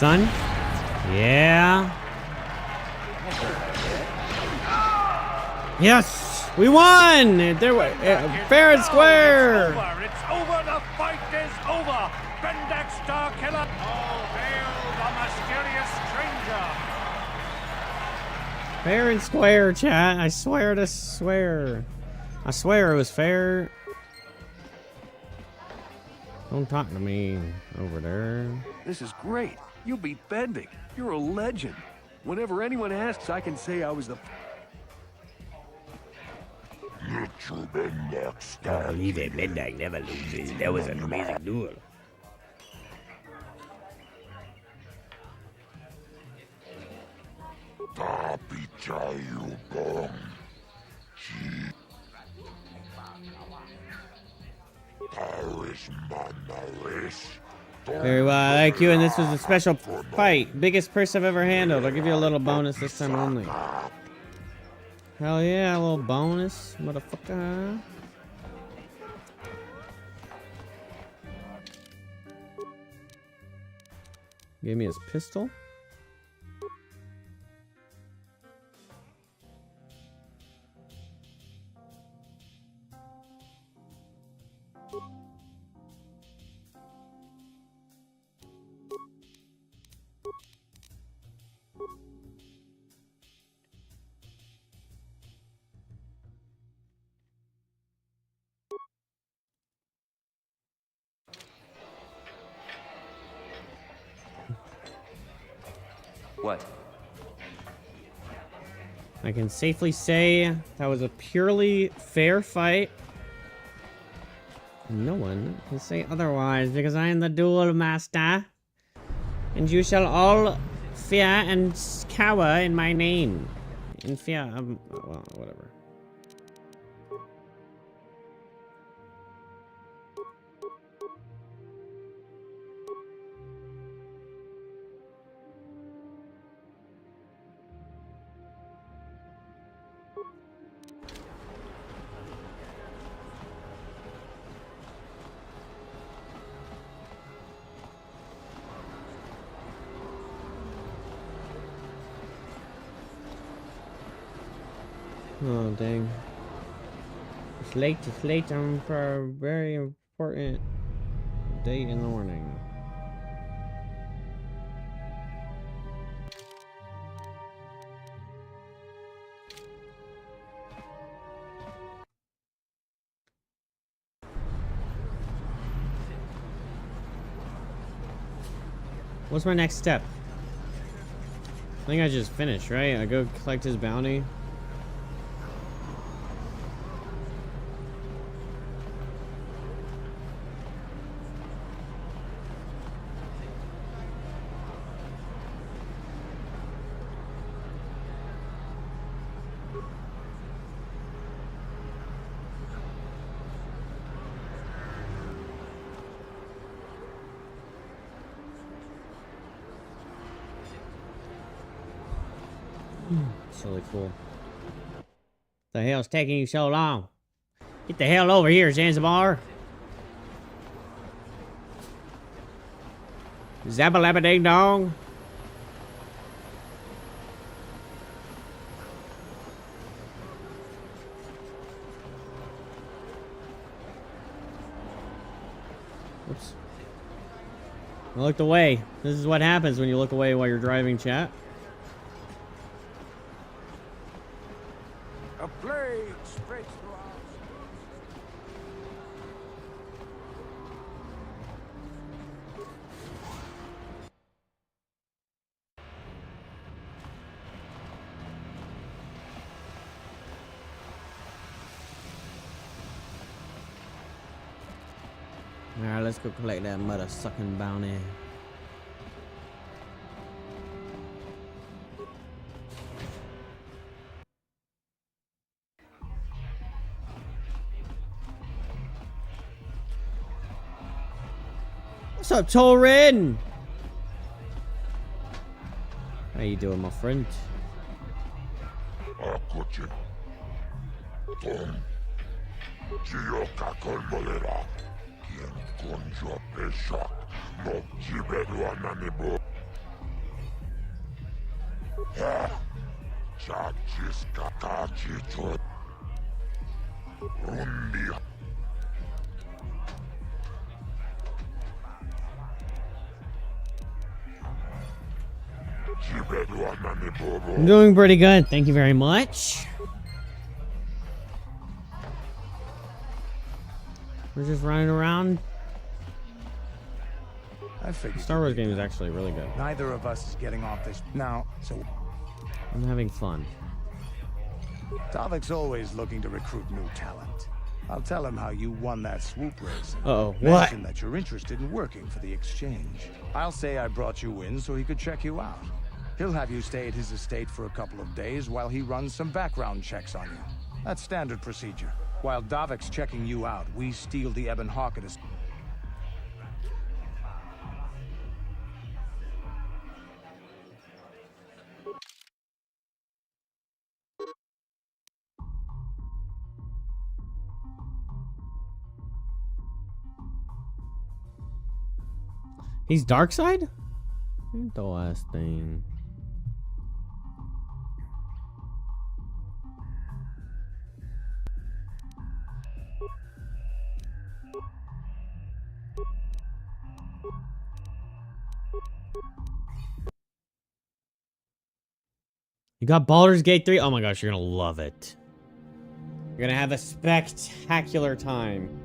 B: Stun? Yeah. Yes! We won! There were fair and square!
R: It's over. The fight is over. Bendak Star Killer. All hail the mysterious stranger.
B: Fair and square, chat. I swear to swear. I swear it was fair. Don't talk to me over there.
I: This is great. You beat Bendik. You're a legend. Whenever anyone asks, I can say I was the...
U: I believe that Bendak never loses. That was an amazing duel. Very well, I like you, and this was a special fight. Biggest purse I've ever handled. I'll give you a little bonus this time only. Hell yeah, a little bonus, motherfucker. Gave me his pistol.
J: What?
B: I can safely say that was a purely fair fight. No one can say otherwise because I am the duel master. And you shall all fear and cower in my name. In fear of... well, whatever. Oh, dang. It's late for a very important date in the morning. What's my next step? I think I just finished, right? I go collect his bounty. It's really cool. The hell's taking you so long? Get the hell over here, Zanzibar. Zabba ding dong. Oops. I looked away. This is what happens when you look away while you're driving, chat.
G: A plague spreads throughout.
B: Alright, let's go collect that mother sucking bounty. What's up, Torin? How you doing, my friend? I'm doing pretty good, thank you very much. We're just running around.
G: I figured
B: Star Wars game is actually really good.
G: neither of us is getting off this now, so
B: I'm having fun.
G: Davik's always looking to recruit new talent. I'll tell him how you won that swoop race.
B: Uh-oh, what?
G: Mention that you're interested in working for the exchange. I'll say I brought you in so he could check you out. He'll have you stay at his estate for a couple of days while he runs some background checks on you. That's standard procedure. While Davik's checking you out, we steal the Ebon Hawk at his...
B: He's Darkseid? Ain't the last thing. You got Baldur's Gate 3? Oh my gosh, you're gonna love it. You're gonna have a spectacular time.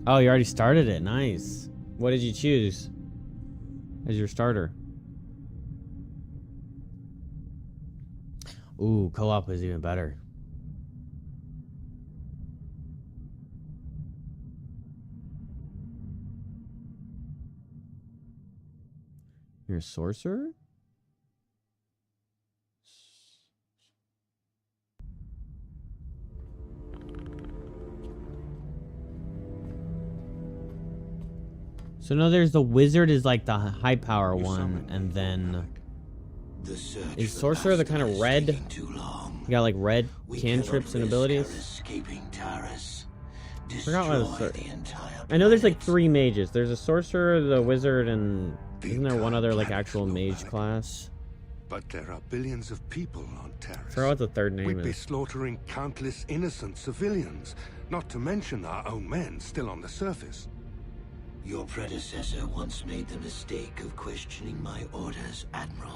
B: Oh, you already started it. Nice. What did you choose as your starter? Ooh, co-op is even better. You're a sorcerer? So no, there's the wizard is like the high power one, and then is sorcerer the kind of red? You got like red cantrips and abilities. Forgot what I know there's like 3 mages. There's a sorcerer, the wizard, and isn't there one other like actual mage class?
Q: But there are billions of people on Terrace.
B: Forgot what the third name
Q: We'd be
B: is.
Q: slaughtering countless innocent civilians, not to mention our own men still on the surface.
M: Your predecessor once made the mistake of questioning my orders, Admiral.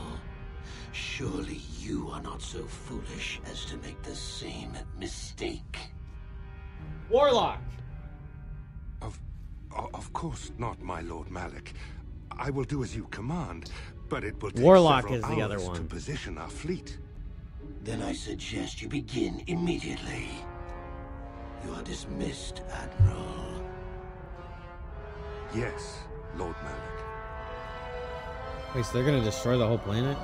M: Surely you are not so foolish as to make the same mistake.
B: Warlock!
Q: Of course not, my Lord Malik. I will do as you command, but it will take
B: Warlock
Q: several
B: is the other
Q: hours to
B: one.
Q: position our fleet.
M: Then I suggest you begin immediately. You are dismissed, Admiral.
Q: Yes, Lord Malik.
B: Wait, so they're gonna destroy the whole planet?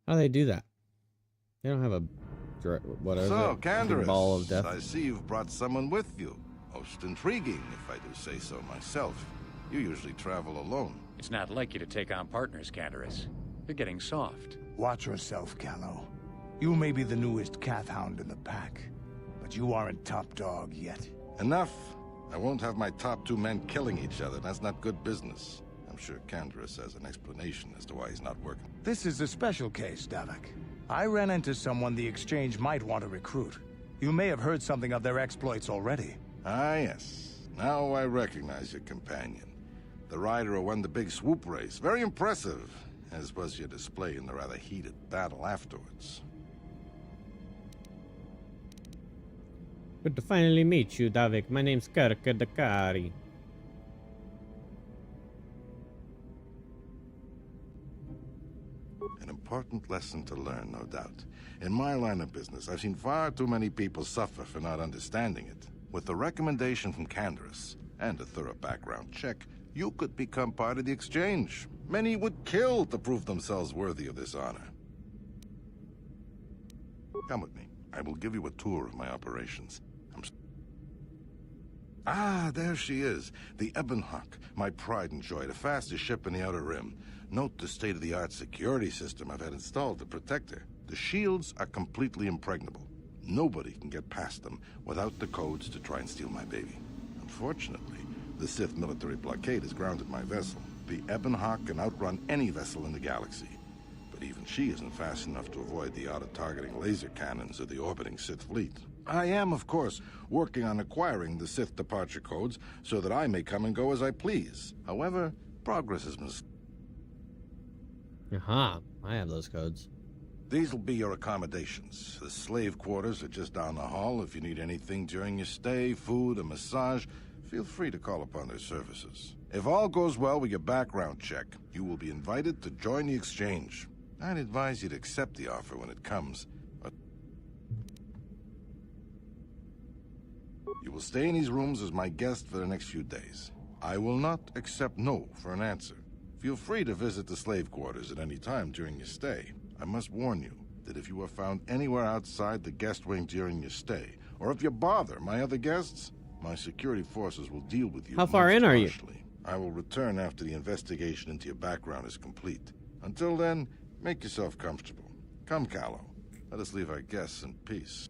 B: How do they do that? They don't have a whatever.
S: So, Canderous,
B: ball of death.
S: I see you've brought someone with you. Most intriguing, if I do say so myself. You usually travel alone.
W: It's not like you to take on partners, Canderous. You're getting soft.
G: Watch yourself, Callow. You may be the newest cath hound in the pack, but you aren't top dog yet.
S: Enough. I won't have my top 2 men killing each other. That's not good business. I'm sure Canderous has an explanation as to why he's not working.
G: This is a special case, Davik. I ran into someone the Exchange might want to recruit. You may have heard something of their exploits already.
S: Ah, yes. Now I recognize your companion. The rider who won the big swoop race. Very impressive, as was your display in the rather heated battle afterwards.
B: Good to finally meet you, Davik. My name's Karka Dakari.
S: An important lesson to learn, no doubt. In my line of business, I've seen far too many people suffer for not understanding it. With the recommendation from Canderous and a thorough background check, you could become part of the Exchange. Many would kill to prove themselves worthy of this honor. Come with me. I will give you a tour of my operations. Ah, there she is. The Ebon Hawk, my pride and joy, the fastest ship in the Outer Rim. Note the state-of-the-art security system I've had installed to protect her. The shields are completely impregnable. Nobody can get past them without the codes to try and steal my baby. Unfortunately, the Sith military blockade has grounded my vessel. The Ebon Hawk can outrun any vessel in the galaxy. But even she isn't fast enough to avoid the auto-targeting laser cannons of the orbiting Sith fleet. I am, of course, working on acquiring the Sith departure codes so that I may come and go as I please. However, progress has been...
B: Aha, I have those codes.
S: These will be your accommodations. The slave quarters are just down the hall. If you need anything during your stay, food, a massage, feel free to call upon their services. If all goes well with your background check, you will be invited to join the Exchange. I'd advise you to accept the offer when it comes. You will stay in these rooms as my guest for the next few days. I will not accept no for an answer. Feel free to visit the slave quarters at any time during your stay. I must warn you that if you are found anywhere outside the guest wing during your stay, or if you bother my other guests, my security forces will deal with you.
B: How far in are you?
S: I will return after the investigation into your background is complete. Until then, make yourself comfortable. Come, Callow. Let us leave our guests in peace.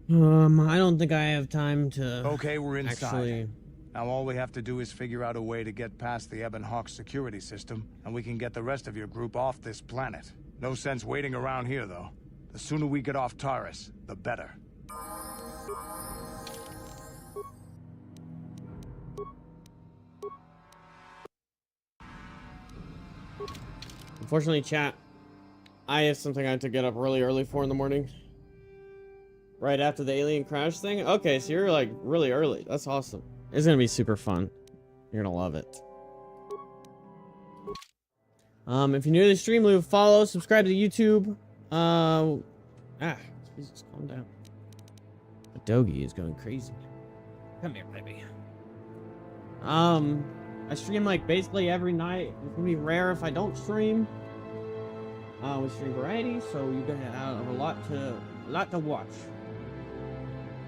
B: I don't think I have time to.
G: Okay, we're inside.
B: Actually,
G: now all we have to do is figure out a way to get past the Ebon Hawk security system, and we can get the rest of your group off this planet. No sense waiting around here, though. The sooner we get off Taurus, the better.
B: unfortunately, chat, I have something I have to get up really early for in the morning. Right after the alien crash thing? Okay, so you're like really early. That's awesome. It's gonna be super fun. You're gonna love it. If you're new to the stream, leave a follow, subscribe to YouTube. Jesus, calm down. The doggy is going crazy. Come here, baby. I stream like basically every night. It's gonna be rare if I don't stream. We stream variety, so you're gonna have a lot to watch.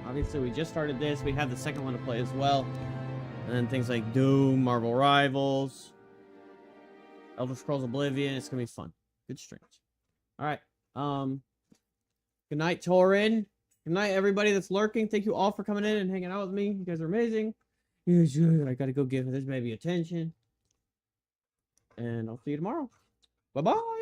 B: Obviously, we just started this. We have the second one to play as well, and then things like Doom, Marvel Rivals, Elder Scrolls Oblivion. It's gonna be fun. Good streams. All right. Good night, Torin. Good night, everybody that's lurking. Thank you all for coming in and hanging out with me. You guys are amazing. I gotta go give this baby attention. And I'll see you tomorrow. Bye-bye.